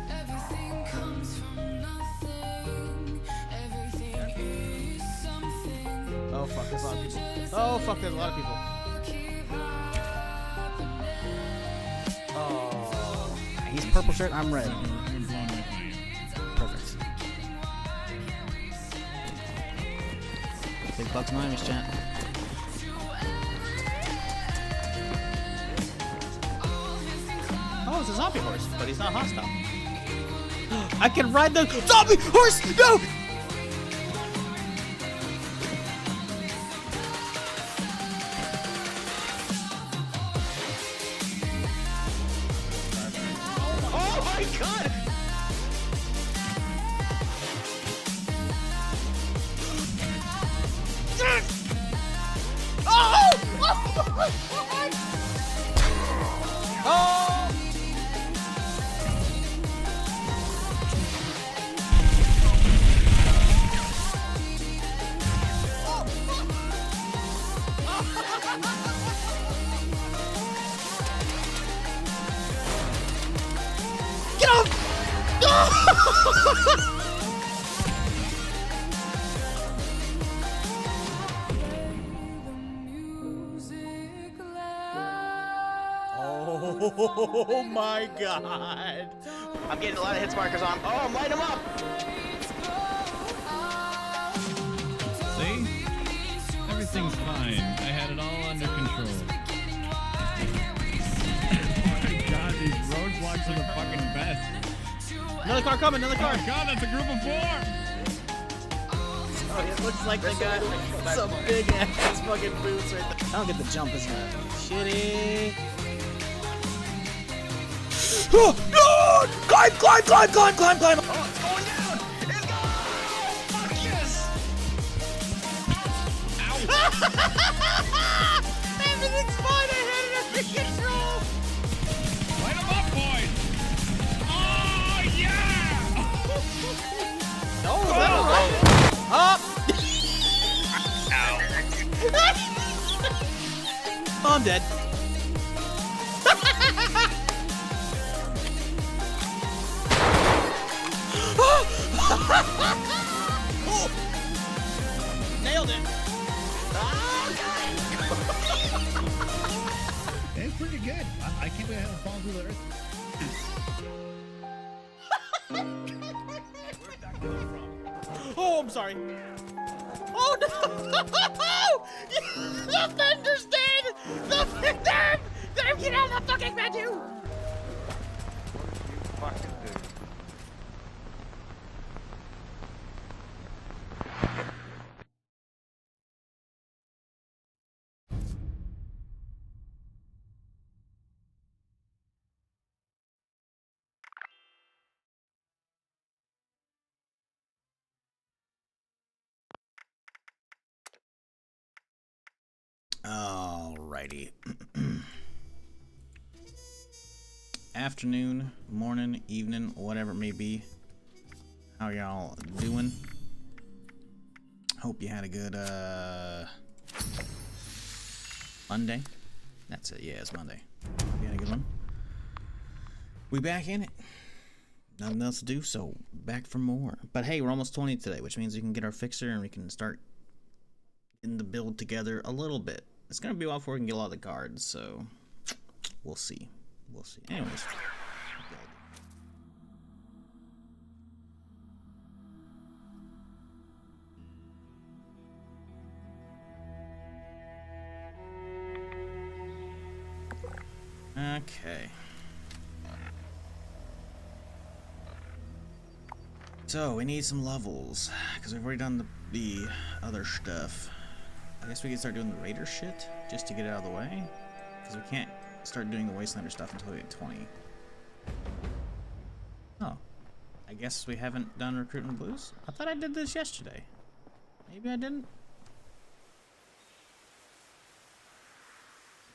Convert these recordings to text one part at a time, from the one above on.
Everything comes from nothing. Everything is something. Oh fuck, there's a lot of people. Oh fuck, there's a lot of people. Oh, he's purple shirt, I'm red. Perfect. Big bucks anonymous, chat. Oh, it's a zombie horse, but he's not hostile. I can ride the zombie horse! No! Oh my god! Yes! Oh! Oh my god! Oh! Get off! Oh my god! I'm getting a lot of hit markers on. Oh, I'm lighting them up! See? Everything's fine. I had it all under control. Oh my god, these roadblocks are the fucking best. Another car coming, another car! Oh god, that's a group of 4! Oh, it looks like they got some big ass fucking boots right there. I don't get the jump, isn't it? Shitty. Oh, no! Climb, climb, climb, climb, climb, climb! Oh, it's going down! It's going! Fuck yes! Ow! Everything's fine, I had it under control! Light them up, boys! Oh, yeah! Oh, that'll go! Up! Ow. Oh, I'm dead. Oh! Nailed it! Oh, It's pretty good. I can't believe I haven't fallen through the earth. Where'd that come from? Oh, I'm sorry. Oh no! The fender's dead! The fender! Get out of the fucking menu! Fucking dude. Alrighty. Afternoon, morning, evening, whatever it may be. How y'all doing? Hope you had a good Monday. That's it, yeah, it's Monday. Hope you had a good one. We back in it. Nothing else to do, so back for more. But hey, we're almost 20 today, which means we can get our fixer and we can start getting the build together a little bit. It's gonna be a while before we can get a lot of the cards, so we'll see. We'll see. Anyways. Okay. So we need some levels because we've already done the other stuff. I guess we can start doing the raider shit just to get it out of the way because we can't start doing the Wastelander stuff until we get 20. Oh, I guess we haven't done recruitment blues. I thought I did this yesterday. Maybe I didn't.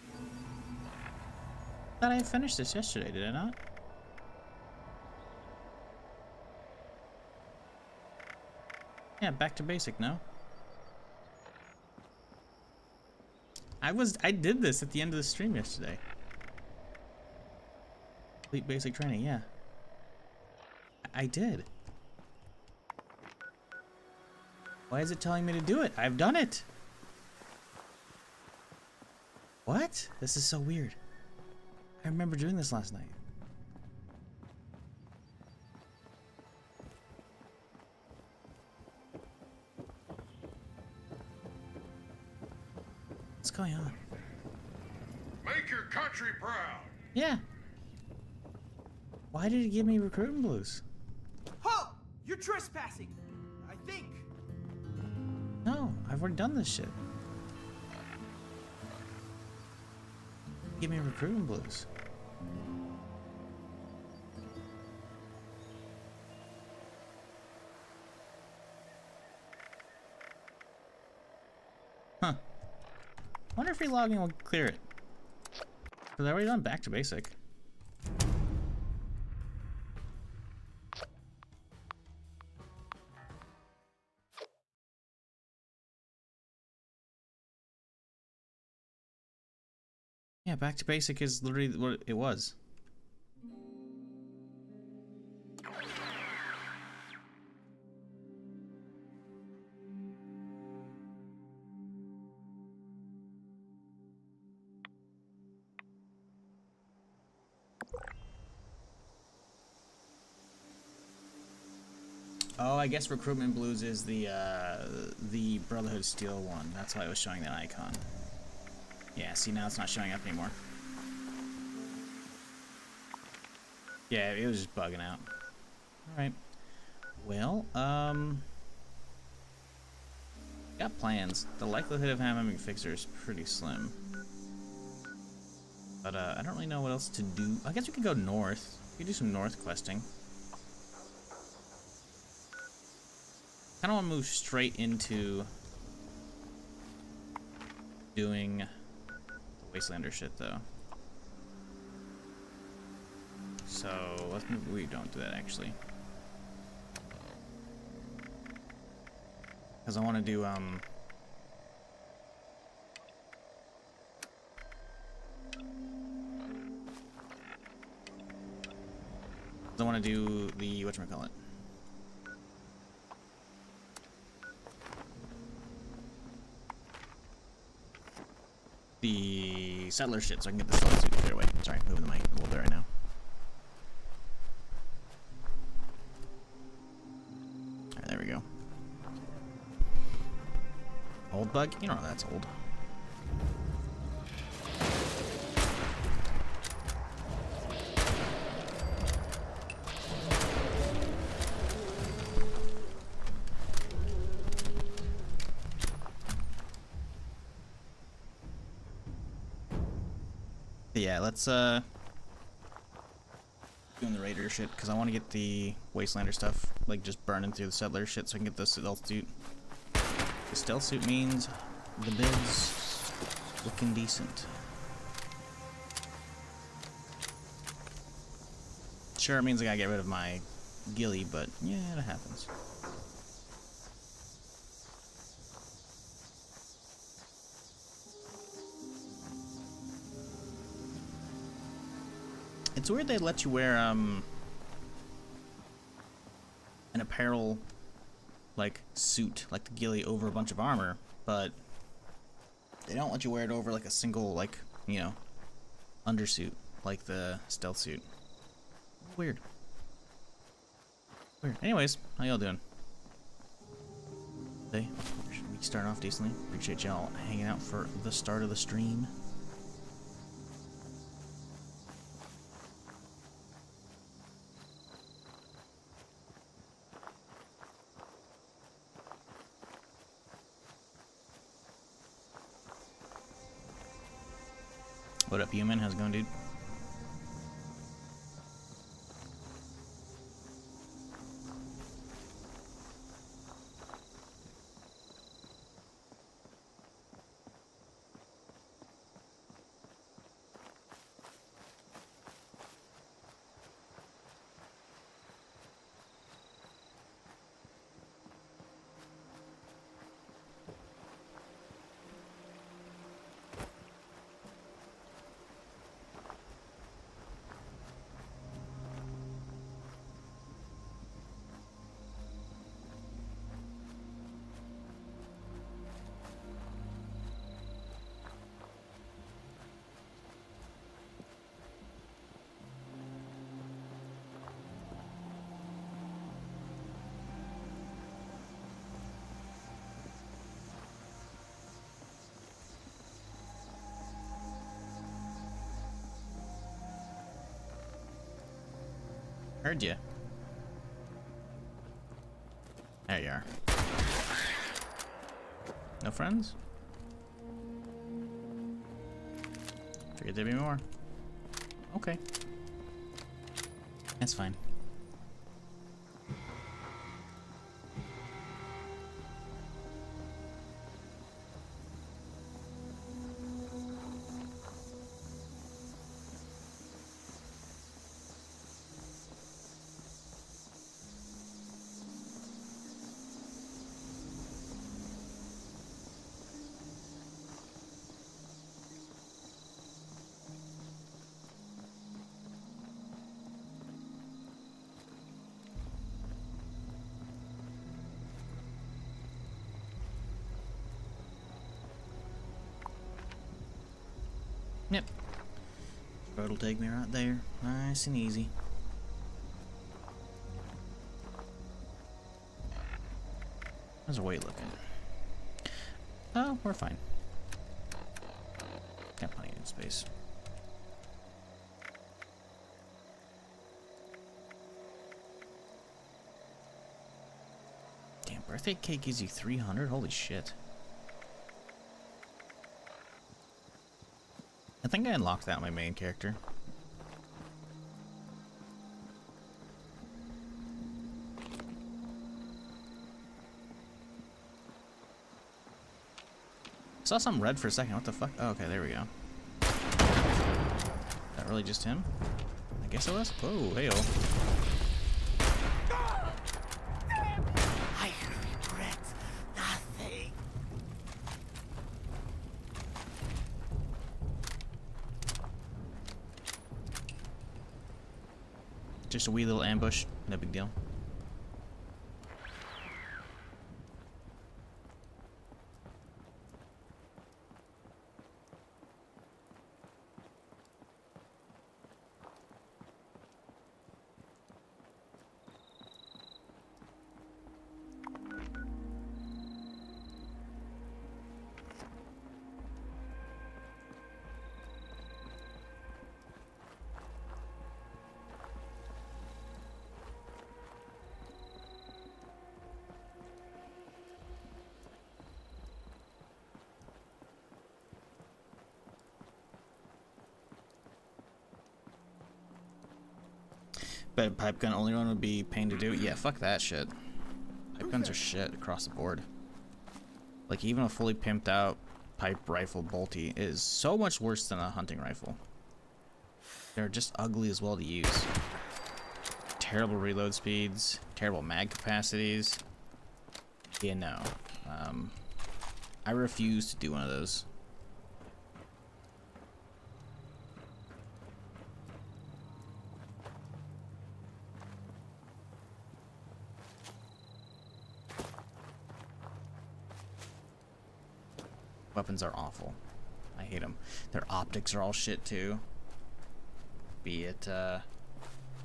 I thought I finished this yesterday. Did I not? Yeah, back to basic, no? I did this at the end of the stream yesterday. Complete basic training, yeah. I did. Why is it telling me to do it? I've done it. What? This is so weird. I remember doing this last night. What's going on? Make your country proud. Yeah. Why did it give me recruiting blues? Halt! You're trespassing. I think. No, I've already done this shit. Give me recruiting blues. Huh. Wonder if relogging will clear it. Because I already done back to basic. Yeah, back to basic is literally what it was. Oh, I guess Recruitment Blues is the Brotherhood Steel one. That's why it was showing that icon. Yeah, see, now it's not showing up anymore. Yeah, it was just bugging out. Alright. Well, got plans. The likelihood of having a fixer is pretty slim. But, I don't really know what else to do. I guess we could go north. We could do some north questing. I don't want to move straight into doing the Wastelander shit, though. So, let's move. We don't do that, actually. Because I want to do, I want to do the, whatchamacallit? The settler shit, so I can get the settler suit clear away. Sorry, moving the mic a little bit right now. Alright, there we go. Old bug? You know that's old. Yeah, let's doing the raider shit because I want to get the Wastelander stuff, like just burning through the settler shit, so I can get the stealth suit. The stealth suit means the build's looking decent. Sure, it means I gotta get rid of my ghillie, but yeah, it happens. It's weird they let you wear an apparel like suit, like the ghillie, over a bunch of armor, but they don't let you wear it over like a single, like, you know, undersuit, like the stealth suit. Weird. Weird. Anyways, how y'all doing? Today, we starting off decently. Appreciate y'all hanging out for the start of the stream. What up, human? How's it going, dude? Heard you. There you are. No friends? Figured there'd be more. Okay. That's fine. Yep. Road'll take me right there. Nice and easy. How's our weight looking? Oh, we're fine. Got plenty of space. Damn, birthday cake gives you 300? Holy shit. I think I unlocked that on my main character. I saw some red for a second. What the fuck? Oh, okay, there we go. That really just him? I guess it was. Oh, hey-oh. I regret nothing. Just a wee little ambush. No big deal. But pipe gun only one would be pain to do. Yeah, fuck that shit. Pipe guns are shit across the board. Like even a fully pimped out pipe rifle bolty is so much worse than a hunting rifle. They're just ugly as well to use. Terrible reload speeds, terrible mag capacities. Yeah, no. I refuse to do one of those. Weapons are awful. I hate them. Their optics are all shit too. Be it the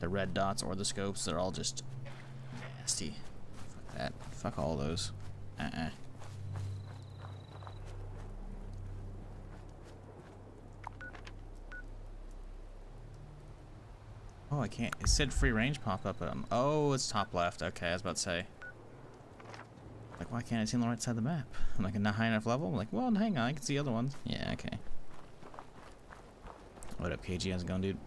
red dots or the scopes, they're all just nasty. Fuck that. Fuck all those. Oh, I can't. It said free range pop up. Oh, it's top left. Okay, I was about to say. Like, why can't I see on the right side of the map? I'm like, not high enough level? I'm like, well, hang on, I can see other ones. Yeah, okay. What up, KG? How's it going, dude?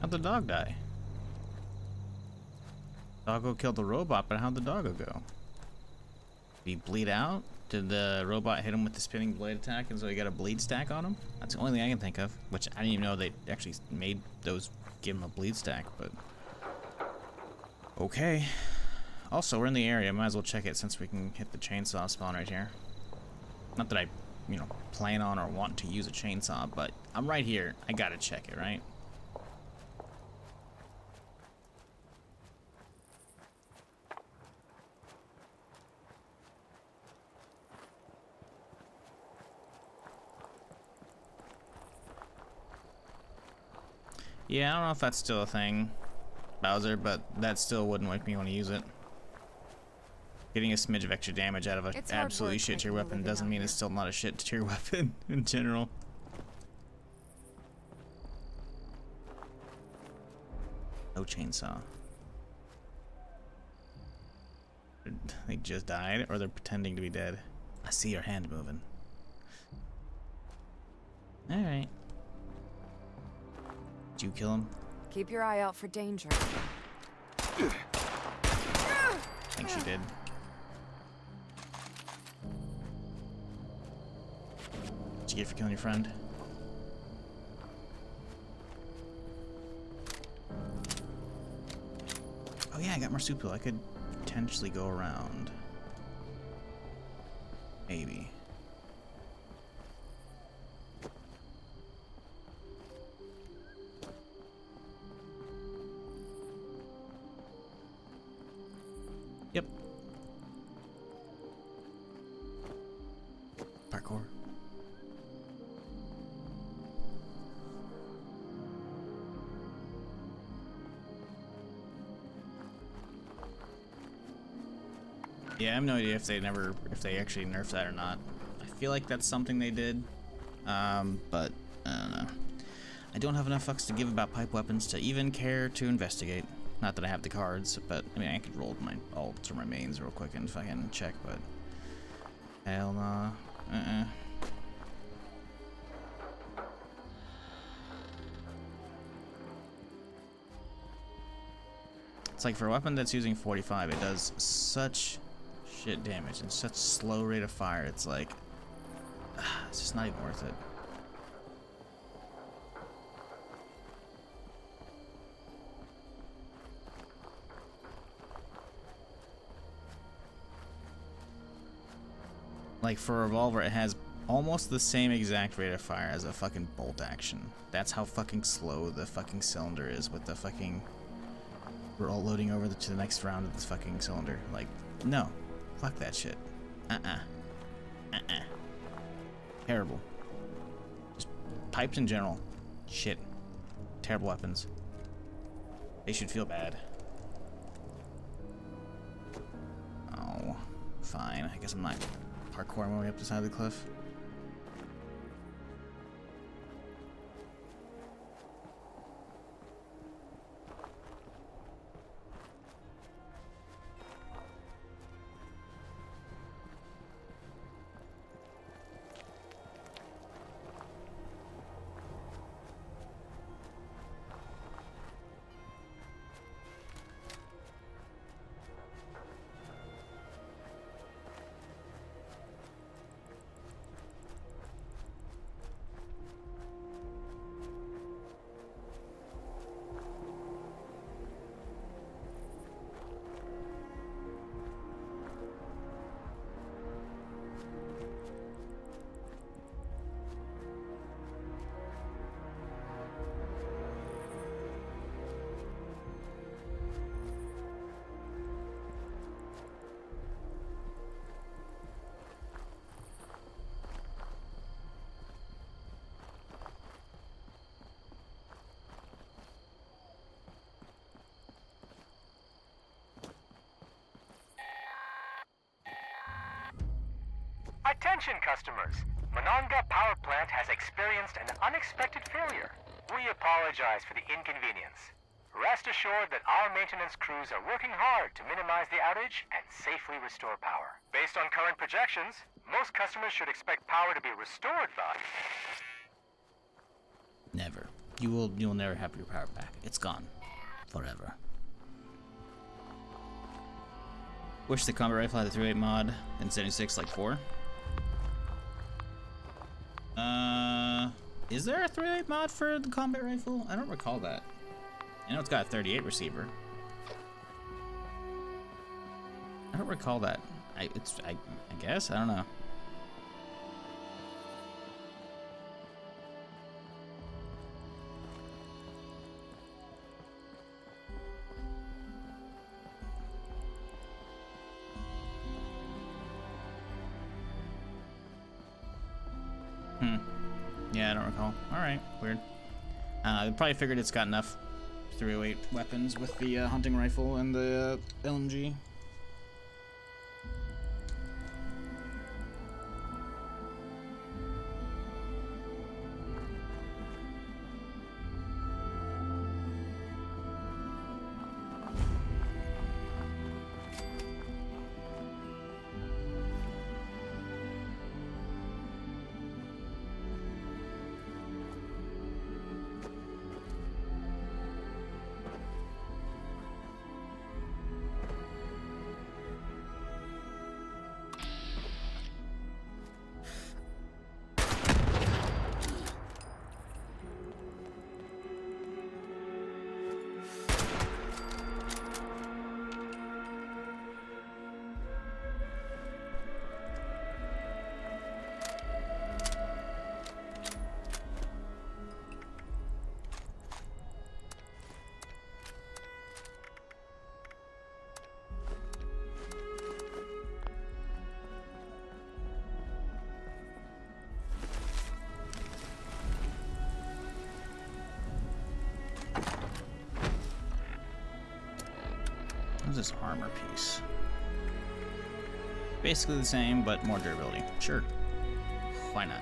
How'd the dog die? Doggo killed the robot, but how'd the doggo go? Did he bleed out? Did the robot hit him with the spinning blade attack and so he got a bleed stack on him? That's the only thing I can think of. Which I didn't even know they actually made those give him a bleed stack, but... Okay. Also, we're in the area. Might as well check it since we can hit the chainsaw spawn right here. Not that I, you know, plan on or want to use a chainsaw, but I'm right here. I gotta check it, right? Yeah, I don't know if that's still a thing, Bowser, but that still wouldn't make me want to use it. Getting a smidge of extra damage out of a absolutely shit tier weapon doesn't mean it's still not a shit tier weapon in general. No chainsaw. They just died, or they're pretending to be dead. I see your hand moving. Alright. Did you kill him? Keep your eye out for danger. I think she did. What'd you get for killing your friend? Oh yeah, I got marsupial. I could potentially go around. Maybe. Yep. Parkour. Yeah, I have no idea if they actually nerfed that or not. I feel like that's something they did, but I don't know. I don't have enough fucks to give about pipe weapons to even care to investigate. Not that I have the cards, but I mean I could roll my alts or my mains real quick and fucking check, but hell nah. It's like for a weapon that's using 45, it does such shit damage and such slow rate of fire. It's like it's just not even worth it. Like for a revolver, it has almost the same exact rate of fire as a fucking bolt action. That's how fucking slow the fucking cylinder is with the fucking... We're all loading over to the next round of this fucking cylinder. Like, no. Fuck that shit. Terrible. Just pipes in general. Shit. Terrible weapons. They should feel bad. Oh, fine. I guess I'm not parkouring my way up the side of the cliff. Attention customers! Monongah Power Plant has experienced an unexpected failure. We apologize for the inconvenience. Rest assured that our maintenance crews are working hard to minimize the outage and safely restore power. Based on current projections, most customers should expect power to be restored by... Never. you'll never have your power back. It's gone. Forever. Wish the combat rifle had a 308 mod and 76 like 4. Is there a 308 mod for the combat rifle? I don't recall that. I know it's got a 38 receiver. I don't recall that. I guess, I don't know. Yeah, I don't recall. Alright, weird. I probably figured it's got enough 308 weapons with the hunting rifle and the LMG. What's this armor piece? Basically the same, but more durability. Sure. Why not?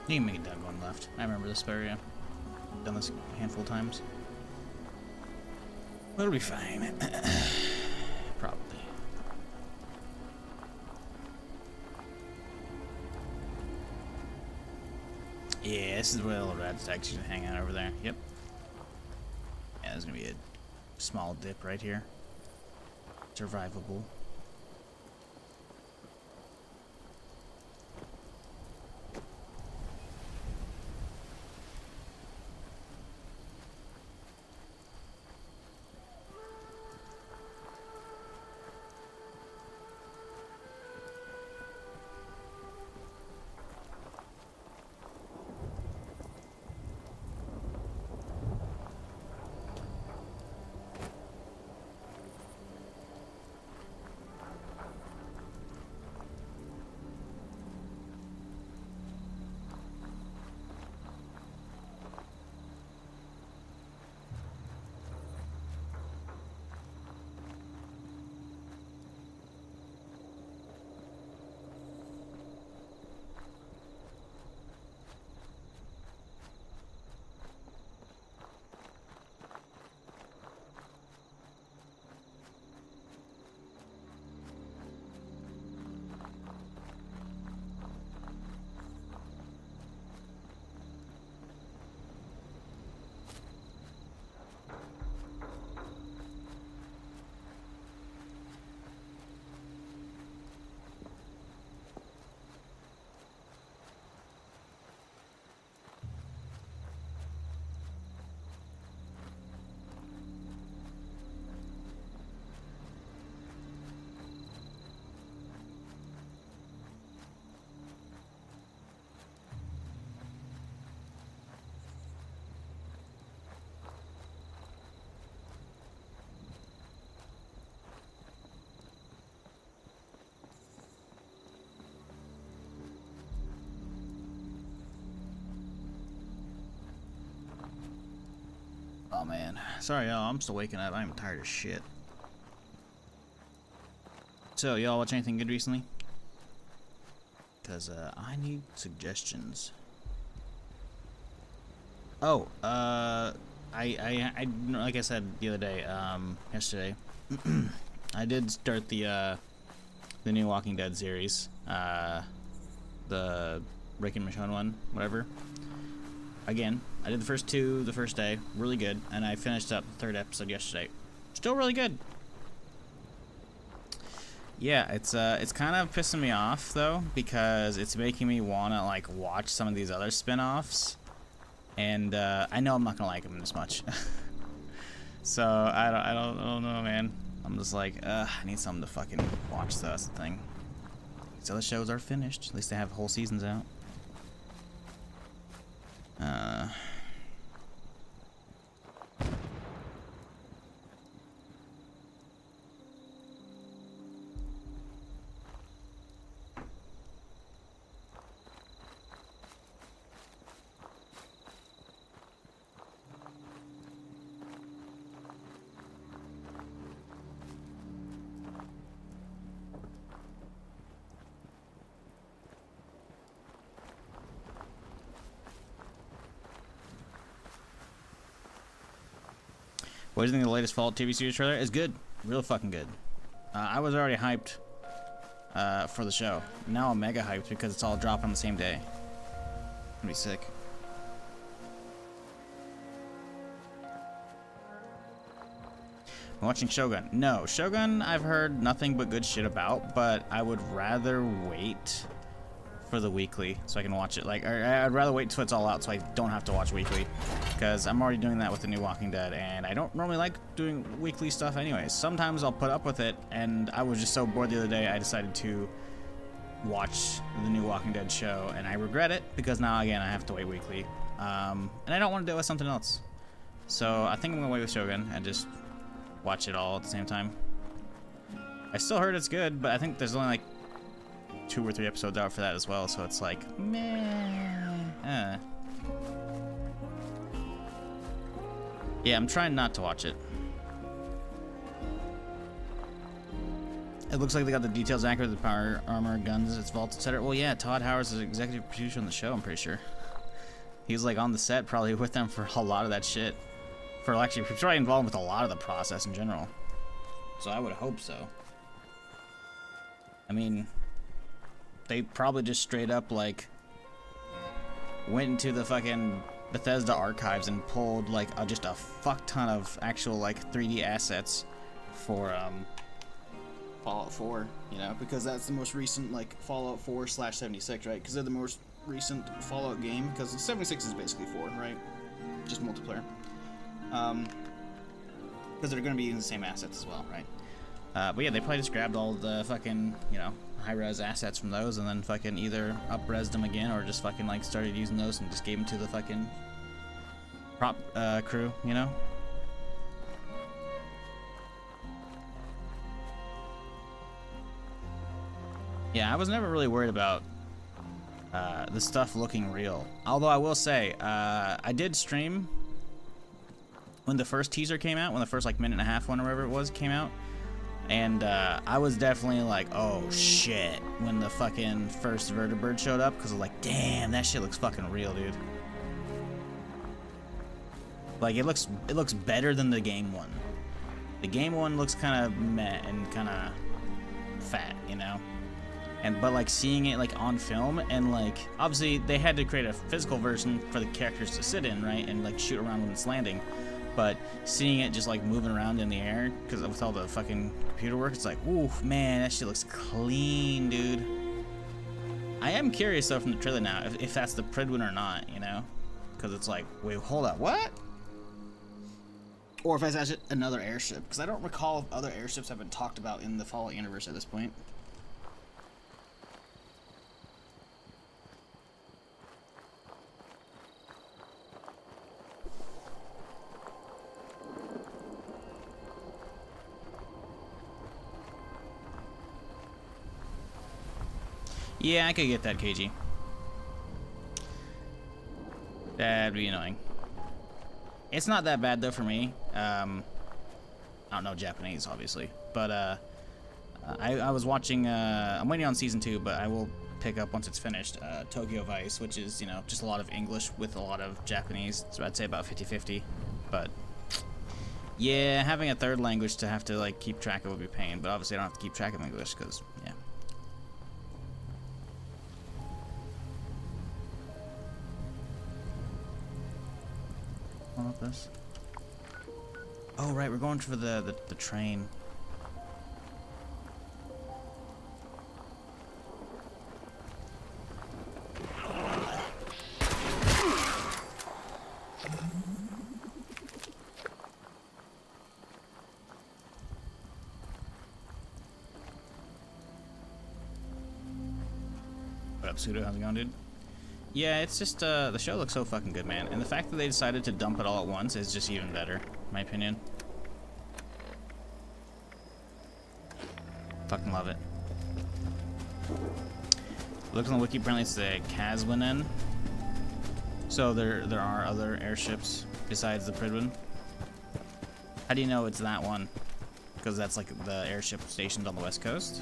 You can make it down one left. I remember this area. Done this a handful of times. It'll be fine. Probably. Yeah, this is where the little rats actually hang out over there. Yep. Yeah, there's gonna be a small dip right here. Survivable. Oh man, sorry y'all, I'm still waking up. I'm tired as shit. So y'all watch anything good recently? Cause I need suggestions. Oh, I like I said the other day, yesterday, I did start the new Walking Dead series, the Rick and Michonne one, whatever. Again, I did the first two the first day, really good, and I finished up the 3rd episode yesterday. Still really good. Yeah, it's kind of pissing me off though, because it's making me wanna like watch some of these other spin-offs, and I know I'm not gonna like them as much. So I don't know, man. I'm just like, I need something to fucking watch. So that's the thing. These other shows are finished. At least they have whole seasons out. What do you think of the latest Fallout TV series trailer? It's good. Real fucking good. I was already hyped for the show. Now I'm mega hyped because it's all dropping on the same day. It's gonna be sick. I'm watching Shogun. No, Shogun I've heard nothing but good shit about, but I would rather wait for the weekly so I can watch it. Like, I'd rather wait until it's all out so I don't have to watch weekly, because I'm already doing that with the new Walking Dead, and I don't normally like doing weekly stuff anyways. Sometimes I'll put up with it, and I was just so bored the other day I decided to watch the new Walking Dead show, and I regret it because now again I have to wait weekly, and I don't want to do it with something else. So I think I'm gonna wait with Shogun and just watch it all at the same time. I still heard it's good, but I think there's only like 2 or 3 episodes out for that as well, so it's like, meh. Yeah, I'm trying not to watch it. It looks like they got the details accurate, the power, armor, guns, its vaults, etc. Well, yeah, Todd Howard's the executive producer on the show, I'm pretty sure. He's like on the set, probably with them for a lot of that shit. For actually, he's probably involved with a lot of the process in general. So I would hope so. I mean, they probably just straight up like went into the fucking Bethesda archives and pulled like just a fuck ton of actual like 3D assets for Fallout 4, you know, because that's the most recent like Fallout 4/76, right? Because they're the most recent Fallout game, because 76 is basically 4, right? Just multiplayer. Because they're going to be using the same assets as well, right? But yeah, they probably just grabbed all the fucking, you know, high-res assets from those and then fucking either up-resed them again or just fucking like started using those and just gave them to the fucking prop crew, you know? Yeah, I was never really worried about the stuff looking real. Although I will say, I did stream when the first teaser came out, when the first like minute and a half one or whatever it was came out, and I was definitely like, oh shit, when the fucking first vertebrate showed up, because I was like, damn, that shit looks fucking real, dude. Like it looks better than the game one. The game one looks kind of meh and kind of fat, you know. But like seeing it like on film, and like obviously they had to create a physical version for the characters to sit in, right, and like shoot around when it's landing. But seeing it just like moving around in the air, because with all the fucking computer work, it's like, oof, man, that shit looks clean, dude. I am curious though from the trailer now if that's the Prid one or not, you know, because it's like, wait, hold up, what? Or if it's actually another airship, because I don't recall if other airships have been talked about in the Fallout universe at this point. Yeah, I could get that, KG. That'd be annoying. It's not that bad though for me. I don't know Japanese, obviously, but I was watching. I'm waiting on season 2, but I will pick up once it's finished. Tokyo Vice, which is just a lot of English with a lot of Japanese. So I'd say about 50-50. But yeah, having a third language to have to like keep track of would be a pain. But obviously, I don't have to keep track of English because yeah. What about this? Oh right, we're going for the train. What up, Pseudo? How's it going, dude? Yeah, it's just, the show looks so fucking good, man. And the fact that they decided to dump it all at once is just even better, in my opinion. Fucking love it. Looks on the wiki, apparently it's the Kazwinen. So there are other airships besides the Pridwin. How do you know it's that one? Because that's like the airship stationed on the west coast?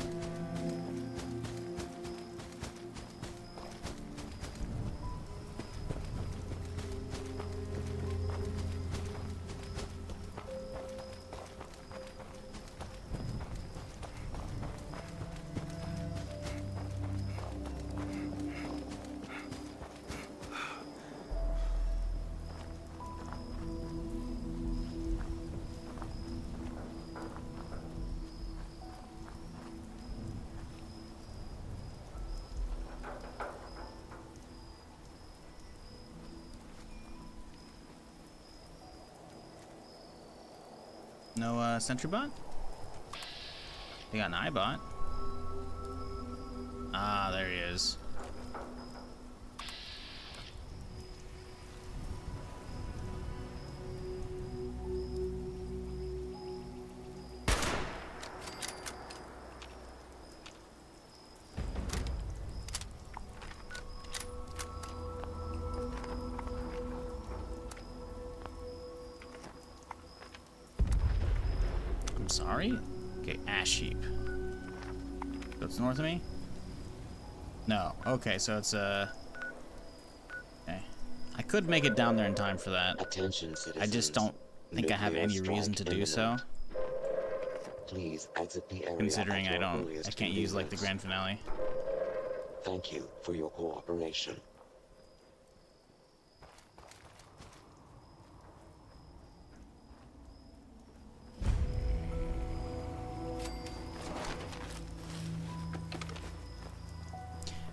No sentry bot? They got an iBot. Ah, there he is. Sorry? Okay, ash heap. So it's north of me? No. Okay, so it's okay. I could make it down there in time for that. Attention, citizens. I just don't think I have any reason to do so. Please exit the area. Considering I can't use like the grand finale. Thank you for your cooperation.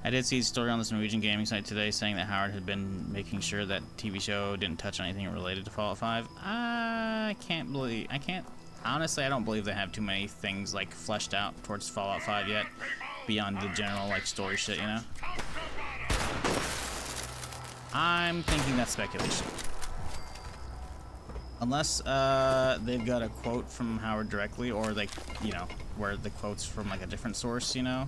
I did see a story on this Norwegian gaming site today saying that Howard had been making sure that TV show didn't touch on anything related to Fallout 5. Honestly, I don't believe they have too many things like fleshed out towards Fallout 5 yet, beyond the general like story shit, you know? I'm thinking that's speculation. Unless they've got a quote from Howard directly, or like, where the quote's from like a different source, you know?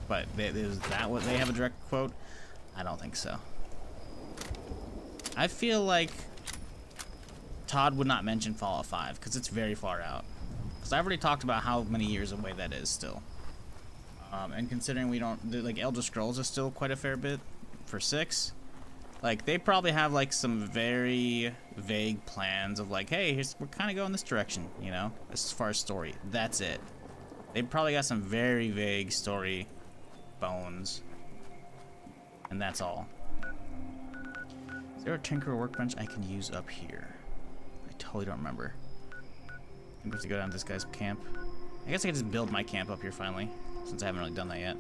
But is that what they have a direct quote? I don't think so. I feel like Todd would not mention Fallout 5 because it's very far out. Because I've already talked about how many years away that is still. And considering we don't, like, Elder Scrolls is still quite a fair bit for 6. Like, they probably have like some very vague plans of like, hey, we're kind of going this direction, you know, as far as story. That's it. They probably got some very vague story bones, and that's all. Is there a tinker workbench I can use up here? I totally don't remember. I'm going to go down to this guy's camp. I guess I can just build my camp up here finally, since I haven't really done that yet.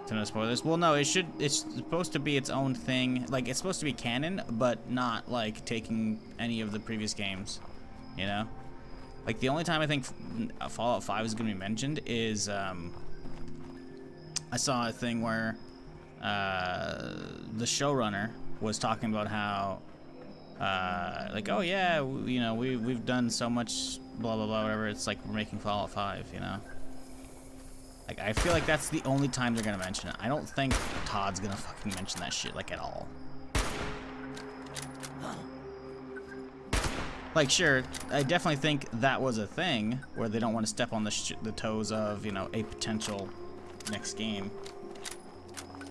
So no spoilers. Well, no, it's supposed to be its own thing. Like, it's supposed to be canon, but not like taking any of the previous games, you know? Like, the only time I think Fallout 5 is going to be mentioned is, I saw a thing where the showrunner was talking about how, like, oh yeah, we've done so much, blah, blah, blah, whatever. It's like we're making Fallout 5, you know? Like, I feel like that's the only time they're gonna mention it. I don't think Todd's gonna fucking mention that shit, like, at all. Like, sure, I definitely think that was a thing where they don't want to step on the toes of, you know, a potential next game.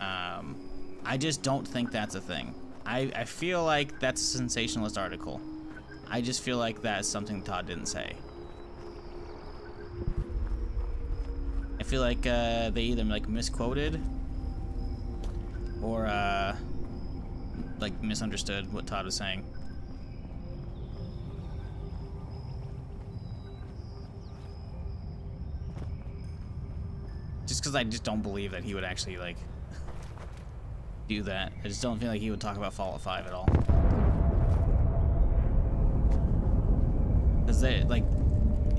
I just don't think that's a thing. I feel like that's a sensationalist article. I just feel like that's something Todd didn't say. I feel like they either like misquoted or like misunderstood what Todd was saying. Just because I just don't believe that he would actually like do that. I just don't feel like he would talk about Fallout 5 at all. Because they, like,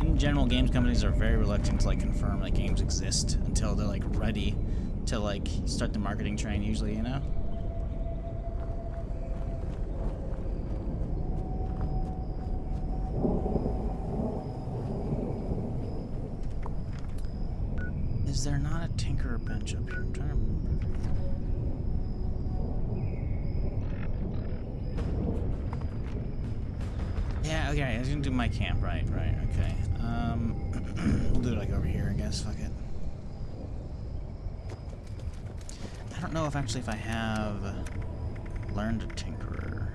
in general, games companies are very reluctant to like confirm that games exist until they're like ready to like start the marketing train usually, you know? Is there not a Tinkerer bench up here? I'm trying to remember. Yeah, okay, I was gonna do my camp, right, okay. We'll do it like over here, I guess, fuck it. I don't know if actually if I have learned a Tinkerer.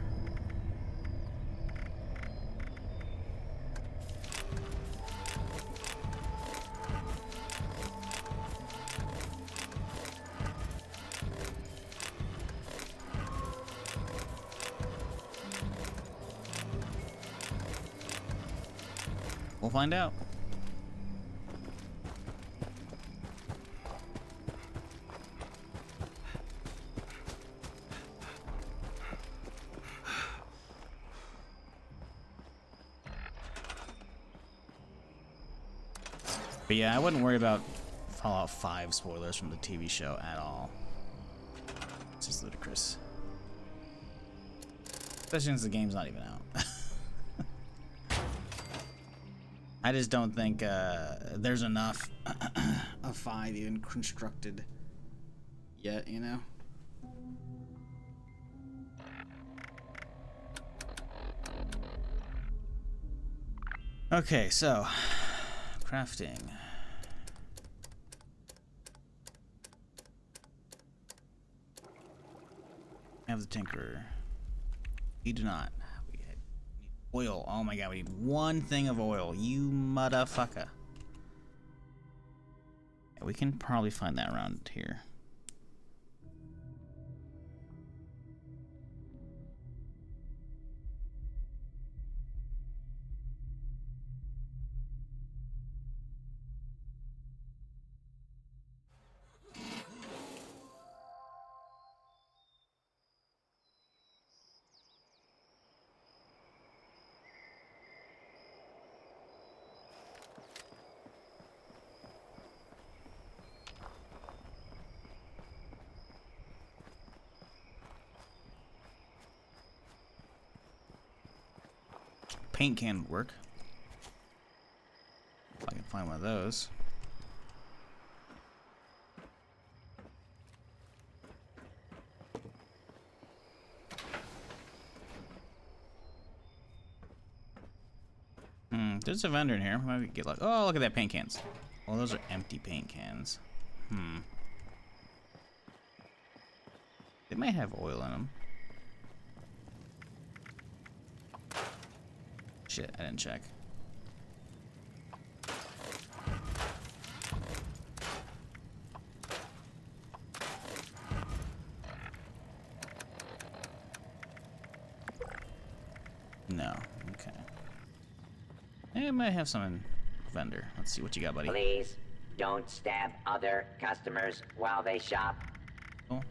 We'll find out. But yeah, I wouldn't worry about Fallout 5 spoilers from the TV show at all. It's just ludicrous. Especially since the game's not even out. I just don't think there's enough of 5 even constructed yet, you know? Okay, so crafting. Have the Tinkerer. You do not. Oil. Oh my god, we need one thing of oil. You motherfucker. Yeah, we can probably find that around here. Paint can would work. If I can find one of those. There's a vendor in here. Might get like, oh, look at that, paint cans. Well, those are empty paint cans. They might have oil in them. Shit, I didn't check. No, okay. It might have some in vendor. Let's see what you got, buddy. Please don't stab other customers while they shop. Oh,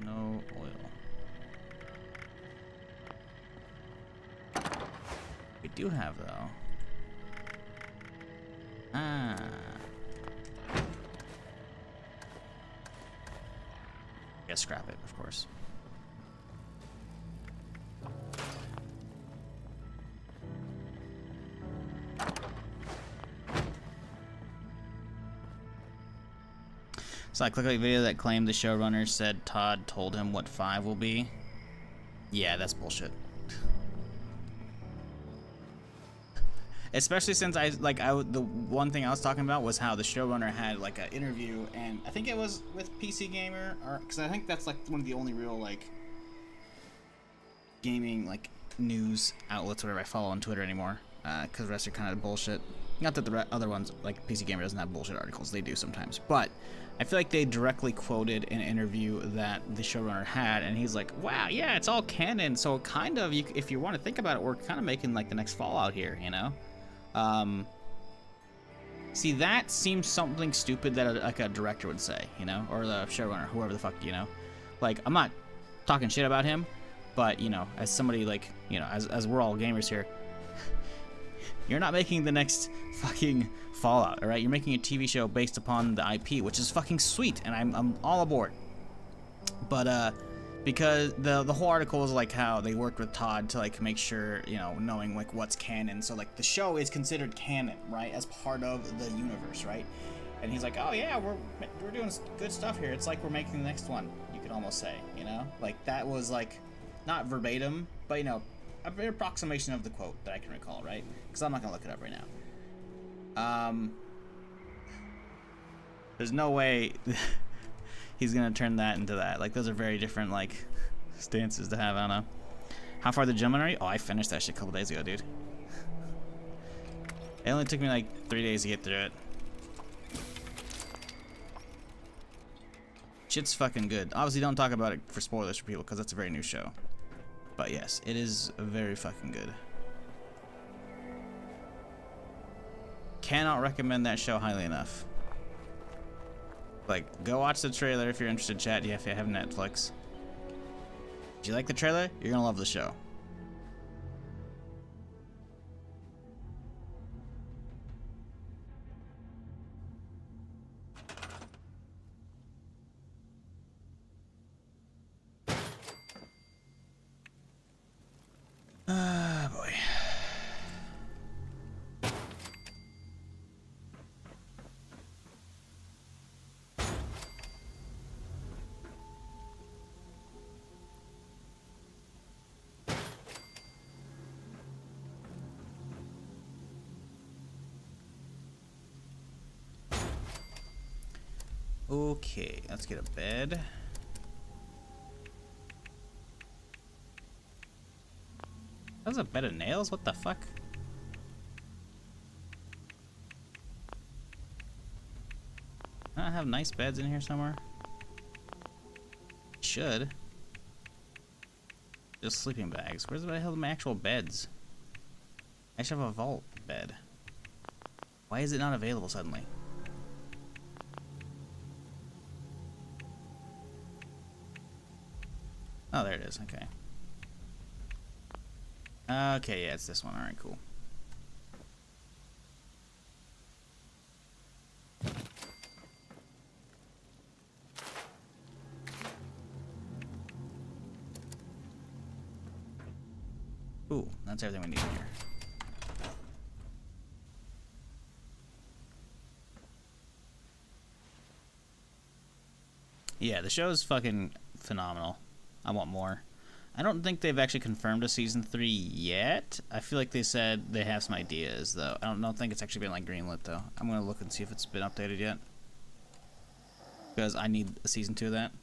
no oil. We do have, though. Ah. Yeah, scrap it, of course. So I clicked on a video that claimed the showrunner said Todd told him what 5 will be. Yeah, that's bullshit. Especially since the one thing I was talking about was how the showrunner had like an interview, and I think it was with PC Gamer, or because I think that's like one of the only real like gaming like news outlets whatever I follow on Twitter anymore. Because the rest are kind of bullshit. Not that the other ones like PC Gamer doesn't have bullshit articles, they do sometimes, but I feel like they directly quoted an interview that the showrunner had, and he's like, "Wow, yeah, it's all canon, so kind of if you want to think about it, we're kind of making like the next Fallout here, you know." See, that seems something stupid that like a director would say, you know, or the showrunner, whoever the fuck, you know. Like, I'm not talking shit about him, but, you know, as somebody like, you know, as we're all gamers here, you're not making the next fucking Fallout, all right? You're making a TV show based upon the IP, which is fucking sweet, and I'm all aboard. But, because the whole article is like how they worked with Todd to like make sure, you know, knowing like what's canon. So like the show is considered canon, right, as part of the universe, right? And he's like, oh yeah, we're doing good stuff here. It's like we're making the next one, you could almost say, you know? Like that was like not verbatim, but you know, an approximation of the quote that I can recall, right? Because I'm not gonna look it up right now. There's no way he's gonna turn that into that. Like, those are very different, like, stances to have. I don't know. How far the Gemini? Oh, I finished that shit a couple days ago, dude. It only took me like 3 days to get through it. Shit's fucking good. Obviously, don't talk about it for spoilers for people, because that's a very new show. But yes, it is very fucking good. Cannot recommend that show highly enough. Like, go watch the trailer if you're interested, chat. If you have Netflix. If you like the trailer, you're gonna love the show. Ah, boy. Okay, let's get a bed. That's a bed of nails? What the fuck? I have nice beds in here somewhere. Should. Just sleeping bags. Where's the hell are my actual beds? I should have a vault bed. Why is it not available suddenly? Oh, there it is. Okay. Okay, yeah, it's this one. Alright, cool. Ooh, that's everything we need in here. Yeah, the show's fucking phenomenal. I want more. I don't think they've actually confirmed a season 3 yet. I feel like they said they have some ideas, though. I don't think it's actually been like greenlit, though. I'm gonna look and see if it's been updated yet, because I need a season 2 of that.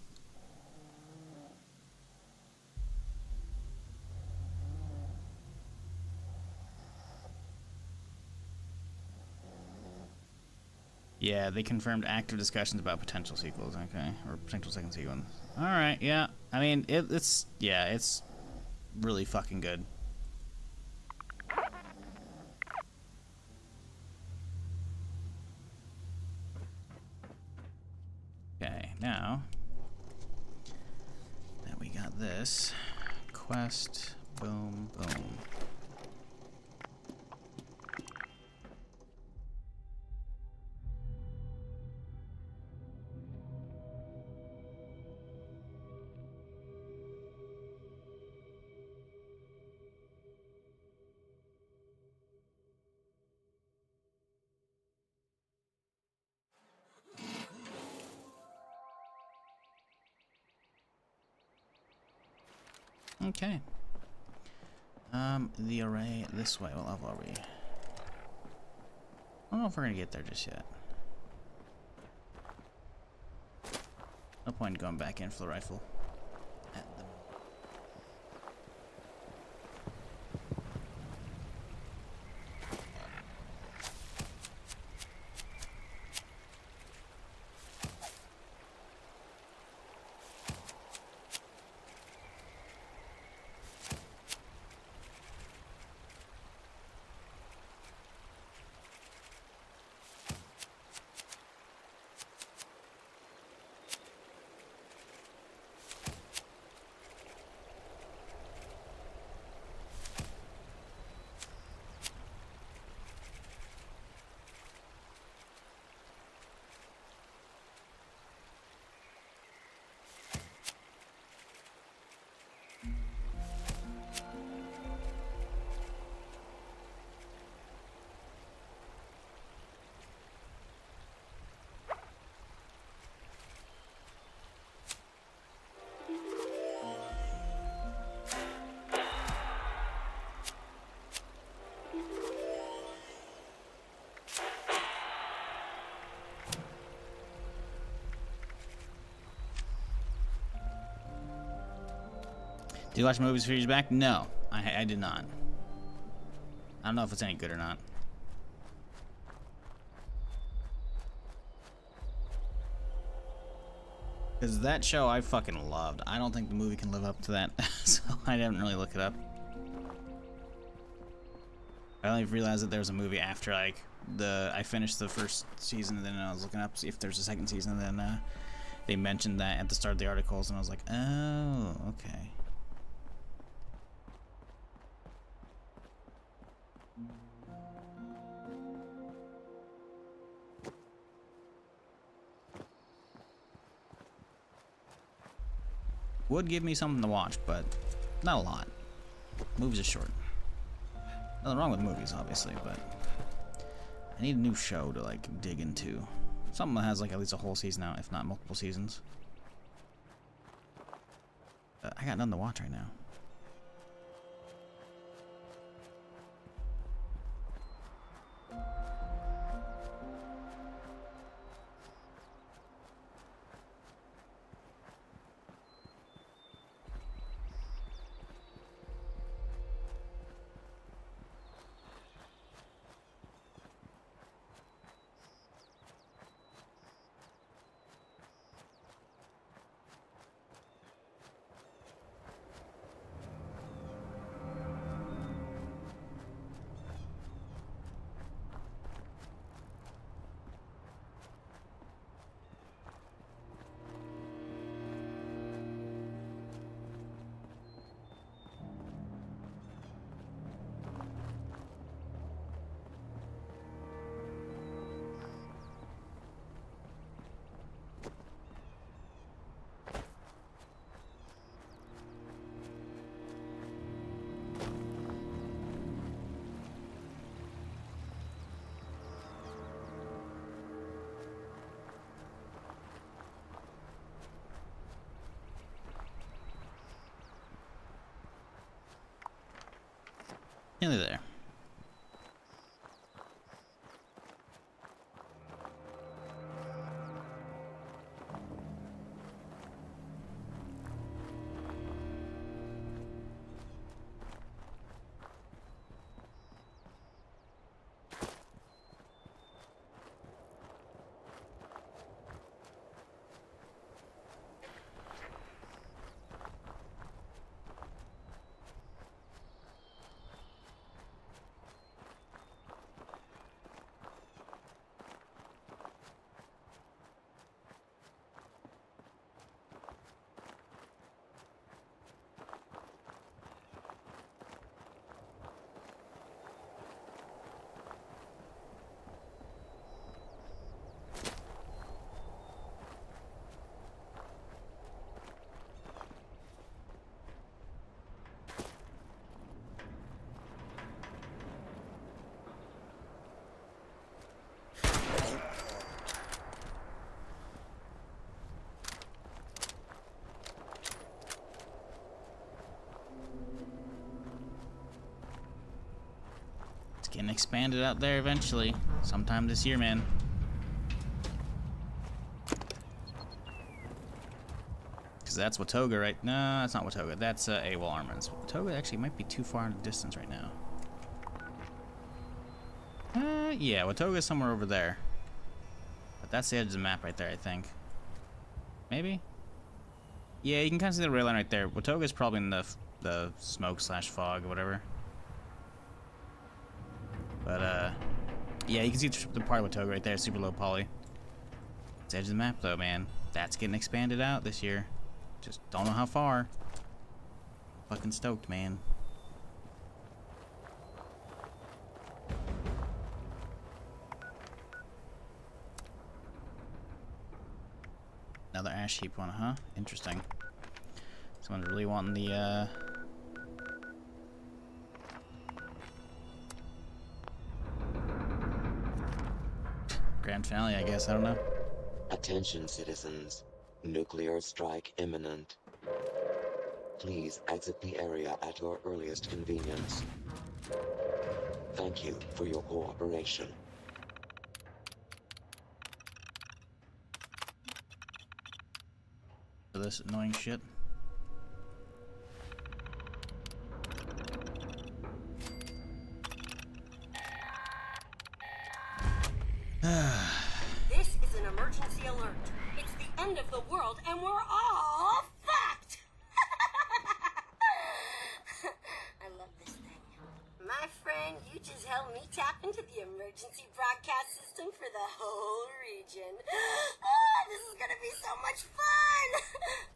Yeah, they confirmed active discussions about potential sequels. Okay, or potential second sequel. All right, yeah. I mean, it's really fucking good. Okay, now that we got this quest, boom, boom. Okay. The array this way. What level are we? I don't know if we're gonna get there just yet. No point in going back in for the rifle. At the moment. Did you watch movies a few years back? No, I did not. I don't know if it's any good or not. Because that show I fucking loved. I don't think the movie can live up to that, so I didn't really look it up. I only realized that there was a movie after like I finished the first season, and then I was looking up to see if there's a second season, and then they mentioned that at the start of the articles, and I was like, oh, okay. Would give me something to watch, but not a lot. Movies are short. Nothing wrong with movies, obviously, but I need a new show to like dig into. Something that has like at least a whole season out, if not multiple seasons. I got nothing to watch right now. Nearly there. getting expanded out there eventually. Sometime this year, man. Because that's Watoga, right? No, that's not Watoga. That's AWOL Armaments. Watoga actually might be too far in the distance right now. Yeah, Watoga's somewhere over there. But that's the edge of the map right there, I think. Maybe? Yeah, you can kind of see the rail line right there. Watoga's probably in the smoke slash fog or whatever. But, yeah, you can see the part of Watoga right there, super low poly. It's the edge of the map, though, man. That's getting expanded out this year. Just don't know how far. Fucking stoked, man. Another ash heap one, huh? Interesting. Someone's really wanting the, grand finale, I guess. I don't know. Attention, citizens. Nuclear strike imminent. Please exit the area at your earliest convenience. Thank you for your cooperation. For this annoying shit. This is an emergency alert. It's the end of the world and we're all fucked! I love this thing. My friend, you just helped me tap into the emergency broadcast system for the whole region. This is gonna be so much fun!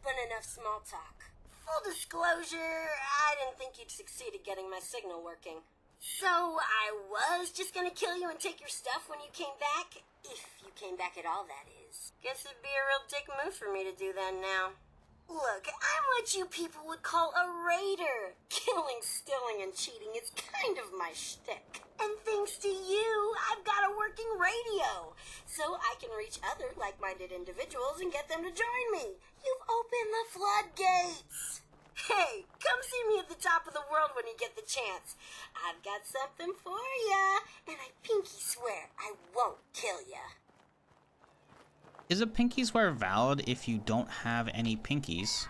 But enough small talk. Full disclosure, I didn't think you'd succeed at getting my signal working. So, I was just gonna kill you and take your stuff when you came back. If you came back at all, that is. Guess it'd be a real dick move for me to do that now. Look, I'm what you people would call a raider. Killing, stealing, and cheating is kind of my shtick. And thanks to you, I've got a working radio. So I can reach other like-minded individuals and get them to join me. You've opened the floodgates. Hey, come see me at the top of the world when you get the chance. I've got something for ya, and I pinky swear I won't kill ya. Is a pinky swear valid if you don't have any pinkies?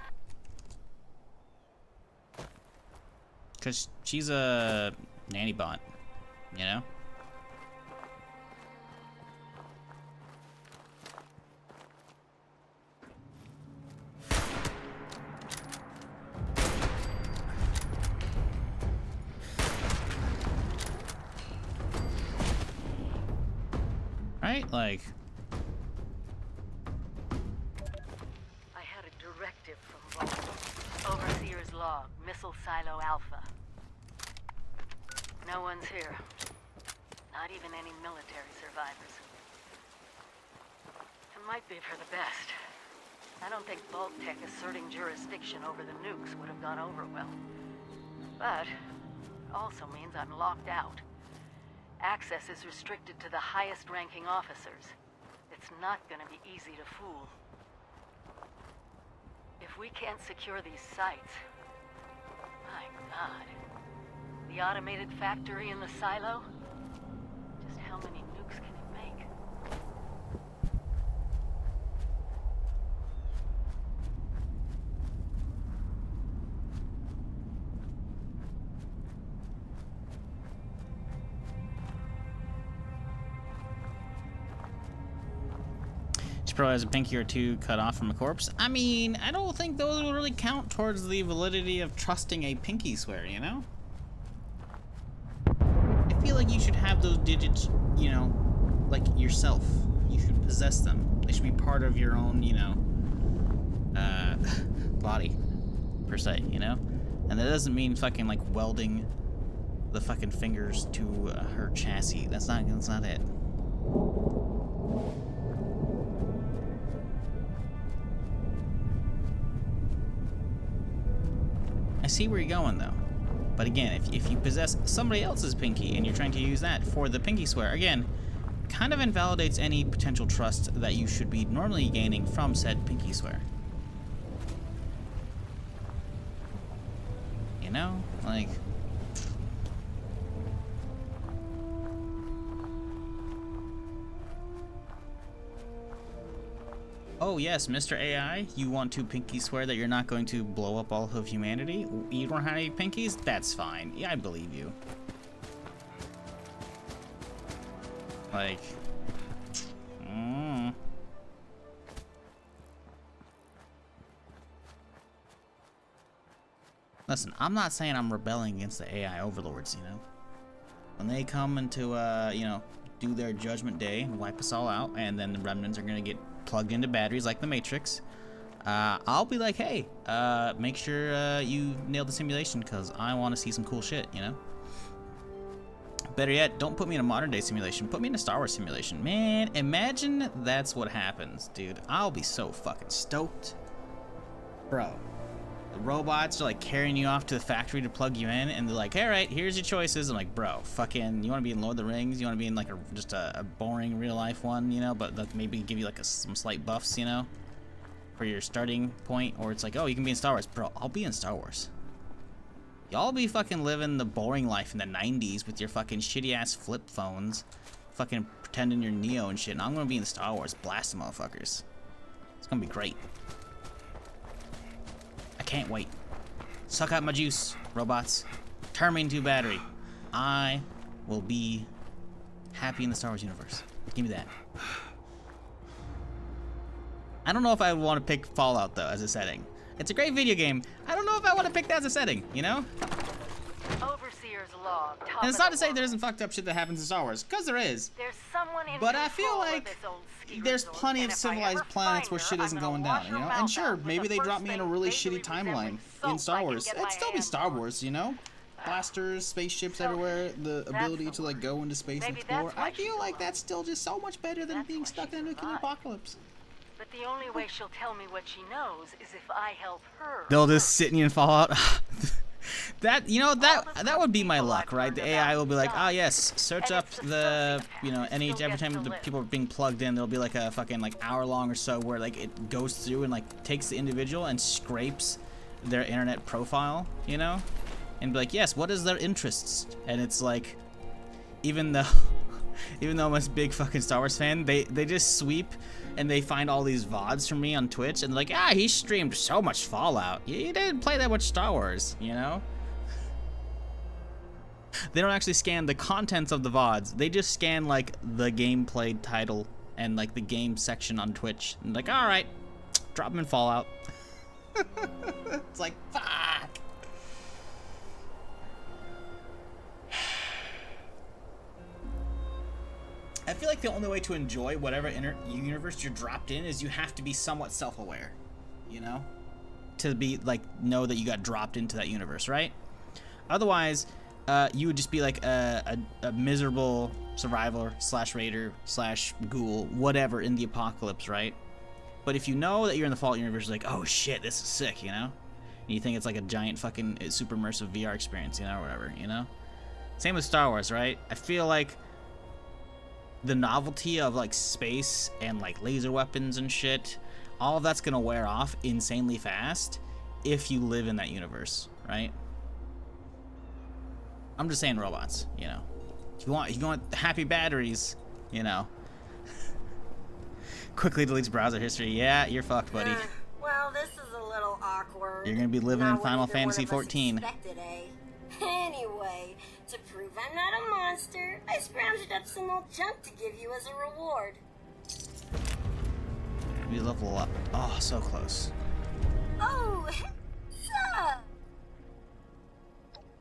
Because she's a nanny bot, you know? Right? Like... I had a directive from Vault. Overseer's log, Missile Silo Alpha. No one's here. Not even any military survivors. It might be for the best. I don't think Vault Tech asserting jurisdiction over the nukes would have gone over well. But it also means I'm locked out. Access is restricted to the highest-ranking officers. It's not gonna be easy to fool. If we can't secure these sites... My God. The automated factory in the silo? Just how many nukes can it make? She probably has a pinky or two cut off from a corpse. I mean, I don't think those will really count towards the validity of trusting a pinky swear, you know? I feel like you should have those digits, you know, like yourself. You should possess them. They should be part of your own, you know, body, per se, you know? And that doesn't mean fucking, like, welding the fucking fingers to her chassis. That's not it. I see where you're going, though. But again, if you possess somebody else's pinky and you're trying to use that for the pinky swear, again, kind of invalidates any potential trust that you should be normally gaining from said pinky swear. You know? Like... Oh yes, Mr. AI, you want to pinky swear that you're not going to blow up all of humanity? You don't have any pinkies? That's fine. Yeah, I believe you. Like... Listen, I'm not saying I'm rebelling against the AI overlords, you know? When they come into, you know, do their judgment day and wipe us all out, and then the remnants are gonna get plugged into batteries like the Matrix, I'll be like, hey, make sure you nail the simulation, because I want to see some cool shit, you know? Better yet, don't put me in a modern day simulation, put me in a Star Wars simulation. Man, imagine that's what happens, dude. I'll be so fucking stoked. Bro. The robots are like carrying you off to the factory to plug you in, and they're like, all right, here's your choices. I'm like, bro, fucking, you want to be in Lord of the Rings? You want to be in like just a boring real life one, you know, but like maybe give you like some slight buffs, you know, for your starting point? Or it's like, oh, you can be in Star Wars. Bro, I'll be in Star Wars. Y'all be fucking living the boring life in the 90s with your fucking shitty ass flip phones, fucking pretending you're Neo and shit, and I'm gonna be in Star Wars blasting motherfuckers. It's gonna be great. I can't wait. Suck out my juice, robots. Turn me into a battery. I will be happy in the Star Wars universe. Give me that. I don't know if I would want to pick Fallout, though, as a setting. It's a great video game. I don't know if I want to pick that as a setting, you know? Overseer's log. And it's not to say there isn't fucked up shit that happens in Star Wars, because there is. There's someone in But I feel control of like this old ski there's resort, plenty and of if I civilized ever planets find where her, shit I'm isn't gonna going wash down, you her know? mouth And sure, out with maybe the they first drop me in a thing really vaguely shitty timeline resembling in soap Star I can Wars. get It'd my still be hands Star on. Wars, you know? Blasters, spaceships So, everywhere, the that's ability the to like go into space and Maybe explore. that's why I feel she's like alive. that's still just so much better than That's being why stuck she in a nuclear survived. apocalypse. But the only way she'll tell me what she knows is if I help her. They'll just sit in Fallout. That, you know, that would be my luck, right? The AI will be like, ah, yes, search up the, you know, every time the people are being plugged in, there'll be like a fucking like hour long or so where like it goes through and like takes the individual and scrapes their internet profile, you know, and be like, yes, what is their interests? And it's like, even though I'm a big fucking Star Wars fan, they just sweep and they find all these VODs from me on Twitch, and they're like, ah, he streamed so much Fallout. He didn't play that much Star Wars, you know? They don't actually scan the contents of the VODs. They just scan, like, the gameplay title and, like, the game section on Twitch. And like, all right, drop him in Fallout. It's like, fuck. I feel like the only way to enjoy whatever universe you're dropped in is you have to be somewhat self-aware, you know? To be, like, know that you got dropped into that universe, right? Otherwise, you would just be like a miserable survivor / raider / ghoul, whatever, in the apocalypse, right? But if you know that you're in the Fallout universe, you're like, oh shit, this is sick, you know? And you think it's like a giant fucking super immersive VR experience, you know, or whatever, you know? Same with Star Wars, right? I feel like the novelty of like space and like laser weapons and shit, all of that's gonna wear off insanely fast if you live in that universe, right? I'm just saying robots, you know. If you want happy batteries, you know. Quickly deletes browser history. Yeah, you're fucked, buddy. Well, this is a little awkward. You're gonna be living Not in what Final either one Fantasy of us 14. expected, eh? Anyway, to prove I'm not a monster, I scrounged up some old junk to give you as a reward. We level up. Oh, so close. Oh,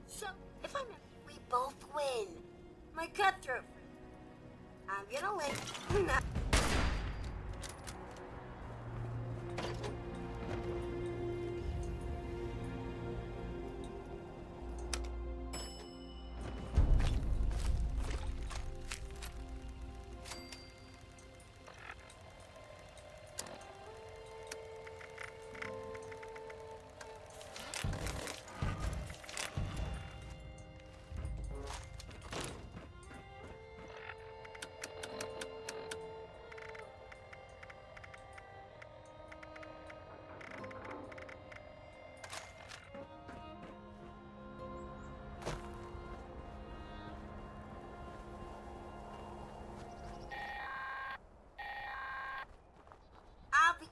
so if I'm we both win. My cutthroat. I'm gonna win.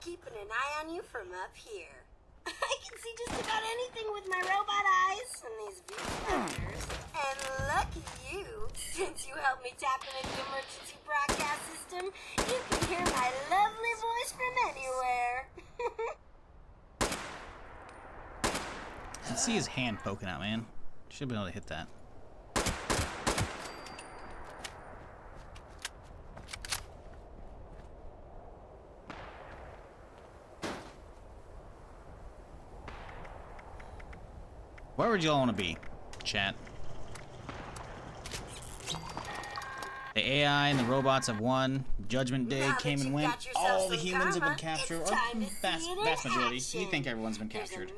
keeping an eye on you from up here. I can see just about anything with my robot eyes from these viewfinders. And lucky you, since you helped me tap into the emergency broadcast system, you can hear my lovely voice from anywhere. I can see his hand poking out, man. Should be able to hit that. Where would you all want to be, chat? The AI and the robots have won. Judgment Day came and went. All the humans have been captured, or vast majority. You think everyone's been captured?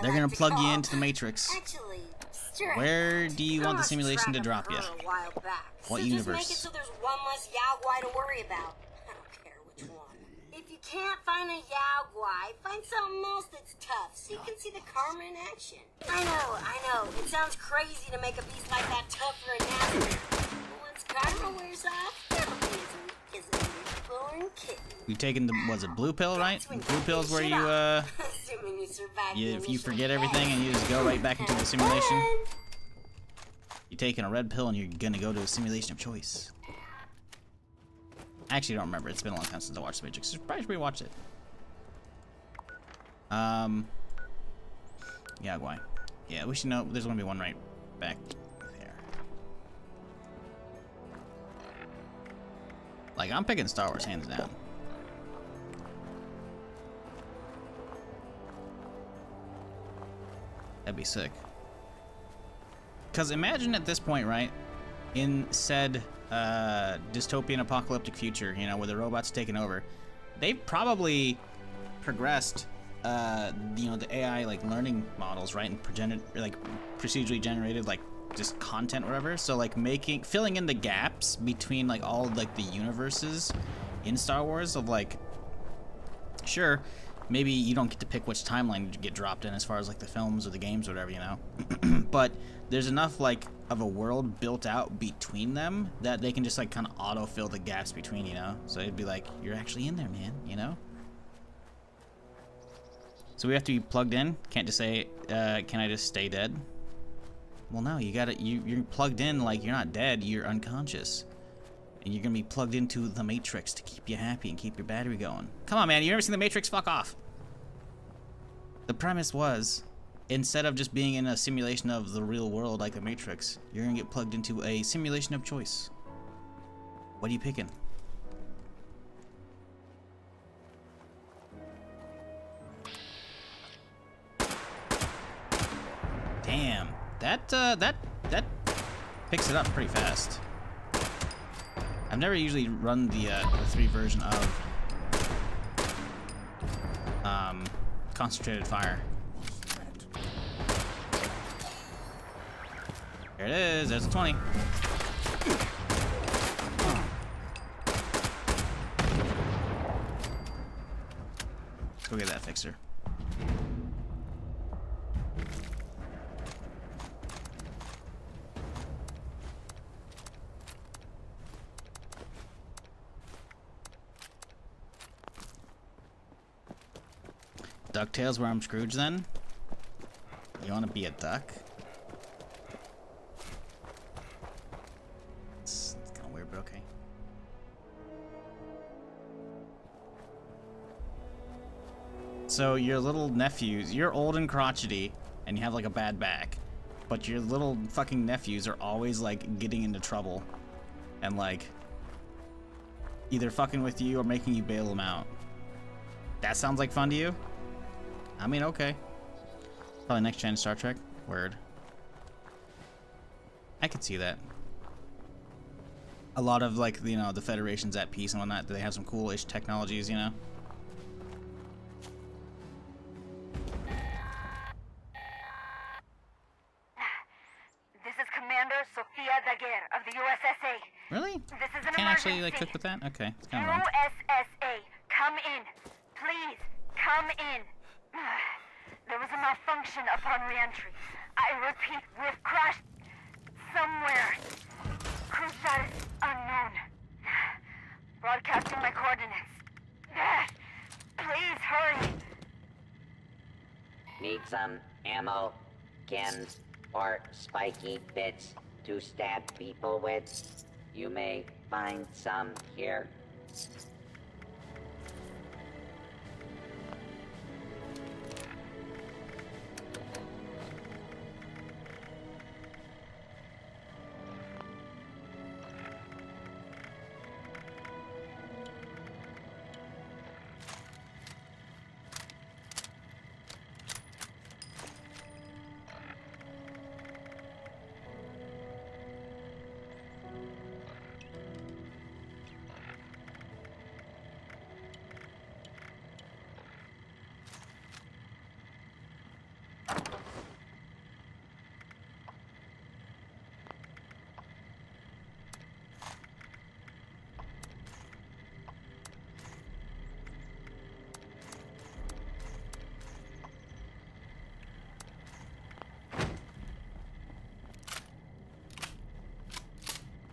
They're gonna plug you into the Matrix. Where do you want the simulation to drop you? What universe? Just make it so there's one less Yaogwai to worry about. I don't care which one. If you can't find a Yaogwai, find something else that's tough so you can see the karma in action. I know. It sounds crazy to make a beast like that tougher and nastier. But once karma wears off, it'll be as weak as a newborn kitten. You taking the, was it blue pill, right? Blue pill's where you, Assuming you survive if you forget everything and you just go right back into the simulation. You're taking a red pill and you're gonna go to a simulation of choice. I actually don't remember. It's been a long time since I watched The Matrix. So probably should rewatch it. Yeah, why? Yeah, we should know. There's gonna be one right back there. Like, I'm picking Star Wars hands down. That'd be sick. Because imagine at this point, right, in said dystopian apocalyptic future, you know, where the robots taking over, they've probably progressed, you know, the AI like learning models, right, and procedurally generated like just content or whatever. So like filling in the gaps between like all like the universes in Star Wars of like, sure, maybe you don't get to pick which timeline you get dropped in as far as like the films or the games or whatever, you know, but there's enough like of a world built out between them that they can just like kind of auto-fill the gaps between, you know? So it'd be like, you're actually in there, man, you know? So we have to be plugged in? Can't just say, can I just stay dead? Well, no, you gotta, you're plugged in like you're not dead, you're unconscious. And you're gonna be plugged into the Matrix to keep you happy and keep your battery going. Come on, man, you ever seen the Matrix? Fuck off. The premise was, instead of just being in a simulation of the real world like the Matrix, you're gonna get plugged into a simulation of choice. What are you picking? Damn, that picks it up pretty fast. I've never usually run the 3 version of concentrated fire. There it is. There's a 20. Let's go get that fixer. DuckTales where I'm Scrooge then? You wanna be a duck? It's kinda weird, but okay. So your little nephews, you're old and crotchety and you have like a bad back, but your little fucking nephews are always like getting into trouble and like either fucking with you or making you bail them out. That sounds like fun to you? I mean, okay. Probably next gen Star Trek. Word. I could see that. A lot of like, you know, the Federation's at peace and whatnot. They have some cool-ish technologies, you know? This is Commander Sofia Daguerre of the USSA. Really? This is an Can't actually like emergency. click with that? Okay. It's kind of wrong. USSA, come in. Please, come in. There was a malfunction upon re-entry. I repeat, we've crashed somewhere. Cruise status unknown. Broadcasting my coordinates. Please hurry. Need some ammo, chems, or spiky bits to stab people with? You may find some here.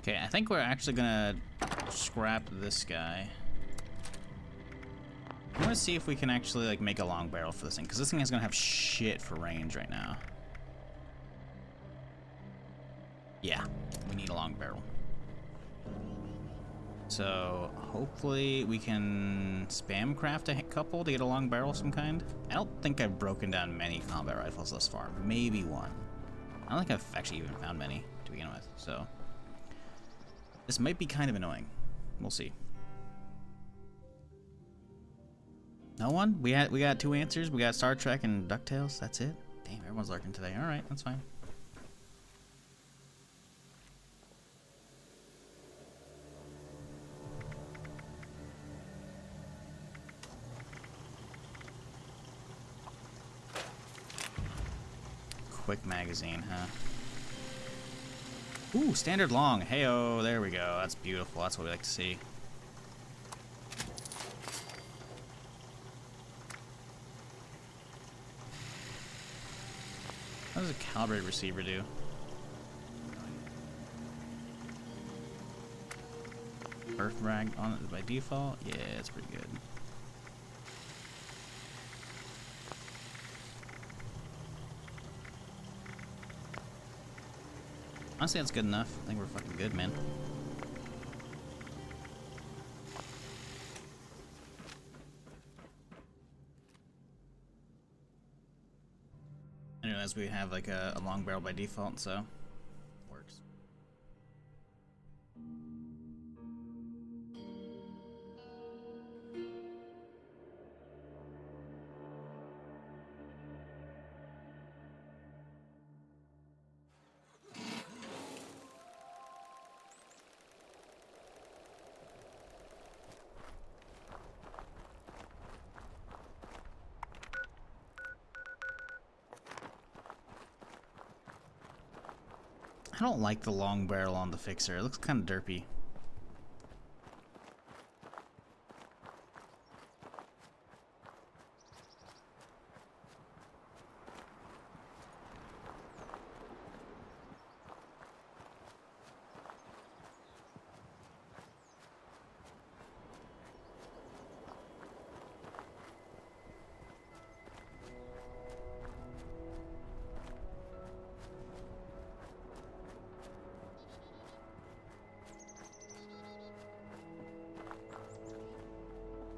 Okay, I think we're actually gonna scrap this guy. I want to see if we can actually like make a long barrel for this thing, because this thing is gonna have shit for range right now. Yeah, we need a long barrel. So hopefully we can spam craft a couple to get a long barrel of some kind. I don't think I've broken down many combat rifles thus far. Maybe one. I don't think I've actually even found many to begin with. So this might be kind of annoying. We'll see. No one? We got two answers. We got Star Trek and DuckTales. That's it. Damn, everyone's lurking today. All right, that's fine. Quick magazine, huh? Ooh, standard long. Heyo, there we go. That's beautiful. That's what we like to see. What does a calibrated receiver do? Earth rag on it by default? Yeah, it's pretty good. Honestly, that's good enough. I think we're fucking good, man. Anyways, we have like a long barrel by default, so works. I don't like the long barrel on the fixer. It looks kind of derpy.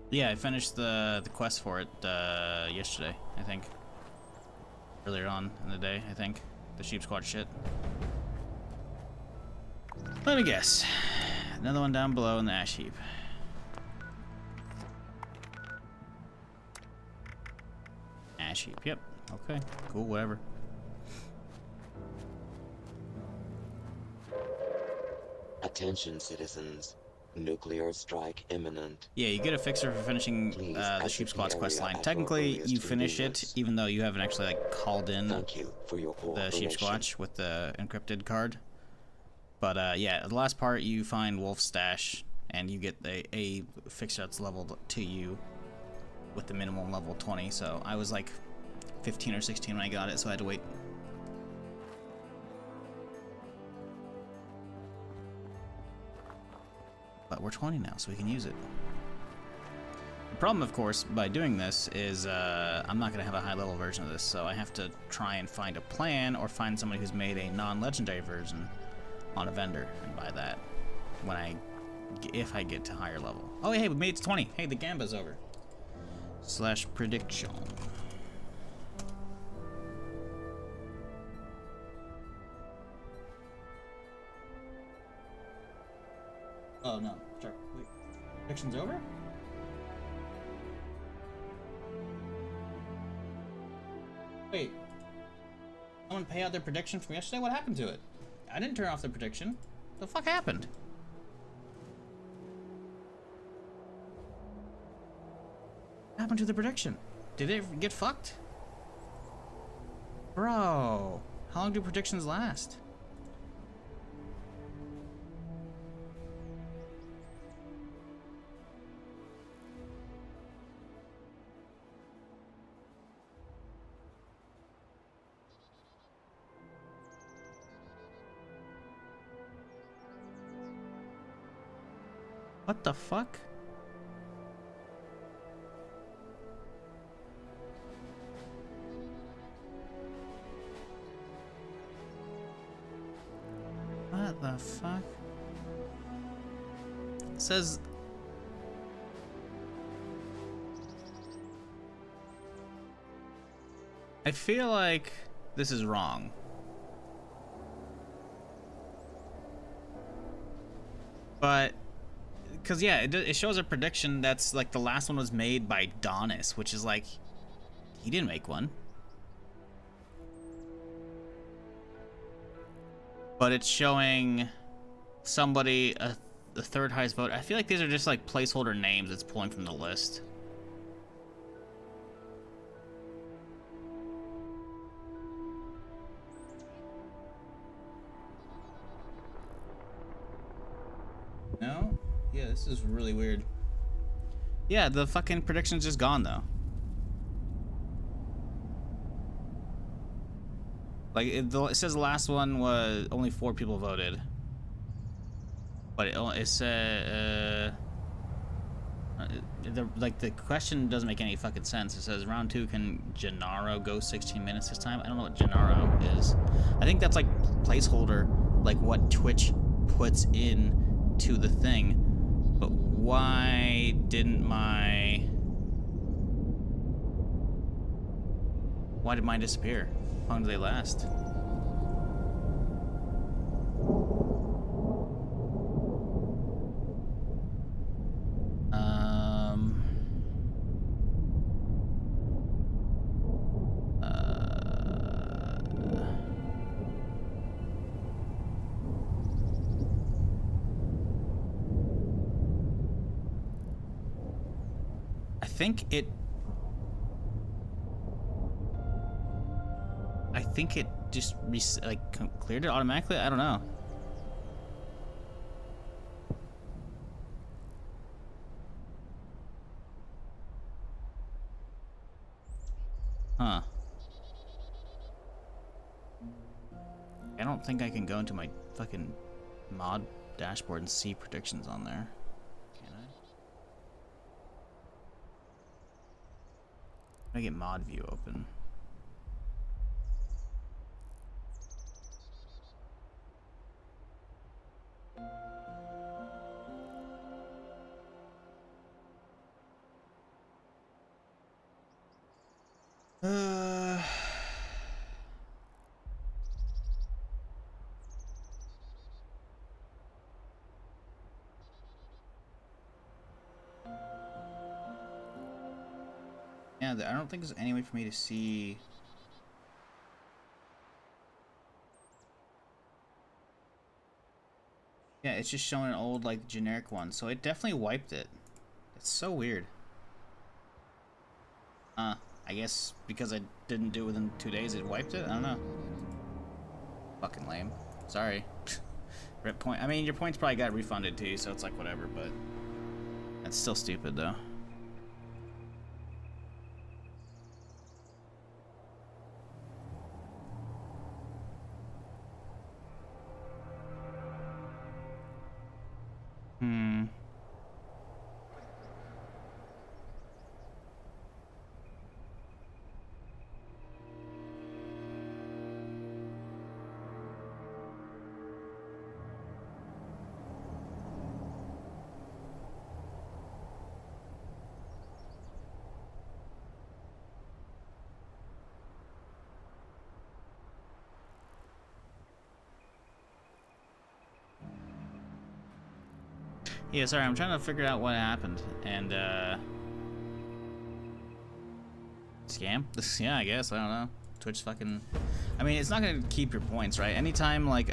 Yeah, I finished the quest for it yesterday, I think. Earlier on in the day, I think. The sheep squad shit. Let me guess. Another one down below in the ash heap. Ash heap, yep. Okay, cool, whatever. Attention, citizens. Nuclear strike imminent. Yeah, you get a fixer for finishing the sheep squad's quest line. Technically, you finish it, even though you haven't actually like called in the sheep squatch with the encrypted card. But yeah, the last part you find Wolf's stash, and you get a fixer that's leveled to you with the minimum level 20. So I was like 15 or 16 when I got it, so I had to wait. But we're 20 now, so we can use it. problem, of course, by doing this is I'm not going to have a high-level version of this, so I have to try and find a plan or find somebody who's made a non-legendary version on a vendor and buy that if I get to higher level. Oh, hey, we made it to 20. Hey, the Gamba's over. / prediction. Oh, no. Sorry. Wait. Prediction's over? Wait. Someone pay out their prediction from yesterday? What happened to it? I didn't turn off the prediction. The fuck happened? What happened to the prediction? Did it get fucked? Bro, how long do predictions last? What the fuck? What the fuck? It says I feel like this is wrong. But because yeah, it shows a prediction that's like the last one was made by Donis, which is like he didn't make one. But it's showing somebody the third highest vote. I feel like these are just like placeholder names it's pulling from the list. No? Yeah, this is really weird. Yeah, the fucking prediction's just gone though. Like it says the last one was only 4 people voted, but it said the question doesn't make any fucking sense. It says round 2 can Gennaro go 16 minutes this time? I don't know what Gennaro is. I think that's like placeholder, like what Twitch puts in to the thing. But why did mine disappear? How long do they last? I think it just cleared it automatically. I don't know. Huh. I don't think I can go into my fucking mod dashboard and see predictions on there. Can I? I get mod view open. Yeah, I don't think there's any way for me to see. Yeah, it's just showing an old, like, generic one, so it definitely wiped it. It's so weird. I guess because I didn't do it within 2 days, it wiped it? I don't know. Fucking lame. Sorry. Rip point. I mean, your points probably got refunded to you, so it's like whatever, but that's still stupid, though. Yeah, sorry, I'm trying to figure out what happened. And, scam? Yeah, I guess. I don't know. Twitch fucking... I mean, it's not gonna keep your points, right? Anytime, like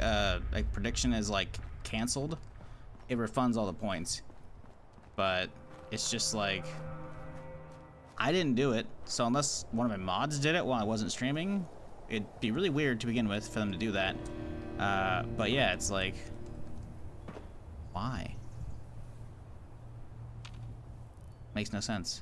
prediction is, like, canceled, it refunds all the points. But it's just, like... I didn't do it, so unless one of my mods did it while I wasn't streaming, it'd be really weird to begin with for them to do that. But yeah, it's like... Why? Makes no sense.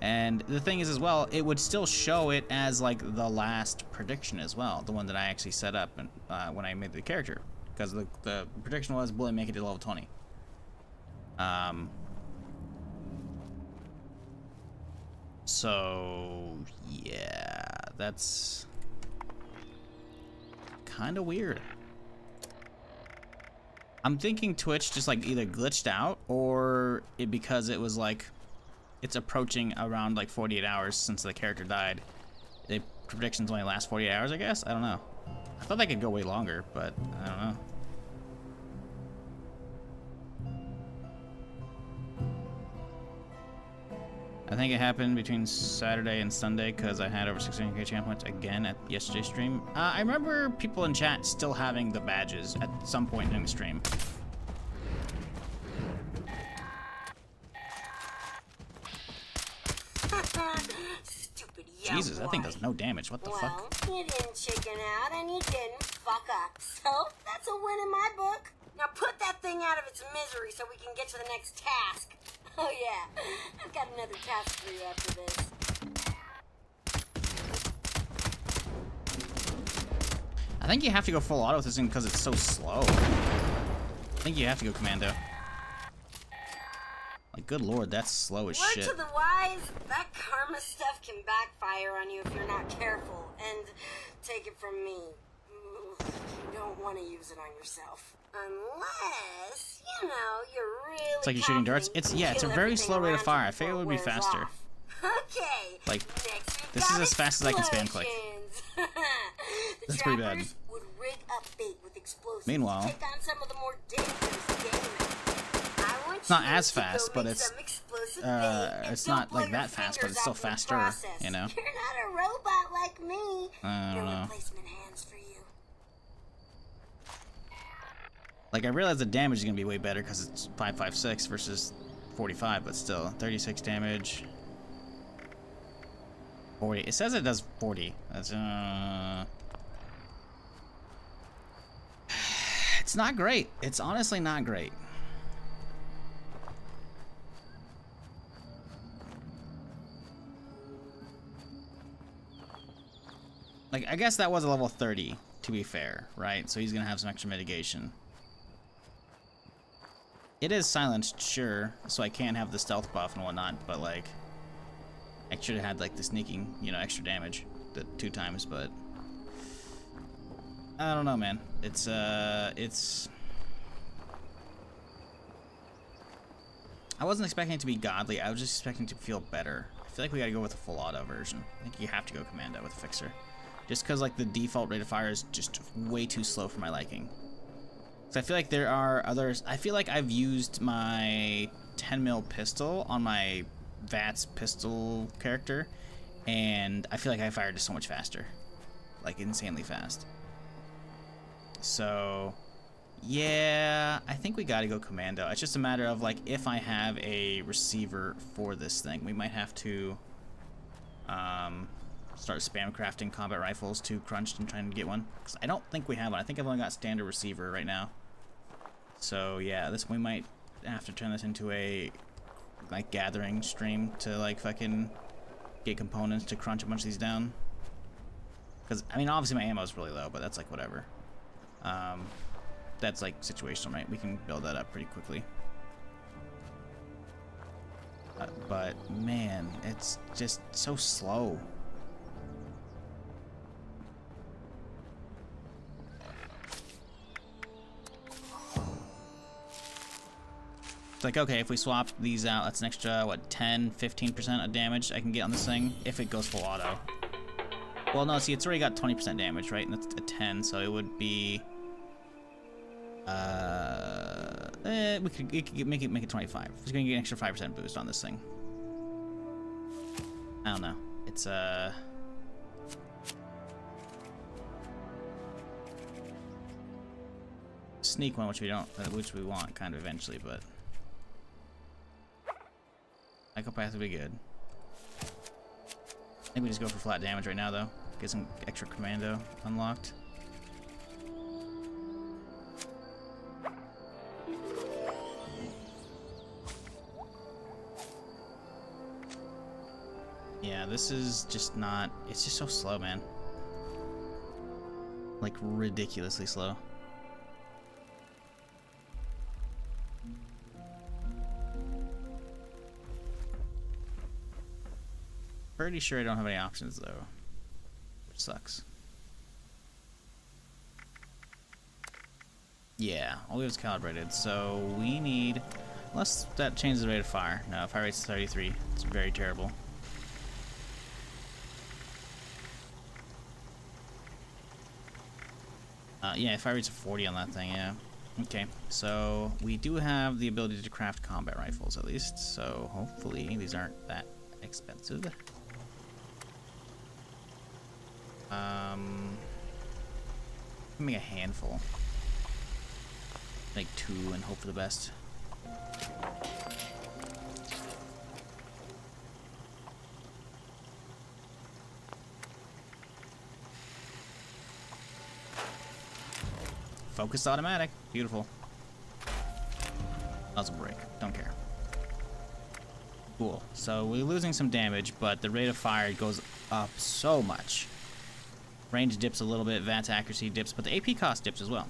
And the thing is as well, it would still show it as like the last prediction as well, the one that I actually set up and, when I made the character, because the prediction was will it make it to level 20. So yeah, that's kind of weird. I'm thinking Twitch just like either glitched out or because it was like it's approaching around like 48 hours since the character died. The predictions only last 48 hours, I guess. I don't know. I thought they could go way longer, but I don't know. I think it happened between Saturday and Sunday because I had over 16k champ points again at yesterday's stream. I remember people in chat still having the badges at some point during the stream. Stupid Jesus, that thing does no damage. What the fuck? You didn't chicken out and you didn't fuck up. So, that's a win in my book. Now put that thing out of its misery so we can get to the next task. Oh yeah, I've got another task for you after this. I think you have to go full auto with this thing because it's so slow. I think you have to go commando. Like, good lord, that's slow as shit. Word to the wise, that karma stuff can backfire on you if you're not careful. And take it from me, you don't want to use it on yourself. Unless, you know, you're really It's like you're shooting darts. It's a very slow rate of fire. I figured it would be faster. Okay. Like, this is as fast as I can spam click. That's pretty bad. Would rig up bait with explosives Meanwhile, to take on some of the more dangerous game. I want it's not you as to go fast, but make it's some explosive bait and it's don't not blow like your that fast, but fingers it's still out in the faster. process. You know. You're not a robot like me. I don't No know. replacement hands for you. Like, I realize the damage is gonna be way better because it's 556 versus 45, but still 36 damage. 40. It says it does 40. That's it's not great. It's honestly not great. Like, I guess that was a level 30, to be fair, right? So he's gonna have some extra mitigation. It is silenced, sure, so I can have the stealth buff and whatnot, but like, I should have had like the sneaking, you know, extra damage, the 2 times, but I don't know, man. It's I wasn't expecting it to be godly. I was just expecting it to feel better. I feel like we gotta go with a full auto version. I think you have to go commando with a fixer, just because like the default rate of fire is just way too slow for my liking. So I feel like there are others. I feel like I've used my 10mm pistol on my VATS pistol character, and I feel like I fired just so much faster, like insanely fast. So yeah, I think we gotta go commando. It's just a matter of like if I have a receiver for this thing, we might have to start spam crafting combat rifles to crunched and trying to get one, because I don't think we have one. I think I've only got standard receiver right now. So yeah, we might have to turn this into a like gathering stream to like fucking get components to crunch a bunch of these down. Because I mean, obviously my ammo is really low, but that's like whatever. That's like situational, right? We can build that up pretty quickly. But man, it's just so slow. It's like, okay, if we swap these out, that's an extra, what, 10-15% of damage I can get on this thing if it goes full auto. Well, no, see, it's already got 20% damage, right? And that's a 10, so it would be We could make it 25. It's gonna get an extra 5% boost on this thing. I don't know. It's sneak one, which we want kind of eventually, but psychopath would be good. I think we just go for flat damage right now, though. Get some extra commando unlocked. Yeah, this is just not... It's just so slow, man. Like, ridiculously slow. Pretty sure I don't have any options, though. Which sucks. Yeah, all we have is calibrated, so we need... Unless that changes the rate of fire. No, fire rate's 33. It's very terrible. Yeah, fire rate's 40 on that thing, yeah. Okay, so we do have the ability to craft combat rifles, at least, so hopefully these aren't that expensive. Make a handful. Make 2 and hope for the best. Focused automatic. Beautiful. Muzzle brake. Don't care. Cool. So we're losing some damage, but the rate of fire goes up so much. Range dips a little bit, VATS accuracy dips, but the AP cost dips as well.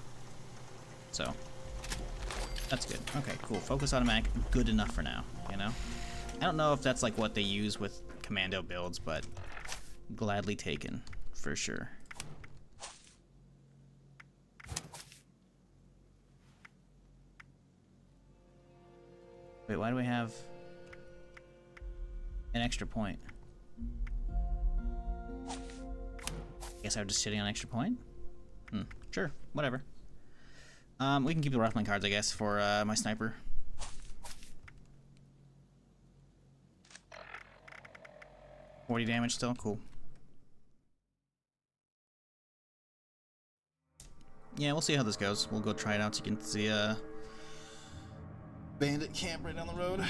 So, that's good. Okay, cool. Focus automatic, good enough for now, you know? I don't know if that's like what they use with commando builds, but gladly taken, for sure. Wait, why do we have an extra point? Guess I was just sitting on an extra point? Sure, whatever. We can keep the rifling cards, I guess, for my sniper. $40 damage still, cool. Yeah, we'll see how this goes. We'll go try it out so you can see bandit camp right down the road.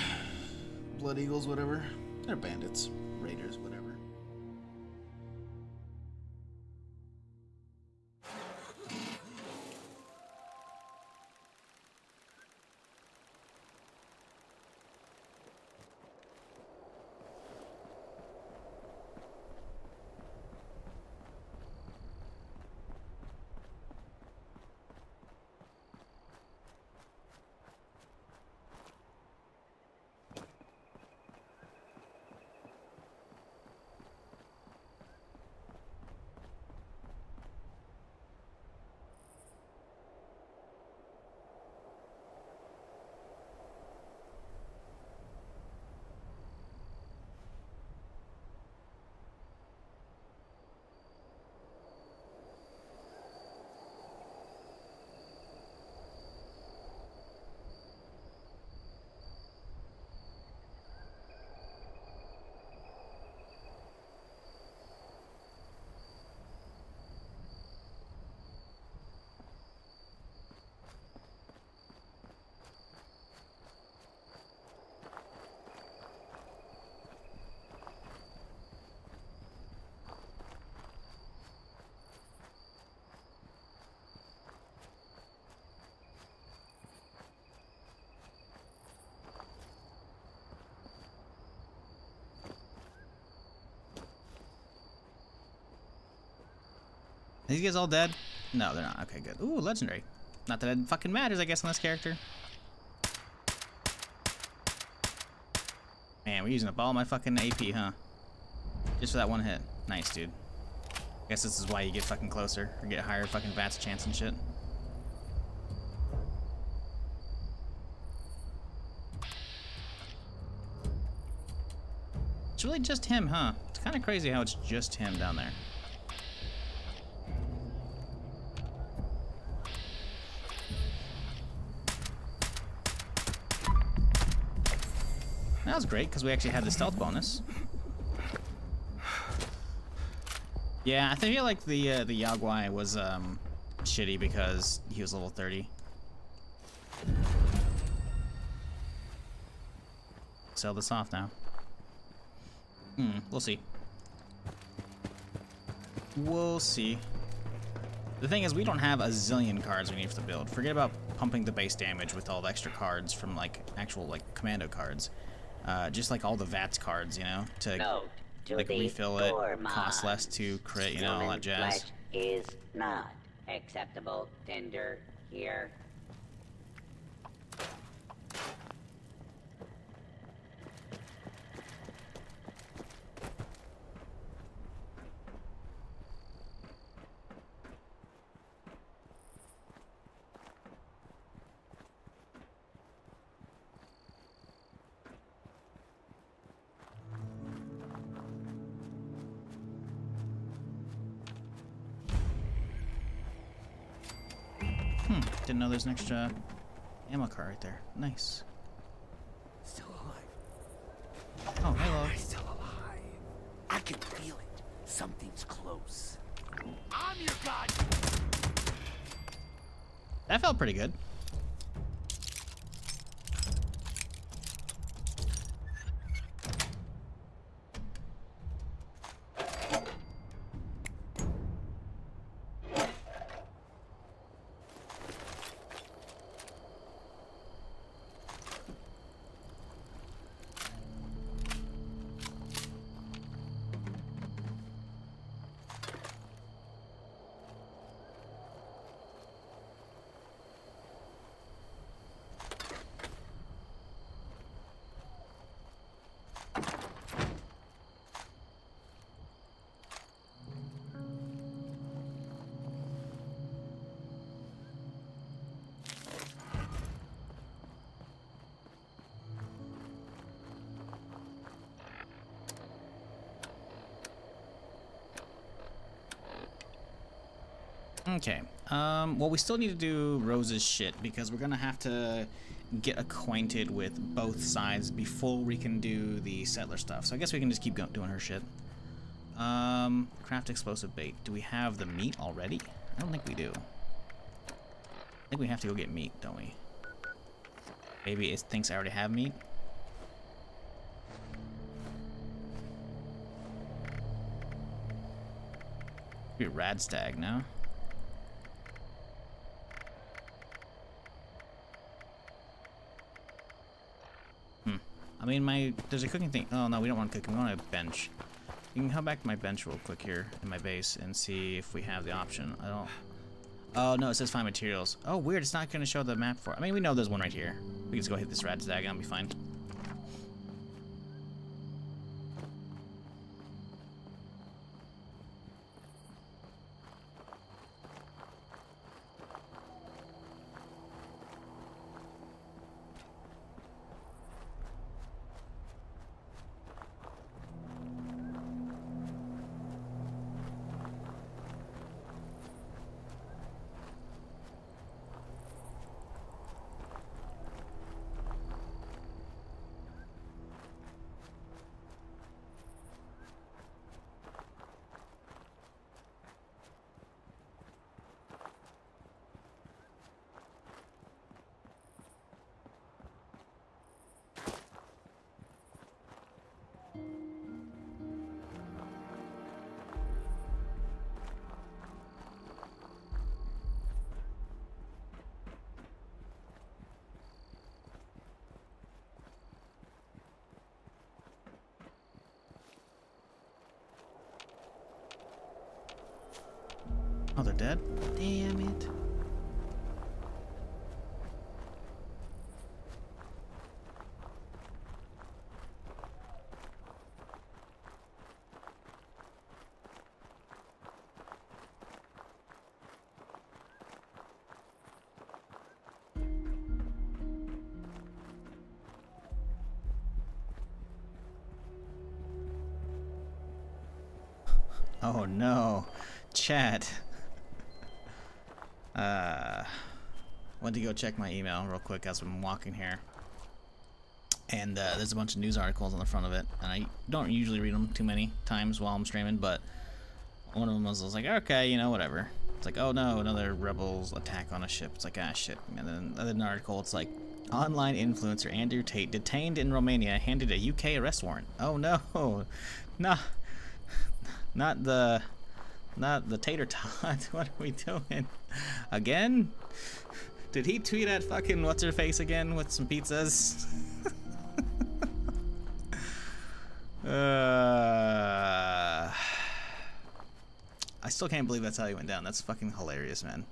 Blood Eagles, whatever. They're bandits, raiders, whatever. Are these guys all dead? No, they're not. Okay, good. Ooh, legendary. Not that it fucking matters, I guess, on this character. Man, we're using up all my fucking AP, huh? Just for that one hit. Nice, dude. I guess this is why you get fucking closer, or get higher fucking VATS chance and shit. It's really just him, huh? It's kind of crazy how it's just him down there. that was great because we actually had the stealth bonus. Yeah, I feel like the Yaguai was shitty because he was level 30. Sell this off now. We'll see. We'll see. The thing is, we don't have a zillion cards we need to build. Forget about pumping the base damage with all the extra cards from like actual like commando cards. Just like all the VATS cards, you know, to like refill it, cost less to crit, you know, all that jazz. Flesh is not acceptable tender here. Didn't know there's an extra ammo car right there. Nice. Still alive. Oh, hello. I'm still alive. I can feel it. Something's close. I'm your god. That felt pretty good. Okay. Well, we still need to do Rose's shit because we're gonna have to get acquainted with both sides before we can do the settler stuff. So I guess we can just keep doing her shit. Craft explosive bait. Do we have the meat already? I don't think we do. I think we have to go get meat, don't we? Maybe it thinks I already have meat. Be a rad stag now. I mean, there's a cooking thing. Oh no, we don't want cooking. We want a bench. You can come back to my bench real quick here in my base and see if we have the option. I don't. Oh no, it says find materials. Oh weird, it's not gonna show the map for it. I mean, we know there's one right here. We can just go hit this rad stag and I'll be fine. Oh, they're dead? Damn it. Oh no. Chat. Went to go check my email real quick as I'm walking here. And there's a bunch of news articles on the front of it, and I don't usually read them too many times while I'm streaming, but one of them was like, okay, you know, whatever. It's like, oh no, another rebels attack on a ship. It's like, ah, shit. And then an article, it's like, online influencer Andrew Tate detained in Romania, handed a UK arrest warrant. Oh no, not the tater tot. What are we doing again? Did he tweet at fucking what's her face again with some pizzas? I still can't believe that's how he went down. That's fucking hilarious, man.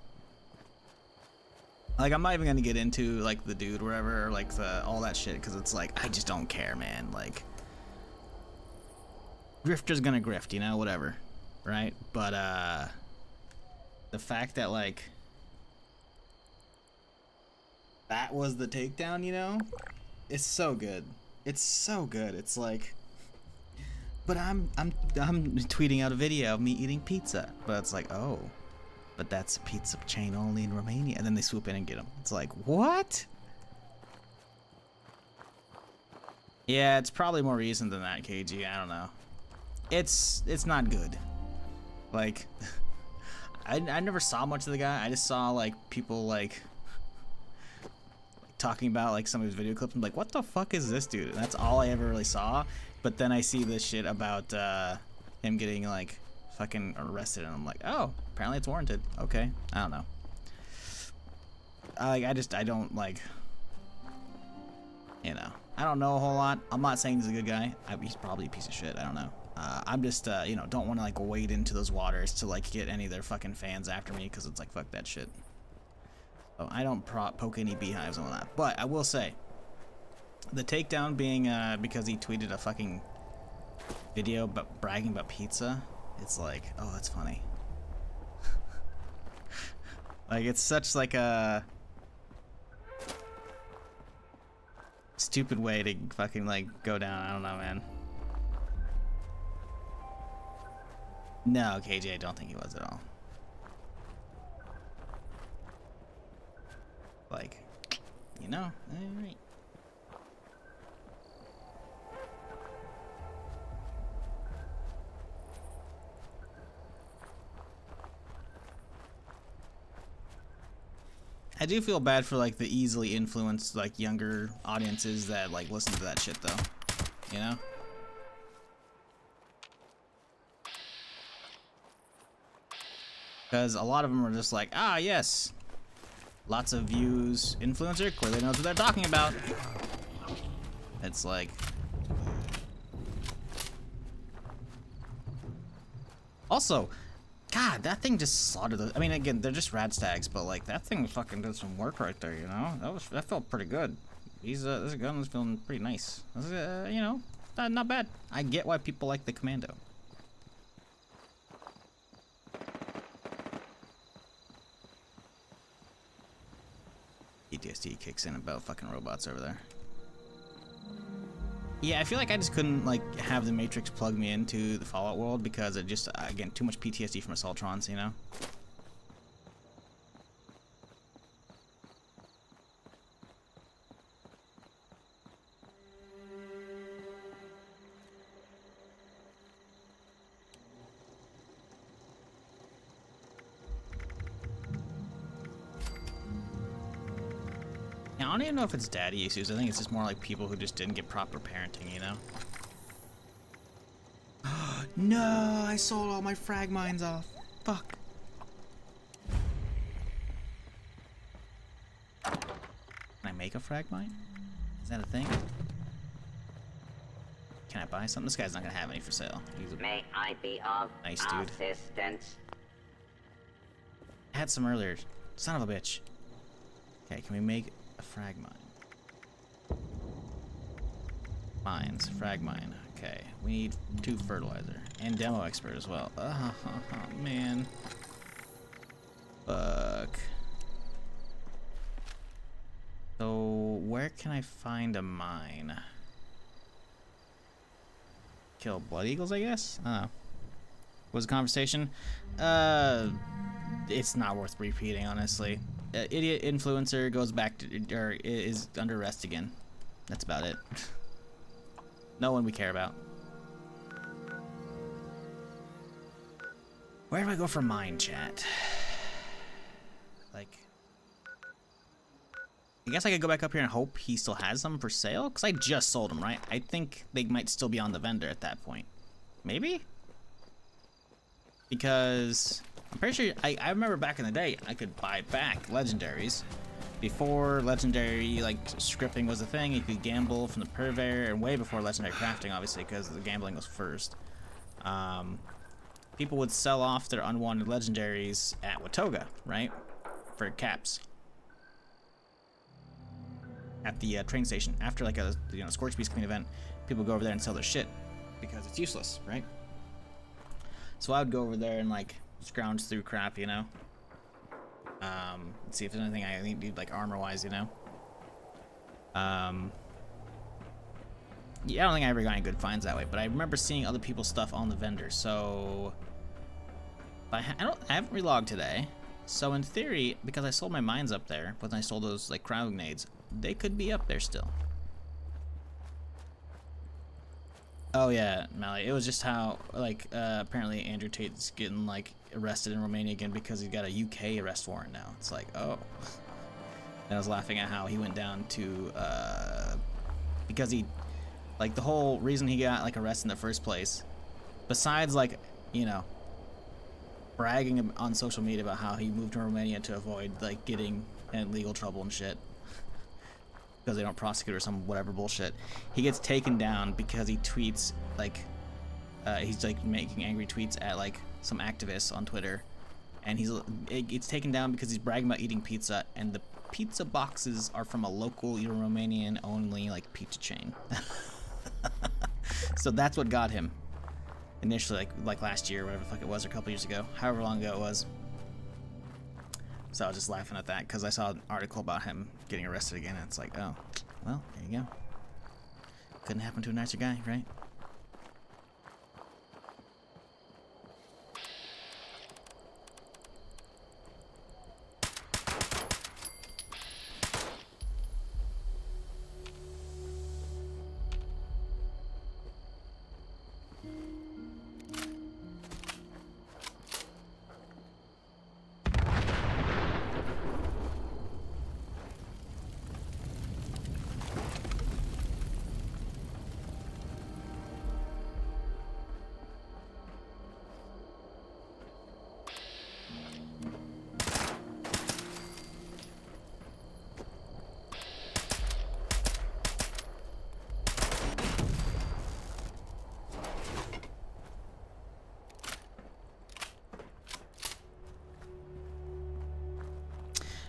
Like, I'm not even gonna get into like the dude, wherever, or like all that shit, because it's like I just don't care, man. Like, grifter's gonna grift, you know, whatever, right? But the fact that like that was the takedown, you know, it's so good. It's so good. It's like, but I'm tweeting out a video of me eating pizza, but it's like, oh, but that's a pizza chain only in Romania, and then they swoop in and get them. It's like, what? Yeah, it's probably more recent than that, KG. I don't know. It's not good. Like, I never saw much of the guy. I just saw like people like talking about like some of his video clips. I'm like, what the fuck is this dude? And that's all I ever really saw. But then I see this shit about him getting like fucking arrested, and I'm like, oh, apparently it's warranted. Okay, I don't know. I don't like, you know, I don't know a whole lot. I'm not saying he's a good guy. He's probably a piece of shit. I don't know. I'm just you know, don't want to like wade into those waters to like get any of their fucking fans after me, because it's like, fuck that shit. So I don't poke any beehives on that. But I will say, the takedown being because he tweeted a fucking video about bragging about pizza. It's like, oh, that's funny. Like, it's such like a stupid way to fucking like go down. I don't know, man. No, KJ, I don't think he was at all. Like, you know, alright. I do feel bad for like the easily influenced like younger audiences that like listen to that shit though, you know? Because a lot of them are just like, ah, yes, lots of views, influencer clearly knows what they're talking about. It's like, also, God, that thing just slaughtered the, I mean, again, they're just rad stags, but like that thing fucking did some work right there, you know? That felt pretty good. This gun was feeling pretty nice. You know, not bad. I get why people like the Commando. PTSD kicks in about fucking robots over there. Yeah, I feel like I just couldn't like have the Matrix plug me into the Fallout world because it just, again, too much PTSD from Assaultrons, you know? I don't even know if it's daddy issues. I think it's just more like people who just didn't get proper parenting, you know? No, I sold all my frag mines off. Fuck. Can I make a frag mine? Is that a thing? Can I buy something? This guy's not gonna have any for sale. May I be of nice dude. Assistance? I had some earlier. Son of a bitch. Okay, can we make a frag mine? Mines, frag mine. Okay, we need 2 fertilizer and demo expert as well. Man. Fuck. So where can I find a mine? Kill blood eagles, I guess. I don't know. What was the conversation? It's not worth repeating, honestly. Idiot influencer goes back to, or is under arrest again. That's about it. No one we care about. Where do I go for mine, chat? Like, I guess I could go back up here and hope he still has them for sale, because I just sold them, right? I think they might still be on the vendor at that point. Maybe? Because I'm pretty sure, I remember back in the day, I could buy back Legendaries. Before Legendary, like, scripting was a thing, you could gamble from the purveyor, and way before Legendary crafting, obviously, because the gambling was first. People would sell off their unwanted Legendaries at Watoga, right? For caps. At the train station. After, like, a Scorch Beast Queen event, people go over there and sell their shit, because it's useless, right? So I would go over there and, like, scrounge through crap, you know? See if there's anything I need, like, armor-wise, you know? Yeah, I don't think I ever got any good finds that way, but I remember seeing other people's stuff on the vendor, so... I haven't relogged today, so in theory, because I sold my mines up there, when I sold those, like, crowd nades, they could be up there still. Oh yeah, Mally, it was just how, like, apparently Andrew Tate's getting, like, arrested in Romania again because he's got a UK arrest warrant now. It's like, oh. And I was laughing at how he went down to, because he, like, the whole reason he got, like, arrested in the first place, besides, like, you know, bragging on social media about how he moved to Romania to avoid, like, getting in legal trouble and shit, because they don't prosecute or some whatever bullshit. He gets taken down because he tweets, like, he's, like, making angry tweets at, like, some activists on Twitter. And it gets taken down because he's bragging about eating pizza, and the pizza boxes are from a local Romanian-only, like, pizza chain. So that's what got him. Initially, like last year, or whatever the fuck it was, or a couple years ago. However long ago it was. So I was just laughing at that because I saw an article about him getting arrested again, and it's like, oh, well, there you go. Couldn't happen to a nicer guy, right?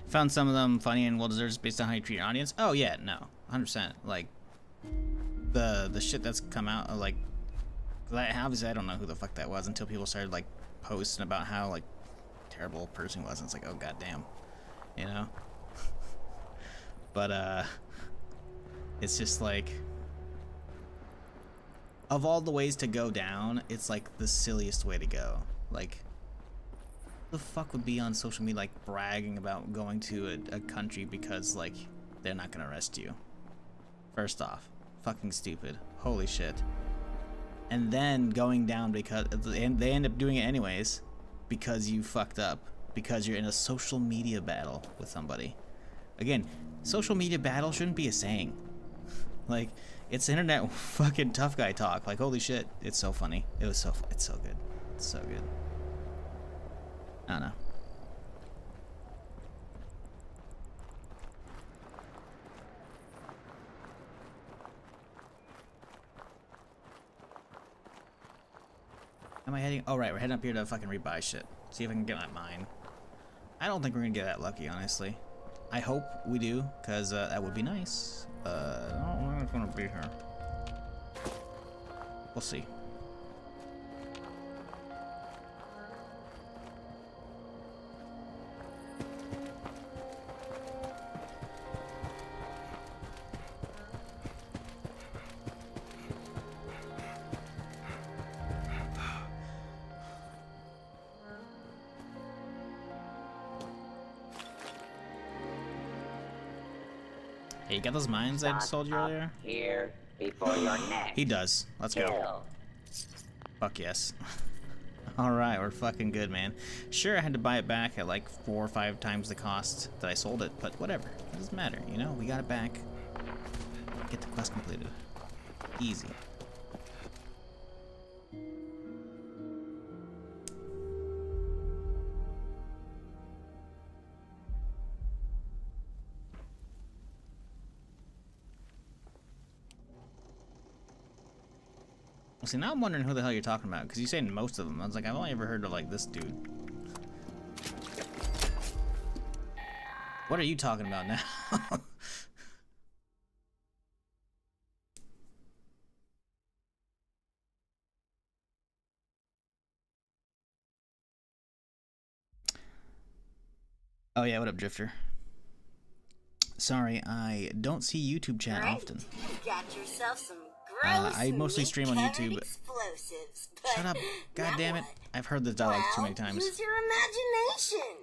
Found some of them funny and well deserved based on how you treat your audience. Oh yeah, no, 100%. Like the shit that's come out, like, obviously I don't know who the fuck that was until people started, like, posting about how, like, terrible person he was, and it's like, oh goddamn, you know. But it's just like, of all the ways to go down, it's like the silliest way to go. Like, the fuck would be on social media, like, bragging about going to a country because, like, they're not gonna arrest you? First off, fucking stupid. Holy shit. And then going down because they end up doing it anyways because you fucked up, because you're in a social media battle with somebody. Again, social media battle shouldn't be a saying. Like, it's internet fucking tough guy talk. Like, holy shit, it's so funny. It's so good. It's so good. I don't know. Am I heading? Oh, right, we're heading up here to fucking rebuy shit. See if I can get that mine. I don't think we're gonna get that lucky, honestly. I hope we do, because that would be nice. I don't know when it's gonna be here. We'll see. Hey, you got those mines I just told you earlier? Here before your neck. He does. Let's go. Kill. Fuck yes. Alright, we're fucking good, man. Sure, I had to buy it back at like 4 or 5 times the cost that I sold it, but whatever. It doesn't matter, you know? We got it back. Get the quest completed. Easy. See, now I'm wondering who the hell you're talking about, because you said most of them. I was like, I've only ever heard of, like, this dude. What are you talking about now? Oh yeah, what up, Drifter? Sorry, I don't see YouTube chat often. You got yourself some gross I mostly stream on YouTube. explosives. Shut up! God damn it! I've heard this dialogue too many times. Use your imagination.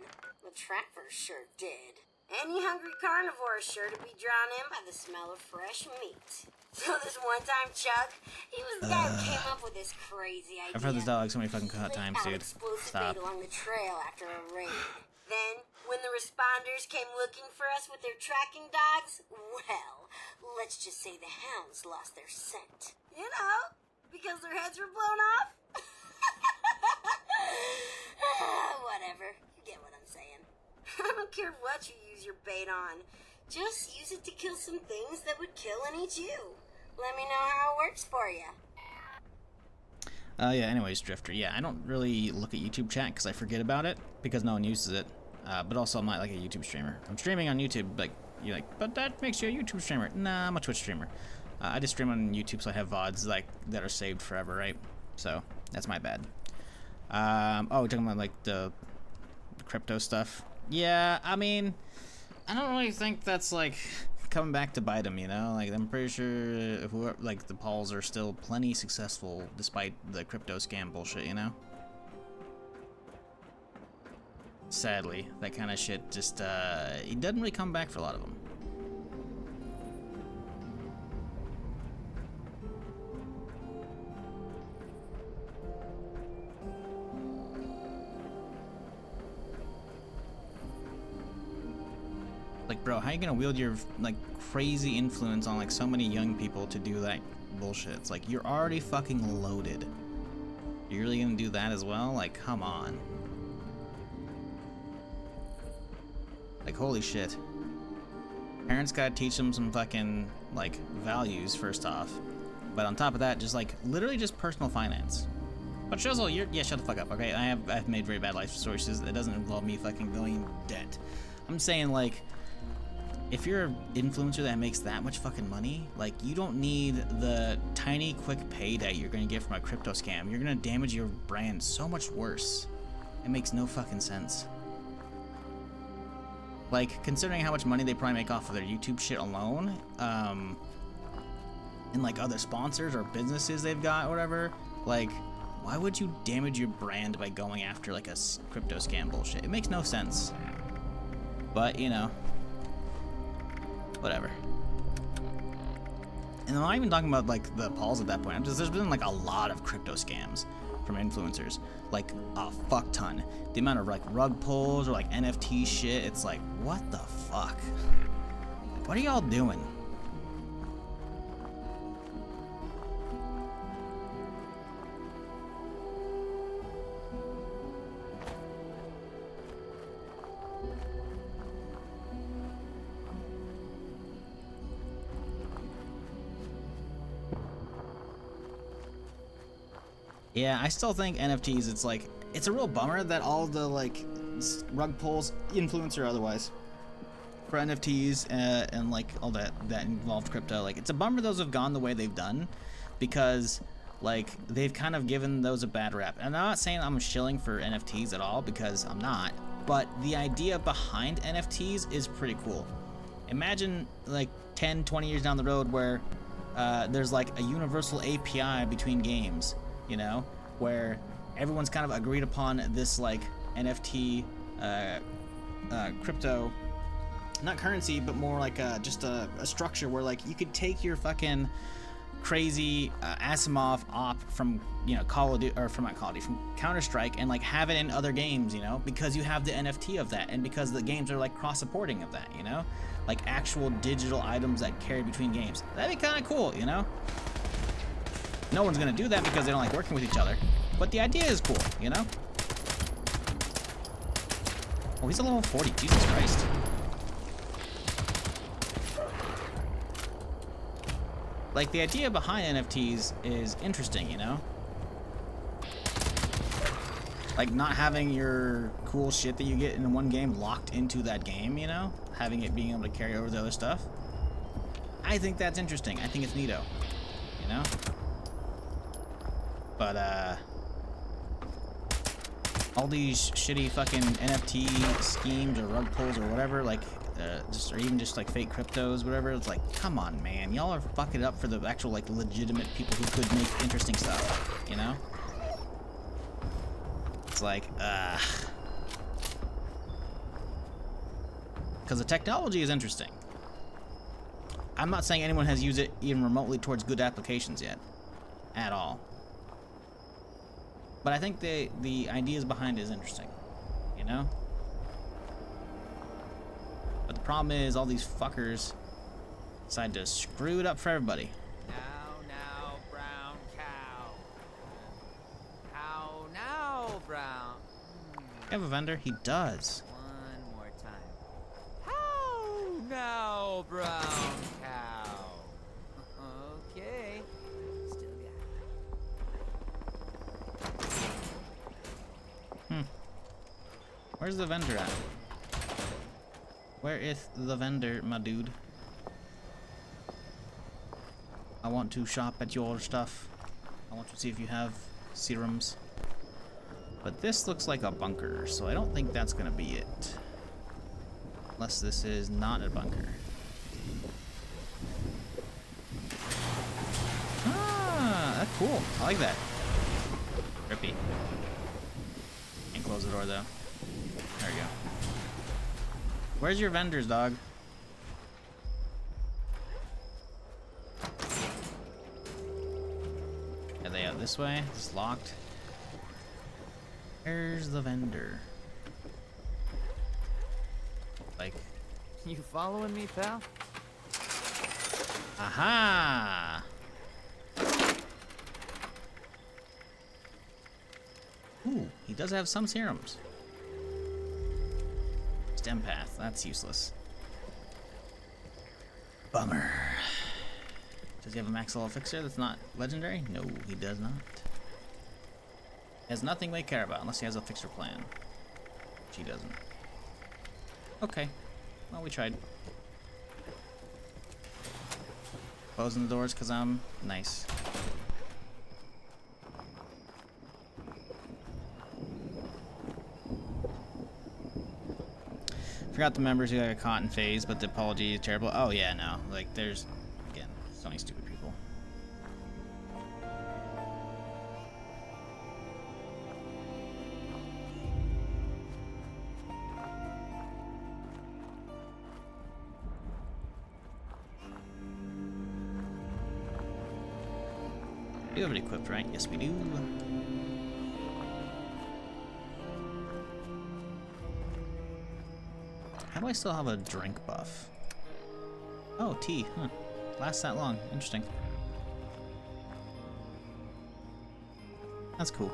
The trapper sure did. Any hungry carnivore is sure to be drawn in by the smell of fresh meat. So this one time, Chuck, he was the guy who came up with this crazy idea. I've heard this dialogue so many fucking times, dude. Explosive Stop. bait along the trail after a raid. Then, when the responders came looking for us with their tracking dogs, well, let's just say the hounds lost their scent. You know, because their heads were blown off. Whatever, you get what I'm saying. I don't care what you use your bait on. Just use it to kill some things that would kill and eat you. Let me know how it works for you. Yeah, anyways, Drifter. Yeah, I don't really look at YouTube chat because I forget about it because no one uses it. But also, I'm not like a YouTube streamer. I'm streaming on YouTube, like, you're like, but that makes you a YouTube streamer. Nah, I'm a Twitch streamer. I just stream on YouTube, so I have VODs, like, that are saved forever, right? So, that's my bad. Oh, we're talking about, like, the crypto stuff. Yeah, I mean, I don't really think that's, like, coming back to bite them, you know? Like, I'm pretty sure, whoever, like, the Pauls are still plenty successful despite the crypto scam bullshit, you know? Sadly, that kind of shit just, it doesn't really come back for a lot of them. Like, bro, how are you gonna wield your, like, crazy influence on, like, so many young people to do that bullshit? It's like, you're already fucking loaded. You're really gonna do that as well? Like, come on. Like, holy shit. Parents gotta teach them some fucking, like, values, first off. But on top of that, just, like, literally just personal finance. But Shizzle, yeah, shut the fuck up, okay? I've made very bad life choices. It doesn't involve me fucking going in debt. I'm saying, like, if you're an influencer that makes that much fucking money, like, you don't need the tiny, quick payday you're gonna get from a crypto scam. You're gonna damage your brand so much worse. It makes no fucking sense. Like, considering how much money they probably make off of their YouTube shit alone, and, like, other sponsors or businesses they've got or whatever, like, why would you damage your brand by going after, like, a crypto scam bullshit? It makes no sense. But, you know, whatever. And I'm not even talking about, like, the Pauls at that point. There's been, like, a lot of crypto scams from influencers. Like, a fuck ton. The amount of, like, rug pulls or, like, NFT shit, it's like, what the fuck? Like, what are y'all doing? Yeah, I still think NFTs, it's like, it's a real bummer that all the, like, rug pulls, influencer or otherwise, for NFTs and, like, all that involved crypto, like, it's a bummer those have gone the way they've done, because, like, they've kind of given those a bad rap. And I'm not saying I'm shilling for NFTs at all, because I'm not, but the idea behind NFTs is pretty cool. Imagine, like, 10, 20 years down the road where there's, like, a universal API between games, you know, where everyone's kind of agreed upon this, like, NFT crypto not currency, but more like just a structure where like you could take your fucking crazy Asimov op from, you know, Call of Duty, or from not Call of Duty, from Counter-Strike, and like have it in other games, you know, because you have the NFT of that, and because the games are like cross-supporting of that, you know, like actual digital items that carry between games. That'd be kind of cool, you know. No one's gonna do that because they don't like working with each other, but the idea is cool, you know. Oh, he's a level 40. Jesus Christ. Like, the idea behind NFTs is interesting, you know? Like, not having your cool shit that you get in one game locked into that game, you know? Having it being able to carry over the other stuff. I think that's interesting. I think it's neato, you know? But, all these shitty fucking NFT schemes or rug pulls or whatever, like, or even just like fake cryptos, whatever. It's like, come on, man, y'all are fucking it up for the actual like legitimate people who could make interesting stuff, you know? It's like, because the technology is interesting. I'm not saying anyone has used it even remotely towards good applications yet, at all. But I think the ideas behind it is interesting, you know? But the problem is all these fuckers decide to screw it up for everybody. Now, brown cow. How now, brown? You have a vendor? He does. One more time. How now, brown cow? Okay. Still got it. Where's the vendor at? Where is the vendor, my dude? I want to shop at your stuff. I want to see if you have serums. But this looks like a bunker, so I don't think that's gonna be it. Unless this is not a bunker. Ah, that's cool. I like that. Trippy. Can't close the door though. There we go. Where's your vendors, dog? Are they out this way? It's locked. Where's the vendor? Like... You following me, pal? Aha! Ooh, he does have some serums. Empath, that's useless. Bummer. Does he have a max level fixer that's not legendary? No, he does not. He has nothing we care about unless he has a fixer plan. Which he doesn't. Okay. Well, we tried. Closing the doors because I'm nice. Forgot the members who got caught in phase, but the apology is terrible. Oh yeah, no. Like, there's, again, so many stupid people. We do have it equipped, right? Yes, we do. How do I still have a drink buff? Oh, tea. Huh. Lasts that long. Interesting. That's cool.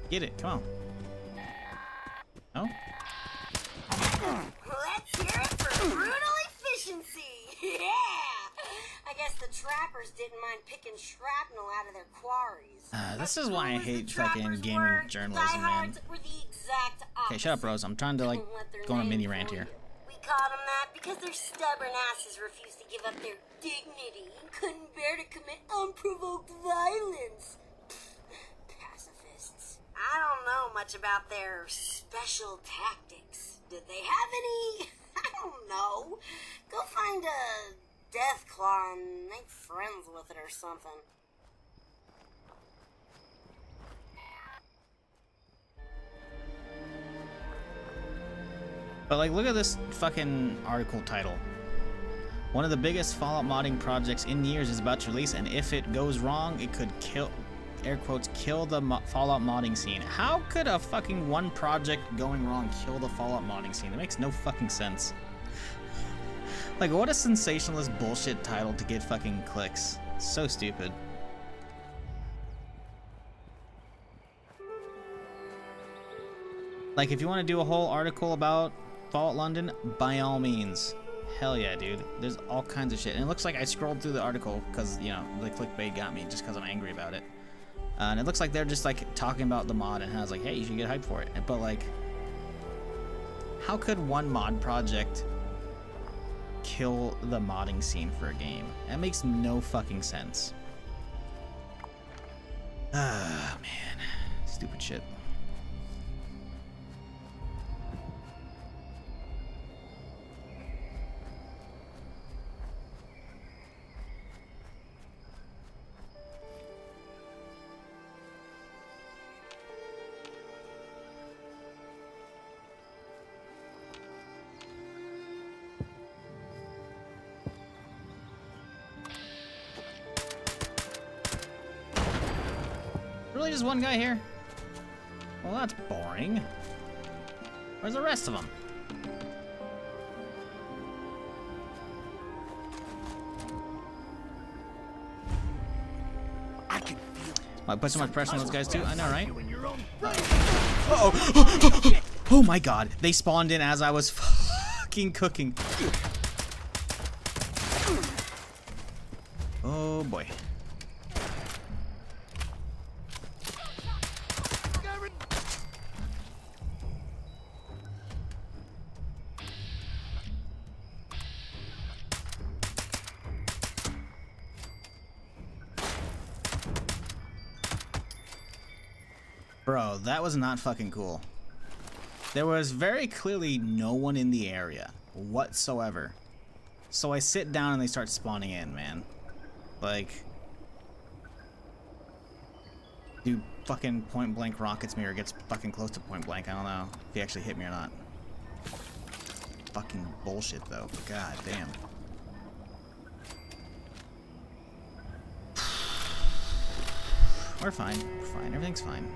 Get it. Come on. Oh? Let's hear it for brutal efficiency! Yeah! I guess the trappers didn't mind picking shrapnel out of their quarries. This is why I hate fucking gaming journalism, man. Okay, shut up, Rose. I'm trying to, like, go on a mini rant here. We called them that because their stubborn asses refused to give up their dignity and couldn't bear to commit unprovoked violence. Pacifists. I don't know, my much about their special tactics. Did they have any? I don't know. Go find a death claw and make friends with it or something. But like, look at this fucking article title. One of the biggest Fallout modding projects in years is about to release, and if it goes wrong, it could kill, air quotes, kill the Fallout modding scene. How could a fucking one project going wrong kill the Fallout modding scene? It makes no fucking sense. Like, what a sensationalist bullshit title to get fucking clicks. So stupid. Like, if you want to do a whole article about Fallout London, by all means. Hell yeah, dude. There's all kinds of shit. And it looks like I scrolled through the article because, you know, the clickbait got me just because I'm angry about it. And it looks like they're just, like, talking about the mod and I was like, hey, you should get hyped for it. But, like, how could one mod project kill the modding scene for a game? That makes no fucking sense. Ah, man. Stupid shit. Really just one guy here? Well, that's boring. Where's the rest of them? I can feel it. I put so much pressure on those guys too. I know, right? Uh-oh. Oh my god. They spawned in as I was fucking cooking. Oh boy. Bro, that was not fucking cool. There was very clearly no one in the area whatsoever. So I sit down and they start spawning in, man. Like, do fucking point blank rockets me or gets fucking close to point blank. I don't know if he actually hit me or not. Fucking bullshit though. God damn. We're fine. We're fine. Everything's fine.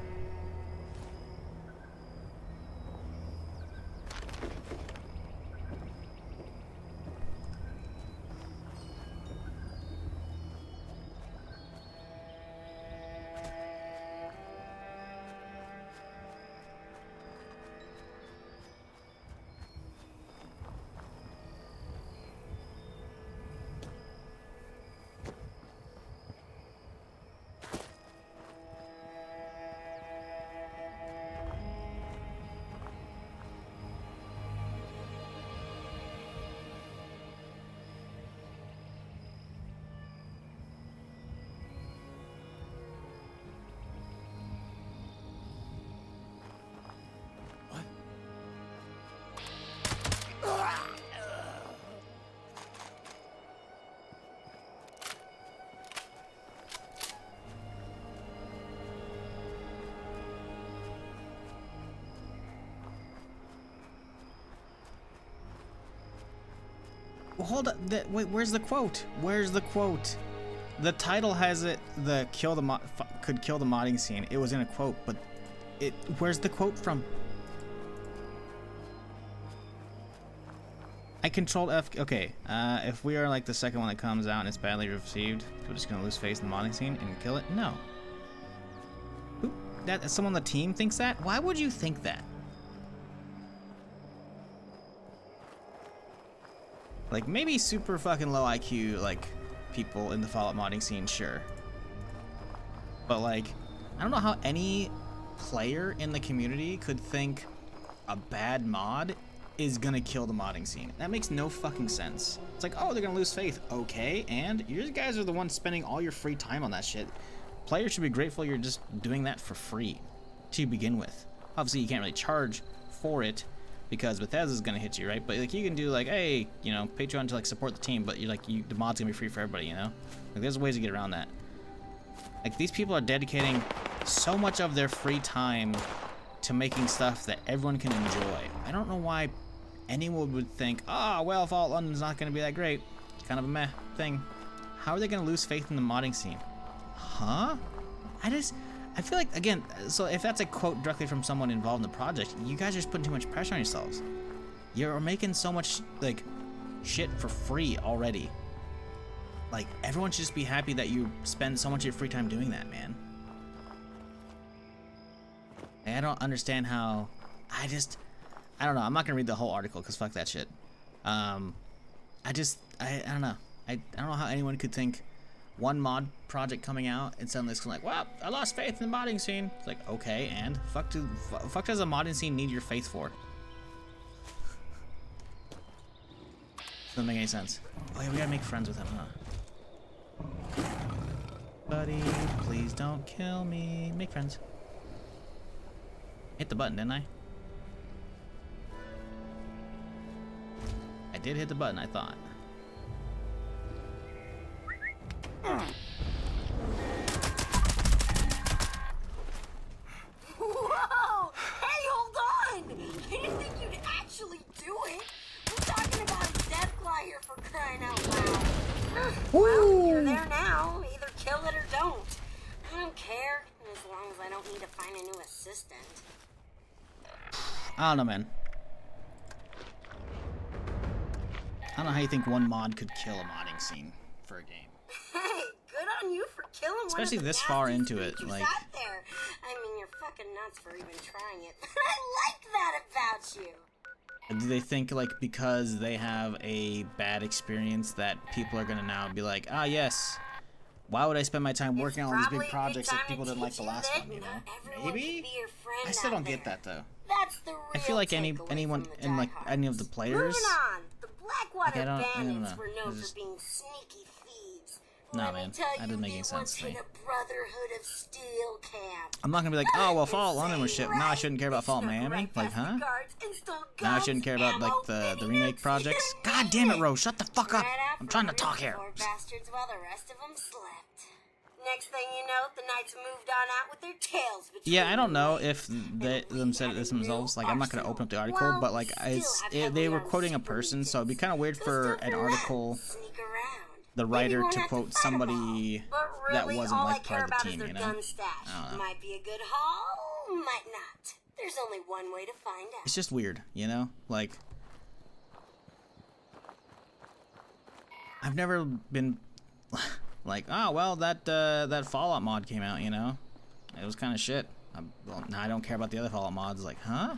Well, hold up. Wait, where's the quote? Where's the quote? The title has it. The kill the could kill the modding scene. It was in a quote, but it. Where's the quote from? I controlled F. Okay. If we are like the second one that comes out and it's badly received, we're just gonna lose face in the modding scene and kill it. No. Who? That someone on the team thinks that? Why would you think that? Like, maybe super fucking low IQ, like, people in the Fallout modding scene, sure. But, like, I don't know how any player in the community could think a bad mod is gonna kill the modding scene. That makes no fucking sense. It's like, oh, they're gonna lose faith. Okay, and you guys are the ones spending all your free time on that shit. Players should be grateful you're just doing that for free to begin with. obviously you can't really charge for it because Bethesda's gonna hit you, right? But like you can do like, hey, you know, Patreon to like support the team, but you're like, the mod's gonna be free for everybody, you know? Like there's ways to get around that. Like these people are dedicating so much of their free time to making stuff that everyone can enjoy. I don't know why anyone would think, oh, well, Fallout London's not gonna be that great. It's kind of a meh thing. How are they gonna lose faith in the modding scene? Huh? I feel like, again, so if that's a quote directly from someone involved in the project, you guys are just putting too much pressure on yourselves. You're making so much, like, shit for free already. Like, everyone should just be happy that you spend so much of your free time doing that, man. And I don't understand how... I don't know. I'm not gonna read the whole article, because fuck that shit. I don't know. I don't know how anyone could think one mod project coming out and suddenly it's like, well, I lost faith in the modding scene. It's like, okay, and fuck does a modding scene need your faith for? Doesn't make any sense. Oh yeah, we gotta make friends with him, huh? Buddy, please don't kill me. Make friends. Hit the button, didn't I? I did hit the button, I thought. Whoa! Hey, hold on! I didn't think you'd actually do it. We're talking about a deathfly here for crying out loud. Well, you're there now. Either kill it or don't. I don't care, as long as I don't need to find a new assistant. I don't know, man. I don't know how you think one mod could kill a modding scene for a game. Hey, good on you for killing especially one of the this far into it, like. got there. I mean, you're fucking nuts for even trying it. But I like that about you. Do they think, like, because they have a bad experience that people are gonna now be like, ah, yes, why would I spend my time working on all these big projects that people didn't like the last one, you know? Maybe? I still don't get that, though. That's the real I feel like anyone in, like, any of the players... Moving on. The Blackwater I don't Bandits know. were known Just- for being sneaky thieves. Nah, Let me man, tell that doesn't you, make any they sense once to me. hit a Brotherhood of Steel camp. I'm not gonna be like, oh, well, Fallout London was shit. Now I shouldn't care about Fallout Miami? Like, huh? Now I shouldn't care about, like, the remake projects? God damn it, Rose, shut the fuck up! I'm trying to talk here. Poor bastards while the rest of them slept. Next thing you know, the knights moved on out with their tails between Yeah, I don't know if they them said this themselves. Like, I'm not gonna open up the article, but like, they were quoting a person, so it'd be kind of weird for an article, the writer to quote somebody that wasn't like part of the team, you know? I don't know. Might be a good haul, might not. There's only one way to find out. It's just weird, you know? Like, I've never been like, oh well, that Fallout mod came out, you know? It was kind of shit. Well, now I don't care about the other Fallout mods. Like, huh?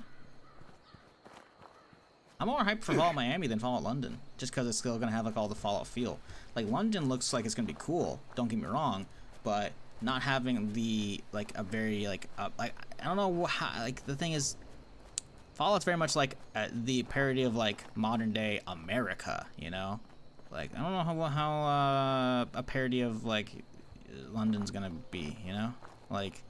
I'm more hyped for Fallout Miami than Fallout London, just because it's still gonna have like all the Fallout feel. Like London looks like it's gonna be cool. Don't get me wrong, but not having the like a very like I don't know how, like the thing is, Fallout's very much like the parody of like modern day America, you know? Like I don't know how a parody of like London's gonna be, you know? Like,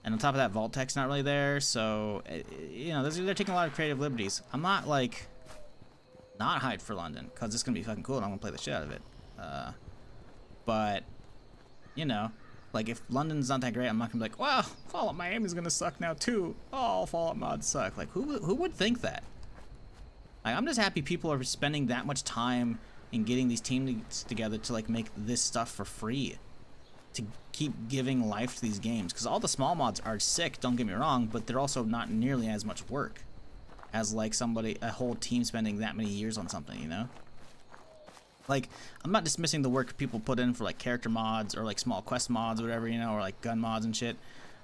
and on top of that, Vault-Tech's not really there, so you know they're taking a lot of creative liberties. I'm not like not hyped for London because it's gonna be fucking cool and I'm gonna play the shit out of it. But you know, like if London's not that great, I'm not gonna be like, well, Fallout Miami's gonna suck now too. All Fallout mods suck. Like who would think that? Like, I'm just happy people are spending that much time in getting these teams together to like make this stuff for free, to keep giving life to these games, because all the small mods are sick, don't get me wrong, but they're also not nearly as much work as like a whole team spending that many years on something, you know? Like, I'm not dismissing the work people put in for like character mods or like small quest mods or whatever, you know, or like gun mods and shit,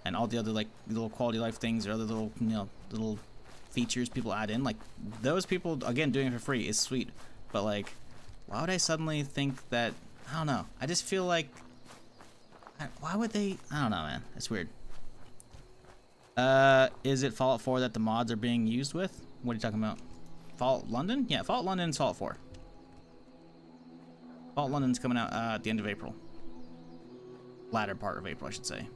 and all the other like little quality of life things or other little, you know, little features people add in. Like, those people, again, doing it for free is sweet, but like, why would I suddenly think that, I don't know, I just feel like, why would they? I don't know, man. It's weird. Is it Fallout 4 that the mods are being used with? What are you talking about? Fallout London? Yeah, Fallout London is Fallout 4. Fallout London's coming out at the end of April. Latter part of April, I should say.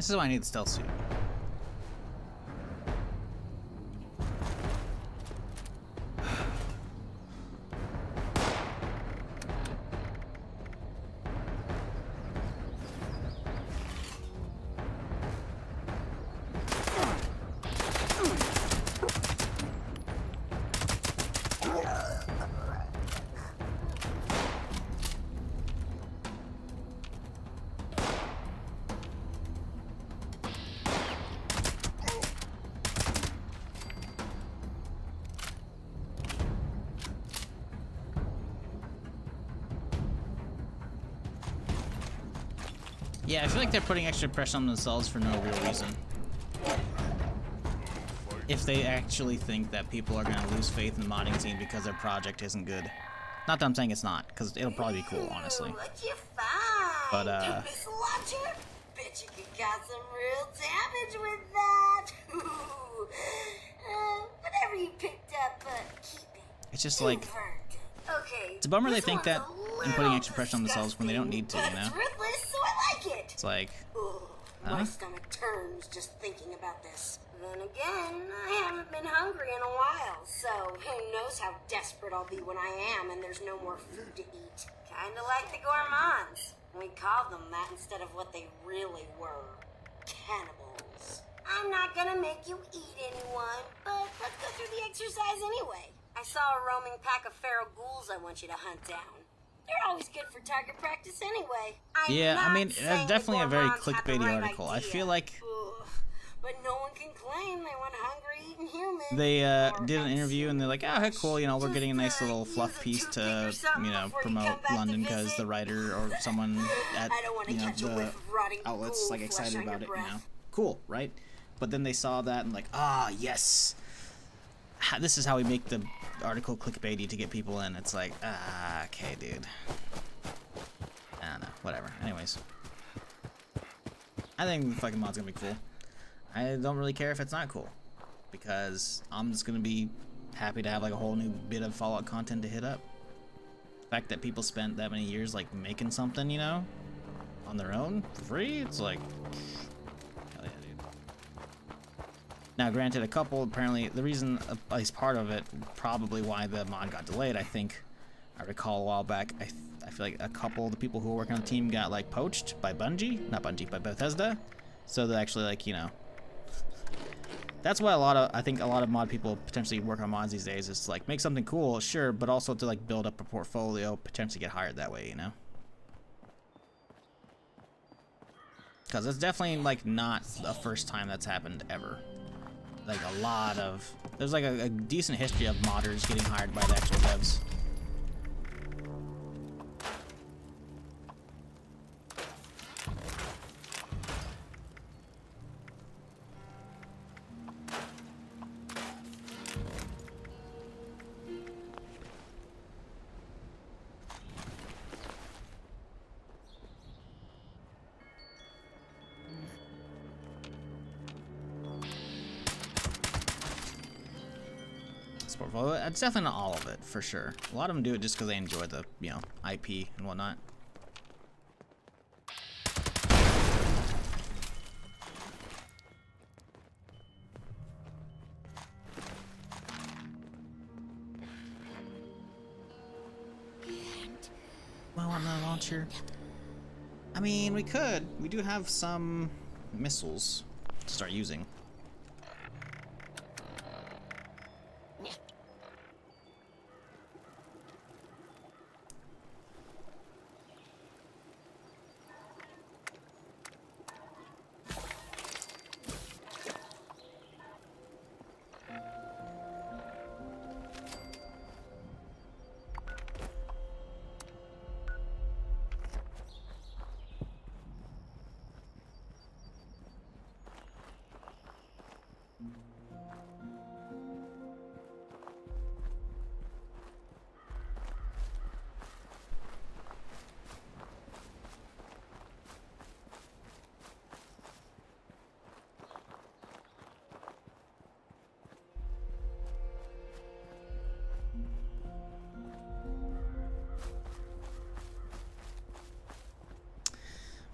This is why I need the stealth suit. Yeah, I feel like they're putting extra pressure on themselves for no real reason. If they actually think that people are gonna lose faith in the modding scene because their project isn't good. Not that I'm saying it's not, because it'll probably be cool, honestly. What you find? But, Missile launcher? Bet you could cause some real damage with that. Whatever you picked up, keep it. It's just like... Okay, it's a bummer they think that and putting extra pressure on themselves when they don't need to, you know? It's ruthless, so I like it. It's like... My stomach turns just thinking about this. Then again, I haven't been hungry in a while, so who knows how desperate I'll be when I am and there's no more food to eat. Kinda like the gourmands. We called them that instead of what they really were. Cannibals. I'm not gonna make you eat anyone, but let's go through the exercise anyway. I saw a roaming pack of feral ghouls I want you to hunt down. They're always good for target practice anyway. Yeah, I mean, it's definitely a very clickbaity article. Idea. I feel like... But no one can claim they want hungry eating humans. They did an interview and they're like, oh, hey, cool, you know, we're getting a nice little fluff piece to, you know, promote London because the writer or someone at, you know, the outlet's like excited about it, you know. Cool, right? But then they saw that and like, yes. This is how we make the article clickbaity to get people in. It's like, okay, dude. I don't know, whatever. Anyways. I think the fucking mod's gonna be cool. I don't really care if it's not cool, because I'm just gonna be happy to have like a whole new bit of Fallout content to hit up. The fact that people spent that many years like making something, you know, on their own for free, it's like, hell yeah, dude. Now, granted, a couple apparently the reason, at least part of it, probably why the mod got delayed. I think I recall a while back. I feel like a couple of the people who were working on the team got like poached by Bungie, not Bungie, by Bethesda. So they actually like, you know. That's why I think a lot of mod people potentially work on mods these days is to like make something cool, sure, but also to like build up a portfolio, potentially get hired that way, you know? Because it's definitely like not the first time that's happened ever. Like there's like a decent history of modders getting hired by the actual devs. Portfolio. It's definitely not all of it, for sure. A lot of them do it just because they enjoy the, you know, IP and whatnot. Well, on the launcher. I mean, we could. We do have some missiles to start using.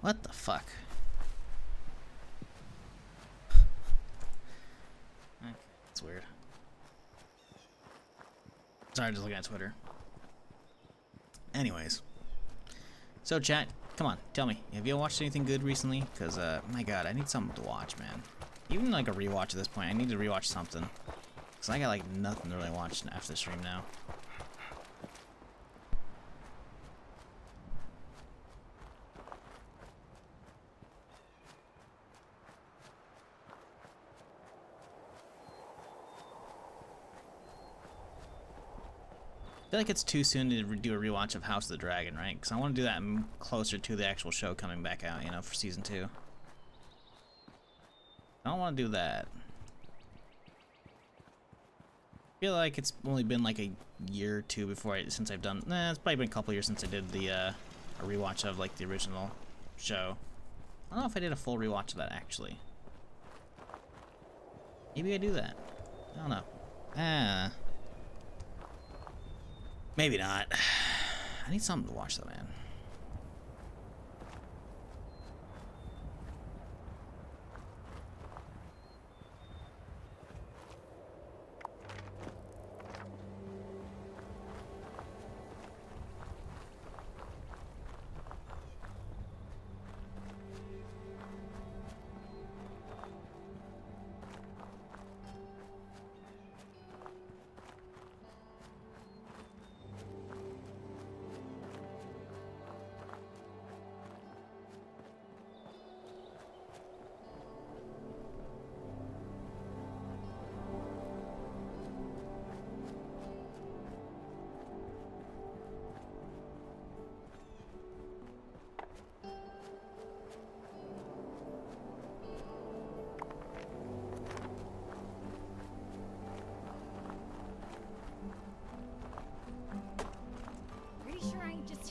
What the fuck? That's weird. Sorry, just looking at Twitter. Anyways. So, chat, come on, tell me. Have you watched anything good recently? Because, my god, I need something to watch, man. Even, like, a rewatch at this point. I need to rewatch something. Because I got, like, nothing to really watch after the stream now. I feel like it's too soon to do a rewatch of House of the Dragon, right? Because I want to do that closer to the actual show coming back out, you know, for season 2. I don't want to do that. I feel like it's only been like a year or two since I've done. It's probably been a couple years since I did the a rewatch of like the original show. I don't know if I did a full rewatch of that actually. Maybe I do that. I don't know. Maybe not. I need something to watch though, man.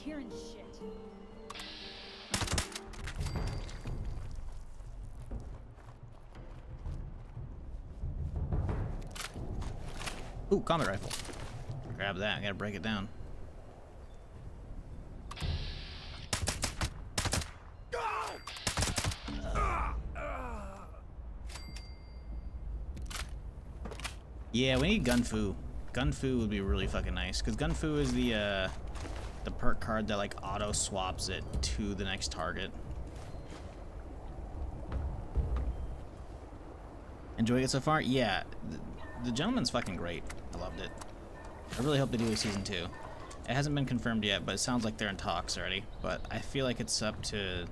Hearing shit. Ooh, combat rifle. Grab that. I gotta break it down. Yeah, we need Gunfu. Gunfu would be really fucking nice because Gunfu is the perk card that like auto swaps it to the next target. Enjoying it so far? Yeah, the gentleman's fucking great. I loved it. I really hope they do a season 2. It hasn't been confirmed yet, but it sounds like they're in talks already. But I feel like it's up to.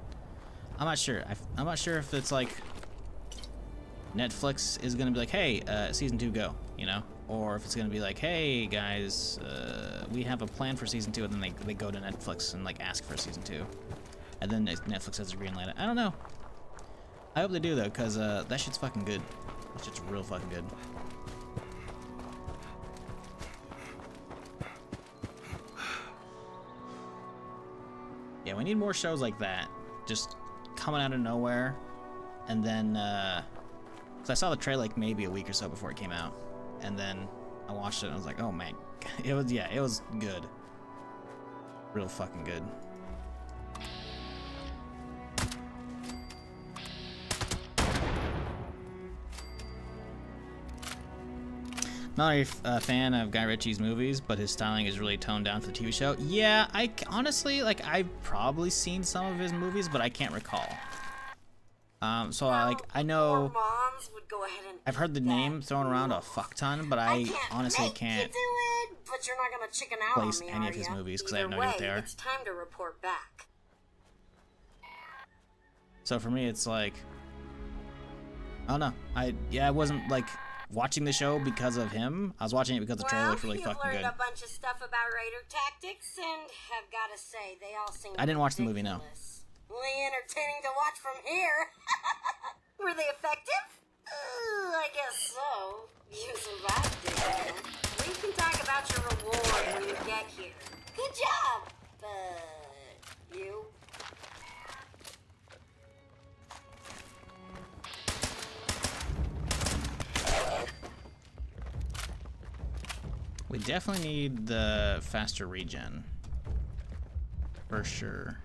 I'm not sure. I'm not sure if it's like Netflix is gonna be like, hey, season 2 go, you know, or if it's gonna be like, hey guys, we have a plan for season 2, and then they go to Netflix and like ask for season 2, and then Netflix has a green light. I don't know. I hope they do though, cause that shit's fucking good. That shit's real fucking good. Yeah, we need more shows like that, just coming out of nowhere, and then, cause I saw the trailer like maybe a week or so before it came out, and then I watched it and I was like, oh man, it was good, real fucking good. Not a fan of Guy Ritchie's movies, but his styling is really toned down for the TV show. Yeah, I honestly, like, I've probably seen some of his movies, but I can't recall. So I know, I've heard the name thrown around a fuck ton, but I honestly can't but you're not gonna chicken out place on me, any of his movies because I have no Either idea what they way, are. it's time to report back. So for me, it's like, I don't know. I wasn't like watching the show because of him. I was watching it because the trailer looked really fucking good. You've learned a bunch of stuff about Raider tactics, and have gotta say, they all seem I didn't watch the movie, no. really entertaining to watch from here. Were they effective? I guess so. You survived it. We can talk about your reward when you get here. Good job, but you. We definitely need the faster regen. For sure.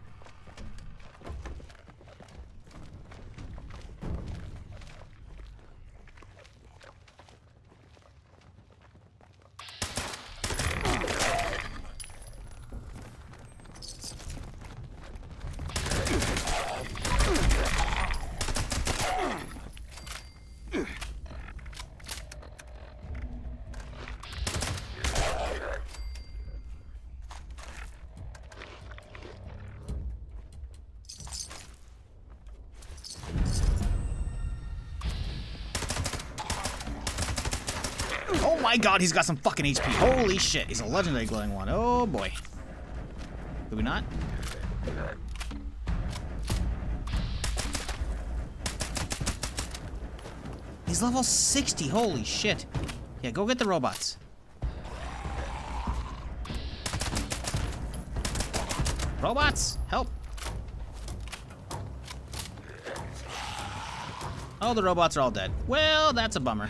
my god, he's got some fucking HP. Holy shit, he's a legendary glowing one. Oh boy. Did we not? He's level 60. Holy shit. Yeah, go get the robots. Robots, help. Oh, the robots are all dead. Well, that's a bummer.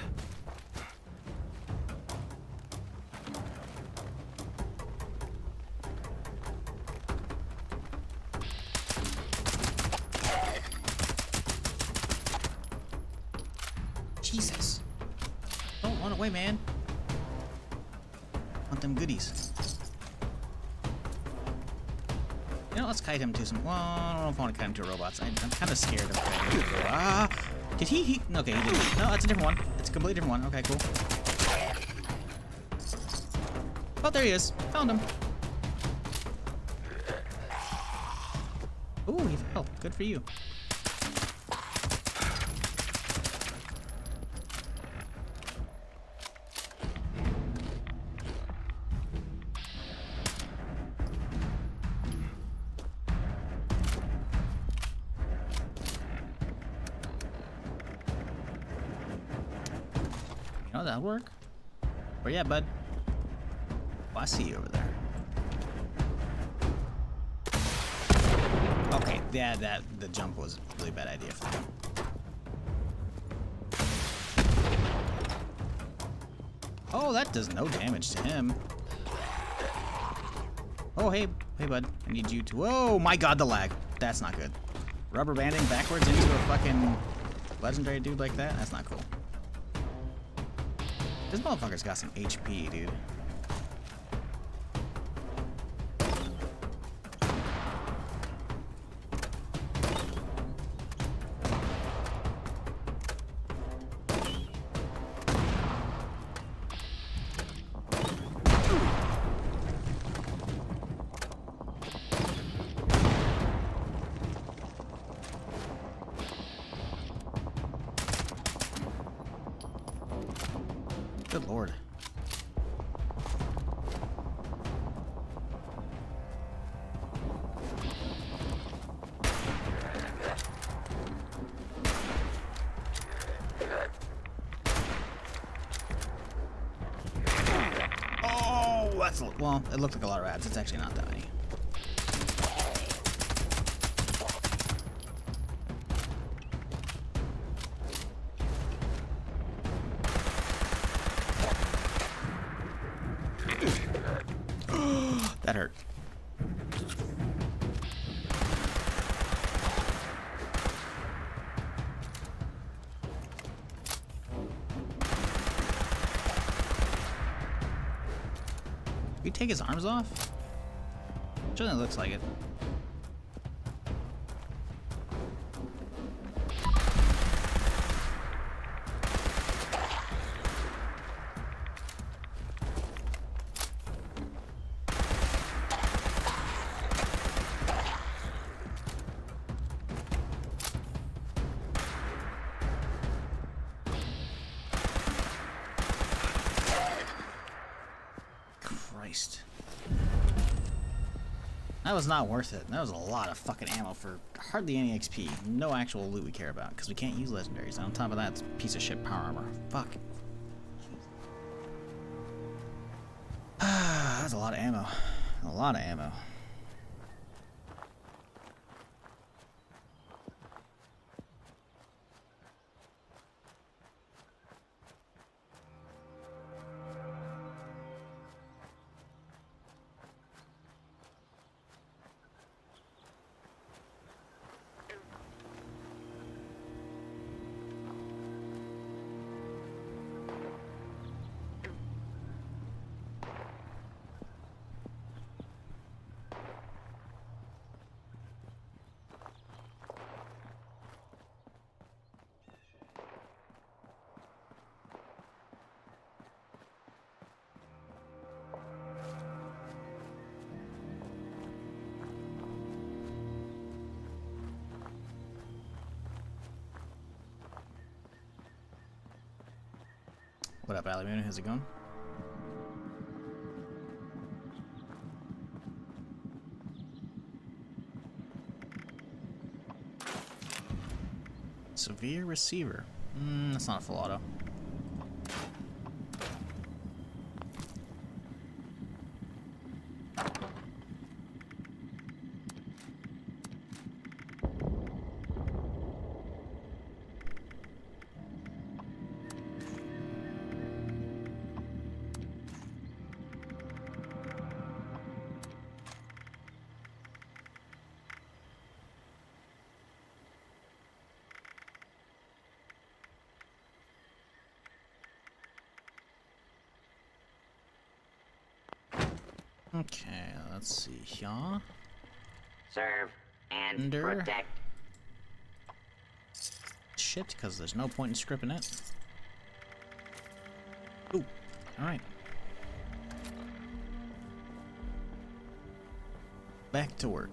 Jesus. Don't run away, man. Want them goodies. You know, let's kite him to some... Well, I don't know if I want to kite him to robots. I'm kind of scared of kiting him to ah! Did he... Okay, he didn't. No, that's a different one. It's a completely different one. Okay, cool. Oh, there he is. Found him. Ooh, he fell. Good for you. Oh, that'll work. Where you at, bud? Oh, I see you over there. Okay, yeah, the jump was a really bad idea for him. Oh, that does no damage to him. Oh, hey, bud. I need you to... Whoa, my god, the lag. That's not good. Rubber banding backwards into a fucking legendary dude like that? That's not cool. This motherfucker's got some HP, dude. Good lord. Oh, that's... Well, it looked like a lot of rats. It's actually not that many. That hurt. Did we take his arms off? Certainly looks like it. Christ. That was not worth it. That was a lot of fucking ammo for hardly any XP. No actual loot we care about, because we can't use legendaries. And on top of that, it's a piece of shit power armor. Fuck. That's a lot of ammo. A lot of ammo. What up, Alamuna? How's it going? Severe receiver. That's not a full auto. Okay, let's see here. Serve and protect. Shit, because there's no point in scripting it. Ooh, alright. Back to work.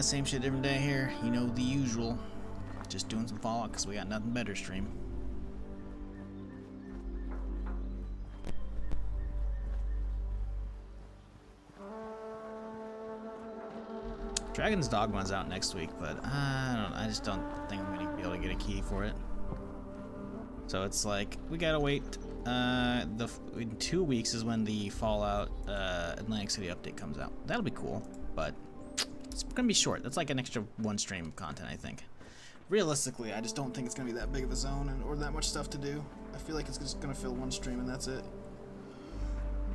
Same shit, different day here. You know, the usual. Just doing some Fallout because we got nothing better to stream. Dragon's Dogma's out next week, but I just don't think I'm gonna be able to get a key for it. So it's like we gotta wait. In 2 weeks is when the Fallout Atlantic City update comes out. That'll be cool, but it's gonna be short. That's like an extra 1 stream of content, I think. Realistically, I just don't think it's gonna be that big of a zone or that much stuff to do. I feel like it's just gonna fill 1 stream and that's it.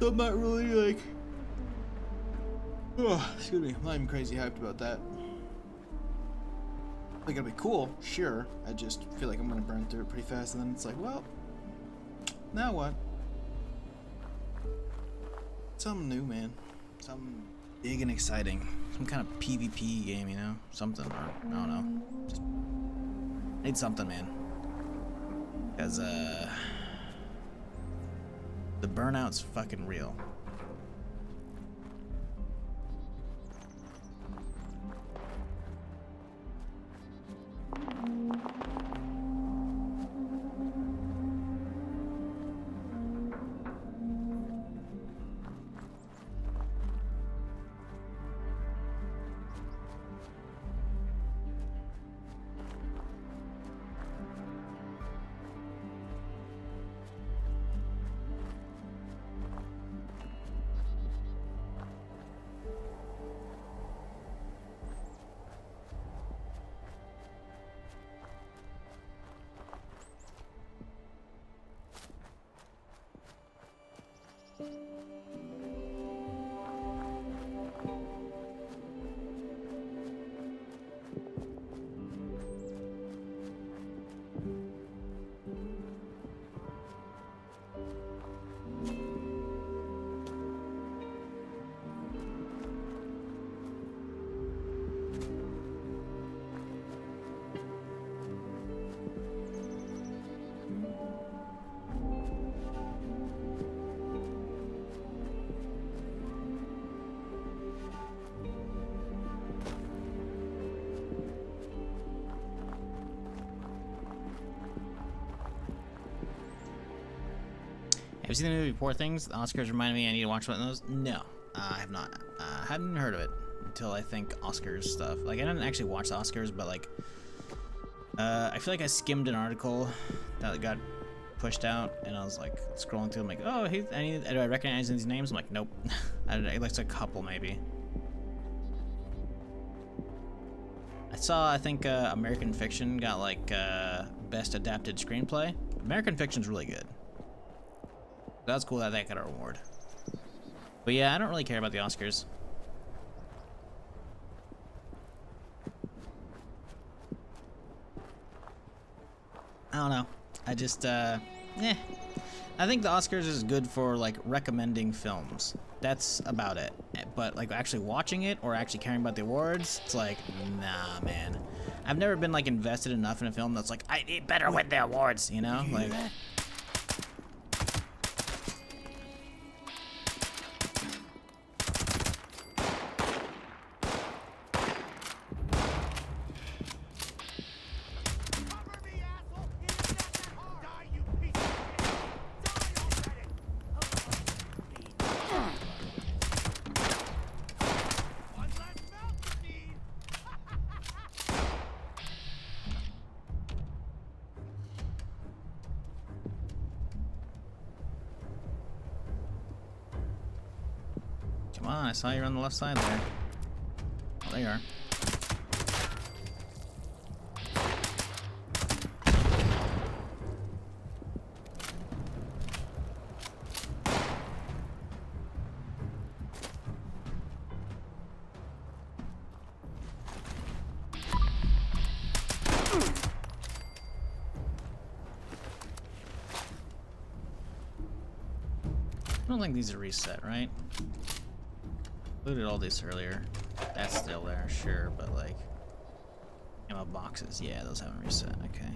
So I'm not really like. Oh, excuse me, I'm not even crazy hyped about that. I think it'll be cool, sure. I just feel like I'm gonna burn through it pretty fast, and then it's like, well, now what? Something new, man. Something big and exciting. Some kind of PvP game, you know? Something, or I don't know. Just need something, man. Because, the burnout's fucking real. Have you seen the movie Poor Things? The Oscars reminded me I need to watch one of those. No, I have not. Hadn't heard of it until I think Oscars stuff. Like I didn't actually watch the Oscars, but like I feel like I skimmed an article that got pushed out, and I was like scrolling through. I'm like, oh, do I recognize these names? I'm like, nope. I like a couple maybe. I saw. I think American Fiction got like best adapted screenplay. American Fiction's really good. That's cool that got a reward. But yeah, I don't really care about the Oscars. I don't know. I just, I think the Oscars is good for, like, recommending films. That's about it. But, like, actually watching it or actually caring about the awards, it's like, nah, man. I've never been, like, invested enough in a film that's like, it better win the awards, you know? Like... I saw you on the left side there. Oh, there you are. I don't think these are reset, right? Looted all these earlier. That's still there, sure, but like ammo boxes, yeah, those haven't reset, okay.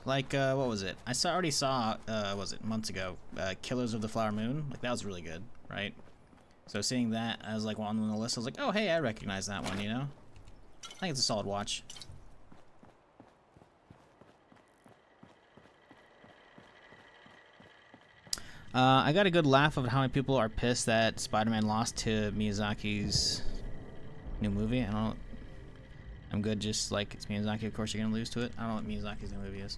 Like, what was it? Already saw, what was it, months ago, Killers of the Flower Moon. Like, that was really good, right? So seeing that as like one on the list, I was like, oh hey, I recognize that one, you know? I think it's a solid watch. I got a good laugh of how many people are pissed that Spider-Man lost to Miyazaki's new movie. I don't know. I'm good, just like it's Miyazaki, of course you're gonna lose to it. I don't know what Miyazaki's new movie is.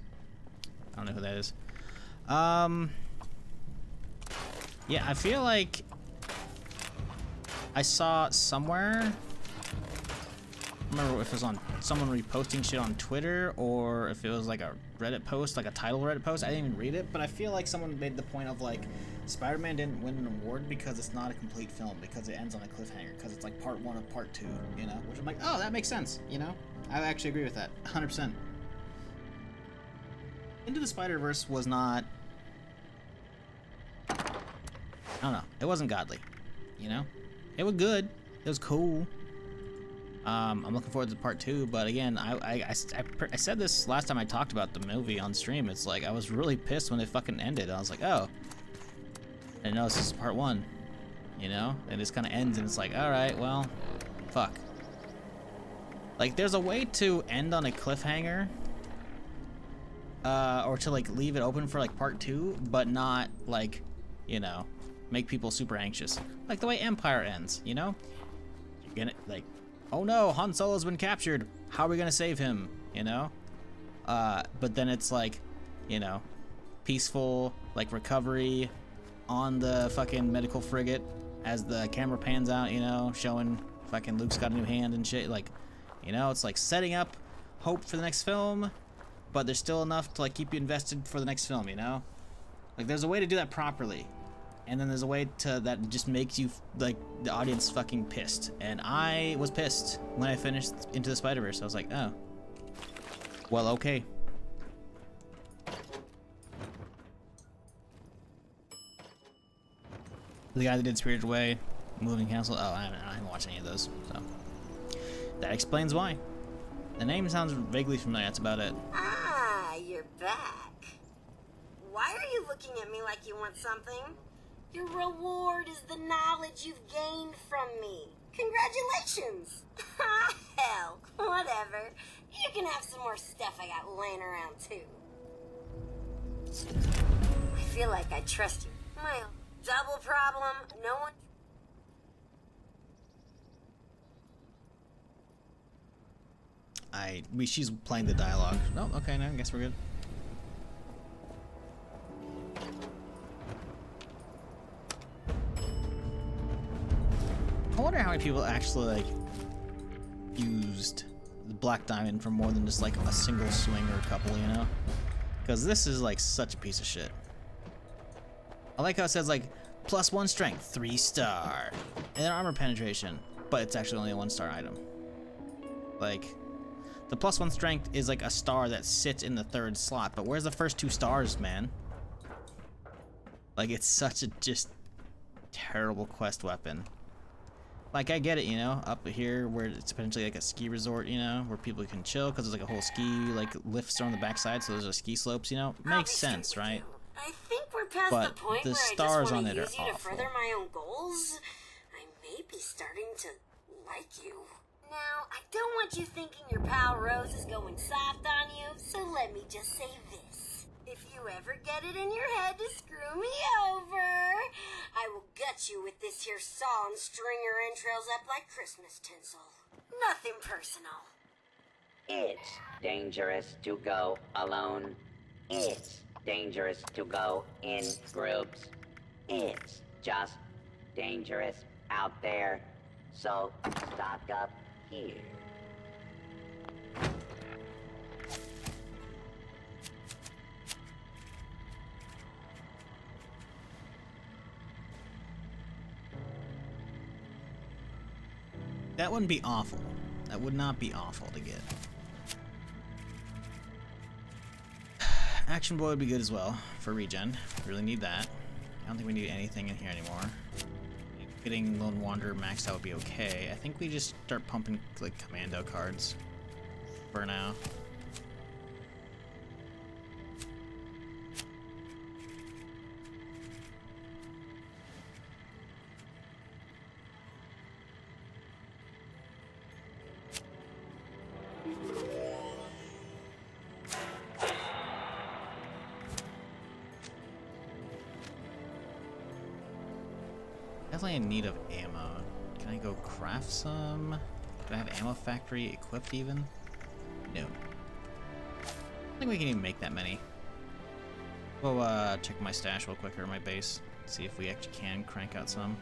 I don't know who that is. Yeah, I feel like I saw somewhere, I don't remember if it was on someone reposting shit on Twitter or if it was like a Reddit post, like a title Reddit post. I didn't even read it, but I feel like someone made the point of like Spider-Man didn't win an award because it's not a complete film, because it ends on a cliffhanger, because it's like part 1 of part 2, you know? Which I'm like, oh, that makes sense, you know? I actually agree with that, 100%. Into the Spider-Verse was not, I don't know, it wasn't godly, you know? It was good. It was cool. I'm looking forward to part 2, but again, I said this last time I talked about the movie on stream. It's like I was really pissed when it fucking ended. I was like, oh, I didn't know this is part 1, you know? It just kind of ends, and it's like, all right, well, fuck. Like, there's a way to end on a cliffhanger, or to like leave it open for like part 2, but not like, you know, make people super anxious. Like the way Empire ends, you know? You're gonna, like, oh no, Han Solo's been captured. How are we gonna save him, you know? But then it's like, you know, peaceful, like, recovery on the fucking medical frigate as the camera pans out, you know, showing fucking Luke's got a new hand and shit. Like, you know, it's like setting up hope for the next film, but there's still enough to like keep you invested for the next film, you know? Like, there's a way to do that properly. And then there's a way to that just makes you, like, the audience fucking pissed. And I was pissed when I finished Into the Spider-Verse. I was like, oh. Well, okay. The guy that did Spirited Away, Moving Castle. Oh, I haven't watched any of those. So that explains why. The name sounds vaguely familiar. That's about it. Ah, you're back. Why are you looking at me like you want something? Your reward is the knowledge you've gained from me. Congratulations! Hell, whatever. You can have some more stuff I got laying around too. I feel like I trust you. My double problem, no one... She's playing the dialogue. Oh, okay, now I guess we're good. I wonder how many people actually like used the Black Diamond for more than just like a single swing or a couple, you know? Because this is like such a piece of shit. I like how it says like +1 strength, 3-star, and then armor penetration, but it's actually only a 1-star item. Like, the +1 strength is like a star that sits in the 3rd slot, but where's the first 2 stars, man? Like, it's such a just terrible quest weapon. Like, I get it, you know, up here where it's potentially like a ski resort, you know, where people can chill because there's like a whole ski, like, lifts are on the backside, so there's a ski slopes, you know? Makes sense, right? I think we're past But the point the where stars I on just it want to are use you to awful. further my own goals. I may be starting to like you. Now, I don't want you thinking your pal Rose is going soft on you, so let me just say this. If you ever get it in your head to screw me over, I will gut you with this here saw and string your entrails up like Christmas tinsel. Nothing personal. It's dangerous to go alone. It's dangerous to go in groups. It's just dangerous out there. So stock up here. That wouldn't be awful. That would not be awful to get. Action Boy would be good as well for regen. Really need that. I don't think we need anything in here anymore. Getting Lone Wanderer maxed out would be okay. I think we just start pumping like commando cards for now. Definitely in need of ammo. Can I go craft some? Do I have ammo factory equipped even? No. I think we can even make that many. We'll check my stash real quick or my base. See if we actually can crank out some.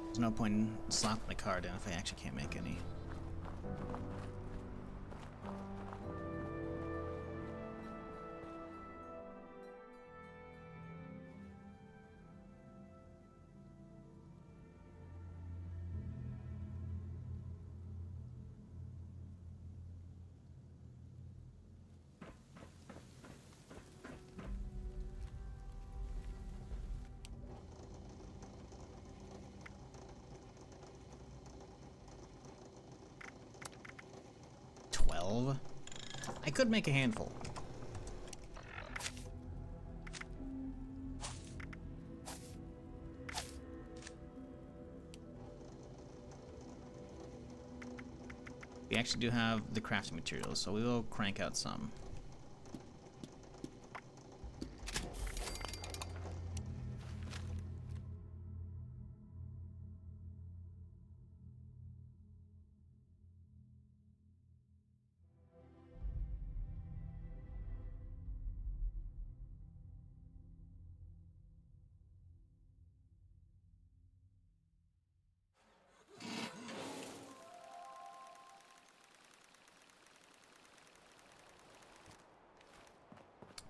There's no point in slapping the card in if I actually can't make any. I could make a handful. We actually do have the crafting materials, so we will crank out some.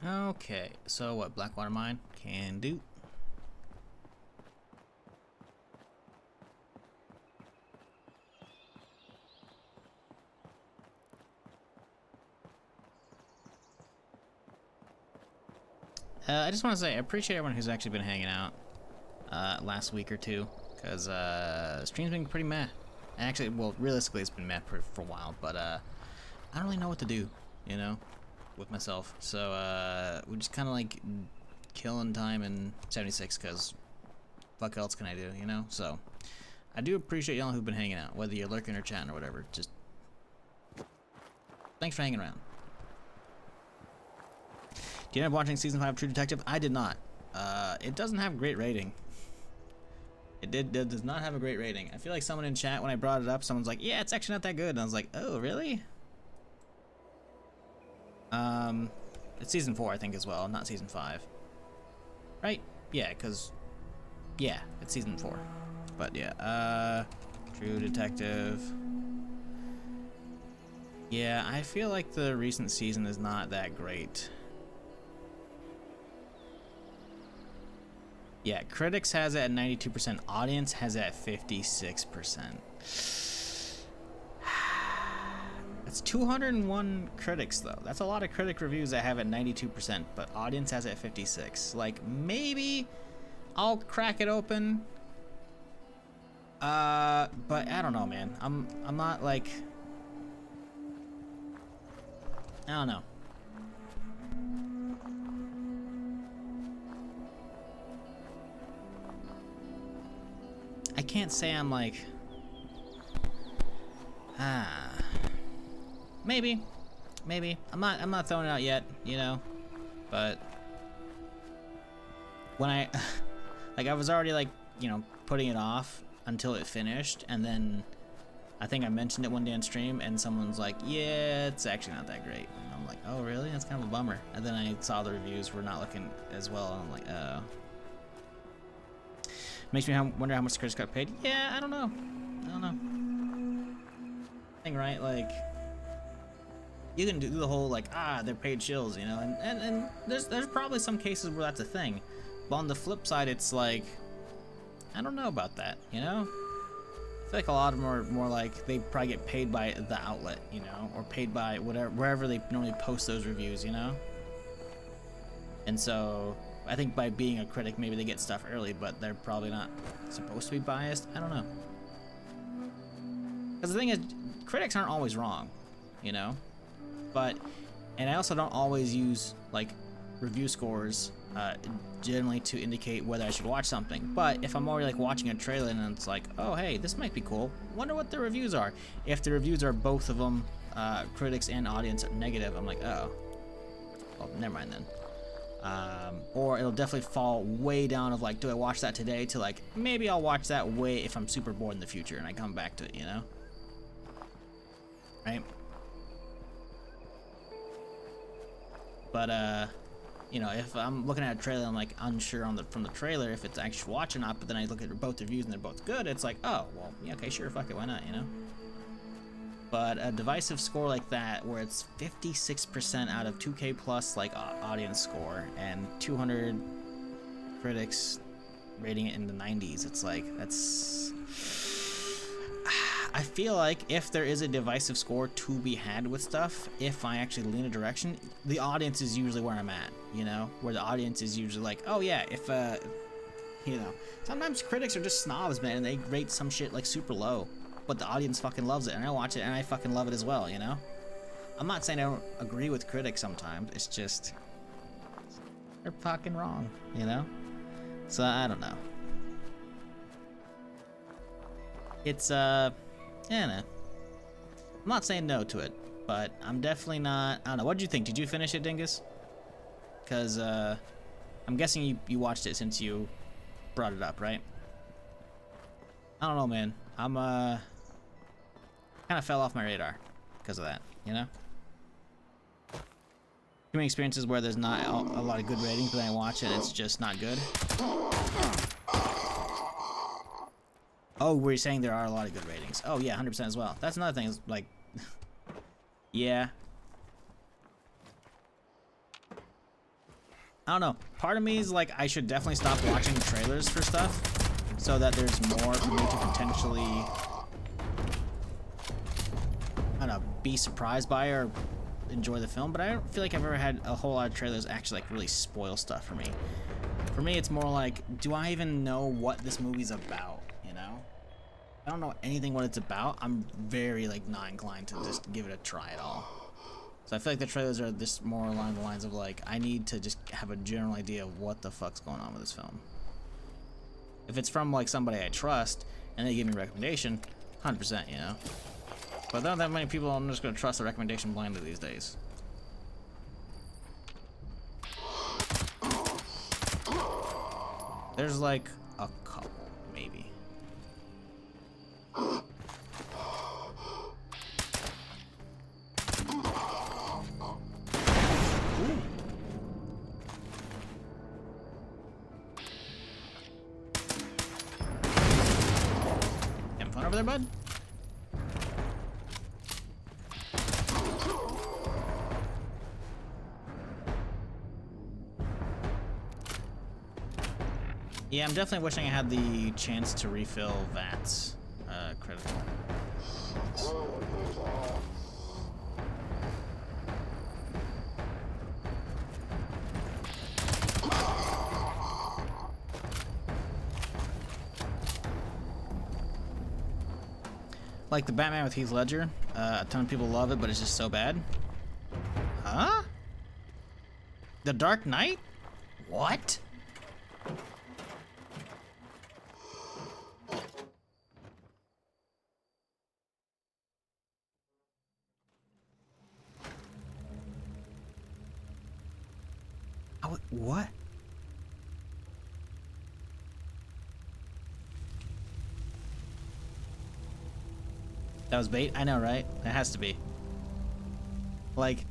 Okay, so what, Blackwater Mine? Can do. I just want to say, I appreciate everyone who's actually been hanging out last week or two, because stream's been pretty meh. Actually, well, realistically, it's been meh for a while, but I don't really know what to do, you know, with myself. So we're just kind of like killing time in 76, because fuck else can I do, you know? So I do appreciate y'all who've been hanging out, whether you're lurking or chatting or whatever. Just thanks for hanging around. Do you end up watching season 5 of True Detective? I did not. It doesn't have a great rating. It does not have a great rating. I feel like someone in chat, when I brought it up, someone's like, yeah, it's actually not that good. And I was like, oh, really? It's season 4, I think, as well, not season 5. Right? Yeah, because, yeah, it's season 4. But, yeah, True Detective. Yeah, I feel like the recent season is not that great. Yeah, critics has it at 92%. Audience has it at 56%. That's 201 critics, though. That's a lot of critic reviews that have it 92%, but audience has it at 56. Like, maybe I'll crack it open. But I don't know, man. I'm not like, I don't know. I can't say I'm like, maybe. I'm not throwing it out yet, you know. But when Like, I was already, like, you know, putting it off until it finished, and then I think I mentioned it one day on stream, and someone's like, yeah, it's actually not that great. And I'm like, oh, really? That's kind of a bummer. And then I saw the reviews were not looking as well, and I'm like, oh. Makes me wonder how much the critics got paid. Yeah, I don't know. I don't know. Thing, right? Like, you can do the whole, like, they're paid shills, you know? And there's probably some cases where that's a thing. But on the flip side, it's like, I don't know about that, you know? I feel like a lot of them are more like they probably get paid by the outlet, you know, or paid by wherever they normally post those reviews, you know. And so I think by being a critic, maybe they get stuff early, but they're probably not supposed to be biased. I don't know. Because the thing is, critics aren't always wrong, you know. And I also don't always use like review scores generally to indicate whether I should watch something. But if I'm already like watching a trailer and it's like, oh hey, this might be cool, wonder what the reviews are. If the reviews are both of them, critics and audience are negative, I'm like, oh, well, never mind then. Or it'll definitely fall way down of like, do I watch that today, to like, maybe I'll watch that way if I'm super bored in the future and I come back to it, you know? Right? But you know, if I'm looking at a trailer, I'm like unsure from the trailer if it's actually watch or not, but then I look at both reviews and they're both good, it's like, oh, well, yeah, okay, sure, fuck it, why not, you know? But a divisive score like that, where it's 56% out of 2K plus like audience score and 200 critics rating it in the 90s, it's like, that's... I feel like if there is a divisive score to be had with stuff, if I actually lean a direction, the audience is usually where I'm at, you know? Where the audience is usually like, oh yeah, if, you know, sometimes critics are just snobs, man, and they rate some shit like super low, but the audience fucking loves it, and I watch it and I fucking love it as well, you know? I'm not saying I don't agree with critics sometimes, it's just, they're fucking wrong, you know? So, I don't know. It's, yeah, no. I'm not saying no to it, but I'm definitely not... I don't know. What did you think? Did you finish it, Dingus? Because, I'm guessing you watched it since you brought it up, right? I don't know, man. I'm, kind of fell off my radar because of that, you know? Too many experiences where there's not a lot of good ratings, but then I watch it and it's just not good. Oh, we're saying there are a lot of good ratings. Oh, yeah, 100% as well. That's another thing, is like... yeah. I don't know. Part of me is like, I should definitely stop watching trailers for stuff, so that there's more for me to potentially... I don't know, be surprised by or enjoy the film, but I don't feel like I've ever had a whole lot of trailers actually like really spoil stuff for me. For me, it's more like, do I even know what this movie's about? I don't know anything what it's about. I'm very like not inclined to just give it a try at all. So I feel like the trailers are just more along the lines of like, I need to just have a general idea of what the fuck's going on with this film. If it's from like somebody I trust and they give me a recommendation, 100%, you know. But there aren't that many people I'm just gonna trust a recommendation blindly these days. There's like a couple, maybe. Having fun over there, bud? Yeah, I'm definitely wishing I had the chance to refill VATS. Critical. Like the Batman with Heath Ledger. A ton of people love it, but it's just so bad. Huh? The Dark Knight? What? What? That was bait? I know, right? It has to be. Like,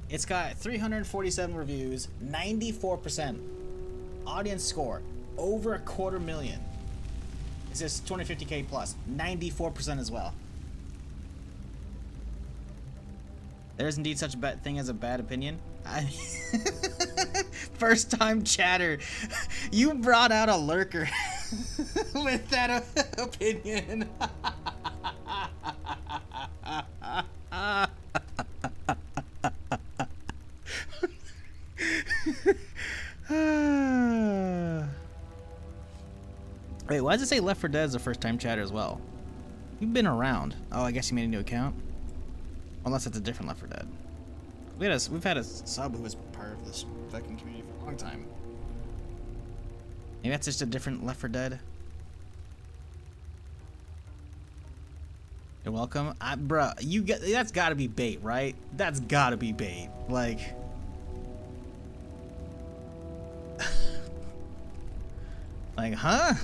it's got 347 reviews, 94% audience score, over 250,000. It says 250K plus, 94% as well. There's indeed such a bad thing as a bad opinion. First time chatter, you brought out a lurker with that opinion. Wait, why does it say Left 4 Dead is a first time chatter as well? You've been around. Oh, I guess you made a new account? Unless it's a different Left 4 Dead. We've had a sub who was part of this fucking community for a long time. Maybe that's just a different Left 4 Dead. You're welcome. Bruh, that's gotta be bait, right? That's gotta be bait. Like... like, huh?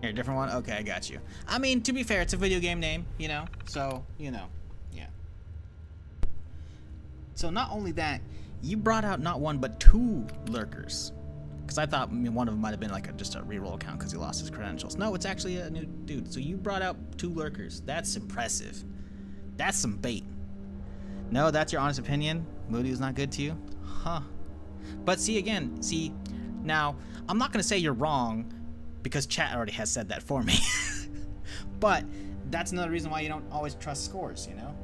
Here, a different one? Okay, I got you. I mean, to be fair, it's a video game name, you know? So, you know, yeah. So not only that, you brought out not one, but 2 lurkers. Because I thought one of them might have been like just a reroll account because he lost his credentials. No, it's actually a new dude. So you brought out 2 lurkers. That's impressive. That's some bait. No, that's your honest opinion? Moody was not good to you? Huh. But see, again, now, I'm not going to say you're wrong because chat already has said that for me. But that's another reason why you don't always trust scores, you know?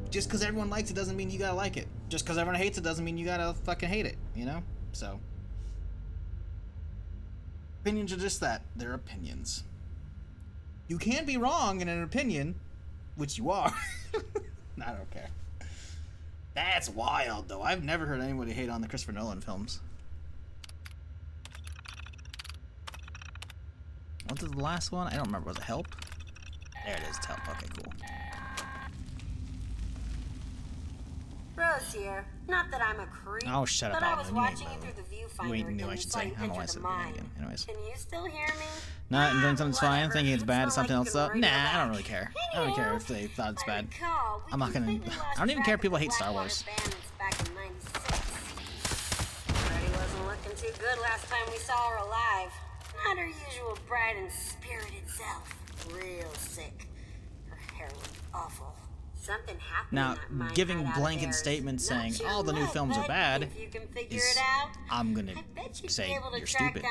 Just because everyone likes it doesn't mean you gotta like it. Just because everyone hates it doesn't mean you gotta fucking hate it, you know? So, opinions are just that. They're opinions. You can be wrong in an opinion, which you are. I don't care. That's wild, though. I've never heard anybody hate on the Christopher Nolan films. What was the last one? I don't remember. Was it Help? There it is. It's Help. Okay, cool. Rose here. Not that I'm a creep. Oh, shut up, but I was Alvin. You watching ain't you through the You viewfinder ain't new, I and should saw say. you I don't know why I enter said the that mine. again. Anyways. Can you still hear me? Not doing something's fine, whatever. thinking it's bad, It's something not else like up. you Nah, can I don't ring really care. I don't care if they thought it's bad. Recall, we I'm not gonna. completely lost I don't even care if track people of hate Star Blackwater Wars. bandits back in '96. Freddy wasn't looking too good last time we saw her alive. Not her usual bright and spirited self. Real sick. Her hair looked awful. Something happened. Now, giving blanket statements saying all the new films are bad is, I'm gonna say you're stupid.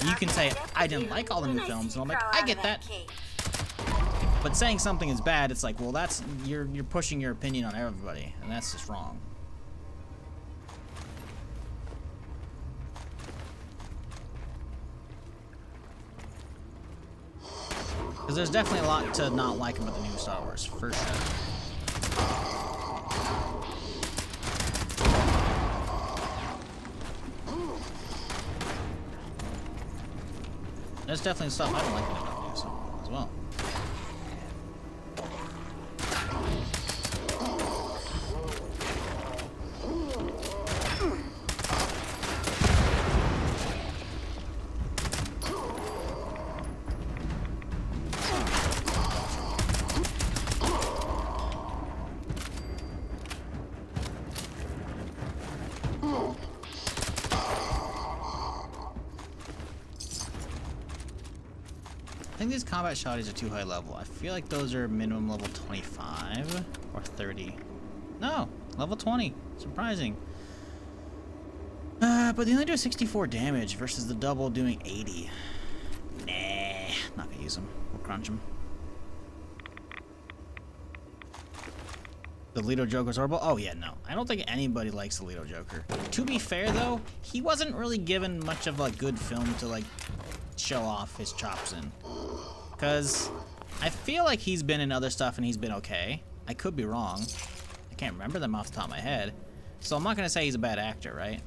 You can say I didn't like all the new films, and I'm like, I get that. But saying something is bad, it's like, well, that's you're pushing your opinion on everybody, and that's just wrong. Because there's definitely a lot to not like about the new Star Wars, for sure. There's definitely stuff I don't like about the new Star Wars as well. I think these combat shotties are too high level. I feel like those are minimum level 25 or 30. No, level 20. Surprising. But they only do 64 damage versus the double doing 80. Nah, not gonna use them. We'll crunch them. The Leto Joker's horrible? Oh yeah, no. I don't think anybody likes the Leto Joker. To be fair though, he wasn't really given much of a good film to like show off his chops in. Cause I feel like he's been in other stuff and he's been okay. I could be wrong. I can't remember them off the top of my head. So I'm not gonna say he's a bad actor, right?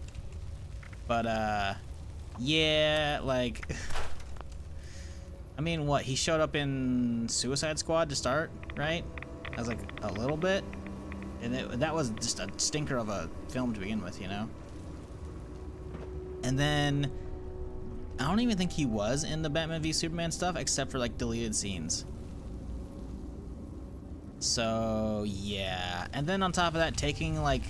But yeah, like I mean what, he showed up in Suicide Squad to start, right? I was like a little bit. And that was just a stinker of a film to begin with, you know? And then I don't even think he was in the Batman v Superman stuff except for like deleted scenes. So yeah, and then on top of that, taking like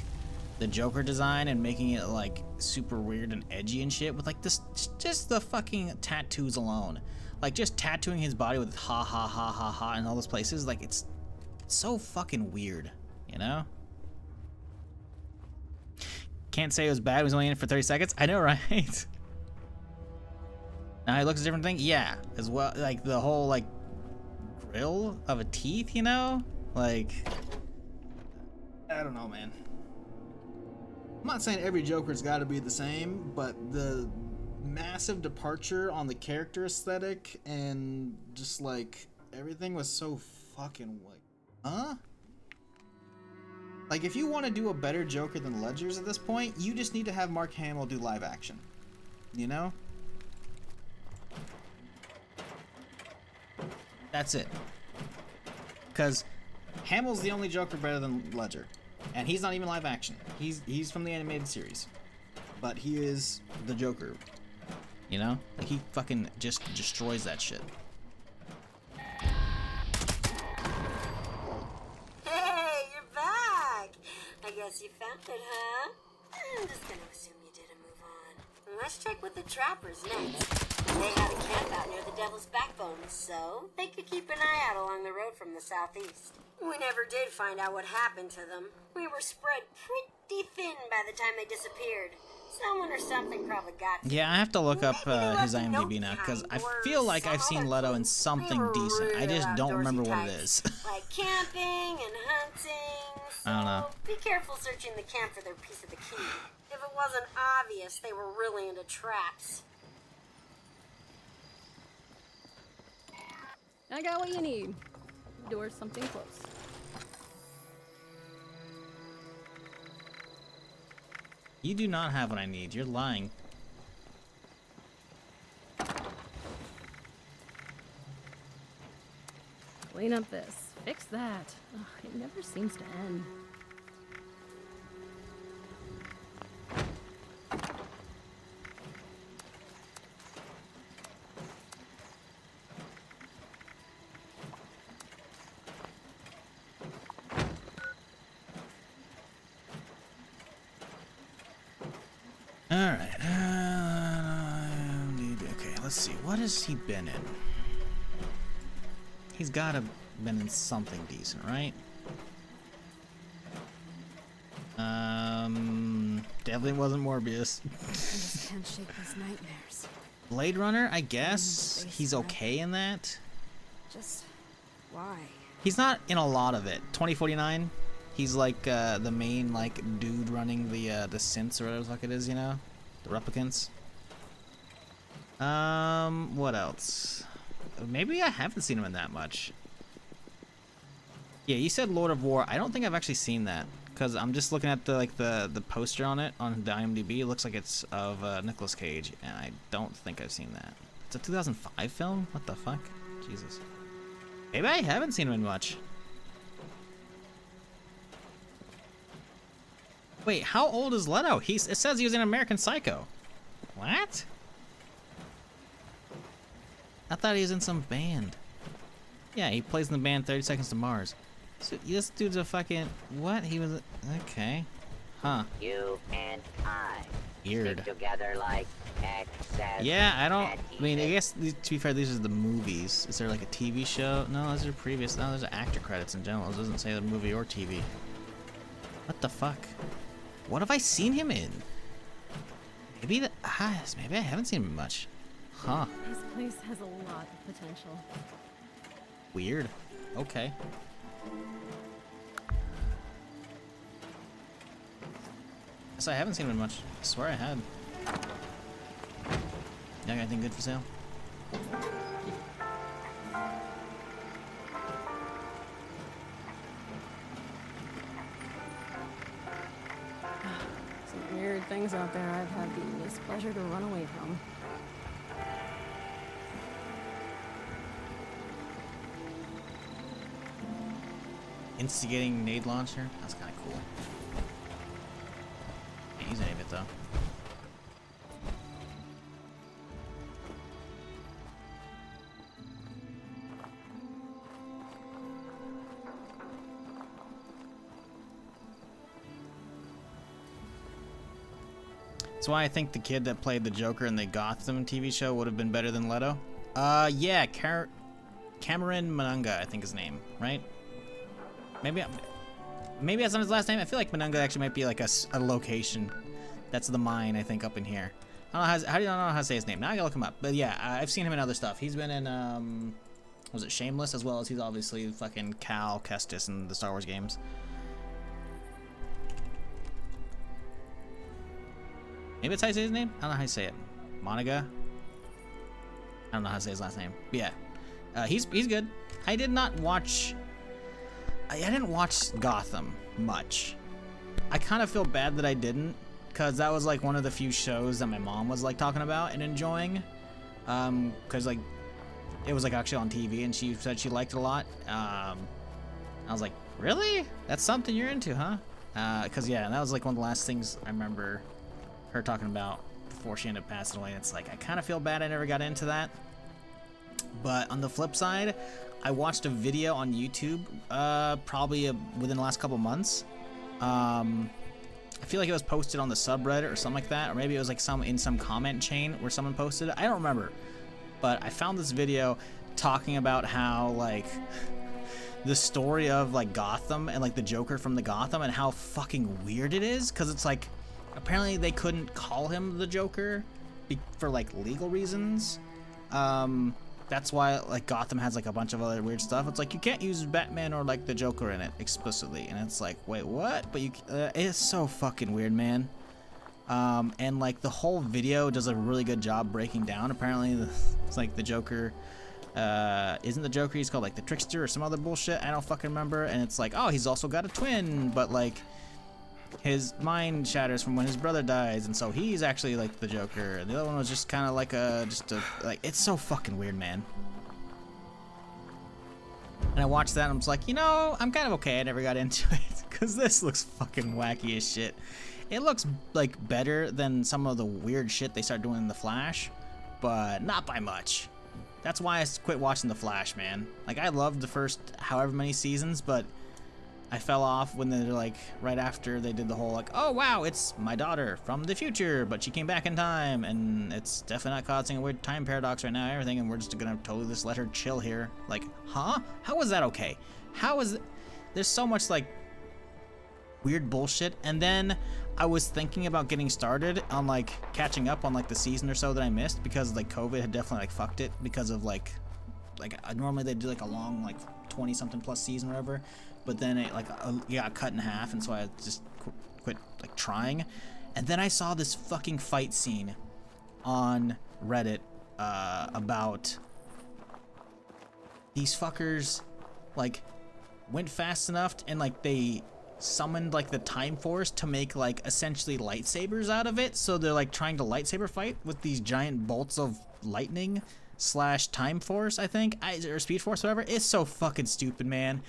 the Joker design and making it like super weird and edgy and shit with like this, just the fucking tattoos alone, like just tattooing his body with ha ha ha ha ha in all those places, like it's so fucking weird, you know? Can't say it was bad. He was only in it for 30 seconds. I know, right? Now he looks a different thing. Yeah, as well. Like the whole like grill of a teeth, you know? Like, I don't know, man. I'm not saying every Joker's got to be the same, but the massive departure on the character aesthetic and just like everything was so fucking like, huh? Like, if you want to do a better Joker than Ledger's at this point, you just need to have Mark Hamill do live action. You know? That's it. Because Hamill's the only Joker better than Ledger. And he's not even live action. He's from the animated series. But he is the Joker. You know? Like, he fucking just destroys that shit. I guess you found it, huh? I'm just gonna assume you did and move on. Let's check with the trappers next. They had a camp out near the Devil's Backbone, so they could keep an eye out along the road from the southeast. We never did find out what happened to them. We were spread pretty thin by the time they disappeared. Someone or something probably got to Yeah, I have to look up his IMDb now, because I feel like I've seen Leto in something decent. I just don't remember what it is. Like camping and hunting. So I don't know. Be careful searching the camp for their piece of the key. If it wasn't obvious, they were really into traps. I got what you need. Door's something close. You do not have what I need. You're lying. Clean up this. Fix that. Ugh, it never seems to end. Alright. Okay, let's see. What has he been in? He's gotta been in something decent, right? Definitely wasn't Morbius. I just can't shake these nightmares. Blade Runner, I guess he's okay in that. Just why? He's not in a lot of it. 2049, he's like the main like dude running the synths or whatever the fuck it is, you know, the replicants. What else? Maybe I haven't seen him in that much. Yeah, you said Lord of War. I don't think I've actually seen that, because I'm just looking at the poster on it on the IMDb. It looks like it's of Nicolas Cage, and I don't think I've seen that. It's a 2005 film? What the fuck? Jesus. Maybe I haven't seen him in much. Wait, how old is Leto? It says he was in American Psycho. What? I thought he was in some band. Yeah, he plays in the band 30 Seconds to Mars. So this dude's a fucking... What? He was... Okay. Huh. You and I. Weird. Stick together like excess. Yeah, I don't... I mean, I guess, to be fair, these are the movies. Is there like a TV show? No, those are previous... No, those are actor credits in general. It doesn't say the movie or TV. What the fuck? What have I seen him in? Maybe the... maybe I haven't seen him much. Huh. This place has a lot of potential. Weird. Okay. Guess I haven't seen him much. I swear I had. You got anything good for sale? Some weird things out there I've had the mispleasure to run away from. Instigating nade launcher? That's kind of cool. Can't use any of it though. That's why I think the kid that played the Joker in the Gotham TV show would have been better than Leto. Yeah, Cameron Manunga, I think his name, right? Maybe that's not his last name. I feel like Manunga actually might be like a location. That's the mine, I think, up in here. I don't know how do you know how to say his name? Now I gotta look him up. But yeah, I've seen him in other stuff. He's been in, was it Shameless, as well as he's obviously fucking Cal Kestis in the Star Wars games. Maybe that's how you say his name? I don't know how you say it. Monaga? I don't know how to say his last name. But yeah. He's good. I didn't watch Gotham much. I kind of feel bad that I didn't, because that was like one of the few shows that my mom was like talking about and enjoying. Because like it was like actually on TV and she said she liked it a lot. I was like, really? That's something you're into, huh? Because yeah, that was like one of the last things I remember her talking about before she ended up passing away. It's like I kind of feel bad I never got into that. But on the flip side, I watched a video on YouTube probably within the last couple months. I feel like it was posted on the subreddit or something like that, or maybe it was like in some comment chain where someone posted it. I don't remember, but I found this video talking about how like the story of like Gotham and like the Joker from the Gotham and how fucking weird it is, because it's like apparently they couldn't call him the Joker for like legal reasons. That's why like Gotham has like a bunch of other weird stuff. It's like you can't use Batman or like the Joker in it explicitly, and it's like, wait, what? But you, it's so fucking weird, man. And like the whole video does a really good job breaking down. Apparently, it's like the Joker isn't the Joker. He's called like the Trickster or some other bullshit. I don't fucking remember. And it's like, oh, he's also got a twin, but like his mind shatters from when his brother dies, and so he's actually like the Joker, and the other one was just kind of like like it's so fucking weird, man. And I watched that and I'm just like, you know, I'm kind of okay I never got into it, because this looks fucking wacky as shit. It looks like better than some of the weird shit they start doing in The Flash, but not by much. That's why I quit watching The Flash, man. Like I loved the first however many seasons, but I fell off when they're like right after they did the whole like, oh wow, it's my daughter from the future, but she came back in time, and it's definitely not causing a weird time paradox right now and everything, and we're just gonna totally just let her chill here. Like, huh? How is that okay? How is there's so much like weird bullshit. And then I was thinking about getting started on like catching up on like the season or so that I missed, because like COVID had definitely like fucked it, because of like normally they do like a long like 20 something plus season or whatever, but then it like got cut in half, and so I just quit like trying. And then I saw this fucking fight scene on Reddit about these fuckers like went fast enough and like they summoned like the Time Force to make like essentially lightsabers out of it, so they're like trying to lightsaber fight with these giant bolts of lightning / Time Force, I think, or Speed Force, whatever. It's so fucking stupid, man.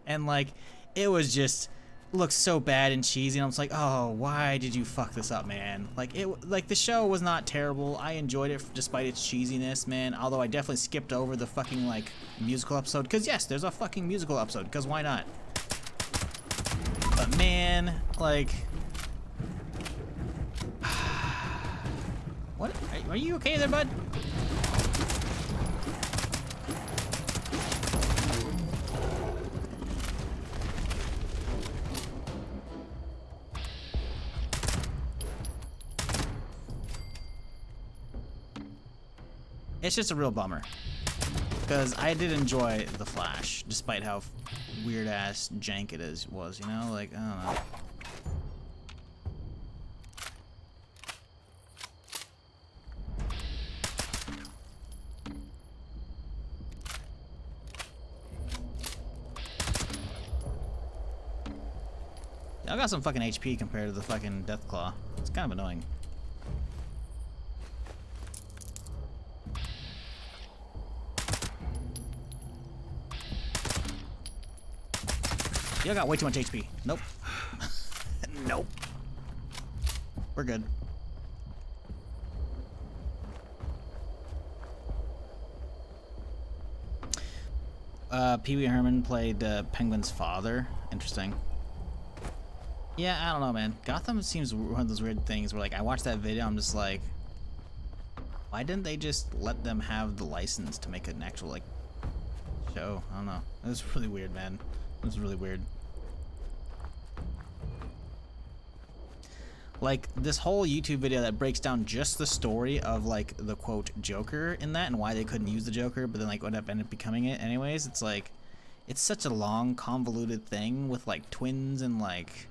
And like it was just looks so bad and cheesy, and I was like, oh, why did you fuck this up, man? Like the show was not terrible. I enjoyed it despite its cheesiness, man, although I definitely skipped over the fucking like musical episode, because yes, there's a fucking musical episode, because why not? But man, like what, are you okay there, bud? It's just a real bummer, because I did enjoy The Flash, despite how weird ass jank it was, you know, like, I don't know. I got some fucking HP compared to the fucking Deathclaw. It's kind of annoying. Y'all got way too much HP. Nope. Nope. We're good. Pee Wee Herman played Penguin's father. Interesting. Yeah, I don't know, man. Gotham seems one of those weird things where, like, I watched that video, I'm just like, why didn't they just let them have the license to make an actual, like, show? I don't know. It was really weird, man. It was really weird. Like, this whole YouTube video that breaks down just the story of, like, the quote Joker in that and why they couldn't use the Joker, but then, like, what ended up becoming it anyways. It's like, it's such a long, convoluted thing with, like, twins and, like,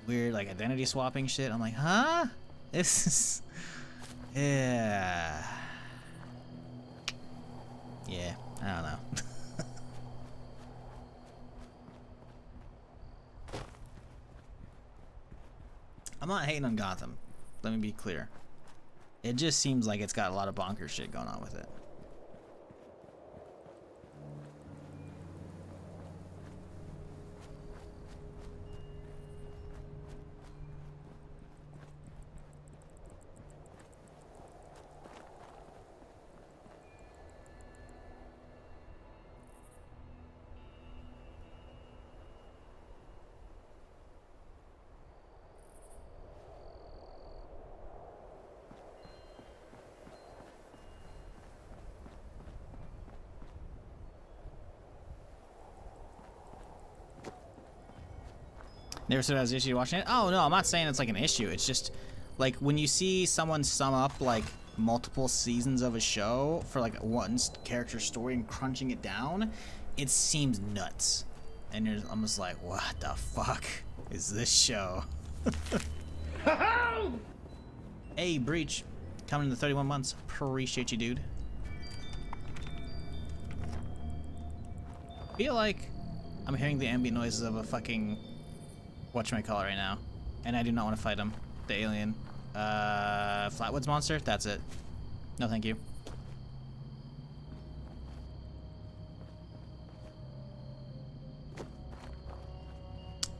weird, like, identity swapping shit. I'm like, huh? This is... Yeah. Yeah, I don't know. I'm not hating on Gotham. Let me be clear. It just seems like it's got a lot of bonkers shit going on with it. Never said I was an issue watching it. Oh no, I'm not saying it's like an issue. It's just like when you see someone sum up like multiple seasons of a show for like one character story and crunching it down, it seems nuts. And I'm just like, what the fuck is this show? Hey, Breach, coming to 31 months. Appreciate you, dude. Feel like I'm hearing the ambient noises of a fucking whatchamacallit right now, and I do not want to fight him. The alien. Flatwoods monster? That's it. No thank you.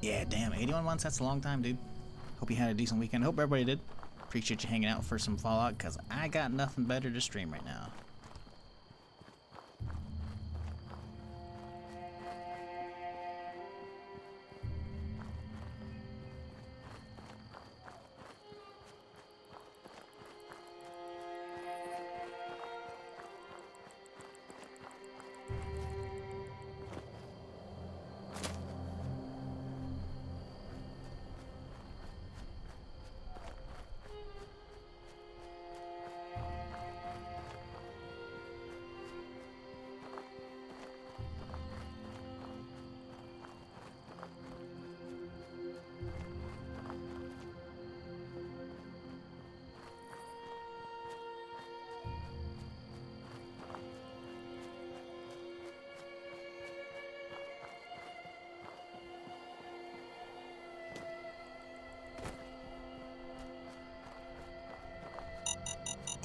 Yeah, damn, 81 months, that's a long time, dude. Hope you had a decent weekend. Hope everybody did. Appreciate you hanging out for some Fallout, because I got nothing better to stream right now.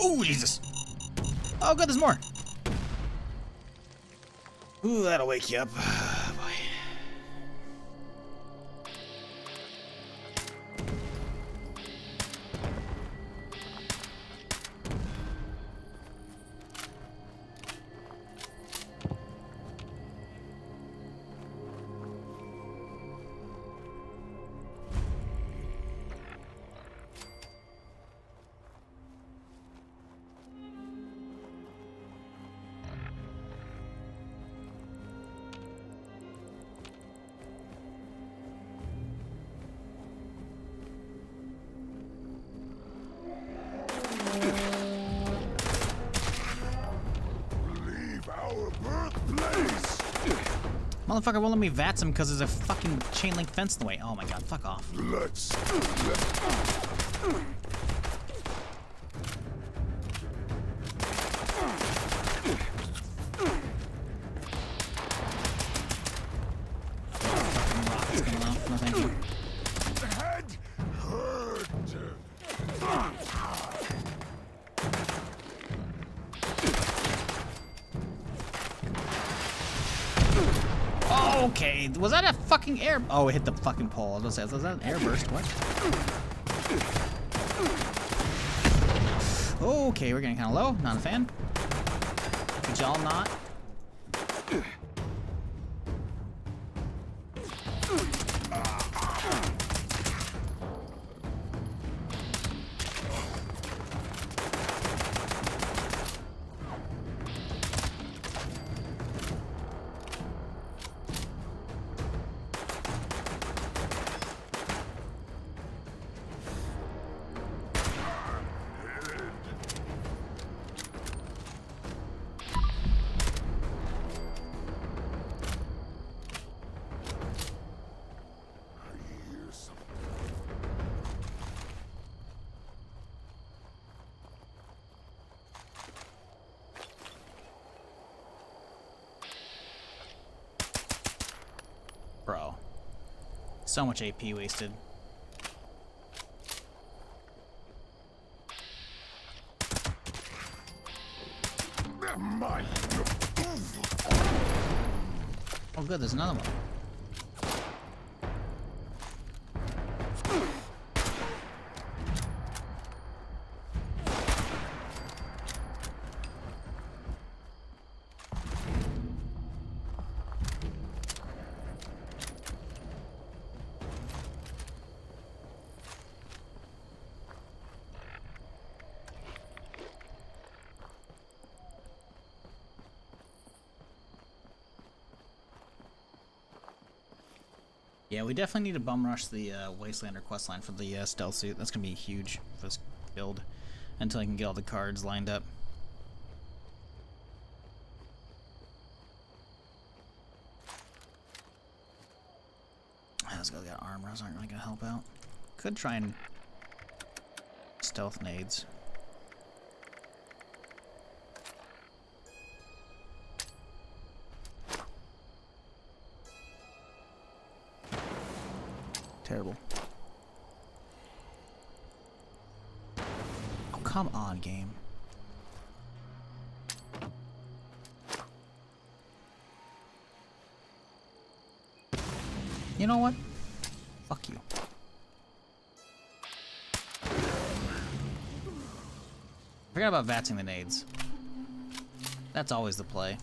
Ooh, Jesus. Oh, good, there's more. Ooh, that'll wake you up. Oh, boy. Motherfucker won't let me VATS him because there's a fucking chain link fence in the way. Oh my god, fuck off. Let's Rockets coming off. No thank you. head hurt. Okay, was that a fucking air? Oh, it hit the fucking pole. I was gonna say, was that an air burst? What? Okay, we're getting kind of low. Not a fan. Could y'all not? So much AP wasted. Oh good, there's another one. Yeah, we definitely need to bum rush the Wastelander questline for the stealth suit. That's gonna be huge for this build until I can get all the cards lined up. Those guys got armors, aren't really gonna help out. Could try and stealth nades. Terrible. Oh, come on, game. You know what? Fuck you. Forget about vatsing the nades. That's always the play.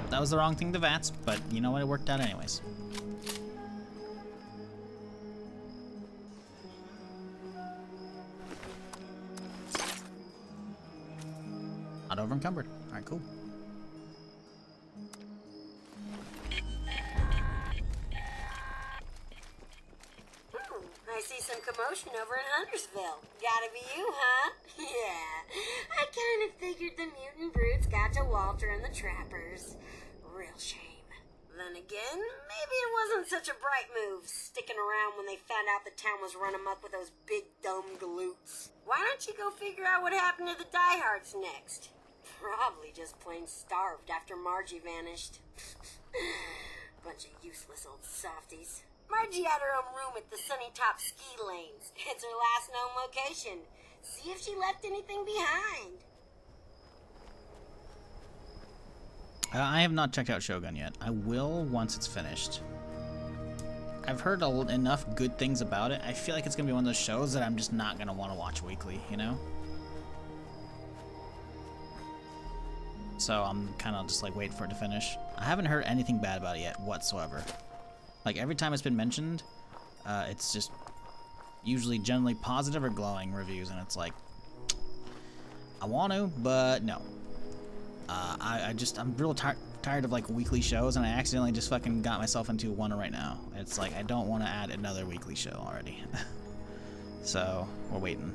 That was the wrong thing to VATS, but you know what? It worked out anyways. Not over encumbered. Alright, cool. I see some commotion over in Huntersville. Gotta be you, huh? Yeah. I kind of figured the mutant brutes got to Walter and the Trappers. Real shame. Then again, maybe it wasn't such a bright move, sticking around when they found out the town was run amok with those big dumb galoots. Why don't you go figure out what happened to the diehards next? Probably just plain starved after Margie vanished. Bunch of useless old softies. Margie had her own room at the Sunny Top ski lanes. It's her last known location. See if she left anything behind. I have not checked out Shogun yet. I will once it's finished. I've heard enough good things about it. I feel like it's going to be one of those shows that I'm just not going to want to watch weekly, you know? So I'm kind of just like waiting for it to finish. I haven't heard anything bad about it yet whatsoever. Like every time it's been mentioned, it's just usually generally positive or glowing reviews, and it's like, I want to, but no. I'm real tired of like weekly shows, and I accidentally just fucking got myself into one right now. It's like I don't want to add another weekly show already. So we're waiting.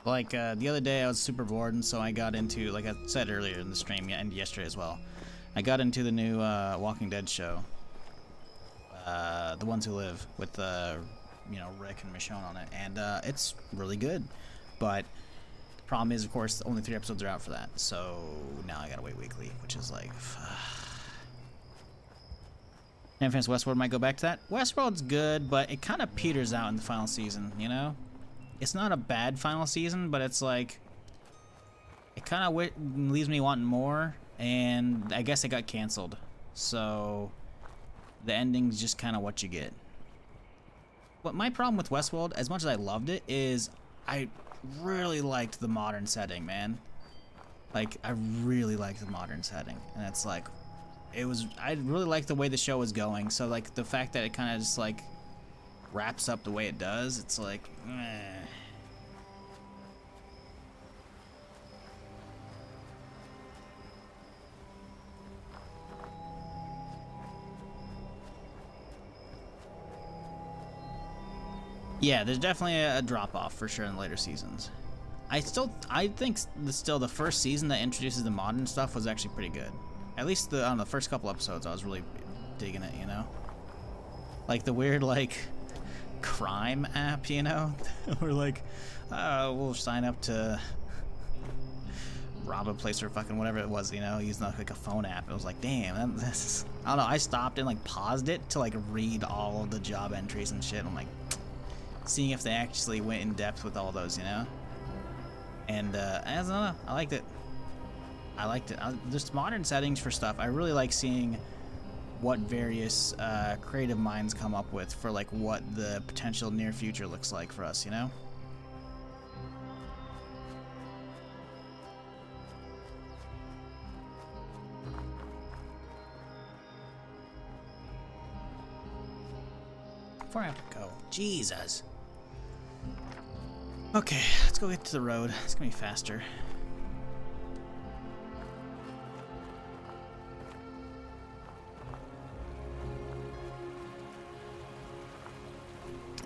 Like, the other day I was super bored, and so I got into, like I said earlier in the stream, and yesterday as well, I got into the new Walking Dead show, The Ones Who Live, with, you know, Rick and Michonne on it, and it's really good, but Problem is, of course, only 3 episodes are out for that, so now I gotta wait weekly, which is like... Never finished Westworld, might go back to that. Westworld's good, but it kind of peters out in the final season, you know? It's not a bad final season, but it's like... It kind of leaves me wanting more, and I guess it got canceled. So, the ending's just kind of what you get. But my problem with Westworld, as much as I loved it, is I really liked the modern setting, man. Like, I really liked the modern setting. And it's like, I really liked the way the show was going. So, like, the fact that it kind of just, like, wraps up the way it does, it's like, meh. Yeah, there's definitely a drop-off for sure in later seasons. I think still the first season that introduces the modern stuff was actually pretty good. At least on the first couple episodes, I was really digging it, you know? Like the weird, like, crime app, you know? We're like, we'll sign up to rob a place or fucking whatever it was, you know, using like a phone app. It was like, damn, this I don't know, I stopped and like paused it to like read all of the job entries and shit. I'm like, seeing if they actually went in depth with all those, you know? And I don't know, I liked it. There's modern settings for stuff. I really like seeing what various creative minds come up with for like what the potential near future looks like for us, you know? Before I have to go, Jesus. Okay, let's go get to the road. It's gonna be faster.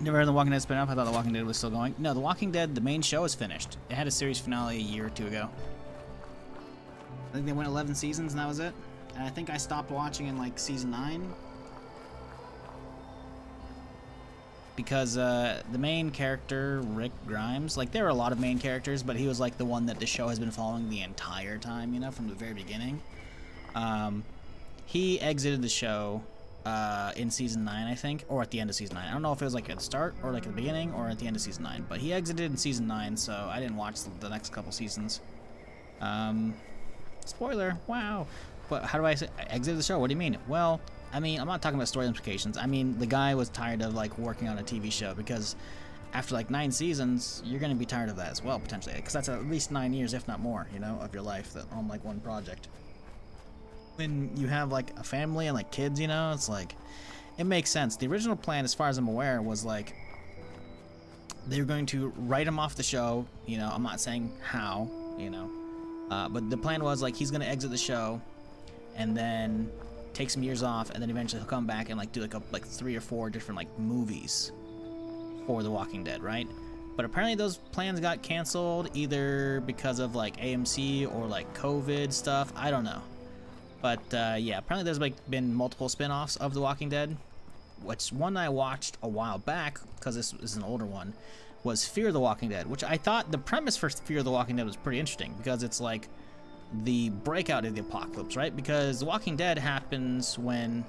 Never heard The Walking Dead spin off. I thought The Walking Dead was still going. No, The Walking Dead, the main show, is finished. It had a series finale a year or 2 ago. I think they went 11 seasons and that was it. And I think I stopped watching in like season 9. Because the main character, Rick Grimes, like there were a lot of main characters, but he was like the one that the show has been following the entire time, you know, from the very beginning. He exited the show in season 9, I think, or at the end of season 9. I don't know if it was like at the start or like at the beginning or at the end of season 9, but he exited in season 9, so I didn't watch the next couple seasons. Spoiler, wow. But how do I say exited the show? What do you mean? Well, I mean, I'm not talking about story implications. I mean, the guy was tired of like working on a TV show, because after like 9 seasons, you're going to be tired of that as well, potentially, because that's at least 9 years, if not more, you know, of your life that on like one project. When you have like a family and like kids, you know, it's like, it makes sense. The original plan, as far as I'm aware, was like they were going to write him off the show, you know. I'm not saying how, you know, but the plan was like he's going to exit the show and then take some years off, and then eventually he'll come back and like do like 3 or 4 different like movies for The Walking Dead, right? But apparently those plans got canceled either because of like AMC or like COVID stuff. I don't know. But yeah, apparently there's like been multiple spin-offs of The Walking Dead. Which one I watched a while back, because this is an older one, was Fear the Walking Dead, which I thought the premise for Fear the Walking Dead was pretty interesting, because it's like the breakout of the apocalypse, right? Because The Walking Dead happens when,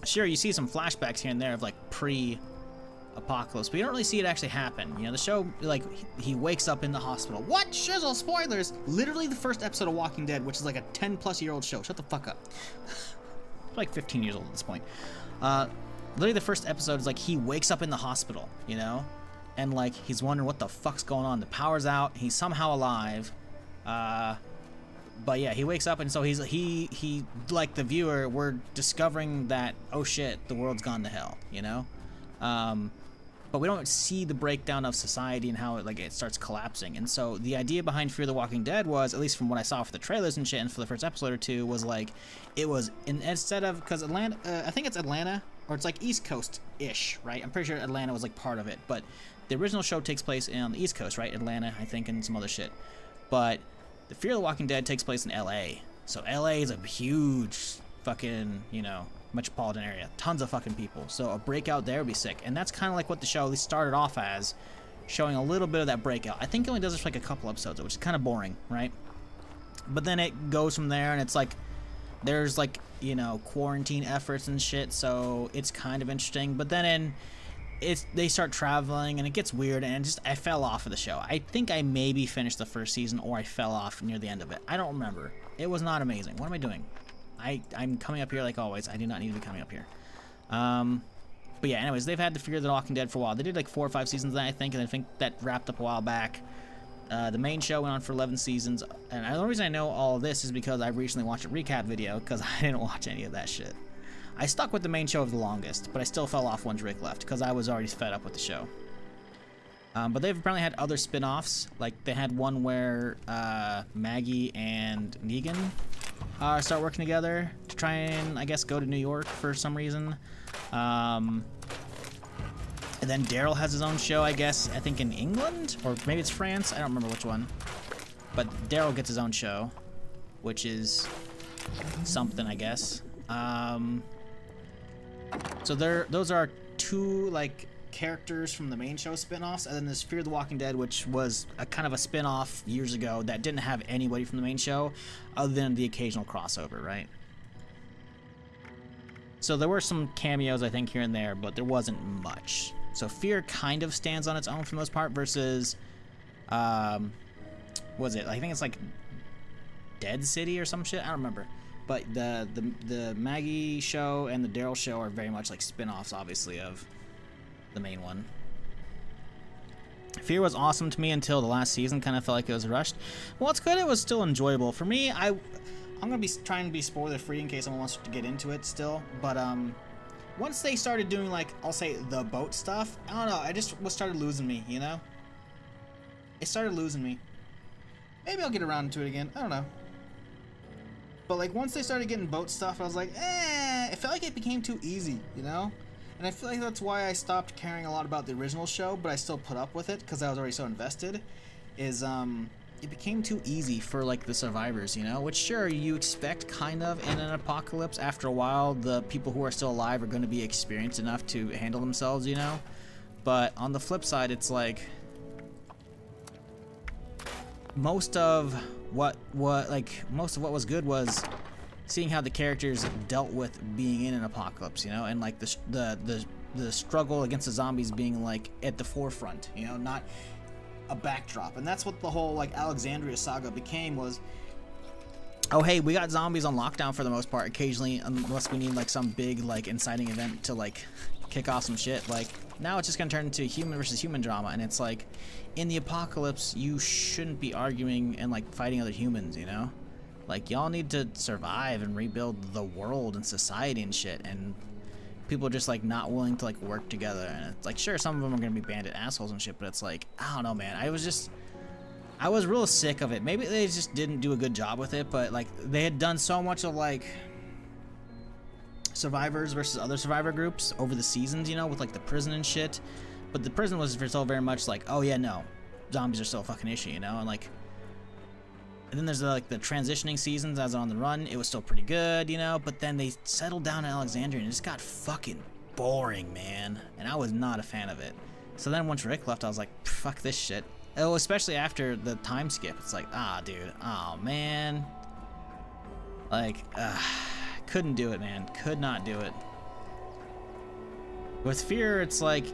sure, you see some flashbacks here and there of like pre-apocalypse, but you don't really see it actually happen. You know, the show, like, he wakes up in the hospital. What? Shizzle, spoilers! Literally the first episode of Walking Dead, which is like a 10-plus-year-old show. Shut the fuck up. Like 15 years old at this point. Literally the first episode is like he wakes up in the hospital, you know? And like he's wondering what the fuck's going on. The power's out, he's somehow alive. But yeah, he wakes up, and so he like the viewer, we're discovering that, oh shit, the world's gone to hell, you know? But we don't see the breakdown of society and how it starts collapsing. And so the idea behind Fear the Walking Dead was, at least from what I saw for the trailers and shit, and for the first episode or 2, was like, it was, instead of, because Atlanta, I think it's Atlanta, or it's like East Coast-ish, right? I'm pretty sure Atlanta was like part of it, but the original show takes place on the East Coast, right? Atlanta, I think, and some other shit. But the Fear the Walking Dead takes place in LA. So LA is a huge fucking, you know, metropolitan area. Tons of fucking people. So a breakout there would be sick. And that's kind of like what the show at least started off as, showing a little bit of that breakout. I think it only does it for like a couple episodes, which is kind of boring, right? But then it goes from there, and it's like there's like, you know, quarantine efforts and shit, so it's kind of interesting. But then they start traveling, and it gets weird, and I fell off of the show. I think I maybe finished the first season, or I fell off near the end of it. I don't remember. It was not amazing. What am I doing? I'm coming up here like always. I do not need to be coming up here. But yeah, anyways, they've had to figure The Walking Dead for a while. They did like 4 or 5 seasons of that, I think, and I think that wrapped up a while back. The main show went on for 11 seasons, and the only reason I know all of this is because I recently watched a recap video, because I didn't watch any of that shit. I stuck with the main show the longest, but I still fell off once Rick left, because I was already fed up with the show. But they've apparently had other spin-offs. Like, they had one where Maggie and Negan start working together to try and, I guess, go to New York for some reason. And then Daryl has his own show, I guess, I think in England? Or maybe it's France? I don't remember which one. But Daryl gets his own show, which is something, I guess. So those are 2, like, characters from the main show spin-offs, and then there's Fear the Walking Dead, which was a kind of a spin-off years ago that didn't have anybody from the main show other than the occasional crossover, right? So there were some cameos, I think, here and there, but there wasn't much. So Fear kind of stands on its own for the most part versus, what was it? I think it's like Dead City or some shit. I don't remember. But the Maggie show and the Daryl show are very much like spin-offs, obviously, of the main one. Fear was awesome to me until the last season. Kind of felt like it was rushed. Well, it's good. It was still enjoyable. For me, I'm going to be trying to be spoiler-free in case someone wants to get into it still. But, once they started doing, like, I'll say the boat stuff, I don't know, I just started losing me, you know? It started losing me. Maybe I'll get around to it again. I don't know. But, like, once they started getting boat stuff, I was like, it felt like it became too easy, you know? And I feel like that's why I stopped caring a lot about the original show, but I still put up with it, because I was already so invested, is, it became too easy for, like, the survivors, you know? Which, sure, you expect, kind of, in an apocalypse. After a while, the people who are still alive are going to be experienced enough to handle themselves, you know? But on the flip side, it's like most of what was good was seeing how the characters dealt with being in an apocalypse, you know? And, like, the struggle against the zombies being, like, at the forefront, you know? Not a backdrop. And that's what the whole, like, Alexandria saga became, was, oh hey, we got zombies on lockdown for the most part, occasionally, unless we need like some big like inciting event to like kick off some shit. Like, now it's just gonna turn into human versus human drama, and it's like, in the apocalypse you shouldn't be arguing and like fighting other humans, you know? Like, y'all need to survive and rebuild the world and society and shit, and people are just like not willing to like work together. And it's like, sure, some of them are gonna be bandit assholes and shit, but it's like, I don't know, man. I was real sick of it. Maybe they just didn't do a good job with it, but like they had done so much of like survivors versus other survivor groups over the seasons, you know, with like the prison and shit. But the prison was still very much like, oh yeah, no, zombies are still a fucking issue, you know? And like, and then there's like the transitioning seasons as On the Run. It was still pretty good, you know, but then they settled down in Alexandria and it just got fucking boring, man. And I was not a fan of it. So then once Rick left, I was like, fuck this shit. Oh, especially after the time skip. It's like, dude, oh man. Like, couldn't do it, man. Could not do it. With Fear, it's like,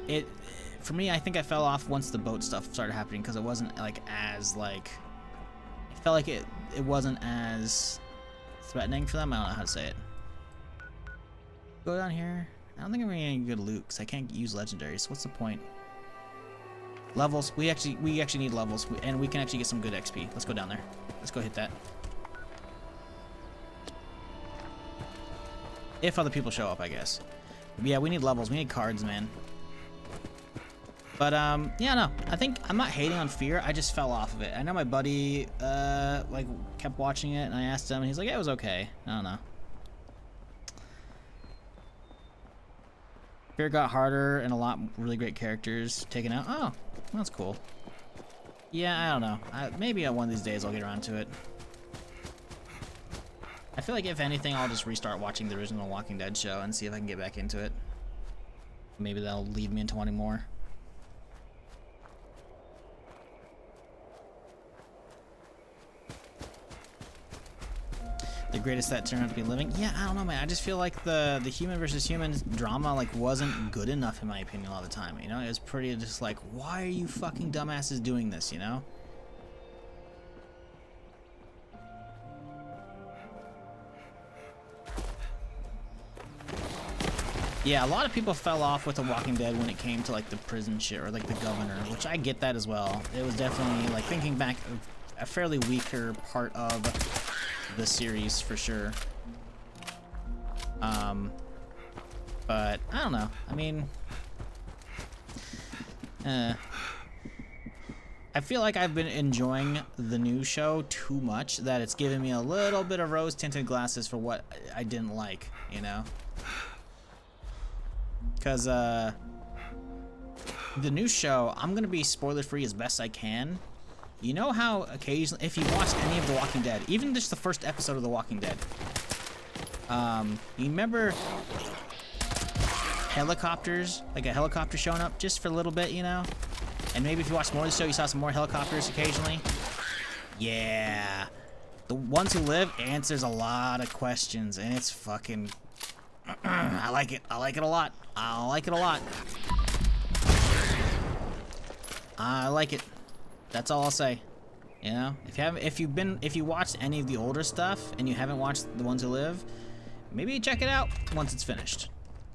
for me, I think I fell off once the boat stuff started happening, because it wasn't like as like, it felt like it wasn't as threatening for them. I don't know how to say it. Go down here. I don't think I'm getting any good loot, because I can't use legendaries. What's the point? Levels. We actually need levels, and we can actually get some good XP. Let's go down there. Let's go hit that. If other people show up, I guess. But yeah, we need levels. We need cards, man. But yeah, no. I think I'm not hating on Fear. I just fell off of it. I know my buddy like kept watching it, and I asked him, and he's like, yeah, it was okay. I don't know. Fear got harder, and a lot really great characters taken out. Oh, that's cool. Yeah, I don't know. Maybe one of these days I'll get around to it. I feel like if anything, I'll just restart watching the original Walking Dead show and see if I can get back into it. Maybe that'll lead me into wanting more. the greatest that turned out to be living. Yeah, I don't know, man. I just feel like the human versus human drama like wasn't good enough in my opinion a lot of the time. You know, it was pretty just like, why are you fucking dumbasses doing this? You know. Yeah, a lot of people fell off with The Walking Dead when it came to like the prison shit or like the governor, which I get that as well. It was definitely like thinking back a fairly weaker part of the series for sure. But I don't know. I mean, I feel like I've been enjoying the new show too much that it's given me a little bit of rose-tinted glasses for what I didn't like, you know? Because the new show, I'm gonna be spoiler-free as best I can. You know how occasionally, if you watched any of The Walking Dead, even just the first episode of The Walking Dead, you remember helicopters, like a helicopter showing up just for a little bit, you know? And maybe if you watched more of the show, you saw some more helicopters occasionally. Yeah. The Ones Who Live answers a lot of questions, and it's fucking... I like it. I like it a lot. I like it a lot. I like it. That's all I'll say. You know, if you watched any of the older stuff and you haven't watched The Ones Who Live, maybe check it out once it's finished.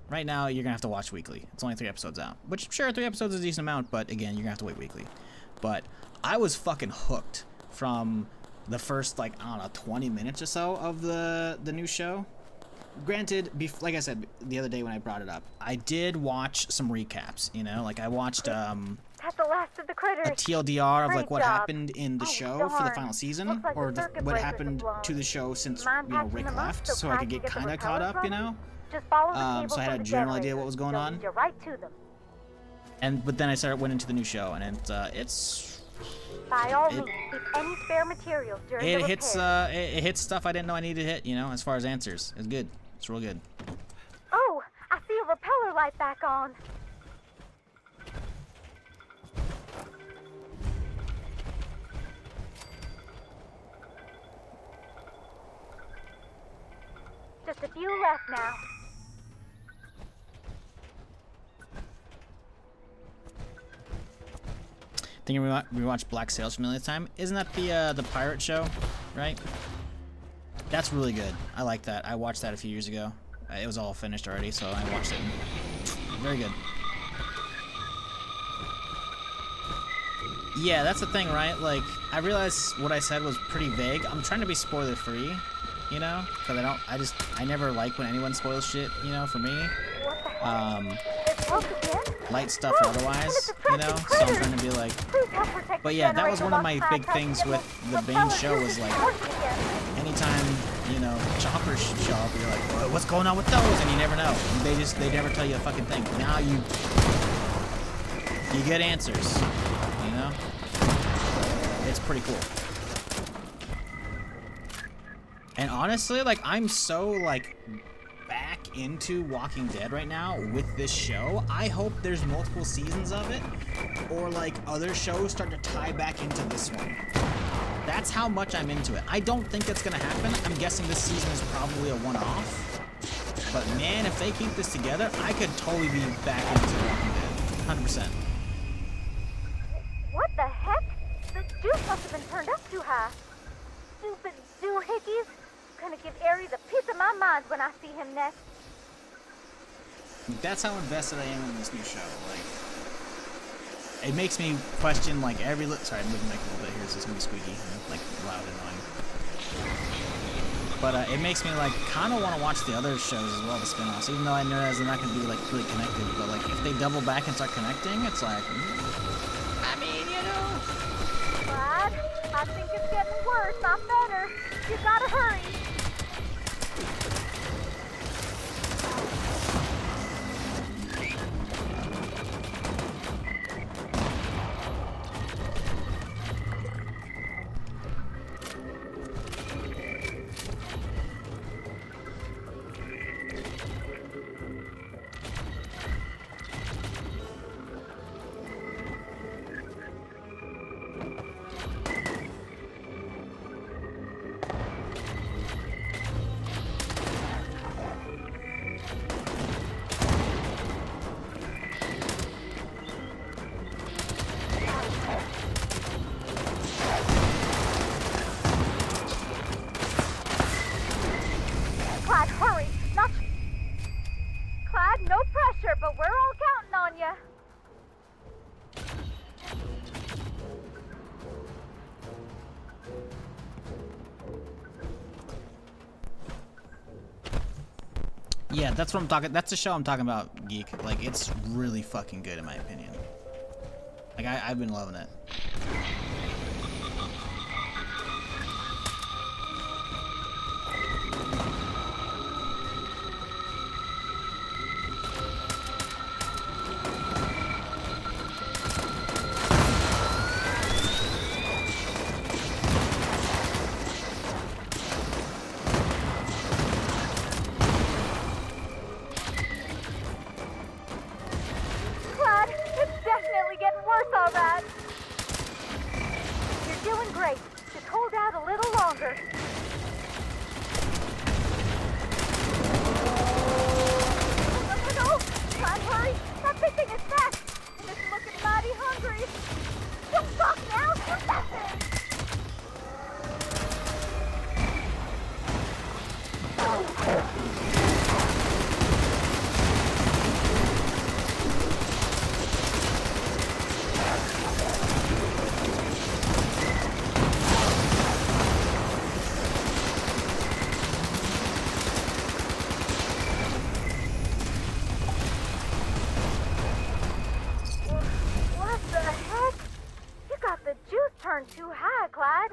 Right now, you're gonna have to watch weekly. It's only 3 episodes out, which sure, 3 episodes is a decent amount, but again, you're gonna have to wait weekly. But I was fucking hooked from the first, like, I don't know, 20 minutes or so of the new show. Granted, like I said the other day when I brought it up, I did watch some recaps, you know? Like, I watched, That's the last of the critters. a TLDR of, like, what Great job. happened in the show for the darn. final season, Looks like or the circuit what breakers happened have blown. to the show since, Mind you know, patching Rick them up left, so so I could Patch get can get the kind of caught repellers up, you running? know? Just follow the cable So I had from a the general idea what generator. was going They'll on. lead you right to them. But then I went into the new show, and it's By all means, keep any spare materials during the it repairs. hits it hits stuff I didn't know I needed to hit, you know, as far as answers. It's good. It's real good. Oh, I see a repeller light back on. Just a few left now. I think we watched Black Sails from the other time. Isn't that the pirate show, right? That's really good. I like that. I watched that a few years ago. It was all finished already, so I watched it. Very good. Yeah, that's the thing, right? Like, I realized what I said was pretty vague. I'm trying to be spoiler-free, you know? Because I never like when anyone spoils shit, you know, for me. Light stuff or otherwise, you know? So I'm trying to be like... But yeah, that was one of my big things with the main show was like... Anytime, you know, choppers show up, you're like, what's going on with those? And you never know. They never tell you a fucking thing. Now you get answers, you know? It's pretty cool. And honestly, like, I'm so, like, back into Walking Dead right now with this show. I hope there's multiple seasons of it, or, like, other shows start to tie back into this one. That's how much I'm into it. I don't think that's gonna happen. I'm guessing this season is probably a one-off. But man, if they keep this together, I could totally be back into Walking Dead. 100%. What the heck? The juice must have been turned up too high. Stupid doohickeys. Gonna give Aries a piece of my mind when I see him next. That's how invested I am in this new show. Like, it makes me question, like, sorry, I'm moving the mic a little bit here, so it's gonna be squeaky, like, loud and annoying. But it makes me, like, kind of want to watch the other shows as well, the spin-offs, even though I know they're not gonna be, like, really connected. But, like, if they double back and start connecting, it's like, I mean, you know. But I think it's getting worse, not better. You gotta hurry. Yeah, that's what I'm talking. That's the show I'm talking about, Geek. Like, it's really fucking good in my opinion. Like, I've been loving it. Clyde, it's definitely getting worse, all right. You're doing great. Just hold out a little longer. No, Clyde, hurry. That big thing is fast, and it's looking mighty hungry. Don't stop now. Shoot that thing. What the heck? You got the juice turned too high, Clyde.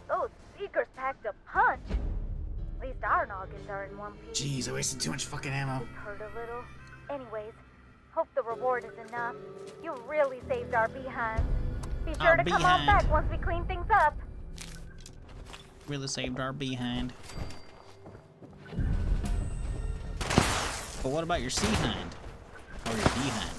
Those seekers packed a punch. At least our noggins are in one piece. Jeez, I wasted too much fucking ammo. Hurt a little. Anyways, hope the reward is enough. You really saved our behind. Be sure Our to come on behind. back once we clean things up. Really saved our behind. But what about your sea hind? Or your behind?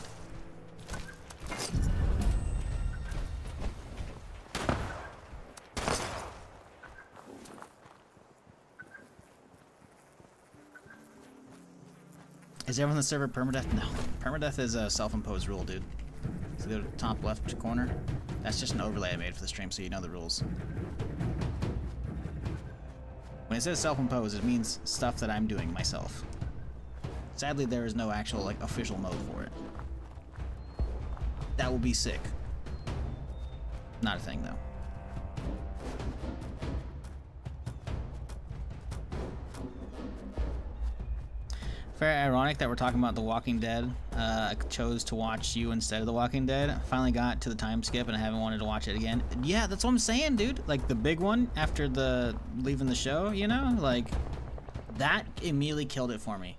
Is everyone on the server permadeath? No. Permadeath is a self-imposed rule, dude. So go to the top left corner. That's just an overlay I made for the stream so you know the rules. When it says self-imposed, it means stuff that I'm doing myself. Sadly, there is no actual, like, official mode for it. That will be sick. Not a thing, though. Very ironic that we're talking about The Walking Dead. I chose to watch you instead of The Walking Dead. I finally got to the time skip and I haven't wanted to watch it again. Yeah, that's what I'm saying, dude. Like, the big one after the leaving the show, you know? Like, that immediately killed it for me.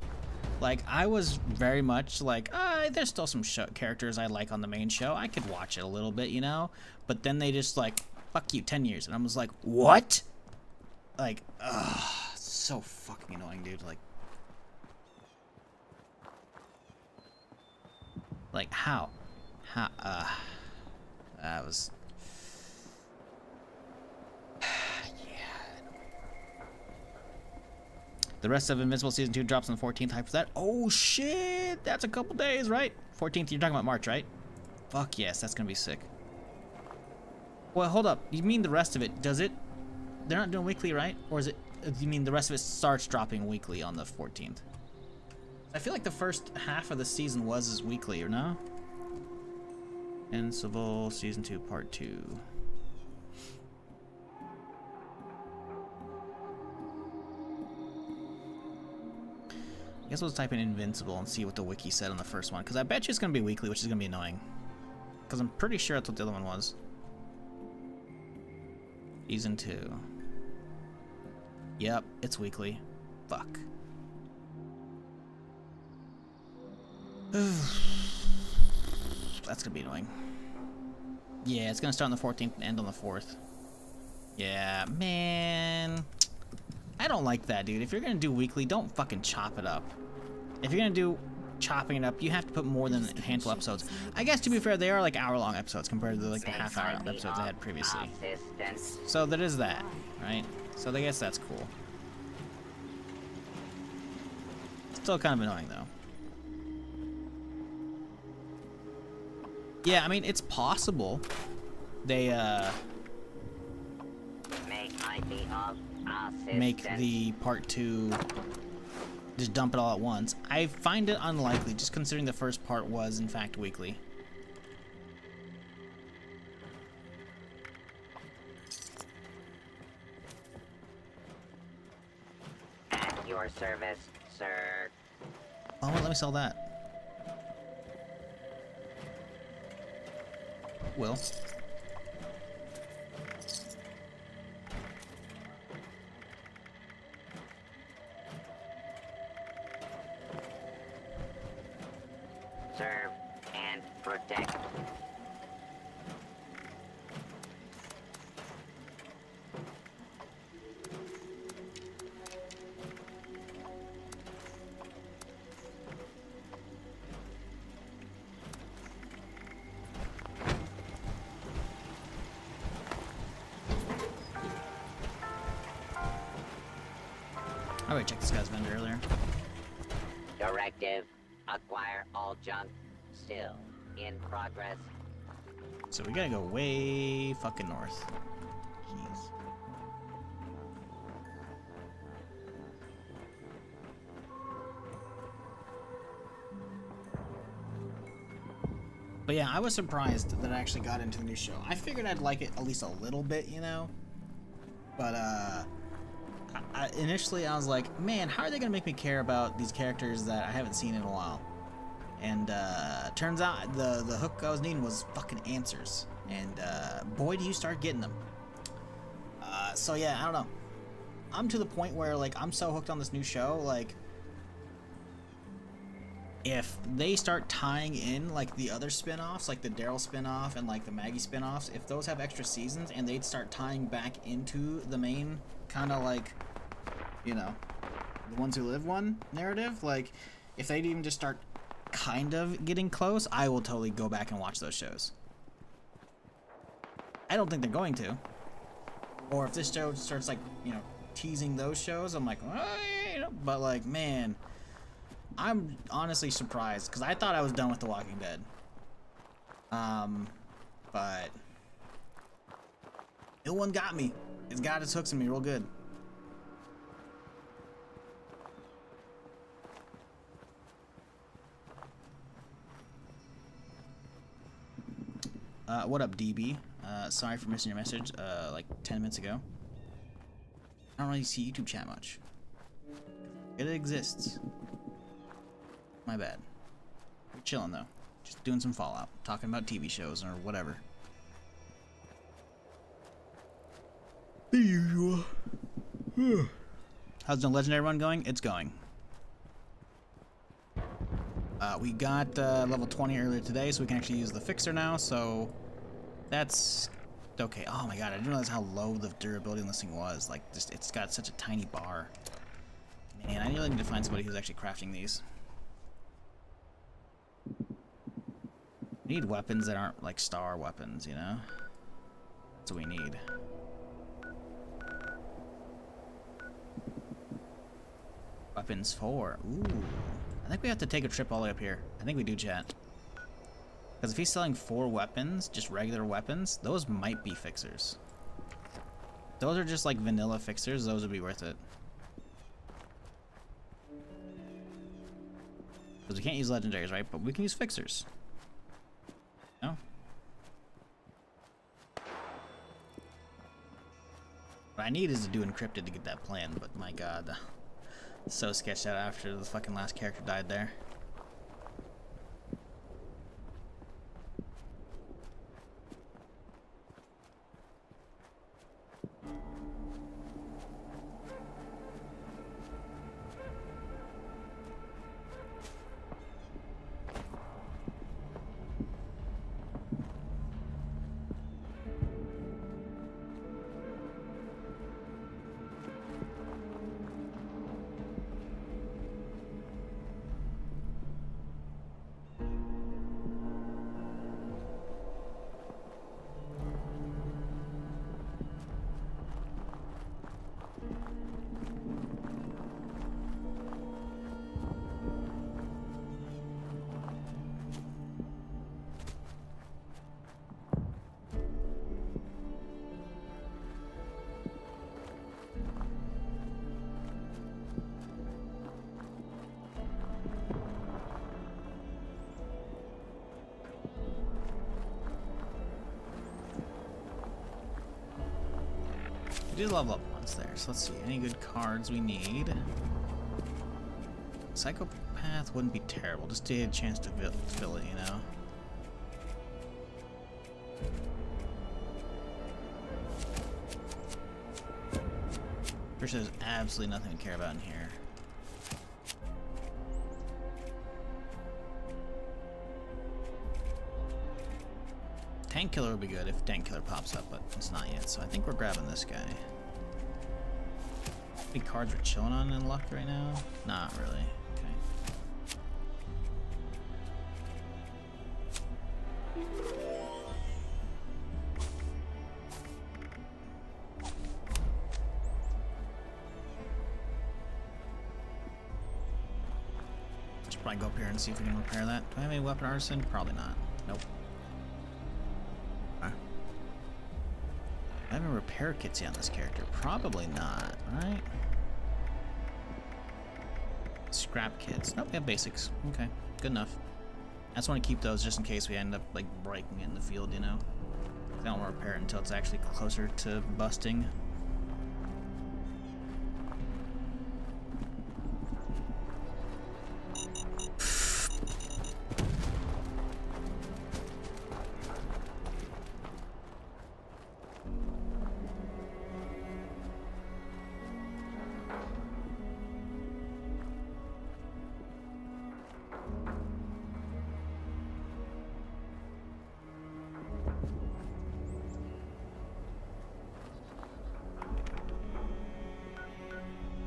Like, I was very much like, there's still some characters I like on the main show. I could watch it a little bit, you know? But then they just, like, fuck you, 10 years. And I was like, what? Like, so fucking annoying, dude. Like, how? That was... The rest of Invincible Season 2 drops on the 14th. Hype for that. Oh, shit! That's a couple days, right? 14th, you're talking about March, right? Fuck yes, that's gonna be sick. Well, hold up. You mean the rest of it, does it... They're not doing weekly, right? Or is it... You mean the rest of it starts dropping weekly on the 14th? I feel like the first half of the season was weekly, or no? Invincible Season 2, Part 2. I guess we'll type in Invincible and see what the wiki said on the first one, because I bet you it's going to be weekly, which is going to be annoying. Because I'm pretty sure that's what the other one was. Season 2. Yep, it's weekly. Fuck. That's gonna be annoying. Yeah, it's gonna start on the 14th and end on the 4th. Yeah, man. I don't like that, dude. If you're gonna do weekly, don't fucking chop it up. If you're gonna do chopping it up, you have to put more than a handful of episodes. I guess, to be fair, they are like hour-long episodes compared to like the half-hour episodes I had previously. So there is that, right? So I guess that's cool. Still kind of annoying, though. Yeah, I mean, it's possible they, make the part 2, just dump it all at once. I find it unlikely, just considering the first part was, in fact, weekly. At your service, sir. Oh, let me sell that. Will. Serve and protect. I already checked this guy's vendor earlier. Directive. Acquire all junk. Still in progress. So we gotta go way fucking north. Jeez. But yeah, I was surprised that I actually got into the new show. I figured I'd like it at least a little bit, you know? But, initially I was like, man, how are they gonna make me care about these characters that I haven't seen in a while? And turns out the hook I was needing was fucking answers. And boy, do you start getting them. So yeah, I don't know. I'm to the point where like I'm so hooked on this new show, like if they start tying in like the other spin-offs, like the Daryl spin-off and like the Maggie spin-offs, if those have extra seasons and they'd start tying back into the main kind of like, you know, the Ones Who Live one narrative, like if they'd even just start kind of getting close, I will totally go back and watch those shows. I don't think they're going to. Or if this show starts like, you know, teasing those shows, I'm like, well, you know, but like, man, I'm honestly surprised because I thought I was done with The Walking Dead. But no one got me. It's got its hooks in me real good. What up, DB? Sorry for missing your message, like 10 minutes ago. I don't really see YouTube chat much. It exists. My bad. We're chilling, though. Just doing some Fallout. Talking about TV shows or whatever. The usual. How's the Legendary run going? It's going. We got level 20 earlier today, so we can actually use the fixer now, so that's okay. Oh my god, I didn't realize how low the durability on this thing was. Like, just it's got such a tiny bar. Man, I really need to find somebody who's actually crafting these. We need weapons that aren't like star weapons, you know? That's what we need. Weapons 4. Ooh. I think we have to take a trip all the way up here. I think we do, chat. Because if he's selling 4 weapons, just regular weapons, those might be fixers. Those are just like vanilla fixers, those would be worth it. Because we can't use legendaries, right? But we can use fixers. No? What I need is to do encrypted to get that plan, but my god. So sketched out after the fucking last character died there. We did level up once there, so let's see. Any good cards we need? Psychopath wouldn't be terrible, just to get a chance to fill it, you know? Pretty sure there's absolutely nothing to care about in here. Tank Killer would be good if Tank Killer pops up, but it's not yet, so I think we're grabbing this guy. How many cards we're chilling on in luck right now? Not really. Should probably go up here and see if we can repair that. Do I have any weapon arson? Probably not. Nope. Okay. I have any repair kits yet on this character? Probably not, right? Scrap kits. Nope, we have basics. Okay, good enough. I just want to keep those just in case we end up like breaking it in the field, you know? I don't want to repair it until it's actually closer to busting.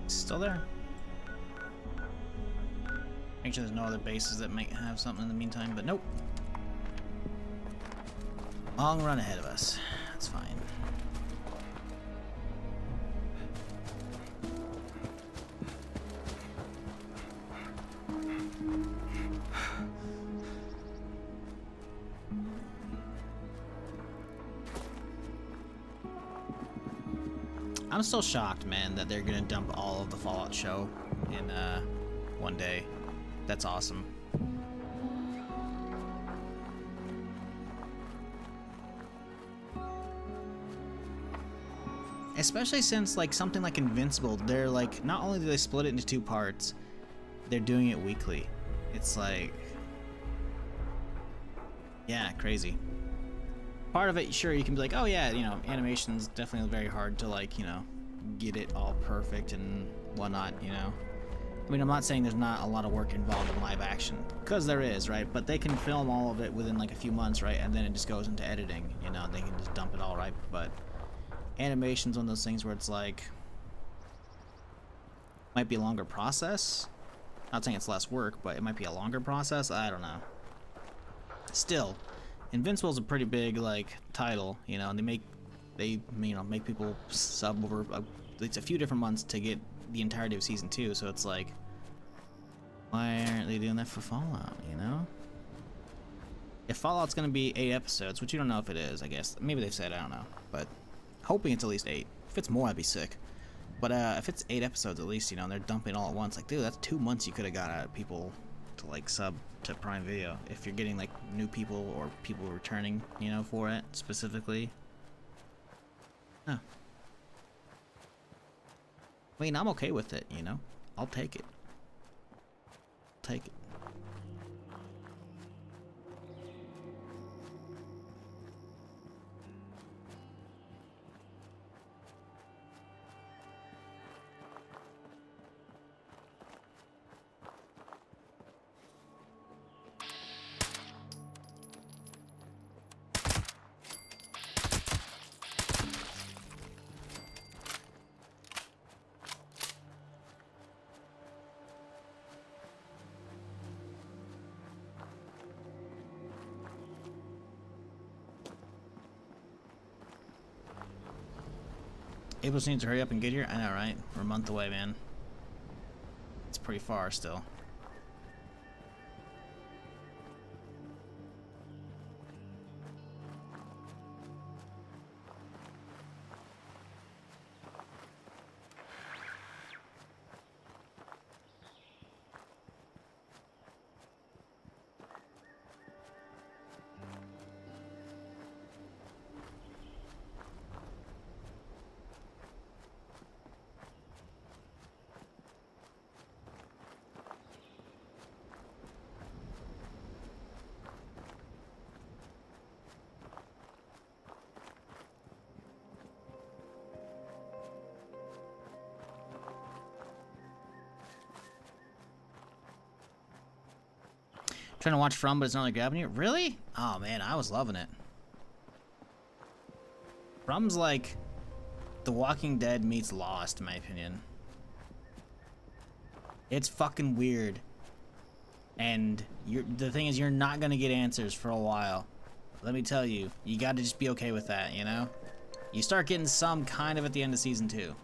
Still there. Make sure there's no other bases that might have something in the meantime, but nope. Long run ahead of us. That's fine. I'm still shocked, man, that they're gonna dump all of the Fallout show in one day. That's awesome. Especially since like something like Invincible, they're like, not only do they split it into 2 parts, they're doing it weekly. It's like, yeah, crazy. Part of it, sure, you can be like, oh yeah, you know, animation's definitely very hard to like, you know, get it all perfect and whatnot, you know. I mean, I'm not saying there's not a lot of work involved in live action, because there is, right? But they can film all of it within like a few months, right? And then it just goes into editing, you know, they can just dump it all, right? But animation's one of those things where it's like, might be a longer process. Not saying it's less work, but it might be a longer process. I don't know. Still, Invincible's a pretty big like title, you know, and they you know, make people sub over it's a few different months to get the entirety of season 2, so it's like, why aren't they doing that for Fallout, you know? If Fallout's gonna be 8 episodes, which you don't know if it is, I guess. Maybe they've said, I don't know, but hoping it's at least 8. If it's more, I'd be sick. But if it's 8 episodes at least, you know, and they're dumping all at once, like, dude, that's 2 months you could have got out of people to like sub to Prime Video if you're getting like new people or people returning, you know, for it specifically. Huh. I mean, I'm okay with it, you know. I'll take it. Take it. Able needs to hurry up and get here? I know, right? We're a month away, man. It's pretty far still. Trying to watch From, but it's not really grabbing you. Really? Oh man, I was loving it. From's like The Walking Dead meets Lost, in my opinion. It's fucking weird. And the thing is, you're not gonna get answers for a while. Let me tell you, you gotta just be okay with that, you know? You start getting some kind of at the end of season 2.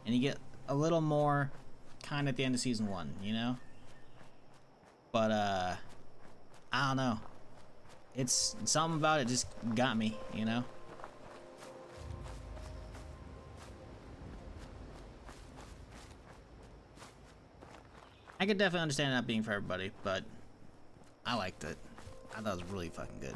And you get a little more kind of at the end of season 1, you know? But, I don't know. It's something about it just got me, you know? I could definitely understand it not being for everybody, but I liked it. I thought it was really fucking good.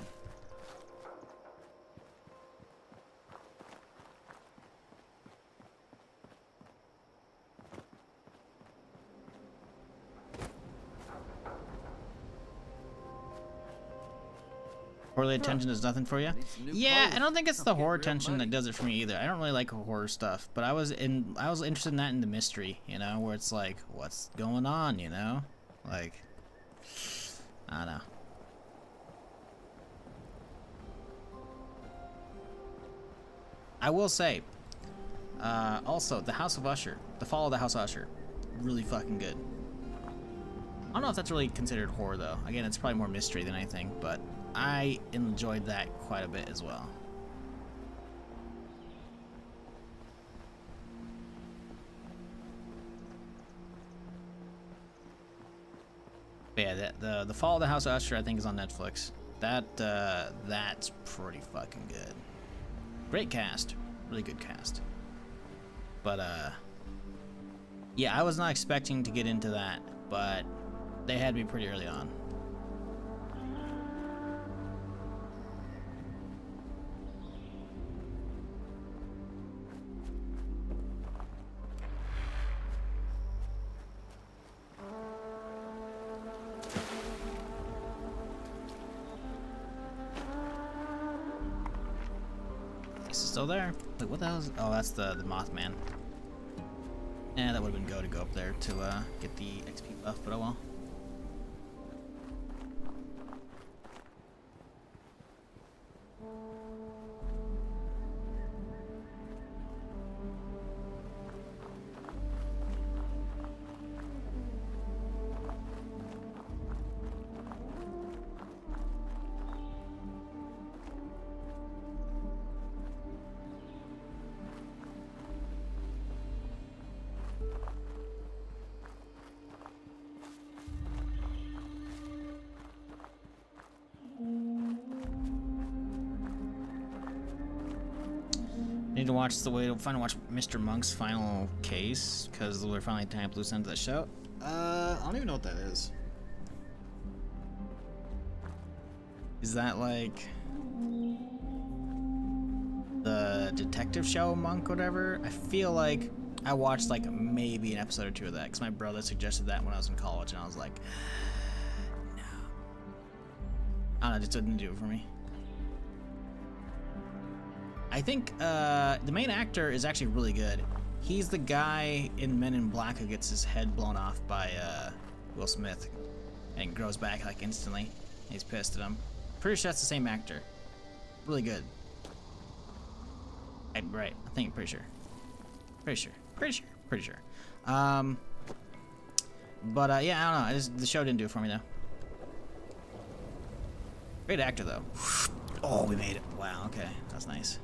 Horror tension does nothing for you? Yeah, I don't think it's the horror tension that does it for me either. I don't really like horror stuff, but I was interested in that in the mystery, you know, where it's like, what's going on, you know? Like, I don't know. I will say, also, The House of Usher, The Fall of the House of Usher, really fucking good. I don't know if that's really considered horror, though. Again, it's probably more mystery than anything, but I enjoyed that quite a bit as well. But yeah, the Fall of the House of Usher, I think, is on Netflix. That's pretty fucking good. Great cast, really good cast. But yeah, I was not expecting to get into that, but they had me pretty early on. Still there. Wait, what the hell is... Oh, that's the Mothman. Yeah, that would have been to go up there to get the XP buff, but oh well. Need to watch watch Mr. Monk's final case because we're finally tying up loose ends of the show. I don't even know what that is. Is that like the detective show Monk, whatever? I feel like I watched like maybe an episode or two of that because my brother suggested that when I was in college, and I was like, no. I don't know, it just didn't do it for me. I think the main actor is actually really good. He's the guy in Men in Black who gets his head blown off by Will Smith and grows back like instantly. He's pissed at him. Pretty sure that's the same actor. Really good. Right, I think pretty sure. Pretty sure. But yeah, I don't know. The show didn't do it for me though. Great actor though. Oh, we made it. Wow. Okay, that's nice.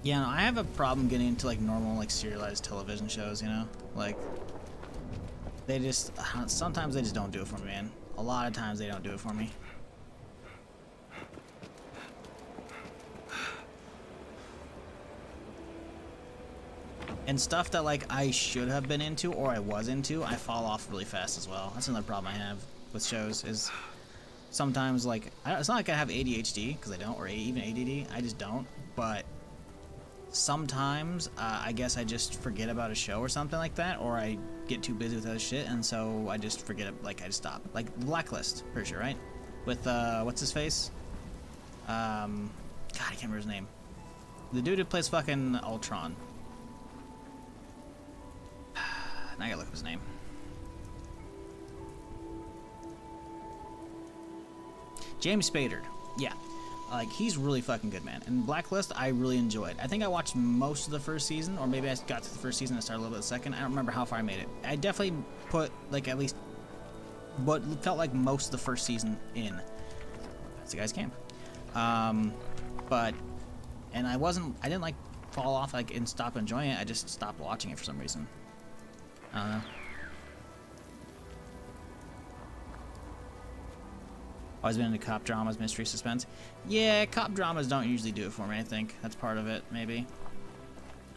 Yeah, no, I have a problem getting into like normal like serialized television shows, you know? Like they just sometimes they just don't do it for me, man. A lot of times they don't do it for me. And stuff that like I should have been into or I was into, I fall off really fast as well. That's another problem I have with shows is sometimes like it's not like I have ADHD because I don't, or even ADD. I just don't. But sometimes I guess I just forget about a show or something like that, or I get too busy with other shit, and so I just forget it. Like I just stop. Like Blacklist, pretty sure, right? With what's his face? God, I can't remember his name. The dude who plays fucking Ultron. I gotta look up his name. James Spader. Yeah. Like, he's really fucking good, man. And Blacklist, I really enjoyed. I think I watched most of the first season, or maybe I got to the first season and started a little bit of the second. I don't remember how far I made it. I definitely put, like, at least what felt like most of the first season in. That's the guy's camp. And I didn't, like, fall off, like, and stop enjoying it. I just stopped watching it for some reason. I don't know. Always been into cop dramas, mystery, suspense. Yeah, cop dramas don't usually do it for me, I think. That's part of it, maybe.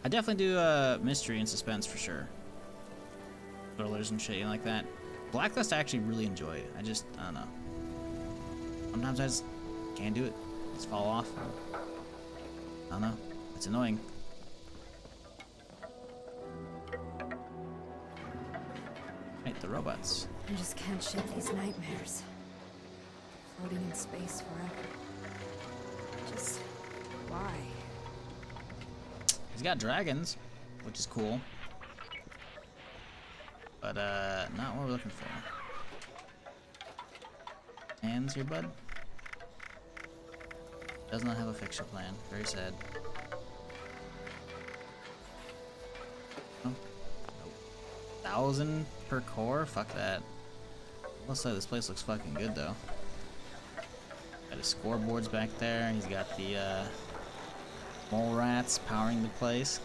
I definitely do mystery and suspense for sure. Thrillers and shit like that. Blacklist I actually really enjoy. I don't know. Sometimes I just can't do it. Just fall off. I don't know. It's annoying. Right, the robots. I just can't shake these nightmares. Floating in space forever. Just why? He's got dragons, which is cool. But not what we're looking for. Hands here, bud. Does not have a fixture plan. Very sad. Oh. Nope. 1,000 per core? Fuck that. Looks like this place looks fucking good though. Got his scoreboards back there. He's got the mole rats powering the place.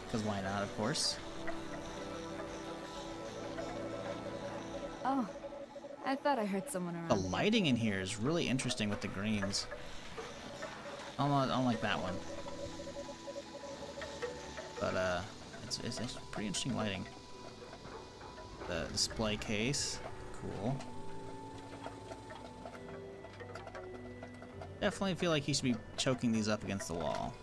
Because why not, of course. Oh, I thought I heard someone around. The lighting in here is really interesting with the greens. I don't like that one. But it's pretty interesting lighting. The display case, cool. Definitely feel like he should be choking these up against the wall.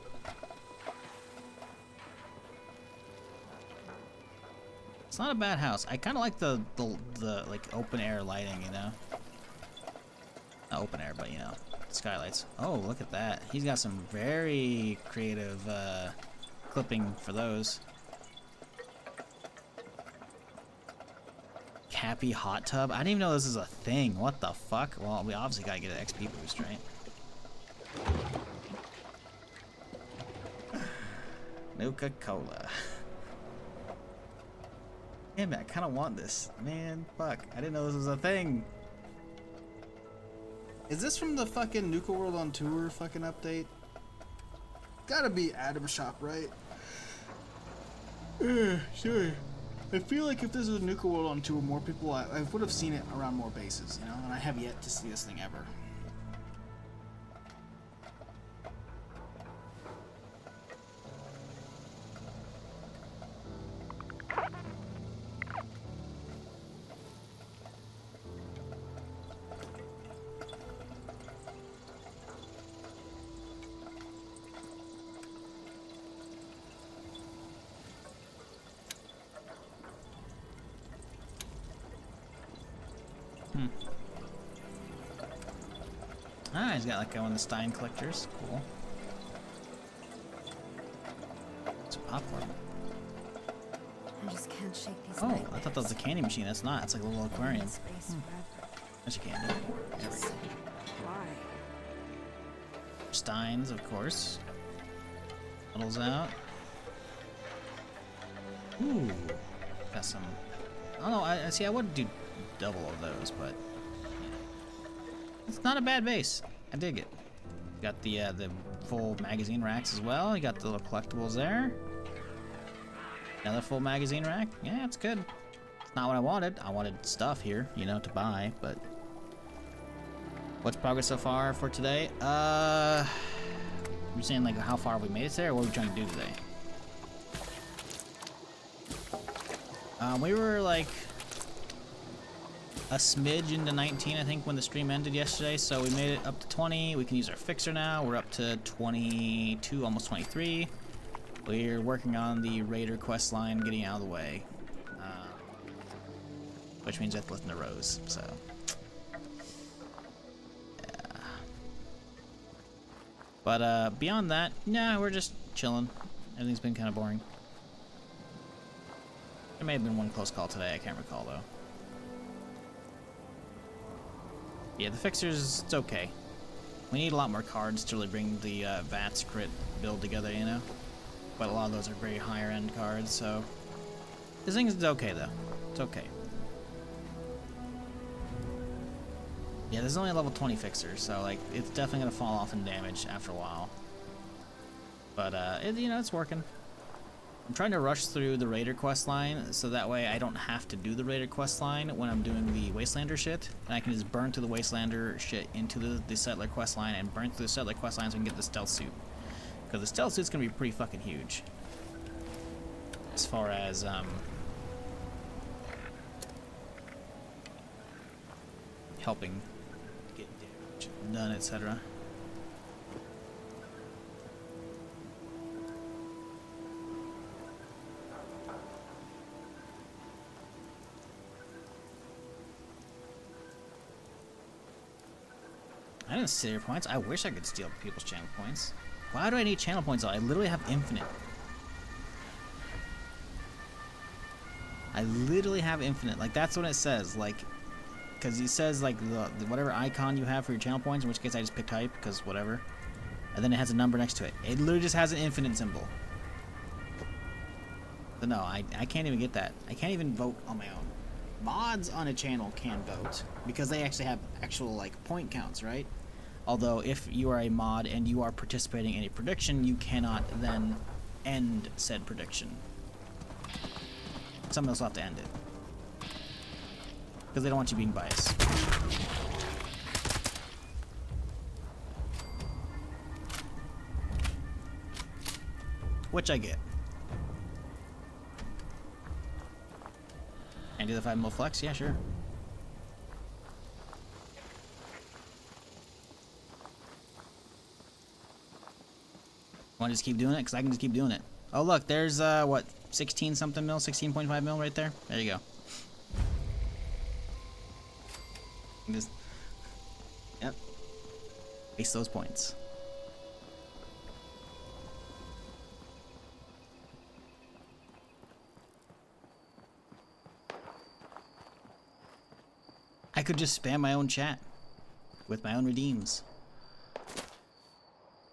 It's not a bad house. I kind of like the like open air lighting, you know. Not open air, but you know, skylights. Oh, look at that. He's got some very creative clipping for those. Cappy hot tub. I didn't even know this is a thing. What the fuck? Well, we obviously gotta get an XP boost, right? Nuka-Cola. Damn it, I kind of want this. Man, fuck. I didn't know this was a thing. Is this from the fucking Nuka World on Tour fucking update? Gotta be Adam's shop, right? Sure. I feel like if this was Nuka World on Tour, more people, I would have seen it around more bases, you know? And I have yet to see this thing ever. Ah, he's got like one of the Stein collectors. Cool. It's popcorn. I just can't shake these Oh, nightmares. I thought that was a candy machine. That's not. It's like a little aquarium. Space Yes, you can do. There we go. why? Steins, of course. Bottles out. Ooh, got some. I don't know. I see. I would do double of those, but yeah. It's not a bad base. I dig it. Got the full magazine racks as well. You got the little collectibles there. Another full magazine rack. Yeah, it's good. It's not what I wanted. I wanted stuff here, you know, to buy. But what's progress so far for today? You're saying like how far have we made it there, or what are we trying to do today? We were like a smidge into 19, I think, when the stream ended yesterday. So we made it up to 20. We can use our fixer now. We're up to 22, almost 23. We're working on the Raider quest line, getting out of the way, which means I have to listen to Rose. So yeah. But beyond that, nah, we're just chilling. Everything's been kind of boring. There may have been one close call today, I can't recall though. Yeah, the fixers, it's okay. We need a lot more cards to really bring the VATS crit build together, you know? But a lot of those are very higher end cards, so... This thing is okay though. It's okay. Yeah, there's only a level 20 fixer, so like it's definitely gonna fall off in damage after a while. But you know, it's working. I'm trying to rush through the Raider quest line, so that way I don't have to do the Raider quest line when I'm doing the Wastelander shit, and I can just burn through the Wastelander shit into the Settler quest line and burn through the Settler quest line so I can get the stealth suit. Because the stealth suit's gonna be pretty fucking huge. As far as helping get damage done, etc. I didn't steal your points. I wish I could steal people's channel points. Why do I need channel points though? I literally have infinite. I literally have infinite. Like, that's what it says. Like, because it says, like, the whatever icon you have for your channel points, in which case I just pick type, because whatever. And then it has a number next to it. It literally just has an infinite symbol. But no, I can't even get that. I can't even vote on my own. Mods on a channel can vote, because they actually have actual, like, point counts, right? Although, if you are a mod and you are participating in a prediction, you cannot then end said prediction. Someone else will have to end it. Because they don't want you being biased. Which I get. And do the 5 mil flex? Yeah, sure. Want to just keep doing it? Because I can just keep doing it. Oh, look, there's, what, 16 something mil? 16.5 mil right there? There you go. Just, yep. Waste those points. I could just spam my own chat with my own redeems.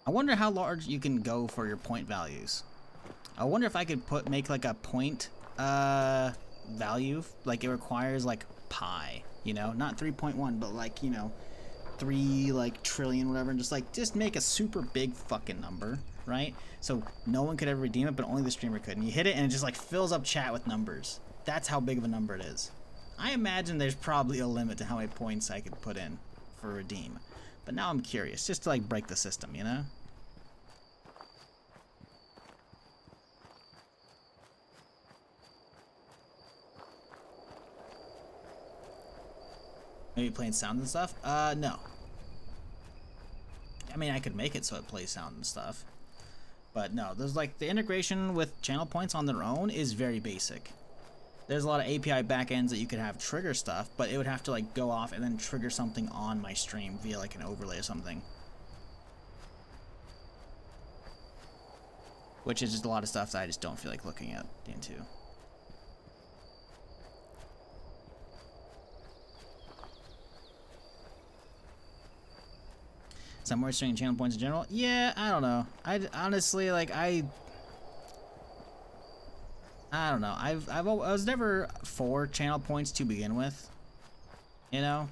I wonder how large you can go for your point values. I wonder if I could make like a point value, like it requires like pi, you know, not 3.1, but like, you know, 3 like trillion, whatever, and just make a super big fucking number, right? So no one could ever redeem it, but only the streamer could. And you hit it and it just like fills up chat with numbers. That's how big of a number it is. I imagine there's probably a limit to how many points I could put in for redeem. But now I'm curious, just to like break the system, you know? Maybe playing sound and stuff? No. I mean, I could make it so it plays sound and stuff. But no, there's like, the integration with channel points on their own is very basic. There's a lot of API backends that you could have trigger stuff, but it would have to like go off and then trigger something on my stream via like an overlay or something. Which is just a lot of stuff that I just don't feel like looking into. Some more string channel points in general? Yeah, I don't know. I honestly, like, I don't know. I was never for channel points to begin with, you know.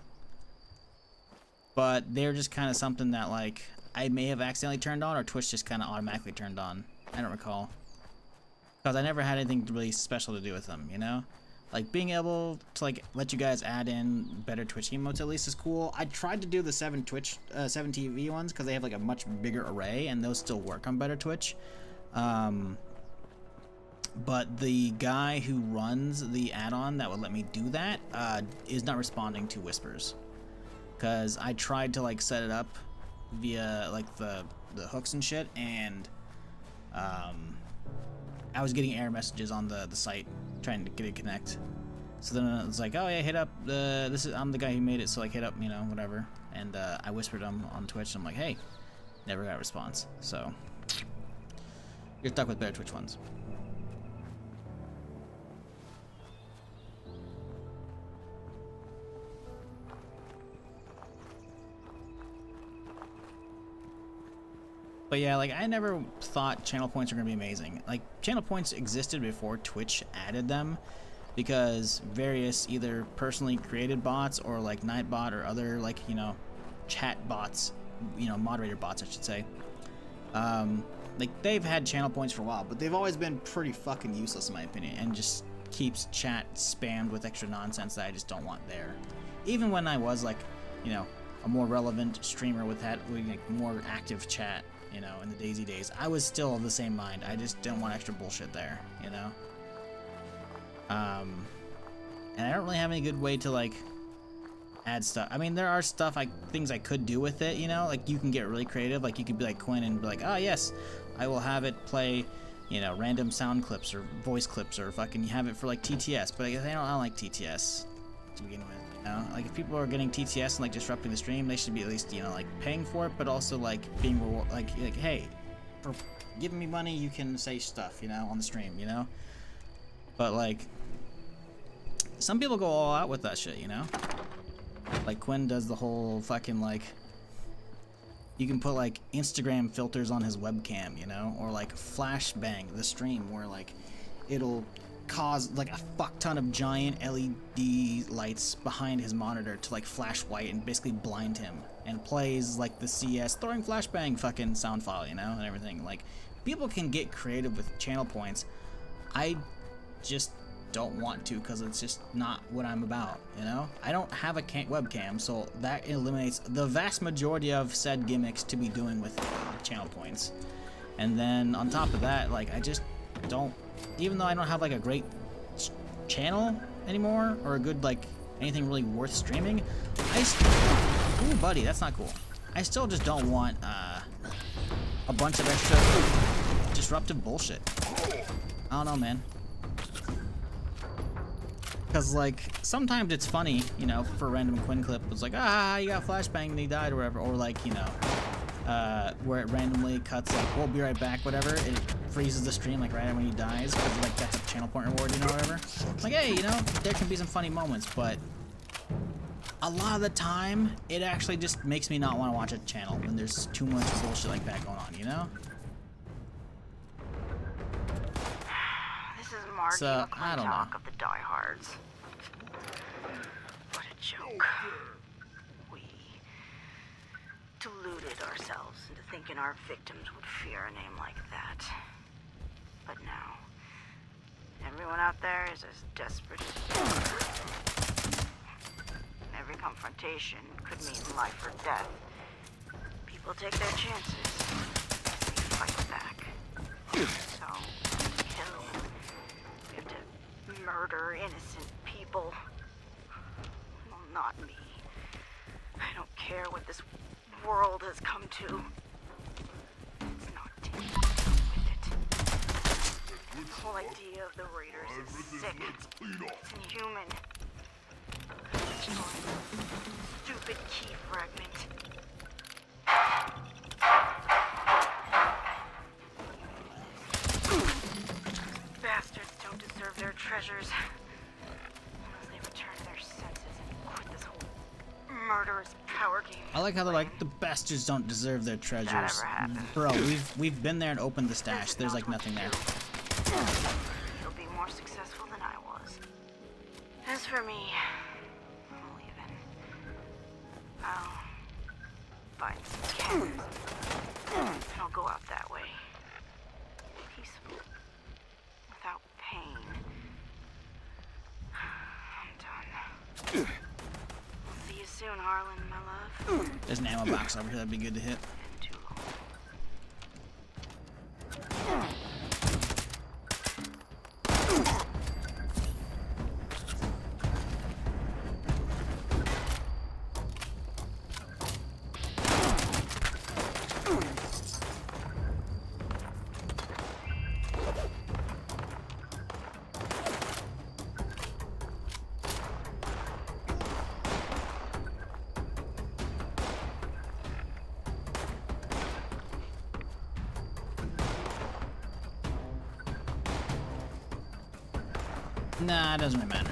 But they're just kind of something that like I may have accidentally turned on, or Twitch just kind of automatically turned on. I don't recall, because I never had anything really special to do with them, you know. Like being able to like let you guys add in better Twitch emotes at least is cool. I tried to do the 7 TV ones because they have like a much bigger array, and those still work on better Twitch. But the guy who runs the add-on that would let me do that is not responding to whispers, because I tried to like set it up via like the hooks and shit, and I was getting error messages on the site trying to get it connect. So then it was like, oh yeah, hit up I'm the guy who made it, so like hit up, you know, whatever. And I whispered him on Twitch, and I'm like, hey, never got a response. So you're stuck with better Twitch ones. But yeah, like I never thought channel points were gonna be amazing. Like channel points existed before Twitch added them, because various either personally created bots or like Nightbot or other like, you know, chat bots, you know, moderator bots I should say. Like they've had channel points for a while, but they've always been pretty fucking useless in my opinion, and just keeps chat spammed with extra nonsense that I just don't want there. Even when I was like, you know, a more relevant streamer with like more active chat, you know, in the Daisy days, I was still of the same mind. I just didn't want extra bullshit there, you know. And I don't really have any good way to like add stuff. I mean, there are things I could do with it, you know, like you can get really creative. Like you could be like Quinn and be like, oh yes, I will have it play, you know, random sound clips or voice clips, or fucking have it for like TTS. But I don't like TTS to begin with, you know. Like if people are getting TTS and like disrupting the stream, they should be at least, you know, like paying for it, but also like being like hey, for giving me money, you can say stuff, you know, on the stream, you know. But like some people go all out with that shit, you know. Like Quinn does the whole fucking like, you can put like Instagram filters on his webcam, you know, or like flashbang the stream where like it'll cause like a fuck ton of giant LED lights behind his monitor to like flash white and basically blind him, and plays like the CS throwing flashbang fucking sound file, you know, and everything. Like people can get creative with channel points. I just don't want to, because it's just not what I'm about, you know. I don't have a webcam, so that eliminates the vast majority of said gimmicks to be doing with channel points. And then on top of that, like I just don't, even though I don't have like a great channel anymore or a good like anything really worth streaming, ooh buddy, that's not cool. I still just don't want a bunch of extra disruptive bullshit. I don't know, man. Because, like, sometimes it's funny, you know, for a random Quinn clip, it's like, ah, he got flashbanged and he died or whatever. Or, like, you know, where it randomly cuts, like, we'll be right back, whatever. It freezes the stream, like, right when he dies, because, like, that's a channel point reward, you know, whatever. Like, hey, you know, there can be some funny moments, but a lot of the time, it actually just makes me not want to watch a channel when there's too much bullshit like that going on, you know? Margie, so, I don't know. Of the diehards. What a joke. We deluded ourselves into thinking our victims would fear a name like that. But now, everyone out there is as desperate as you are. Every confrontation could mean life or death. People take their chances. We fight back. So, kill. Murder innocent people. Well, not me. I don't care what this world has come to. It's not taking with it. The whole idea of the Raiders is sick. It's inhuman. Stupid key fragment. Bastards don't deserve their treasures unless they return to their senses and quit this whole murderous power game. I like how they're like, the bastards don't deserve their treasures. Bro, we've been there and opened the stash. There's like nothing there. You'll be more successful than I was. As for me, I'm leaving. I'll find some cameras and I'll go out that way. Peaceful. Without pain. I'm done. See you soon, Harlan, my love. There's an ammo box over here that'd be good to hit. Nah, it doesn't really matter.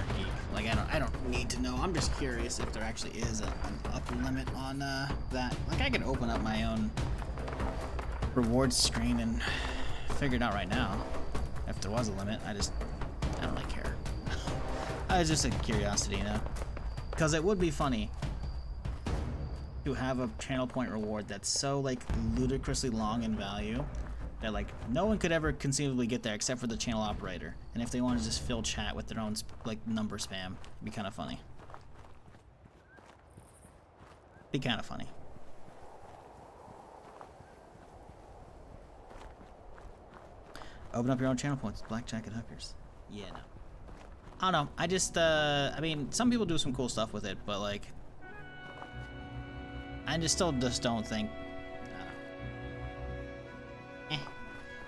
Like I don't need to know. I'm just curious if there actually is an upper limit on that. Like I could open up my own reward screen and figure it out right now. If there was a limit, I don't really care. I was just a curiosity, you know? Because it would be funny to have a channel point reward that's so like ludicrously long in value that like no one could ever conceivably get there except for the channel operator. And if they want to just fill chat with their own like number spam, it'd be kind of funny. Be kind of funny. Open up your own channel points, blackjack and hookers. Yeah, no. I don't know. I just, I mean, some people do some cool stuff with it, but like, I just don't think.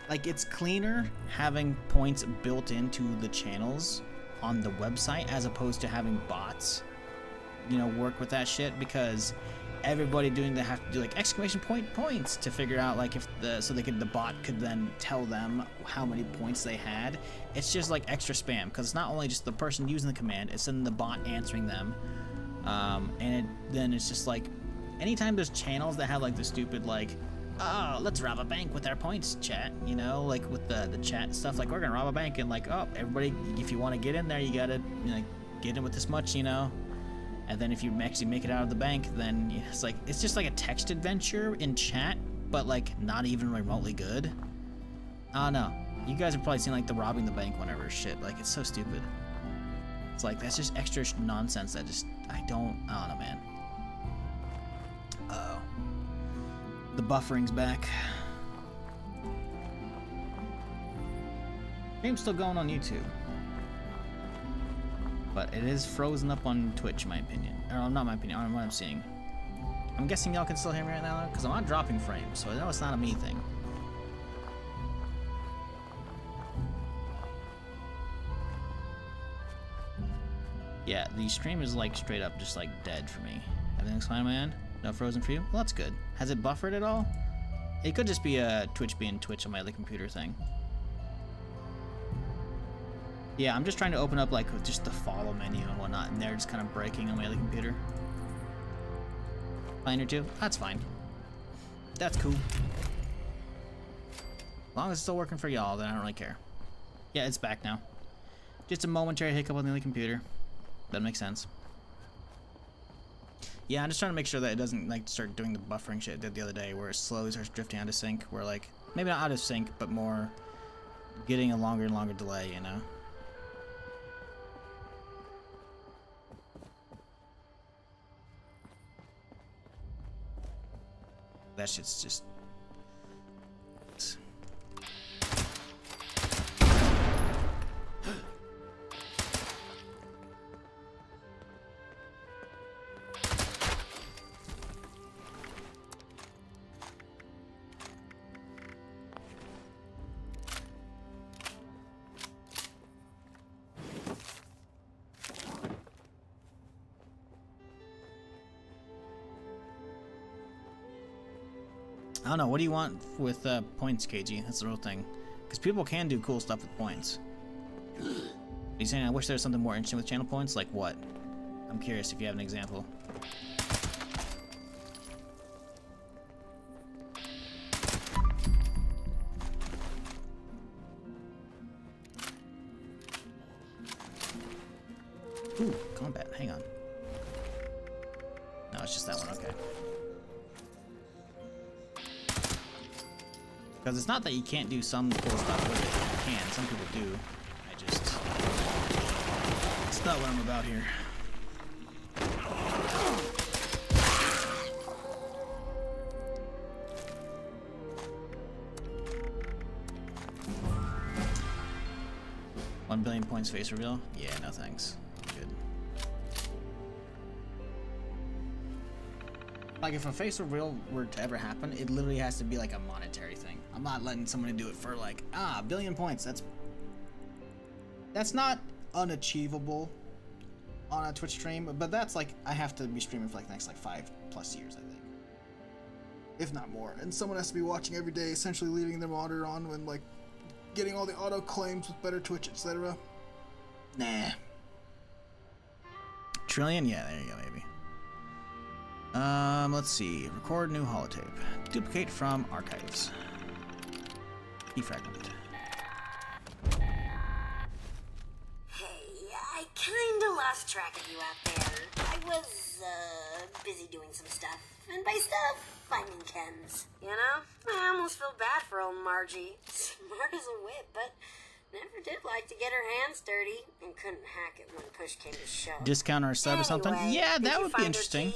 Like, it's cleaner having points built into the channels on the website as opposed to having bots, you know, work with that shit, because everybody doing that have to do like exclamation point points to figure out like if the bot could then tell them how many points they had. It's just like extra spam because it's not only just the person using the command, it's then the bot answering them, and then it's just like anytime there's channels that have like the stupid like, oh, let's rob a bank with our points chat, you know, like with the chat and stuff, like we're gonna rob a bank and like, oh, everybody, if you want to get in there, you gotta, you know, get in with this much, you know. And then if you actually make it out of the bank, then it's like, it's just like a text adventure in chat, but like not even remotely good. I don't know. You guys have probably seen like the robbing the bank whenever shit. Like, it's so stupid. It's like, that's just extra nonsense that just, I don't know, man. Uh-oh. The buffering's back. Game's still going on YouTube. But it is frozen up on Twitch, in my opinion. Or not my opinion, on what I'm seeing. I'm guessing y'all can still hear me right now, because I'm not dropping frames, so I know it's not a me thing. Yeah, the stream is like straight up just like dead for me. Everything's fine on my end? No frozen for you? Well, that's good. Has it buffered at all? It could just be a Twitch being Twitch on my other computer thing. Yeah, I'm just trying to open up like just the follow menu and whatnot, and they're just kind of breaking on my other computer. Fine or two? That's fine. That's cool. As long as it's still working for y'all, then I don't really care. Yeah, it's back now. Just a momentary hiccup on the other computer. That makes sense. Yeah, I'm just trying to make sure that it doesn't like start doing the buffering shit it did the other day, where it slowly starts drifting out of sync, where like, maybe not out of sync, but more getting a longer and longer delay, you know? That shit's just... I don't know, what do you want with points, KG? That's the real thing. Because people can do cool stuff with points. Are you saying I wish there was something more interesting with channel points? Like what? I'm curious if you have an example. Ooh, combat, hang on. No, it's just that one, okay. Because it's not that you can't do some cool stuff with it. You can. Some people do. I just... It's not what I'm about here. $1 billion points face reveal? Yeah, no thanks. Good. Like, if a face reveal were to ever happen, it literally has to be like a monetary thing. I'm not letting somebody do it for like, $1 billion points. That's not unachievable on a Twitch stream, but that's like, I have to be streaming for like the next like 5+ years, I think. If not more. And someone has to be watching every day, essentially leaving their monitor on when like, getting all the auto claims with better Twitch, etc. Nah. Trillion? Yeah, there you go, maybe. Let's see. Record new holotape. Duplicate from archives. Defragment. Hey, I kinda lost track of you out there. I was, busy doing some stuff. And by stuff, I mean chems. You know? I almost feel bad for old Margie. Smart as a whip, but never did like to get her hands dirty. And couldn't hack it when push came to shove. Discount or sub or something? Yeah, that would be interesting.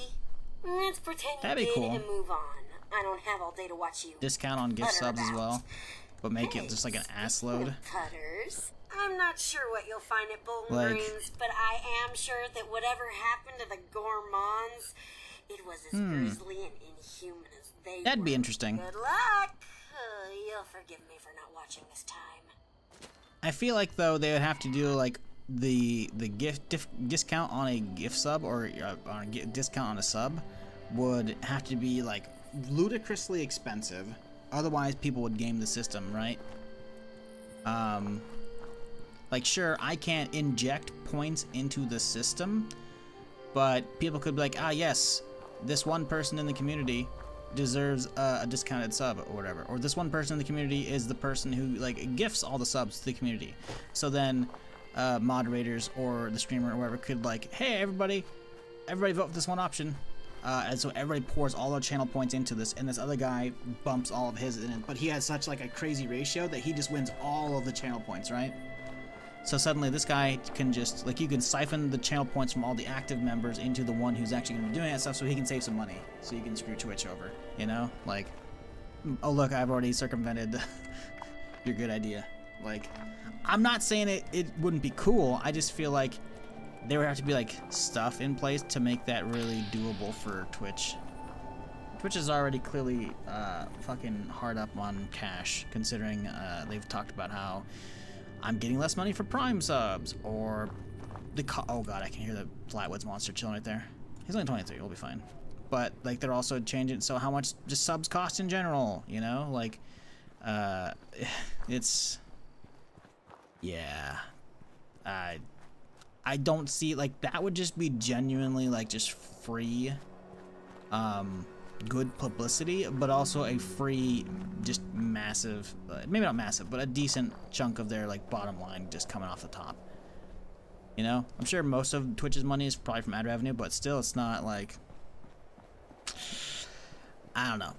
Let's pretend That'd you be did cool. and move on. I don't have all day to watch you. Discount on gift putter subs as about. well. But make it just like an ass load. Putters. I'm not sure what you'll find at Bowling Like- Greens, but I am sure that whatever happened to the Gourmands, it was as grisly and inhuman as they That'd were. be interesting. Good luck. You'll forgive me for not watching this time. I feel like though they would have to do like the discount on a gift sub or on a discount on a sub would have to be like ludicrously expensive. Otherwise, people would game the system, right? Like sure, I can't inject points into the system, but people could be like, ah, yes, this one person in the community deserves a discounted sub or whatever, or this one person in the community is the person who like gifts all the subs to the community. So then moderators or the streamer or whoever could like, hey, everybody vote for this one option. And so everybody pours all their channel points into this, and this other guy bumps all of his in it, but he has such like a crazy ratio that he just wins all of the channel points, right? So suddenly this guy can just, like, you can siphon the channel points from all the active members into the one who's actually going to be doing that stuff so he can save some money. So you can screw Twitch over, you know? Like, oh look, I've already circumvented your good idea. Like, I'm not saying it wouldn't be cool, I just feel like there would have to be, like, stuff in place to make that really doable for Twitch. Twitch is already clearly fucking hard up on cash, considering they've talked about how I'm getting less money for Prime subs, or the oh god, I can hear the Flatwoods monster chilling right there. He's only 23, we'll be fine. But like they're also changing so how much just subs cost in general, you know? Like it's yeah. I don't see like that would just be genuinely like just free good publicity, but also a free, just massive, maybe not massive, but a decent chunk of their like bottom line just coming off the top. You know, I'm sure most of Twitch's money is probably from ad revenue, but still, it's not like, I don't know.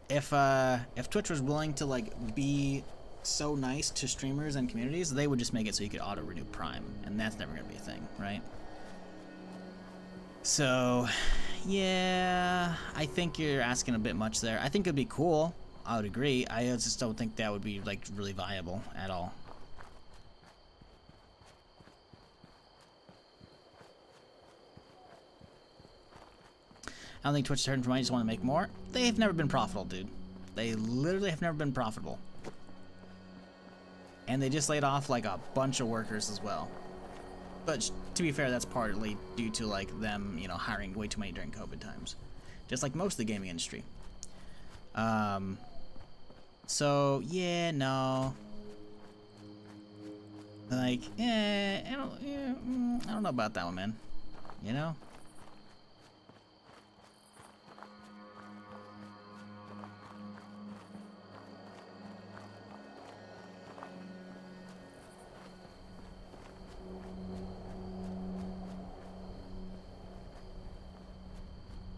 If Twitch was willing to like be so nice to streamers and communities, they would just make it so you could auto renew Prime, and that's never gonna be a thing, right? So, yeah, I think you're asking a bit much there. I think it'd be cool. I would agree. I just don't think that would be like really viable at all. I don't think Twitch turned for money, just want to make more. They have never been profitable, dude. They literally have never been profitable. And they just laid off like a bunch of workers as well. But to be fair, that's partly due to like them, you know, hiring way too many during COVID times, just like most of the gaming industry. So yeah, no, like, I don't know about that one, man. You know.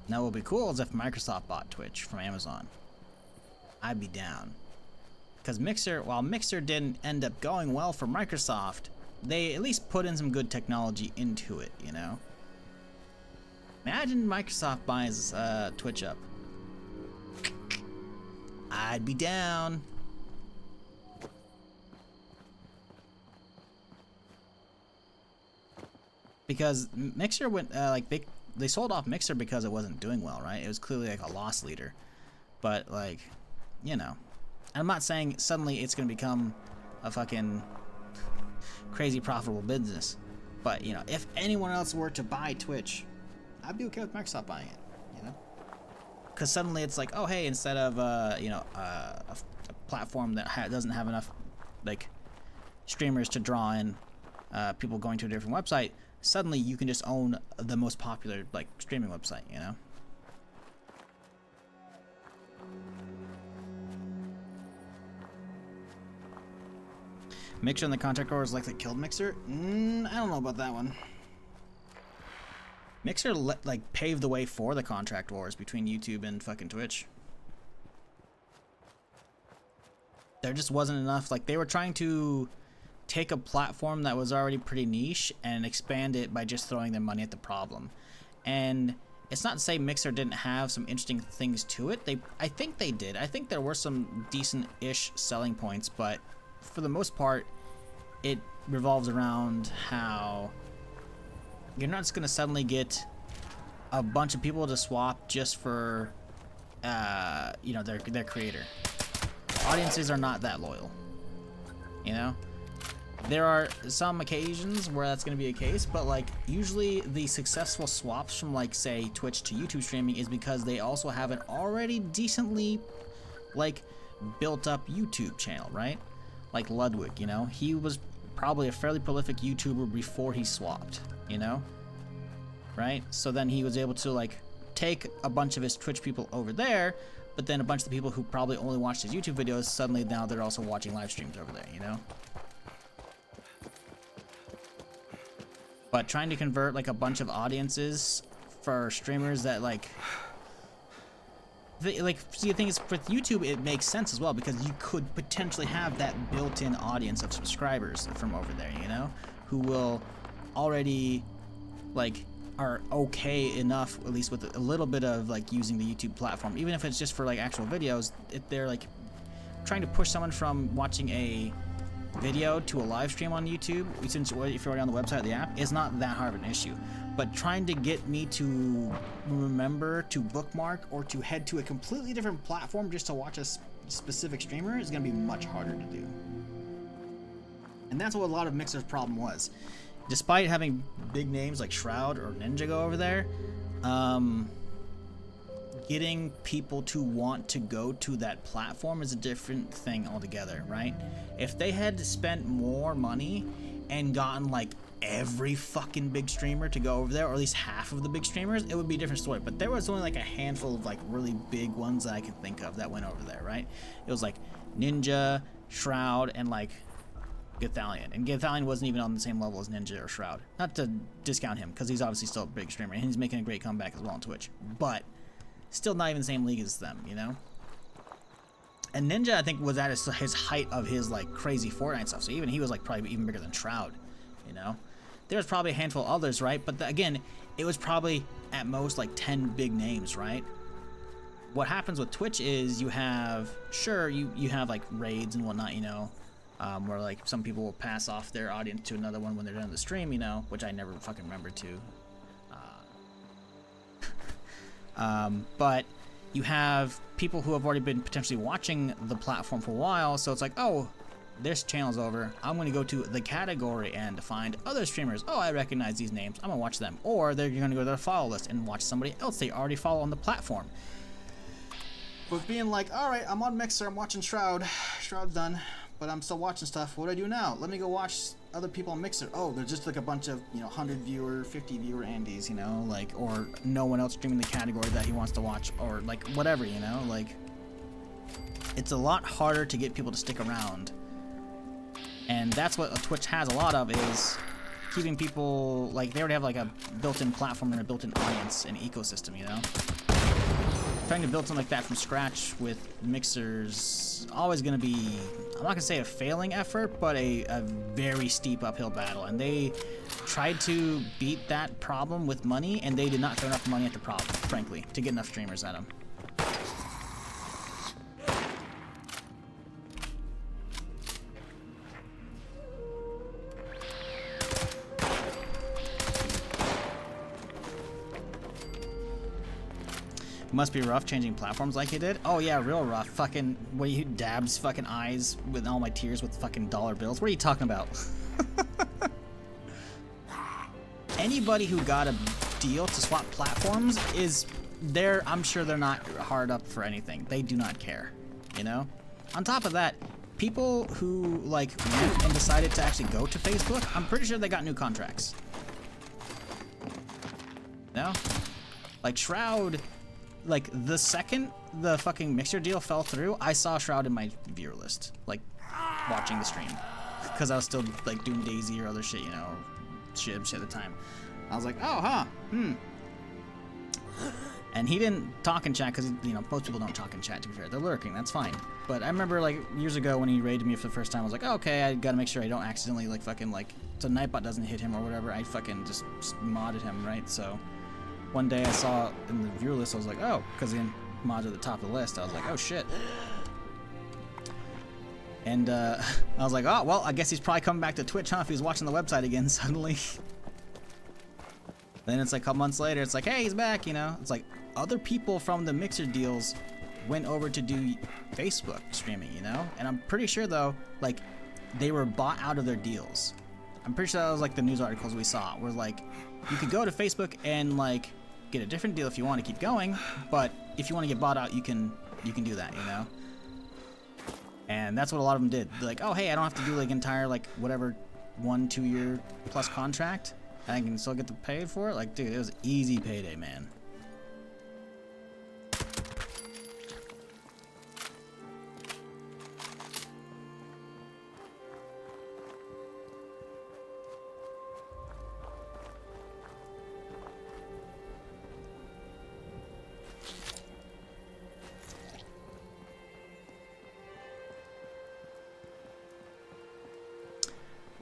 Now what would be cool is if Microsoft bought Twitch from Amazon. I'd be down. Because Mixer, while Mixer didn't end up going well for Microsoft, they at least put in some good technology into it, you know? Imagine Microsoft buys Twitch up. I'd be down. Because Mixer went, like, they sold off Mixer because it wasn't doing well, right? It was clearly like a loss leader. But like, you know, I'm not saying suddenly it's going to become a fucking crazy profitable business. But, you know, if anyone else were to buy Twitch, I'd be okay with Microsoft buying it, you know? Because suddenly it's like, oh, hey, instead of, you know, a platform that doesn't have enough, like, streamers to draw in people going to a different website, suddenly you can just own the most popular like streaming website, you know? Mixer and the contract wars like that killed Mixer? I don't know about that one. Mixer like paved the way for the contract wars between YouTube and fucking Twitch. There just wasn't enough. Like, they were trying to take a platform that was already pretty niche and expand it by just throwing their money at the problem. And it's not to say Mixer didn't have some interesting things to it. I think they did. I think there were some decent-ish selling points, but for the most part, it revolves around how you're not just going to suddenly get a bunch of people to swap just for, you know, their creator. Audiences are not that loyal, you know? There are some occasions where that's going to be a case, but like usually the successful swaps from like say Twitch to YouTube streaming is because they also have an already decently like built up YouTube channel, right? Like Ludwig, you know, he was probably a fairly prolific YouTuber before he swapped, you know, right? So then he was able to like take a bunch of his Twitch people over there, but then a bunch of the people who probably only watched his YouTube videos, suddenly now they're also watching live streams over there, you know? But trying to convert like a bunch of audiences for streamers that like see, the thing is with YouTube it makes sense as well because you could potentially have that built-in audience of subscribers from over there, you know, who will already like are okay enough, at least with a little bit of like using the YouTube platform, even if it's just for like actual videos. If they're like trying to push someone from watching a video to a live stream on YouTube, since if you're already on the website of the app, it's not that hard of an issue. But trying to get me to remember to bookmark or to head to a completely different platform just to watch a specific streamer is going to be much harder to do. And that's what a lot of Mixer's problem was. Despite having big names like Shroud or Ninja go over there, getting people to want to go to that platform is a different thing altogether, right? If they had spent more money and gotten like every fucking big streamer to go over there, or at least half of the big streamers, it would be a different story. But there was only like a handful of like really big ones that I can think of that went over there, right? It was like Ninja, Shroud, and like Gathalion. And Gathalion wasn't even on the same level as Ninja or Shroud. Not to discount him, because he's obviously still a big streamer, and he's making a great comeback as well on Twitch. But still not even the same league as them, you know? And Ninja, I think, was at his height of his, like, crazy Fortnite stuff. So even he was, like, probably even bigger than Shroud, you know? There was probably a handful of others, right? But, again, it was probably, at most, like, 10 big names, right? What happens with Twitch is you have, sure, you have, like, raids and whatnot, you know? Where, like, some people will pass off their audience to another one when they're done the stream, you know? Which I never fucking remember to. But you have people who have already been potentially watching the platform for a while, so it's like, oh, this channel's over, I'm going to go to the category and find other streamers. Oh, I recognize these names, I'm going to watch them. Or they're going to go to their follow list and watch somebody else they already follow on the platform. But being like, alright, I'm on Mixer, I'm watching Shroud, Shroud's done, but I'm still watching stuff, what do I do now? Let me go watch other people on Mixer. Oh, they're just like a bunch of, you know, 100 viewer, 50 viewer Andes, you know, like, or no one else streaming the category that he wants to watch, or like whatever, you know, like, it's a lot harder to get people to stick around. And that's what Twitch has a lot of, is keeping people, like, they already have like a built-in platform and a built-in audience and ecosystem, you know? Trying to build something like that from scratch with Mixer's always going to be, I'm not going to say a failing effort, but a very steep uphill battle. And they tried to beat that problem with money, and they did not throw enough money at the problem, frankly, to get enough streamers at them. Must be rough changing platforms like he did. Oh yeah, real rough. Fucking, what you dabs fucking eyes with all my tears with fucking dollar bills. What are you talking about? Anybody who got a deal to swap platforms is there. I'm sure they're not hard up for anything. They do not care, you know? On top of that, people who like went and decided to actually go to Facebook, I'm pretty sure they got new contracts. No? Like Shroud, like, the second the fucking Mixer deal fell through, I saw Shroud in my viewer list, like, watching the stream. because I was still like doing Daisy or other shit, you know, shit at the time. I was like, oh, huh, And he didn't talk in chat because, you know, most people don't talk in chat, to be fair. They're lurking, that's fine. But I remember, like, years ago when he raided me for the first time, I was like, oh, okay, I gotta make sure I don't accidentally, like, fucking, like, so Nightbot doesn't hit him or whatever. I fucking just modded him, right? So one day I saw in the viewer list, I was like, oh, because he modded at the top of the list. I was like, oh, shit. And I was like, oh, well, I guess he's probably coming back to Twitch, huh, if he's watching the website again suddenly. Then it's like a couple months later, it's like, hey, he's back, you know? It's like other people from the Mixer deals went over to do Facebook streaming, you know? And I'm pretty sure, though, like, they were bought out of their deals. I'm pretty sure that was like the news articles we saw, where like, you could go to Facebook and like, get a different deal if you want to keep going, but if you want to get bought out, you can do that, you know? And that's what a lot of them did. They're like, oh, hey, I don't have to do like entire, like, whatever, 1-2 year plus contract. And I can still get paid for it? Like, dude, it was easy payday, man.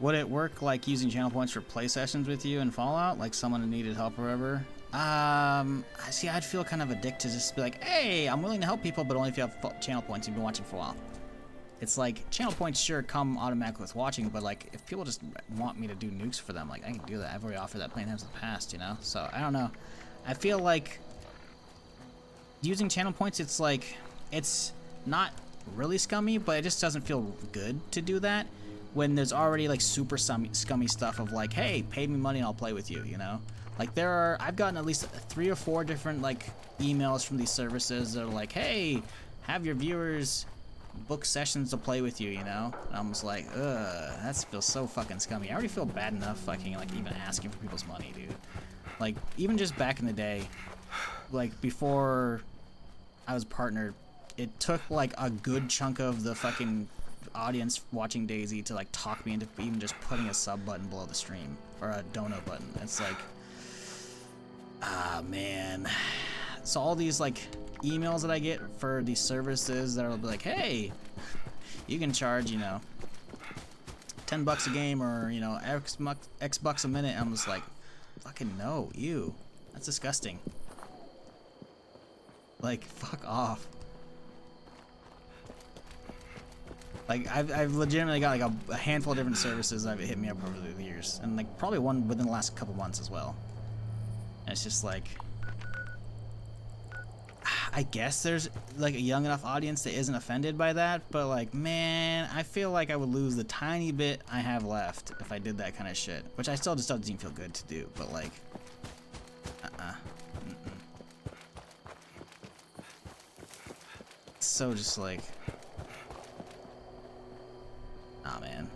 Would it work like using channel points for play sessions with you in Fallout? Like someone who needed help or whatever? See, I'd feel kind of a dick to just be like, hey, I'm willing to help people, but only if you have channel points and you've been watching for a while. It's like, channel points sure come automatically with watching, but like, if people just want me to do nukes for them, like, I can do that. I've already offered that plenty times in the past, you know? So, I don't know. I feel like using channel points, it's like, it's not really scummy, but it just doesn't feel good to do that when there's already like super scummy stuff of like, hey, pay me money and I'll play with you, you know? Like I've gotten at least 3 or 4 different like emails from these services that are like, hey, have your viewers book sessions to play with you, you know? And I'm just like, ugh, that feels so fucking scummy. I already feel bad enough fucking like even asking for people's money, dude. Like even just back in the day, like before I was partnered, it took like a good chunk of the fucking audience watching Daisy to like talk me into even just putting a sub button below the stream or a dono button. It's like, ah, man. So all these like emails that I get for these services that are like, hey, you can charge, you know, $10 a game or, you know, X bucks a minute. I'm just like, fucking no, ew, that's disgusting. Like, fuck off. Like, I've legitimately got like a handful of different services that have hit me up over the years, and like probably one within the last couple months as well. And it's just like, I guess there's like a young enough audience that isn't offended by that, but like, man, I feel like I would lose the tiny bit I have left if I did that kind of shit, which I still just doesn't even feel good to do, but like, It's so just like, ah, man.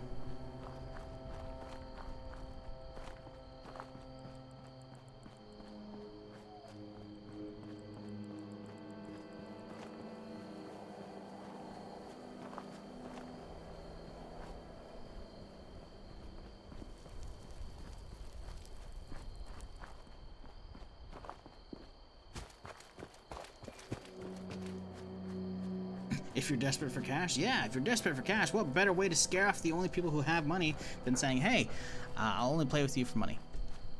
If you're desperate for cash, yeah, if you're desperate for cash, what better way to scare off the only people who have money than saying, hey, I'll only play with you for money.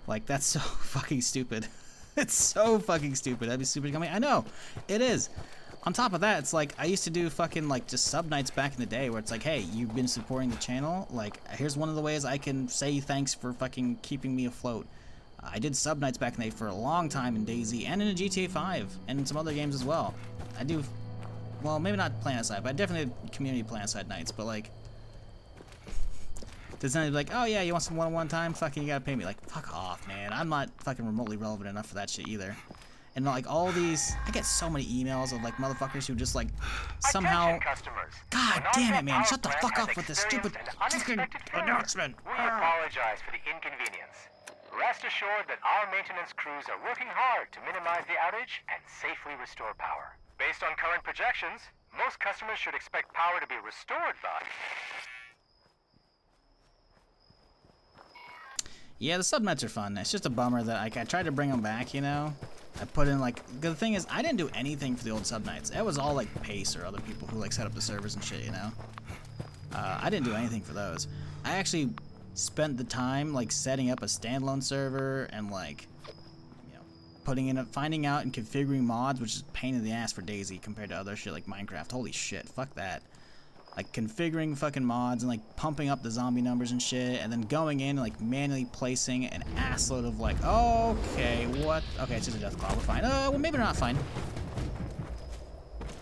Like, that's so fucking stupid. It's so fucking stupid. That'd be stupid to me. I know, it is. On top of that, it's like, I used to do fucking, like, just sub nights back in the day where it's like, hey, you've been supporting the channel, like, here's one of the ways I can say thanks for fucking keeping me afloat. I did sub nights back in the day for a long time in DayZ and in a GTA 5 and in some other games as well. I do, well, maybe not Planet Side, but I definitely did community Planet Side nights, but like, does somebody be like, oh yeah, you want some one-on-one time? Fucking you gotta pay me. Like, fuck off, man. I'm not fucking remotely relevant enough for that shit either. And like all these, I get so many emails of like motherfuckers who just like somehow, God damn it, man, shut the fuck up with this stupid fucking announcement. We apologize for the inconvenience. Rest assured that our maintenance crews are working hard to minimize the outage and safely restore power. Based on current projections, most customers should expect power to be restored by Yeah, the subnets are fun. It's just a bummer that like I tried to bring them back, you know. I put in like the thing is I didn't do anything for the old subnights. It was all like Pace or other people who like set up the servers and shit, you know. I didn't do anything for those. I actually spent the time like setting up a standalone server and like, you know, putting in finding out and configuring mods, which is a pain in the ass for DayZ compared to other shit like Minecraft. Holy shit, fuck that. Like configuring fucking mods and like pumping up the zombie numbers and shit, and then going in and like manually placing an assload of like, okay, what? Okay, it's just a death claw. We're fine. Well, maybe not fine.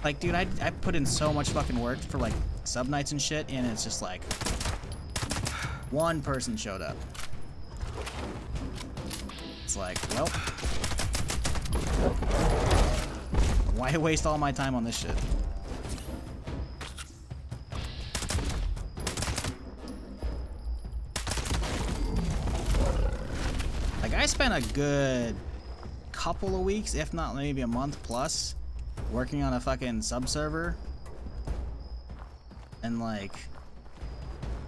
Like, dude, I put in so much fucking work for like subnights and shit, and it's just like one person showed up. It's like, well, why waste all my time on this shit? I spent a good couple of weeks, if not maybe a month plus, working on a fucking sub-server. And like,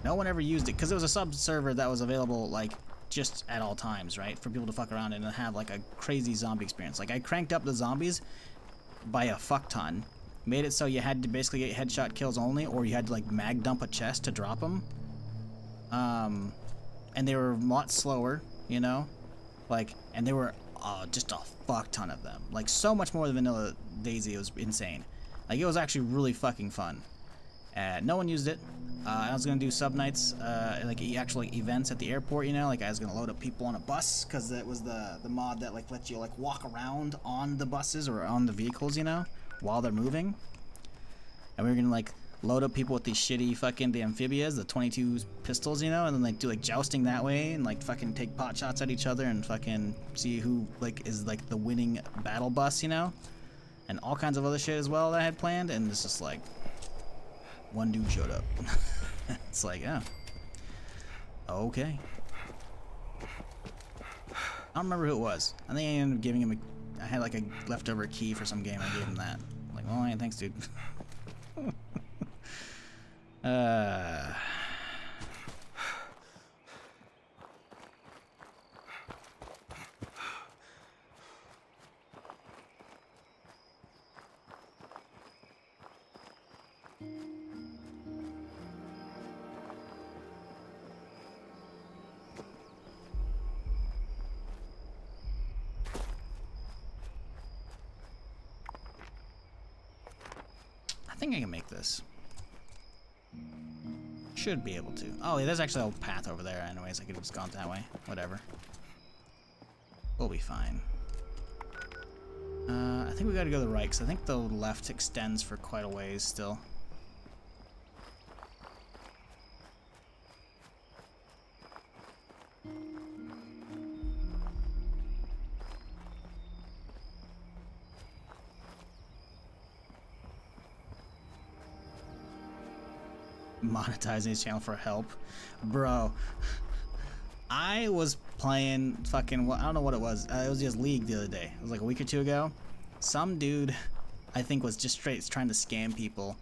no one ever used it, because it was a sub-server that was available like just at all times, right? For people to fuck around in and have like a crazy zombie experience. Like I cranked up the zombies by a fuck ton. Made it so you had to basically get headshot kills only, or you had to like mag dump a chest to drop them. And they were a lot slower, you know? Like, and there were just a fuck ton of them. Like, so much more than vanilla DayZ. It was insane. Like, it was actually really fucking fun. No one used it. I was gonna do subnights, like actual like, events at the airport, you know? Like, I was gonna load up people on a bus, because that was the mod that, like, lets you, like, walk around on the buses or on the vehicles, you know? While they're moving. And we were gonna, like, load up people with these shitty fucking the amphibias, the 22 pistols, you know, and then like do like jousting that way and like fucking take pot shots at each other and fucking see who like is like the winning battle bus, you know, and all kinds of other shit as well that I had planned. And it's just like one dude showed up. It's like, yeah, okay. I don't remember who it was. I think I ended up giving him I had like a leftover key for some game. I gave him that. I'm like, well, yeah, thanks, dude. I think I can make this. Should be able to. Oh, yeah, there's actually a path over there. Anyways, I could have just gone that way. Whatever. We'll be fine. I think we gotta go to the right, because I think the left extends for quite a ways still. Monetizing his channel for help, bro. I was playing fucking, I don't know what it was. It was just League the other day. It was like a week or two ago. Some dude, I think, was just straight trying to scam people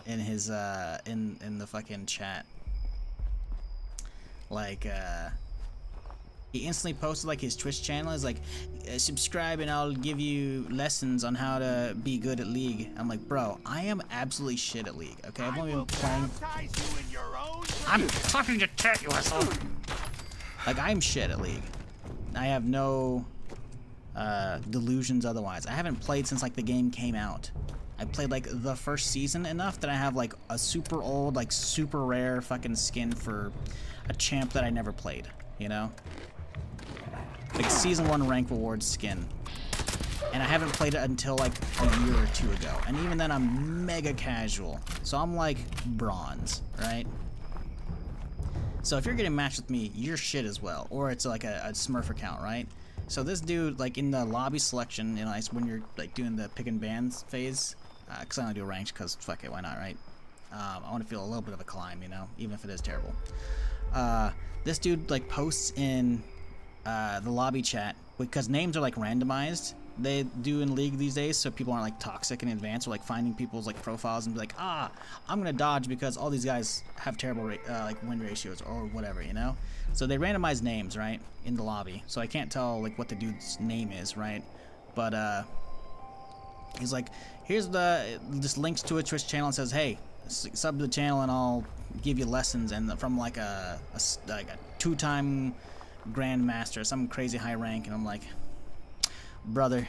in his in the fucking chat. Like he instantly posted like his Twitch channel. He's like, subscribe and I'll give you lessons on how to be good at League. I'm like, bro, I am absolutely shit at League. Okay, I've only been playing. I'm talking to chat, you asshole. Like, I'm shit at League. I have no delusions otherwise. I haven't played since like the game came out. I played like the first season enough that I have like a super old, like super rare fucking skin for a champ that I never played, you know? Like season 1 rank reward skin. And I haven't played it until like a year or two ago. And even then I'm mega casual. So I'm like bronze, right? So if you're getting matched with me, you're shit as well. Or it's like a Smurf account, right? So this dude, like in the lobby selection, you know, when you're like doing the pick and bans phase, because I only do a ranked, because fuck it, why not, right? I want to feel a little bit of a climb, you know, even if it is terrible. This dude like posts in the lobby chat, because names are like randomized they do in League these days, so people aren't like toxic in advance, or like finding people's like profiles and be like, ah, I'm gonna dodge because all these guys have terrible like win ratios or whatever, you know. So they randomize names, right, in the lobby, so I can't tell like what the dude's name is, right? But he's like, here's just links to a Twitch channel and says, hey, sub to the channel and I'll give you lessons, and from like a 2-time grandmaster, some crazy high rank, and I'm like, brother,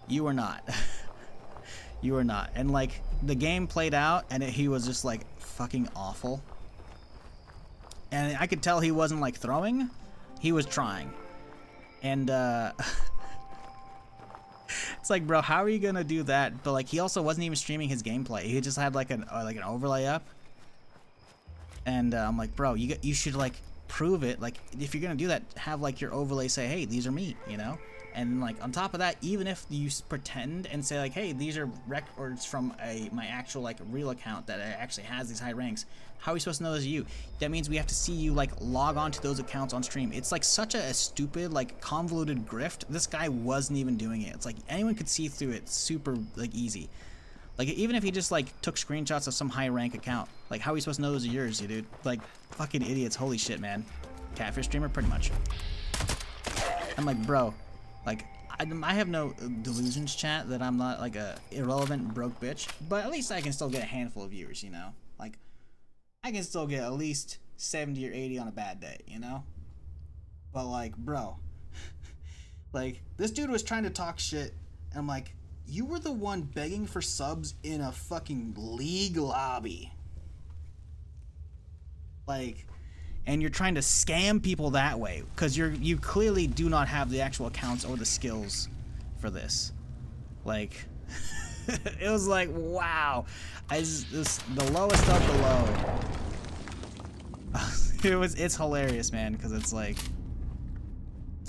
you are not. You are not. And like the game played out, and he was just like fucking awful, and I could tell he wasn't like throwing, he was trying, and it's like, bro, how are you gonna do that? But like, he also wasn't even streaming his gameplay. He just had like an overlay up, and I'm like, bro, you should like prove it. Like, if you're gonna do that, have like your overlay say, hey, these are me, you know. And like on top of that, even if you pretend and say like, hey, these are records from my actual like real account that actually has these high ranks, how are we supposed to know those are you? That means we have to see you like log on to those accounts on stream. It's like such a stupid, like convoluted grift. This guy wasn't even doing it. It's like anyone could see through it super like easy. Like even if he just like took screenshots of some high rank account, like how are we supposed to know those are yours, dude? Like fucking idiots. Holy shit, man. Catfish streamer, pretty much. I'm like, bro. Like, I have no delusions, chat, that I'm not like a irrelevant broke bitch, but at least I can still get a handful of viewers, you know? Like, I can still get at least 70 or 80 on a bad day, you know? But like, bro, like, this dude was trying to talk shit, and I'm like, you were the one begging for subs in a fucking League lobby. Like, and you're trying to scam people that way, because you clearly do not have the actual accounts or the skills for this. Like, it was like, wow, the lowest of the low. It's hilarious, man, because it's like,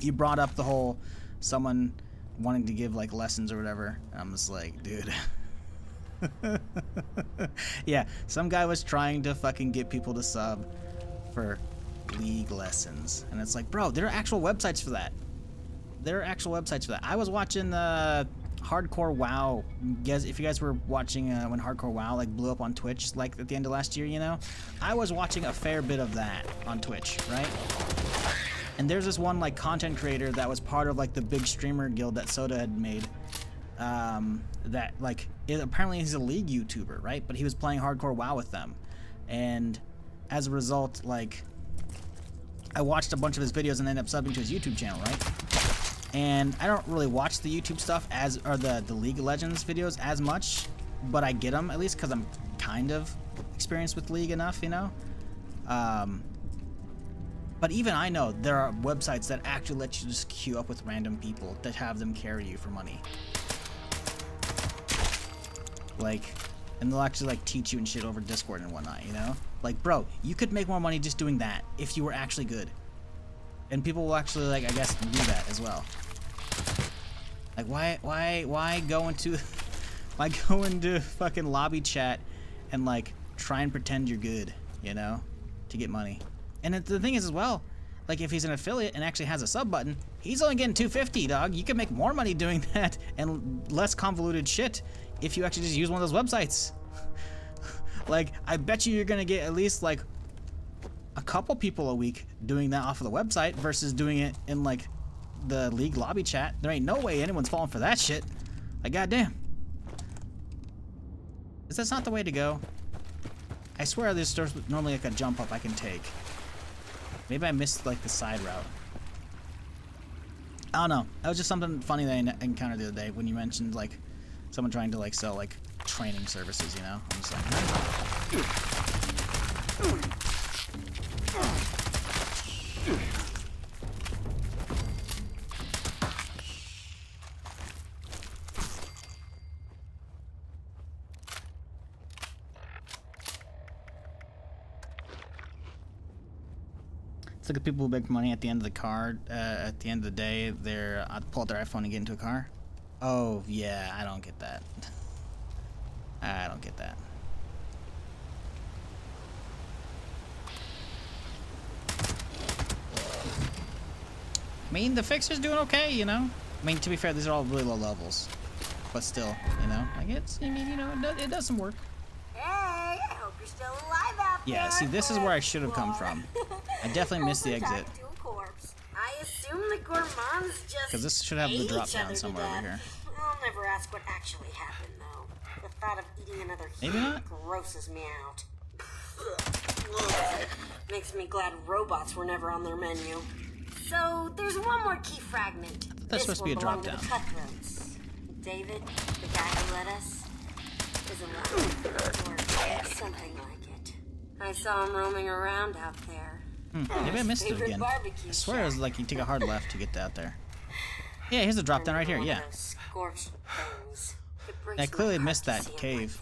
you brought up the whole someone wanting to give like lessons or whatever, and I'm just like, dude. Yeah, some guy was trying to fucking get people to sub for League lessons, and it's like, bro, there are actual websites for that. There are actual websites for that. I was watching Hardcore WoW. If you guys were watching when Hardcore WoW like blew up on Twitch, like at the end of last year, you know, I was watching a fair bit of that on Twitch, right? And there's this one like content creator that was part of like the big streamer guild that Soda had made. That like apparently he's a League YouTuber, right? But he was playing Hardcore WoW with them, and as a result, like, I watched a bunch of his videos and ended up subbing to his YouTube channel, right? And I don't really watch the YouTube stuff or the League of Legends videos as much, but I get them at least because I'm kind of experienced with League enough, you know? But even I know there are websites that actually let you just queue up with random people that have them carry you for money. Like, and they'll actually like teach you and shit over Discord and whatnot, you know? Like, bro, you could make more money just doing that if you were actually good. And people will actually, like, I guess, do that as well. Like, why go into fucking lobby chat and like try and pretend you're good, you know, to get money? And the thing is as well, like if he's an affiliate and actually has a sub button, he's only getting $250, dog. You can make more money doing that and less convoluted shit if you actually just use one of those websites. Like, I bet you're gonna get at least like a couple people a week doing that off of the website versus doing it in like the League lobby chat. There ain't no way anyone's falling for that shit. Like, goddamn. Is that not the way to go? I swear there's normally like a jump up I can take. Maybe I missed like the side route. I don't know. That was just something funny that I encountered the other day when you mentioned like someone trying to like sell like training services, you know? I'm just like, it's like the people who beg for money at the end of the card. At the end of the day, they're pull out their iPhone and get into a car. Oh yeah, I don't get that. I don't get that. I mean, the fixer's doing okay, you know. I mean, to be fair, these are all really low levels, but still, you know, like it's. I mean, you know, it does some work. Hey, I hope you're still alive out there. Yeah. See, this is where I should have come from. I definitely missed the exit. I assume the gourmands just Because this should have the drop each other down to somewhere over death. here. I'll never ask what actually happened, though. The thought of eating another Maybe human not. grosses me out. Makes me glad robots were never on their menu. So, there's one more key fragment. That's supposed to be a drop down. The cutthroats. David, the guy who led us, is alive. Or something like it. I saw him roaming around out there. Maybe I missed it again. I swear it was like you take a hard left to get out there. Yeah, here's a drop down right here. Yeah. I clearly missed that cave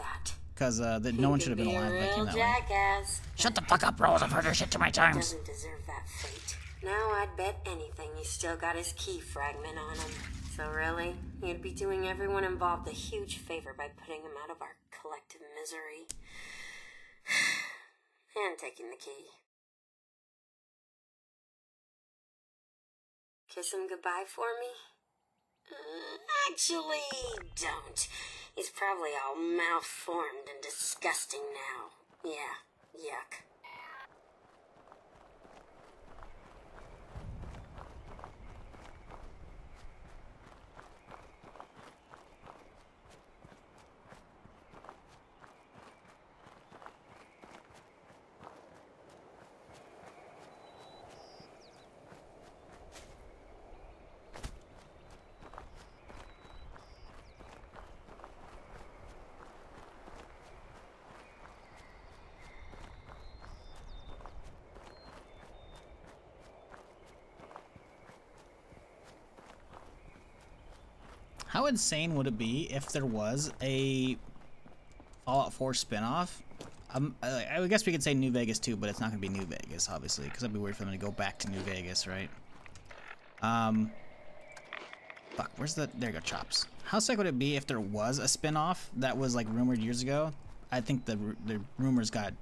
because no one should have been alive if I came that way. Shut the fuck up, Rose. I've heard her shit too many times. Doesn't deserve that fate. Now I'd bet anything he's still got his key fragment on him. So really, he'd be doing everyone involved a huge favor by putting him out of our collective misery. And taking the key. Kiss him goodbye for me? Actually, don't. He's probably all malformed and disgusting now. Yeah, yuck. How insane would it be if there was a Fallout 4 spinoff? I guess we could say New Vegas too, but it's not going to be New Vegas, obviously, because that'd be weird for them to go back to New Vegas, right? Fuck, where's the... There you go, Chops. How sick would it be if there was a spinoff that was, like, rumored years ago? I think the rumors got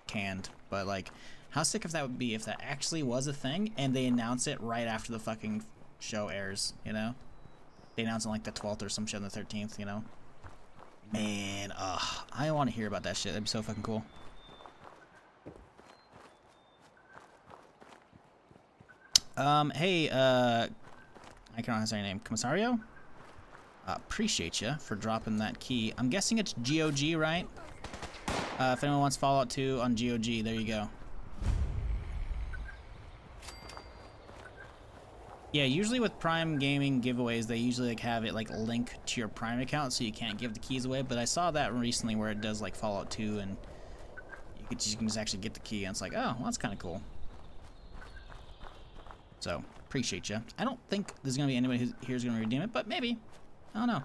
canned, but, like, how sick if that would be if that actually was a thing and they announce it right after the fucking show airs, you know? They announce on like the 12th or some shit on the 13th, you know? Man, I want to hear about that shit. That'd be so fucking cool. Hey, I can't say your name. Commissario? Appreciate you for dropping that key. I'm guessing it's GOG, right? If anyone wants Fallout 2 on GOG, there you go. Yeah, usually with Prime Gaming giveaways, they usually like have it like link to your Prime account, so you can't give the keys away. But I saw that recently where it does like Fallout 2, and you can just actually get the key, and it's like, oh, well, that's kind of cool. So appreciate you. I don't think there's gonna be anybody who's gonna redeem it, but maybe. I don't know.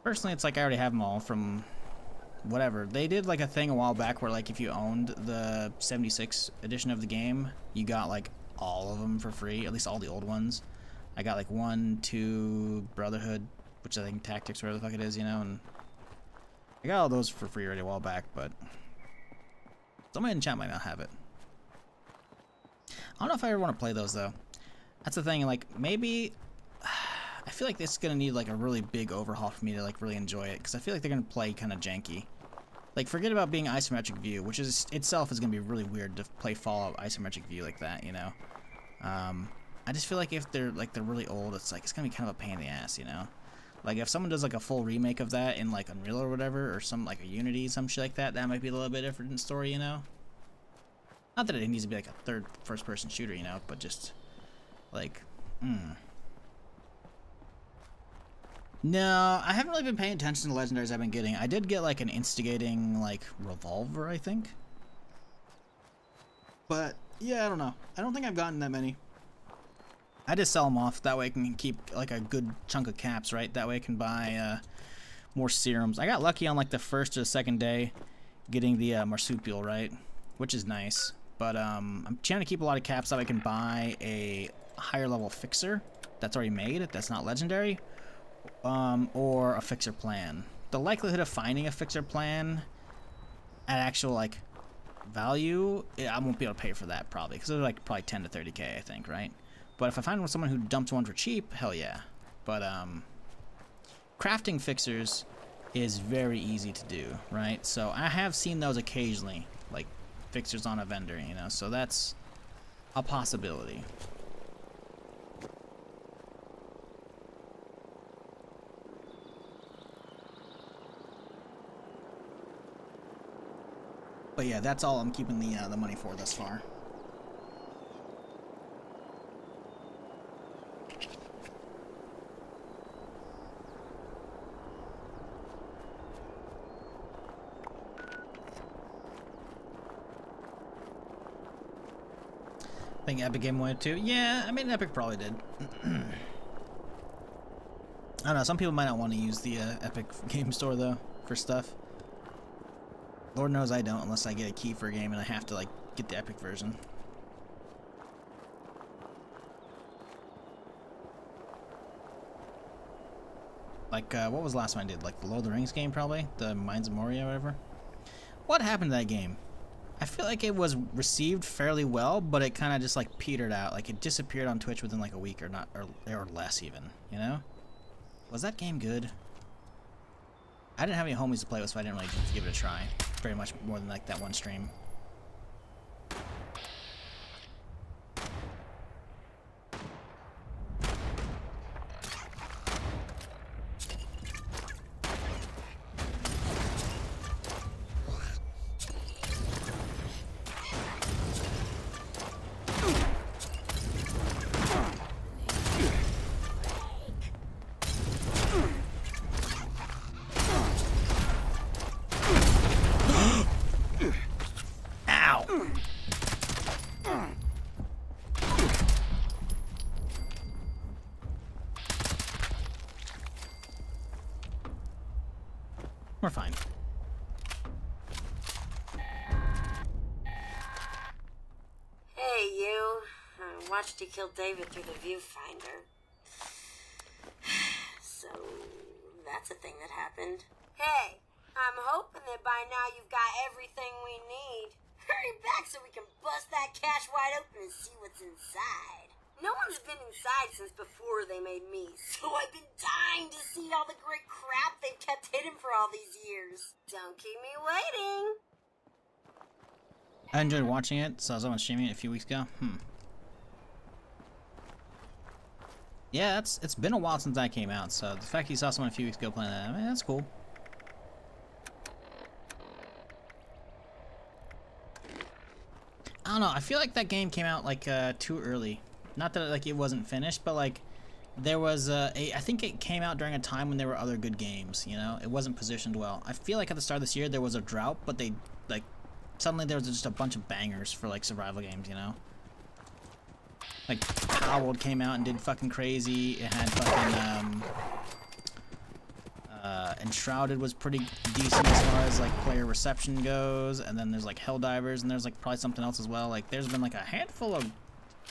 Personally, it's like I already have them all from whatever. They did like a thing a while back where like if you owned the 76 edition of the game, you got like all of them for free, at least all the old ones. I got like 1, 2, Brotherhood, which I think Tactics, whatever the fuck it is, you know, and I got all those for free already a while back, but somebody in chat might not have it. I don't know if I ever want to play those though. That's the thing, like maybe I feel like this is gonna need like a really big overhaul for me to like really enjoy it, because I feel like they're gonna play kind of janky. Like, forget about being isometric view, which is itself is gonna be really weird to play Fallout isometric view like that, you know. I just feel like if they're really old, it's gonna be kind of a pain in the ass, you know. Like if someone does like a full remake of that in like Unreal or whatever, or some like a Unity, some shit like that, that might be a little bit different story, you know. Not that it needs to be like a first-person shooter, you know, but just like, No, I haven't really been paying attention to the Legendaries I've been getting. I did get like an instigating like revolver, I think. But yeah, I don't know. I don't think I've gotten that many. I just sell them off. That way I can keep like a good chunk of caps, right? That way I can buy more serums. I got lucky on like the first or the second day getting the marsupial, right? Which is nice. But I'm trying to keep a lot of caps so I can buy a higher level fixer that's already made, that's not legendary. Or a fixer plan. The likelihood of finding a fixer plan at actual like value, I won't be able to pay for that probably, because they're like probably 10 to 30k, I think, right? But if I find someone who dumps one for cheap, hell yeah. But crafting fixers is very easy to do, right? So I have seen those occasionally, like fixers on a vendor, you know, so that's a possibility. But yeah, that's all I'm keeping the money for thus far. I think Epic Game went too. Yeah, I mean Epic probably did. I don't know. Some people might not want to use the Epic Game Store though for stuff. Lord knows I don't, unless I get a key for a game and I have to like get the Epic version. Like what was the last one I did? Like the Lord of the Rings game, probably the Mines of Moria, or whatever. What happened to that game? I feel like it was received fairly well, but it kind of just like petered out. Like it disappeared on Twitch within like a week or not, or less even. You know? Was that game good? I didn't have any homies to play with, so I didn't really give it a try. Very much more than like that one stream. We're fine. Hey, you. I watched you kill David through the viewfinder. So, that's a thing that happened. Hey, I'm hoping that by now you've got everything we need. Hurry back so we can bust that cache wide open and see what's inside. No one's been inside since before they made me, so I've been dying to see all the great crap they've kept hidden for all these years. Don't keep me waiting. I enjoyed watching it, so I was on streaming it a few weeks ago. Yeah, it's been a while since I came out, so the fact you saw someone a few weeks ago playing that, I mean, that's cool. I don't know, I feel like that game came out like too early. Not that like it wasn't finished, but like there was I think it came out during a time when there were other good games, you know? It wasn't positioned well. I feel like at the start of this year there was a drought, but they like suddenly there was just a bunch of bangers for like survival games, you know? Like Palworld came out and did fucking crazy. It had fucking Enshrouded was pretty decent as far as like player reception goes, and then there's like Helldivers, and there's like probably something else as well. Like there's been like a handful of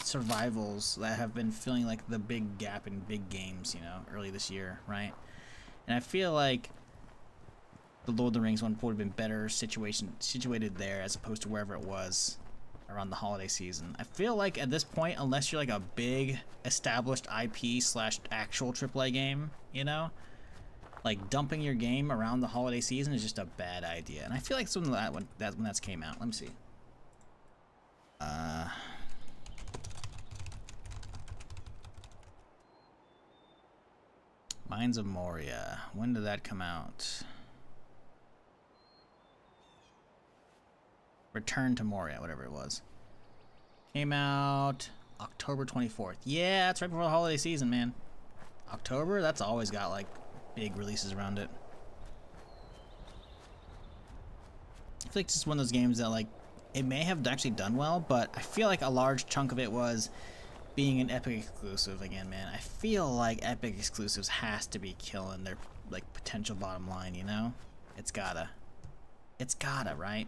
survivals that have been filling like the big gap in big games, you know, early this year, right? And I feel like the Lord of the Rings one would have been better situated there as opposed to wherever it was around the holiday season. I feel like at this point, unless you're like a big established IP / actual AAA game, you know, like dumping your game around the holiday season is just a bad idea. And I feel like it's when that's came out. Let me see. Mines of Moria. When did that come out? Return to Moria, whatever it was. Came out October 24th. Yeah, it's right before the holiday season, man. October? That's always got like big releases around it. I feel like it's just one of those games that like it may have actually done well, but I feel like a large chunk of it was being an Epic exclusive again, man. I feel like Epic exclusives has to be killing their like potential bottom line, you know? It's gotta, right?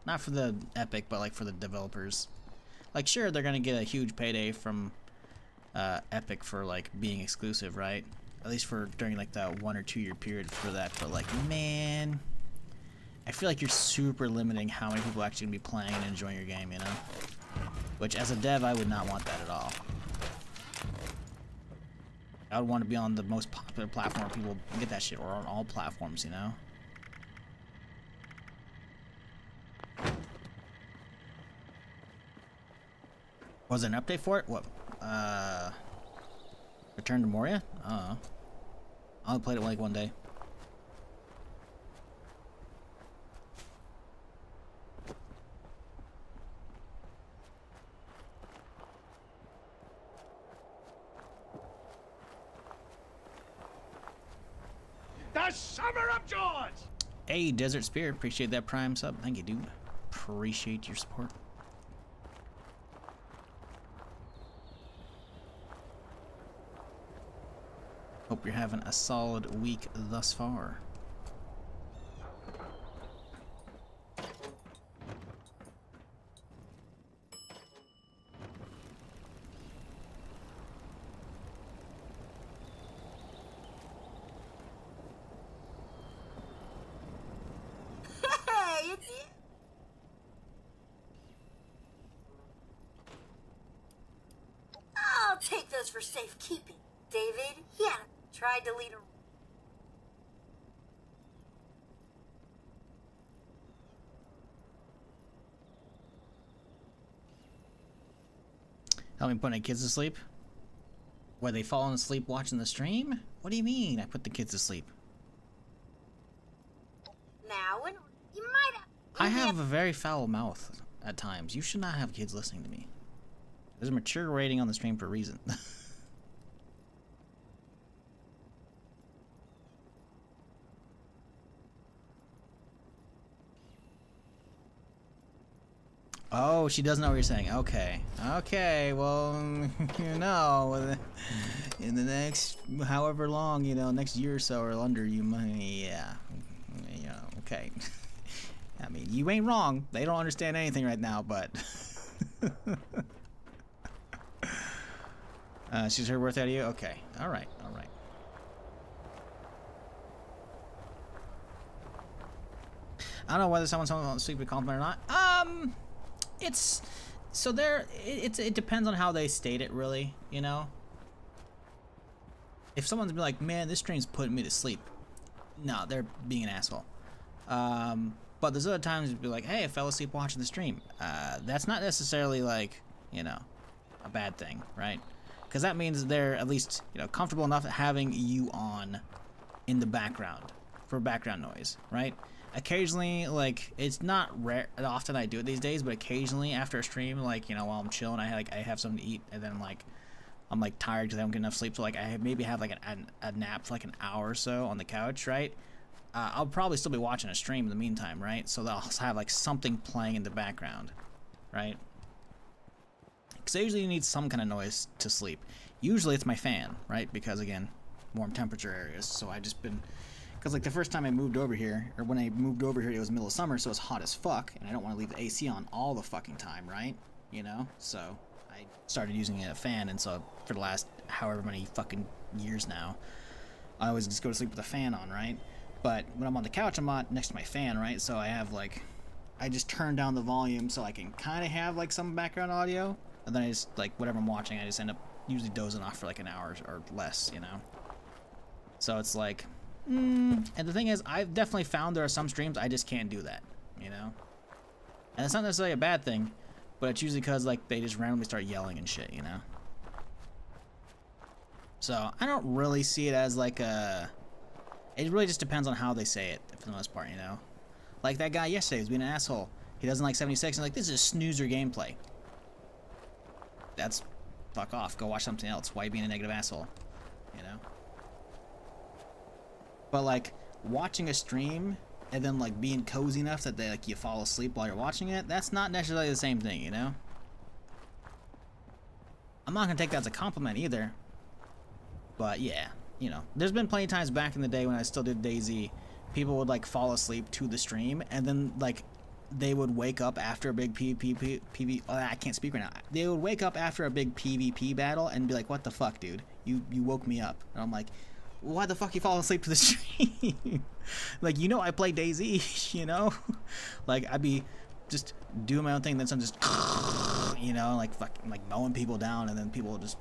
Not for the Epic, but like for the developers. Like sure, they're gonna get a huge payday from Epic for like being exclusive, right? At least for during like that 1 or 2 year period for that, but like man, I feel like you're super limiting how many people are actually gonna be playing and enjoying your game, you know? Which as a dev I would not want that at all. I would want to be on the most popular platform where people get that shit, or on all platforms, you know? Was there an update for it? What? Return to Moria? I only played it like one day. The Summer of Jaws! Hey, Desert Spear, appreciate that Prime sub. Thank you, dude. Appreciate your support. Hope you're having a solid week thus far. Hey, it's you. I'll take those for safekeeping. David, yeah, tried to lead a... Help me put my kids to sleep? Were they falling asleep watching the stream? What do you mean I put the kids to sleep? Now, when you might have... I have a very foul mouth at times. You should not have kids listening to me. There's a mature rating on the stream for a reason. Oh, she doesn't know what you're saying. Okay. Okay, well, you know, in the next however long, you know, next year or so or under, you might, yeah. You know, okay. I mean, you ain't wrong. They don't understand anything right now, but... she's her worth out of you? Okay. Alright, alright. I don't know whether someone's on sleep with compliment or not. It's so there. It depends on how they state it, really. You know, if someone's been like, "Man, this stream's putting me to sleep," no, they're being an asshole. But there's other times you'd be like, "Hey, I fell asleep watching the stream." That's not necessarily like, you know, a bad thing, right? Because that means they're at least, you know, comfortable enough having you on in the background for background noise, right? Occasionally, like, it's not rare often I do it these days, but occasionally after a stream, like, you know, while I'm chilling, I have something to eat, and then like I'm like tired because I don't get enough sleep, so like I maybe have like a nap for like an hour or so on the couch, right? I'll probably still be watching a stream in the meantime, right? So I'll have like something playing in the background, right? Because I usually need some kind of noise to sleep. Usually it's my fan, right? Because again, warm temperature areas. So I just been, because like the first time I moved over here, or when I moved over here, it was middle of summer, so it's hot as fuck, and I don't want to leave the AC on all the fucking time, right? You know? So I started using a fan, and so for the last however many fucking years now, I always just go to sleep with the fan on, right? But when I'm on the couch, I'm not next to my fan, right? So I have like, I just turn down the volume so I can kind of have like some background audio, and then I just like whatever I'm watching, I just end up usually dozing off for like an hour or less, you know? So it's like, and the thing is, I've definitely found there are some streams I just can't do that, you know? And it's not necessarily a bad thing, but it's usually because like they just randomly start yelling and shit, you know? So I don't really see it as like a, it really just depends on how they say it for the most part, you know? Like that guy yesterday was being an asshole. He doesn't like 76 and like, this is snoozer gameplay. That's fuck off. Go watch something else. Why are you being a negative asshole? You know? But like watching a stream and then like being cozy enough that they like you fall asleep while you're watching it, that's not necessarily the same thing, you know? I'm not gonna take that as a compliment either. But yeah, you know, there's been plenty of times back in the day when I still did DayZ, people would like fall asleep to the stream and then like they would wake up after a big PvP. Oh, I can't speak right now. They would wake up after a big PvP battle and be like, "What the fuck, dude? You woke me up." And I'm like, "Why the fuck you fall asleep to the stream?" Like, you know, I play DayZ, you know. Like I'd be just doing my own thing, then some just, you know, like fucking like mowing people down, and then people just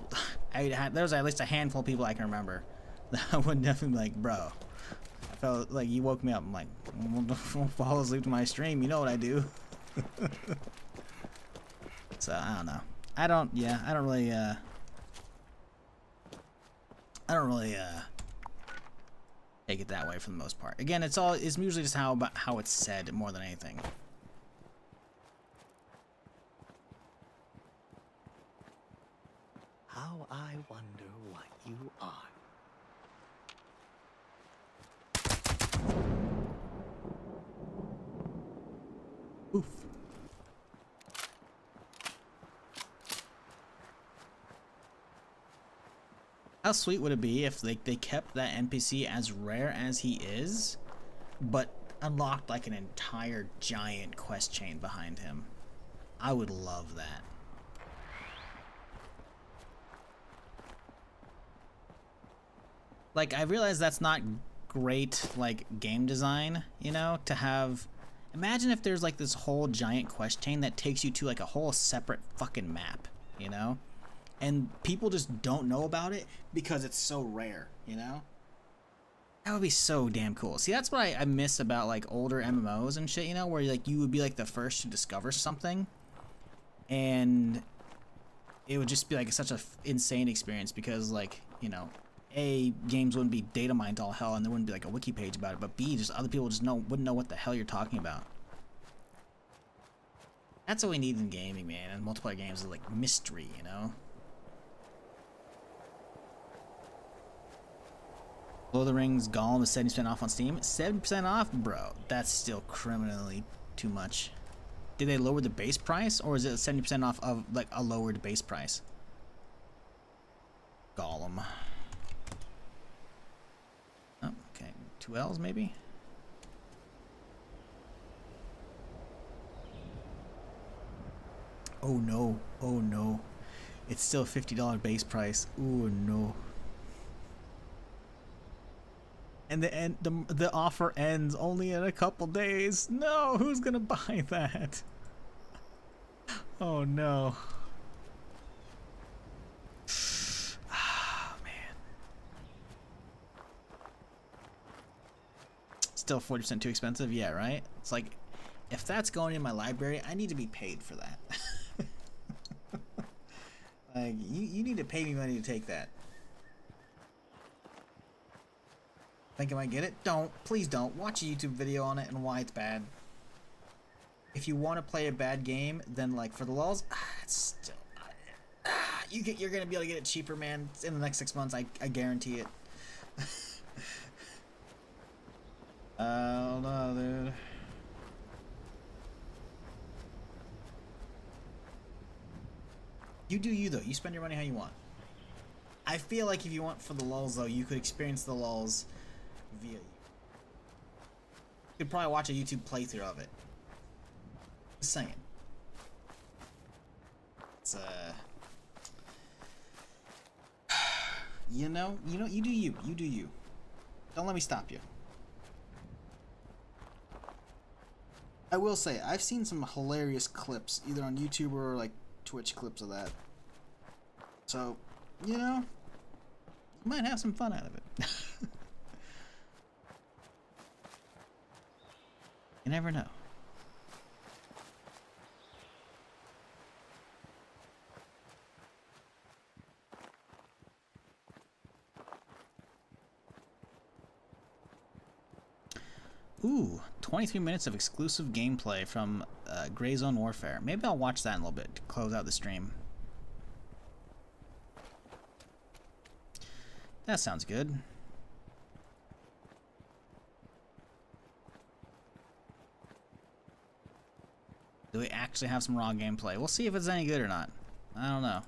There was at least a handful of people I can remember that I would definitely be like, bro, I felt like you woke me up. I'm like, don't fall asleep to my stream. You know what I do. So I don't know. I don't really take it that way for the most part. Again, it's usually just how it's said more than anything. How I wonder what you are. Oof. How sweet would it be if they kept that NPC as rare as he is, but unlocked like an entire giant quest chain behind him? I would love that. Like, I realize that's not great, like, game design, you know, to have... Imagine if there's, like, this whole giant quest chain that takes you to, like, a whole separate fucking map, you know? And people just don't know about it because it's so rare, you know? That would be so damn cool. See, that's what I miss about, like, older MMOs and shit, you know? Where, like, you would be, like, the first to discover something. And it would just be, like, such an insane experience because, like, you know... A, games wouldn't be data mined to all hell and there wouldn't be like a wiki page about it, but B, just other people just wouldn't know what the hell you're talking about. That's what we need in gaming, man, and multiplayer games is like mystery, you know? Lord of the Rings Gollum is 70% off on Steam. 70% off? Bro, that's still criminally too much. Did they lower the base price, or is it 70% off of like a lowered base price? Gollum. Oh, okay. 2 L's maybe? Oh no. Oh no. It's still a $50 base price. Oh no. And the offer ends only in a couple days. No, who's gonna buy that? Oh no. Still 40% too expensive? Yeah, right? It's like, if that's going in my library, I need to be paid for that. Like, you need to pay me money to take that. Think I might get it? Don't. Please don't. Watch a YouTube video on it and why it's bad. If you want to play a bad game, then, like, for the lulz, it's still... you're gonna be able to get it cheaper, man. In the next 6 months, I guarantee it. Oh no, dude. You do you, though. You spend your money how you want. I feel like if you want for the lulz, though, you could experience the lulz via you. You could probably watch a YouTube playthrough of it. Just saying. It's, you know, you do you. You do you. Don't let me stop you. I will say, I've seen some hilarious clips, either on YouTube or, like, Twitch clips of that. So, you know, you might have some fun out of it. You never know. Ooh, 23 minutes of exclusive gameplay from Gray Zone Warfare. Maybe I'll watch that in a little bit to close out the stream. That sounds good. Do we actually have some raw gameplay? We'll see if it's any good or not. I don't know.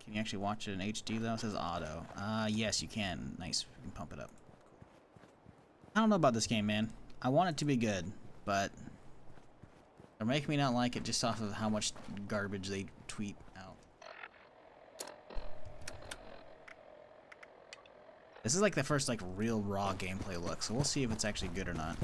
Can you actually watch it in HD though? It says auto. Yes, you can. Nice. We can pump it up. I don't know about this game, man. I want it to be good, but they're making me not like it just off of how much garbage they tweet out. This is like the first like real raw gameplay look, so we'll see if it's actually good or not.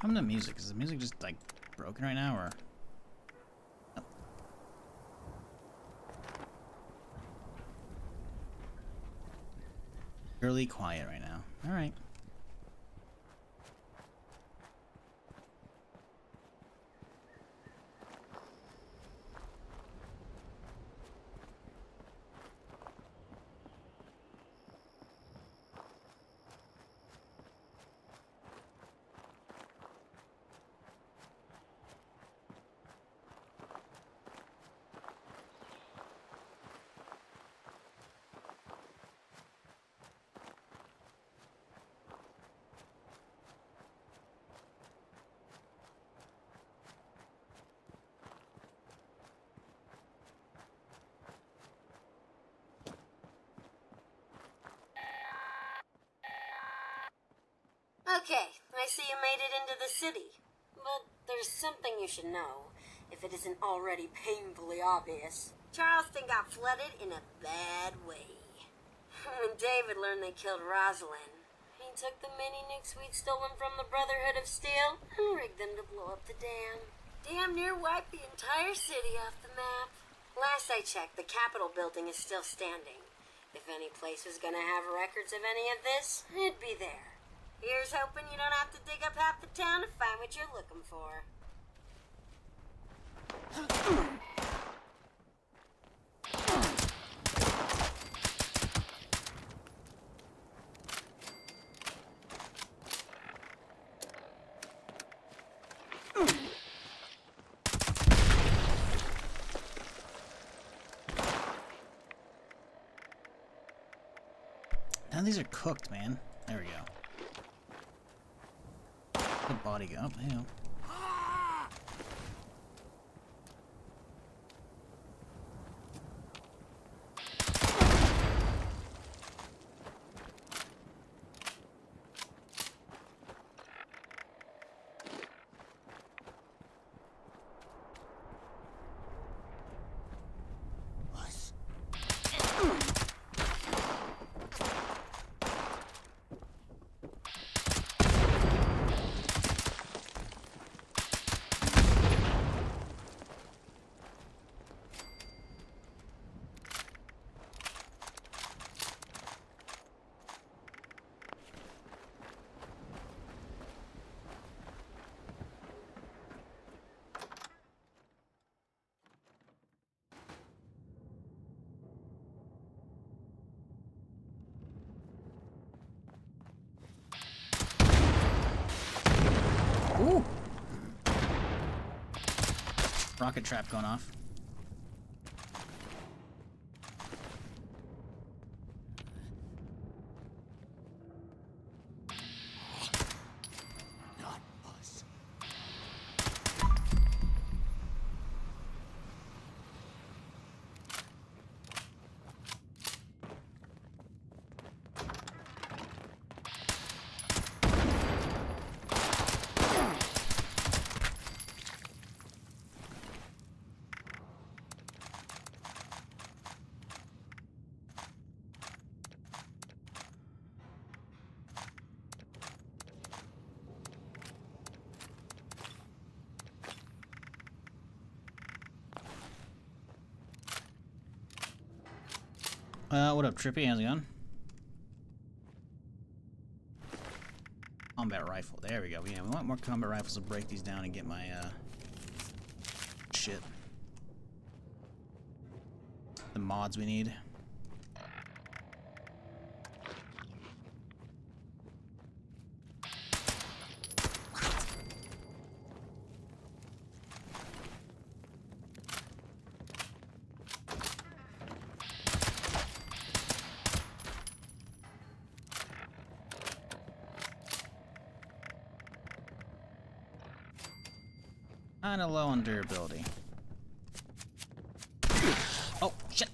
I'm the music. Is the music just like broken right now, or? Oh. Really quiet right now. All right. Okay, I see you made it into the city. But there's something you should know, if it isn't already painfully obvious. Charleston got flooded in a bad way. When David learned they killed Rosalind, he took the mini nukes we'd stolen from the Brotherhood of Steel and rigged them to blow up the dam. Damn near wiped the entire city off the map. Last I checked, the Capitol building is still standing. If any place was gonna have records of any of this, it'd be there. Here's hoping you don't have to dig up half the town to find what you're looking for. Now these are cooked, man. There we go. The body go up, you know. Ooh! Rocket trap going off. What up, Trippy? How's it going? Combat rifle. There we go. Yeah, we want more combat rifles to break these down and get my, shit. The mods we need. Kinda low on durability. Oh, shit!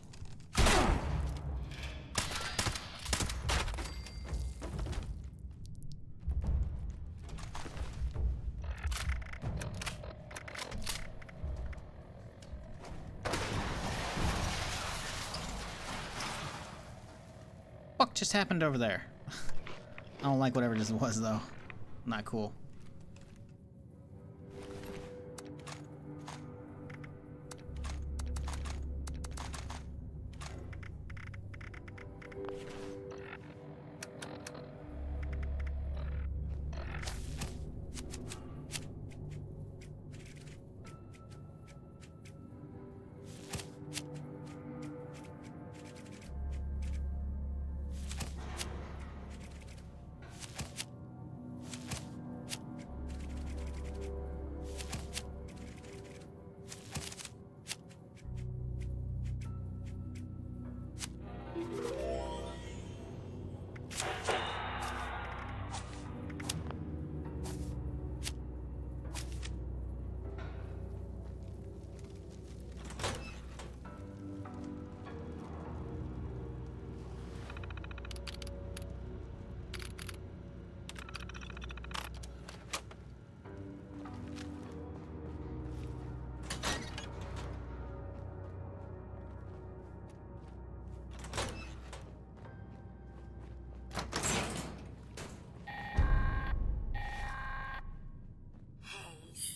Fuck just happened over there? I don't like whatever this was, though. Not cool.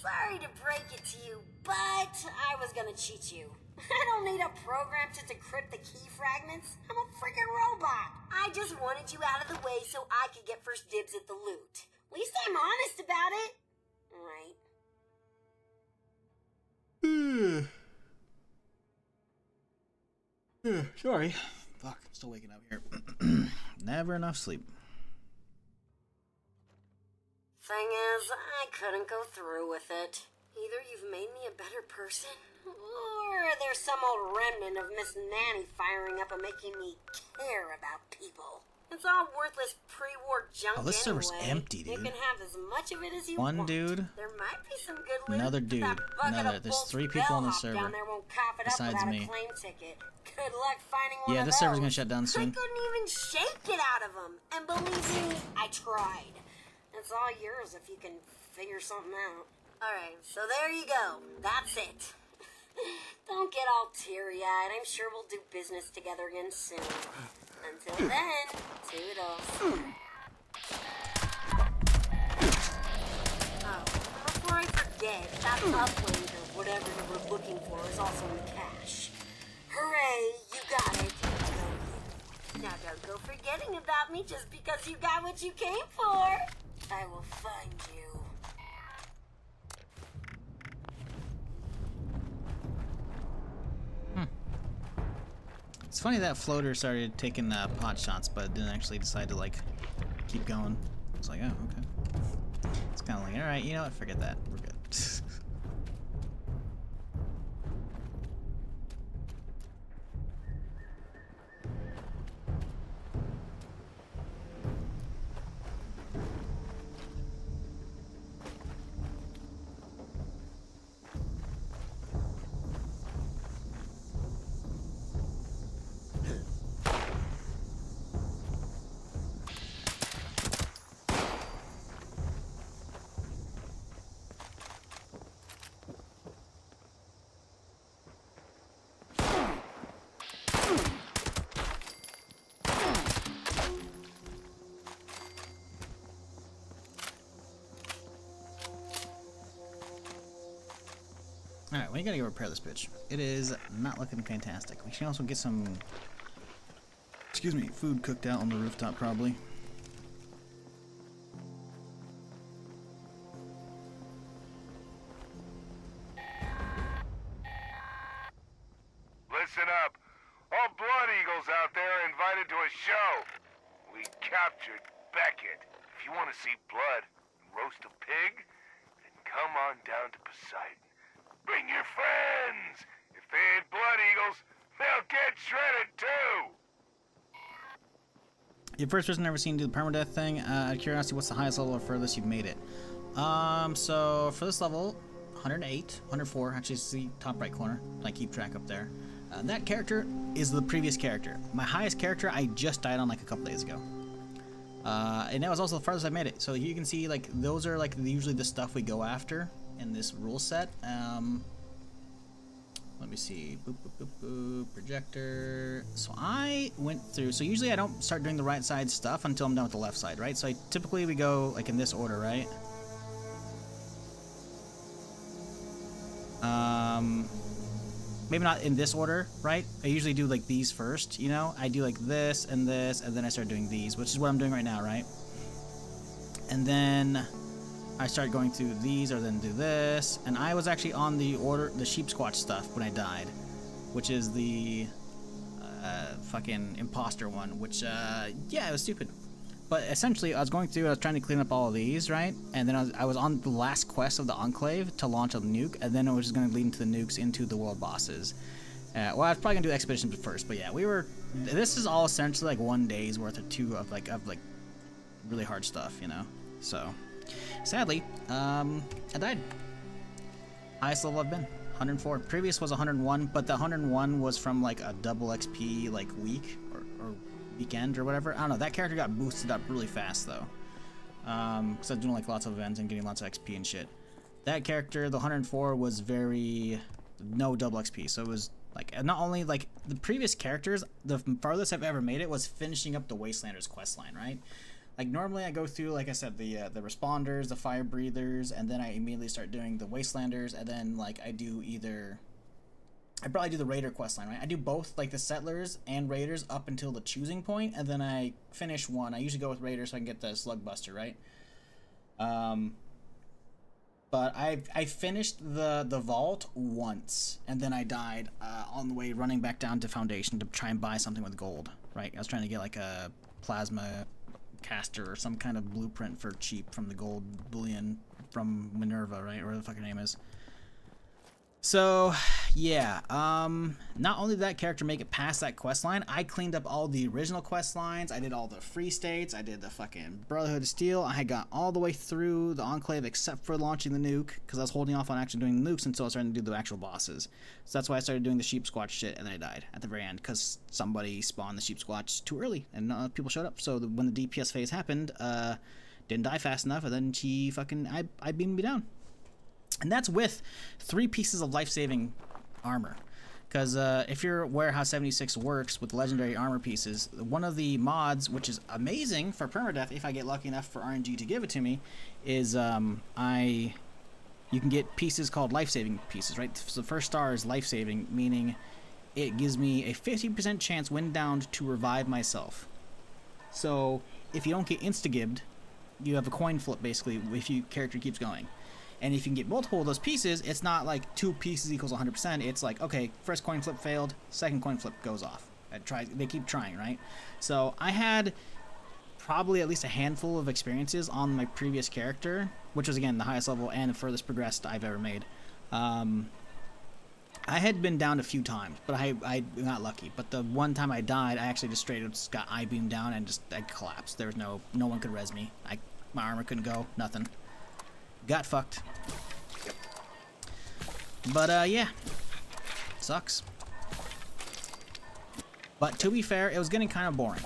Sorry to break it to you, but I was gonna cheat you. I don't need a program to decrypt the key fragments. I'm a freaking robot. I just wanted you out of the way so I could get first dibs at the loot. At least I'm honest about it. Right. Sorry. Fuck, I'm still waking up here. Never enough sleep. Thing is, I couldn't go through with it. Either you've made me a better person, or there's some old remnant of Miss Nanny firing up and making me care about people. It's all worthless pre-war junk. Oh, this server's anyway. empty, dude. You can have as much of it as you want. One dude. There might be some good loot. Another dude. Another. There's 3 people on the server. Down there won't cop it besides up me. a claim ticket. Good luck finding one Yeah, of this server's those. gonna shut down soon. I couldn't even shake it out of them. And believe me, I tried. It's all yours if you can figure something out. Alright, so there you go. That's it. Don't get all teary-eyed. I'm sure we'll do business together again soon. Until then, toodles. Oh, before I forget, that upload or whatever you were looking for is also in cache. Hooray, you got it. Go you. Now don't go forgetting about me just because you got what you came for. I will find you. It's funny that floater started taking pot shots, but didn't actually decide to like keep going. It's like, oh, okay. It's kind of like, all right, you know what? Forget that. We're good. Alright, we gotta go repair this bitch. It is not looking fantastic. We should also get some, excuse me, food cooked out on the rooftop probably. Listen up. All Blood Eagles out there are invited to a show. We captured Beckett. If you want to see blood and roast a pig, then come on down to Poseidon. Bring your friends! If they ain't Blood Eagles, they'll get shredded too! You're the first person I've ever seen do the permadeath thing. Out of curiosity, what's the highest level or furthest you've made it? So for this level, 108, 104, actually it's the top right corner. I keep track up there. That character is the previous character. My highest character I just died on like a couple days ago. And that was also the farthest I made it. So you can see like those are like usually the stuff we go after in this rule set. Let me see. Boop, boop, boop, boop. Projector. So I went through. So usually I don't start doing the right side stuff until I'm done with the left side, right? So typically we go like in this order, right? maybe not in this order, right? I usually do like these first, you know? I do like this, and then I start doing these, which is what I'm doing right now, right? And then I start going through these, or then do this, and I was actually on the sheep squatch stuff when I died, which is the fucking imposter one, which, yeah, it was stupid. But essentially, I was going through, I was trying to clean up all of these, right? And then I was on the last quest of the Enclave to launch a nuke, and then it was just going to lead into the nukes into the world bosses. Well, I was probably going to do expeditions first, but yeah, this is all essentially like 1 day's worth of like really hard stuff, you know? So, sadly, I died. Highest level I've been, 104. Previous was 101, but the 101 was from like a double XP like week or weekend or whatever. I don't know. That character got boosted up really fast though, because I was doing like lots of events and getting lots of XP and shit. That character, the 104, was no double XP, so it was like not only like the previous characters. The farthest I've ever made it was finishing up the Wastelanders questline, right? Like normally I go through, like I said, the responders, the fire breathers, and then I immediately start doing the Wastelanders, and then like I probably do the Raider questline, right? I do both, like the Settlers and Raiders up until the choosing point, and then I finish one. I usually go with Raiders so I can get the Slugbuster, right? But I finished the vault once, and then I died on the way running back down to Foundation to try and buy something with gold, right? I was trying to get like a plasma caster or some kind of blueprint for cheap from the gold bullion from Minerva, right? Or whatever the fucking name is. So, yeah, not only did that character make it past that quest line, I cleaned up all the original quest lines, I did all the free states, I did the fucking Brotherhood of Steel, I had got all the way through the Enclave except for launching the nuke, because I was holding off on actually doing the nukes until I was starting to do the actual bosses. So that's why I started doing the Sheep Squatch shit, and then I died at the very end, because somebody spawned the Sheep Squatch too early, and people showed up, so when the DPS phase happened, didn't die fast enough, and then I beamed me down. And that's with 3 pieces of life-saving armor. Because if your Warehouse 76 works with legendary armor pieces, one of the mods, which is amazing for permadeath if I get lucky enough for RNG to give it to me, is you can get pieces called life-saving pieces, right? So the first star is life-saving, meaning it gives me a 50% chance when downed to revive myself. So if you don't get insta-gibbed, you have a coin flip basically if your character keeps going. And if you can get multiple of those pieces, it's not like 2 pieces equals 100%. It's like, okay, first coin flip failed, second coin flip goes off. They keep trying, right? So I had probably at least a handful of experiences on my previous character, which was, again, the highest level and the furthest progressed I've ever made. I had been down a few times, but I got lucky. But the one time I died, I actually just straight up just got I-beamed down and I collapsed. There was no one could res me. My armor couldn't go, nothing. Got fucked. But, yeah. Sucks. But to be fair, it was getting kind of boring.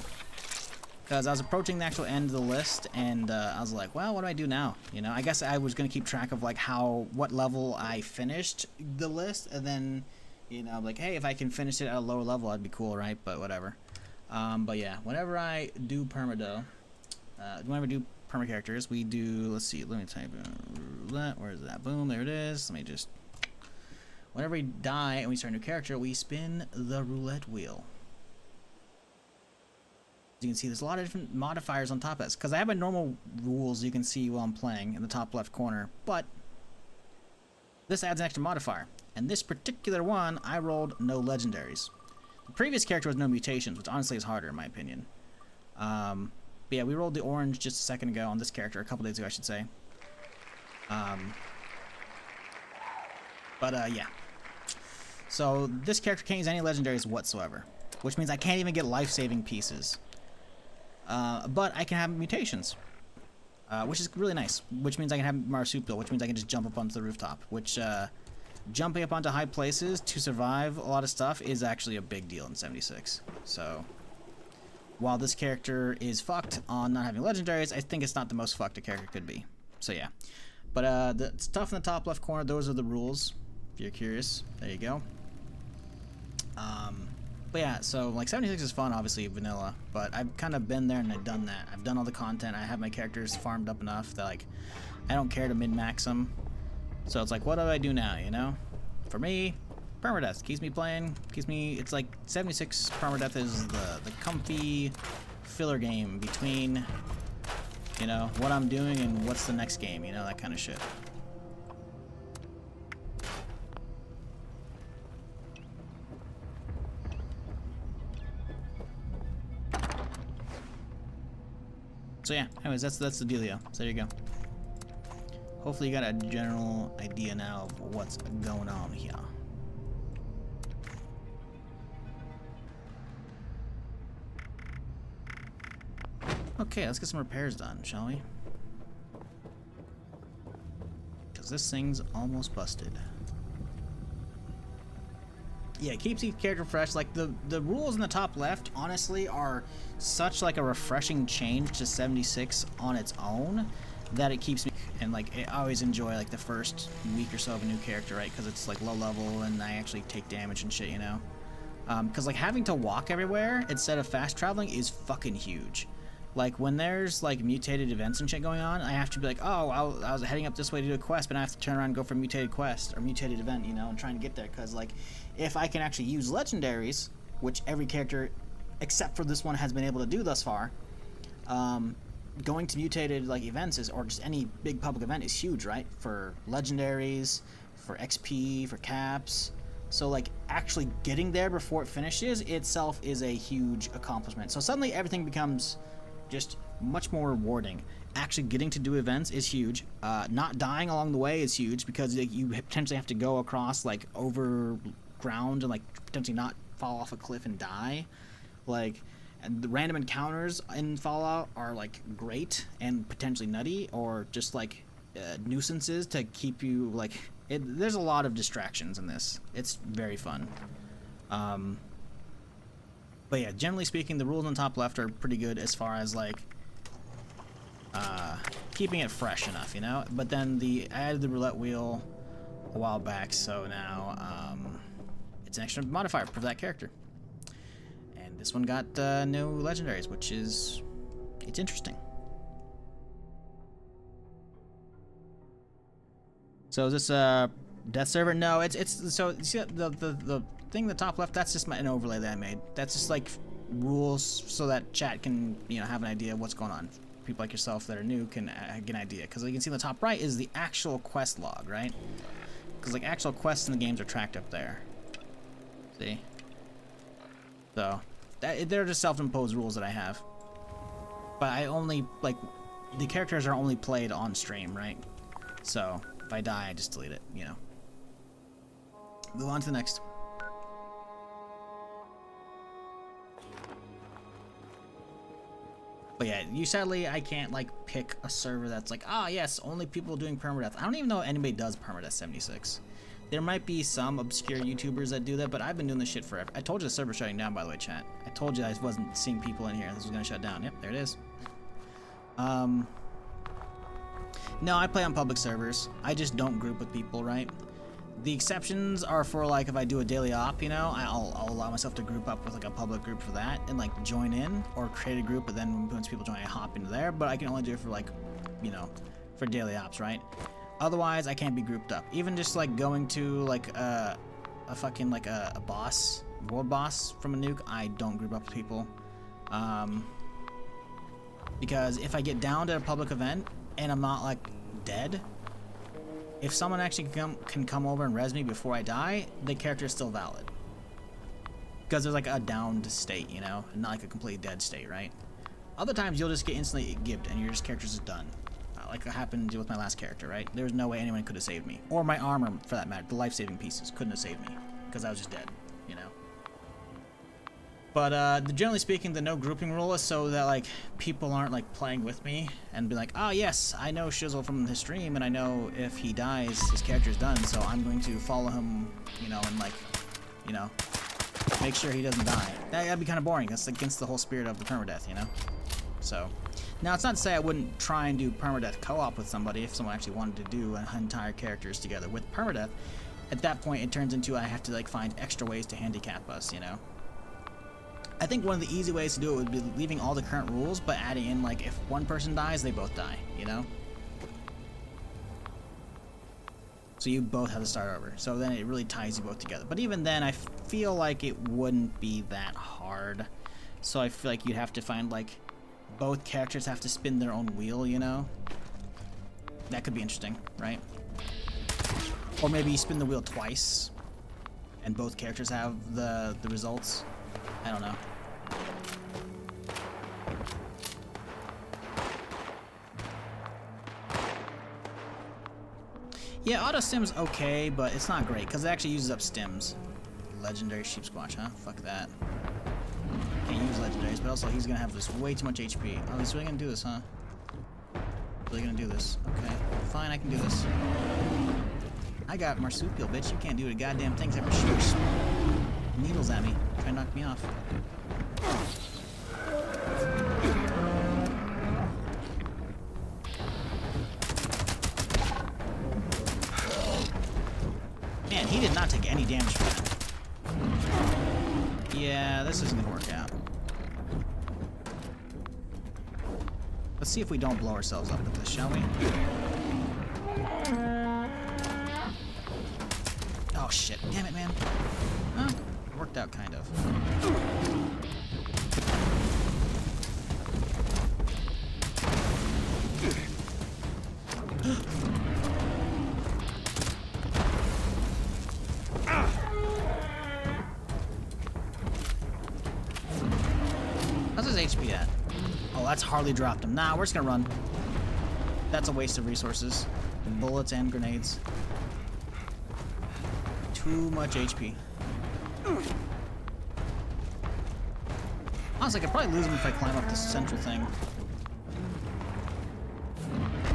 Because I was approaching the actual end of the list, and I was like, well, what do I do now? You know, I guess I was going to keep track of, like, what level I finished the list, and then, you know, like, hey, if I can finish it at a lower level, that'd be cool, right? But whatever. But yeah, whenever I do perma characters, we do, let's see, let me type roulette, where is that? Boom, there it is. Let me just, whenever we die and we start a new character, we spin the roulette wheel. As you can see, there's a lot of different modifiers on top of this, because I have my normal rules you can see while I'm playing in the top left corner, but this adds an extra modifier. And this particular one, I rolled no legendaries. The previous character was no mutations, which honestly is harder in my opinion. But yeah, we rolled the orange just a second ago on this character, a couple days ago I should say. Yeah. So this character can't use any legendaries whatsoever, which means I can't even get life-saving pieces. But I can have mutations, which is really nice, which means I can have Marsupial, which means I can just jump up onto the rooftop, which jumping up onto high places to survive a lot of stuff is actually a big deal in 76. So while this character is fucked on not having legendaries, I think it's not the most fucked a character could be. So yeah. But the stuff in the top left corner, those are the rules, if you're curious. There you go. But yeah, so like 76 is fun, obviously, vanilla, but I've kind of been there and I've done that. I've done all the content, I have my characters farmed up enough that like, I don't care to min-max them. So it's like, what do I do now, you know? For me, Permadeath keeps me playing, it's like 76 Permadeath is the comfy filler game between, you know, what I'm doing and what's the next game, you know, that kind of shit. So yeah, anyways, that's the dealio. So there you go. Hopefully you got a general idea now of what's going on here. Okay, let's get some repairs done, shall we? Because this thing's almost busted. Yeah, it keeps each character fresh. Like, the rules in the top left, honestly, are such, like, a refreshing change to 76 on its own that it keeps me... And, like, I always enjoy, like, the first week or so of a new character, right? Because it's, like, low level and I actually take damage and shit, you know? Because, like, having to walk everywhere instead of fast traveling is fucking huge. Like, when there's, like, mutated events and shit going on, I have to be like, oh, I was heading up this way to do a quest, but I have to turn around and go for a mutated quest or mutated event, you know, and trying to get there. Because, like, if I can actually use Legendaries, which every character, except for this one, has been able to do thus far, going to mutated, like, events is, or just any big public event is huge, right? For Legendaries, for XP, for caps. So, like, actually getting there before it finishes itself is a huge accomplishment. So suddenly everything becomes... just much more rewarding. Actually getting to do events is huge. Not dying along the way is huge because like, you potentially have to go across like over ground and like potentially not fall off a cliff and die. Like, and the random encounters in Fallout are like great and potentially nutty, or just like nuisances to keep you like. There's a lot of distractions in this. It's very fun. But yeah, generally speaking, the rules on the top left are pretty good as far as like keeping it fresh enough, you know. But then I added the roulette wheel a while back, so now it's an extra modifier for that character. And this one got no legendaries, which is it's interesting. So is this death server? No, it's so you see the thing in the top left, that's just an overlay that I made. That's just like rules so that chat can, you know, have an idea of what's going on. People like yourself that are new can get an idea. Because you can see in the top right is the actual quest log, right? Because like actual quests in the games are tracked up there. See? So they're just self-imposed rules that I have. But I only, like, the characters are only played on stream, right? So if I die, I just delete it, you know. Move on to the next. But yeah, sadly, I can't, like, pick a server that's like, ah, yes, only people doing permadeath. I don't even know if anybody does permadeath 76. There might be some obscure YouTubers that do that, but I've been doing this shit forever. I told you the server's shutting down, by the way, chat. I told you I wasn't seeing people in here. This was gonna shut down. Yep, there it is. No, I play on public servers. I just don't group with people, right? The exceptions are for, like, if I do a daily op, you know, I'll allow myself to group up with, like, a public group for that and, like, join in or create a group, but then once people join, I hop into there. But I can only do it for, like, you know, for daily ops, right? Otherwise, I can't be grouped up. Even just, like, going to, like, a fucking, like, a boss, world boss from a nuke, I don't group up with people. Because if I get downed at a public event and I'm not, like, dead... If someone actually can come over and res me before I die, the character is still valid. Because there's like a downed state, you know? Not like a completely dead state, right? Other times you'll just get instantly gibbed and your character's just done. Like it happened with my last character, right? There's no way anyone could have saved me. Or my armor, for that matter. The life-saving pieces couldn't have saved me. Because I was just dead, you know? But generally speaking, the no grouping rule is so that like people aren't like playing with me and be like, oh yes, I know Shizzle from his stream and I know if he dies, his character's done, so I'm going to follow him, you know, and like, you know, make sure he doesn't die. That'd be kind of boring. That's against the whole spirit of the permadeath, you know? So, now it's not to say I wouldn't try and do permadeath co-op with somebody if someone actually wanted to do an entire characters together with permadeath. At that point, it turns into I have to like find extra ways to handicap us, you know? I think one of the easy ways to do it would be leaving all the current rules, but adding in, like, if one person dies, they both die, you know? So you both have to start over. So then it really ties you both together. But even then, I feel like it wouldn't be that hard. So I feel like you'd have to find, like, both characters have to spin their own wheel, you know? That could be interesting, right? Or maybe you spin the wheel twice, and both characters have the results. I don't know. Yeah, auto stim's okay, but it's not great because it actually uses up stims. Legendary sheep squatch, huh? Fuck that. Can't use legendaries, but also he's gonna have this way too much HP. Oh, he's really gonna do this, huh? Really gonna do this? Okay, fine, I can do this. I got marsupial, bitch. You can't do a goddamn thing except for shoot needles at me. Try to knock me off. Man, he did not take any damage from that. Yeah, this isn't gonna work out. Let's see if we don't blow ourselves up with this, shall we? Oh shit, damn it, man. Huh? It worked out kind of. How's his HP at? Oh, that's hardly dropped him. Nah, we're just gonna run. That's a waste of resources. Bullets and grenades. Too much HP. Honestly, I could probably lose him if I climb up this central thing.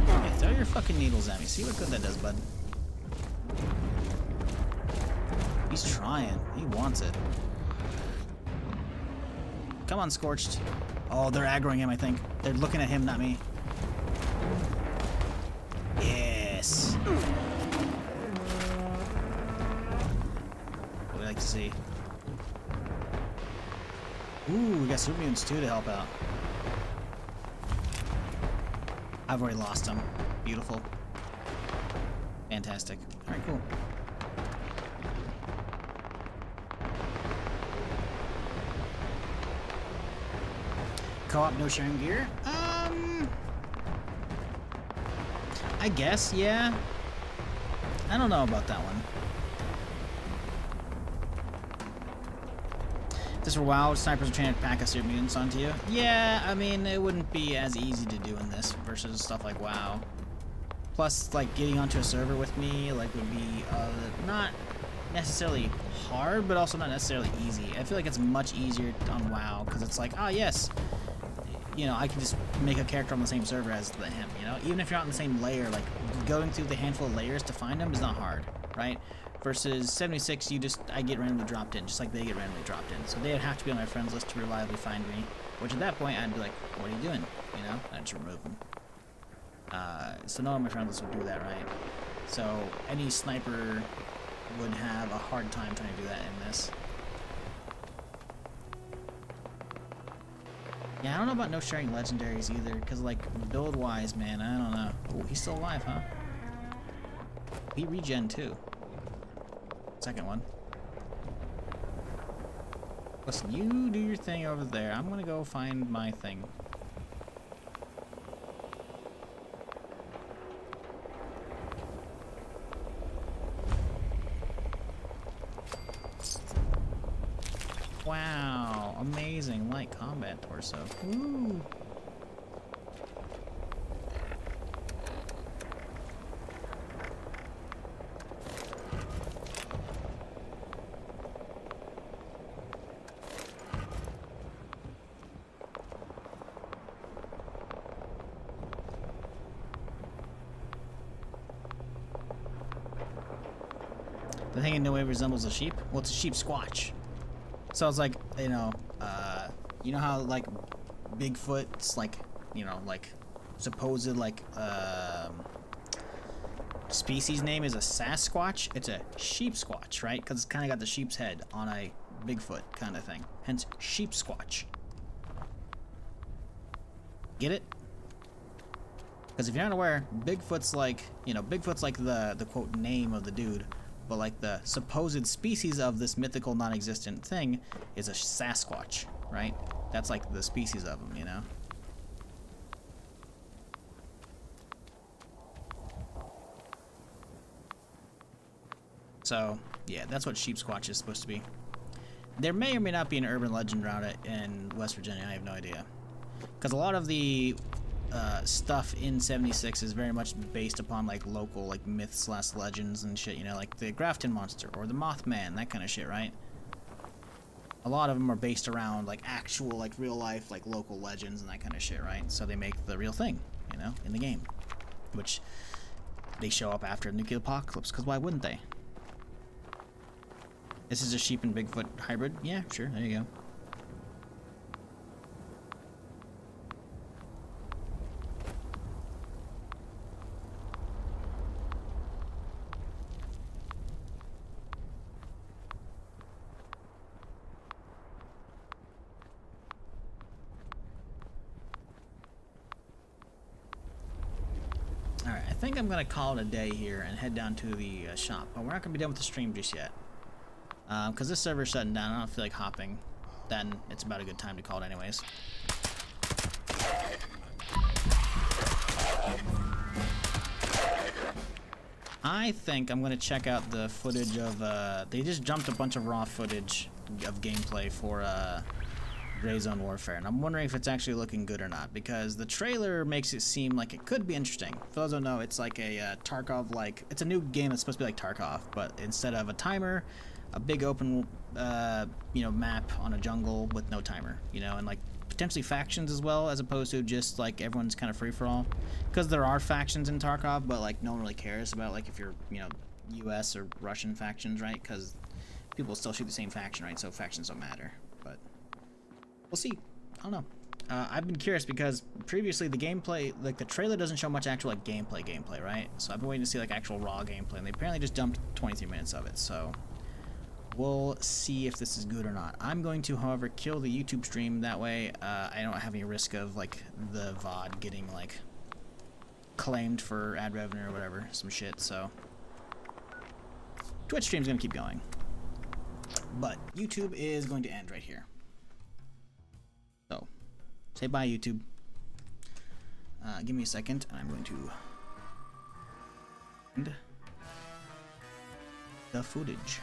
Yeah, throw your fucking needles at me. See what good that does, bud. He's trying. He wants it. Come on, Scorched. Oh, they're aggroing him, I think. They're looking at him, not me. Yes. What we like to see. Ooh, we got super mutants too to help out. I've already lost him. Beautiful. Fantastic. Alright, cool. Co-op, no sharing gear? I guess, yeah. I don't know about that one. This for WoW, snipers are trying to pack a super mutants onto you. Yeah, I mean, it wouldn't be as easy to do in this versus stuff like WoW. Plus, like, getting onto a server with me, like, would be, not necessarily hard, but also not necessarily easy. I feel like it's much easier on WoW, because it's like, oh, yes, you know, I can just make a character on the same server as him, you know? Even if you're not in the same layer, like, going through the handful of layers to find him is not hard, right? Versus 76, I get randomly dropped in, just like they get randomly dropped in. So they'd have to be on my friends list to reliably find me, which at that point, I'd be like, what are you doing? You know? I'd just remove them. So no one on my friends list would do that, right? So any sniper would have a hard time trying to do that in this. Yeah, I don't know about no sharing legendaries either, because, like, build-wise, man, I don't know. Oh, he's still alive, huh? He regen, too. Second one. Listen, you do your thing over there. I'm gonna go find my thing. Wow, amazing light combat torso. Woo! The thing in no way resembles a sheep? Well, it's a sheep squatch. So it's like, you know how, like, Bigfoot's, like, you know, like, supposed, like, species name is a Sasquatch? It's a sheep squatch, right? Because it's kind of got the sheep's head on a Bigfoot kind of thing. Hence, sheep squatch. Get it? Because if you're not aware, Bigfoot's like, you know, Bigfoot's like the quote name of the dude, but like the supposed species of this mythical non-existent thing is a Sasquatch, right? That's like the species of them, you know? So, yeah, that's what Sheep Squatch is supposed to be. There may or may not be an urban legend around it in West Virginia, I have no idea. Because a lot of the stuff in 76 is very much based upon like local like myths / legends and shit, you know, like the Grafton Monster or the Mothman, that kind of shit, right? A lot of them are based around like actual like real life like local legends and that kind of shit, right? So they make the real thing, you know, in the game, which they show up after a nuclear apocalypse, because why wouldn't they? This is a sheep and Bigfoot hybrid? Yeah, sure, there you go. Alright, I think I'm going to call it a day here and head down to the shop. But we're not going to be done with the stream just yet. Because this server's shutting down, I don't feel like hopping. Then it's about a good time to call it anyways. I think I'm going to check out the footage of... they just jumped a bunch of raw footage of gameplay for Gray Zone Warfare. And I'm wondering if it's actually looking good or not. Because the trailer makes it seem like it could be interesting. For those who don't know, it's like a Tarkov-like... It's a new game that's supposed to be like Tarkov. But instead of a timer... a big open, you know, map on a jungle with no timer, you know, and like potentially factions as well, as opposed to just like everyone's kind of free for all. Because there are factions in Tarkov, but like no one really cares about like if you're, you know, U.S. or Russian factions, right? Because people still shoot the same faction, right? So factions don't matter. But we'll see. I don't know. I've been curious because previously the gameplay, like the trailer doesn't show much actual like gameplay, right? So I've been waiting to see like actual raw gameplay, and they apparently just dumped 23 minutes of it. So. We'll see if this is good or not. I'm going to, however, kill the YouTube stream. That way, I don't have any risk of, like, the VOD getting, like, claimed for ad revenue or whatever. Some shit, so. Twitch stream's gonna keep going. But YouTube is going to end right here. So, say bye, YouTube. Give me a second, and I'm going to end the footage.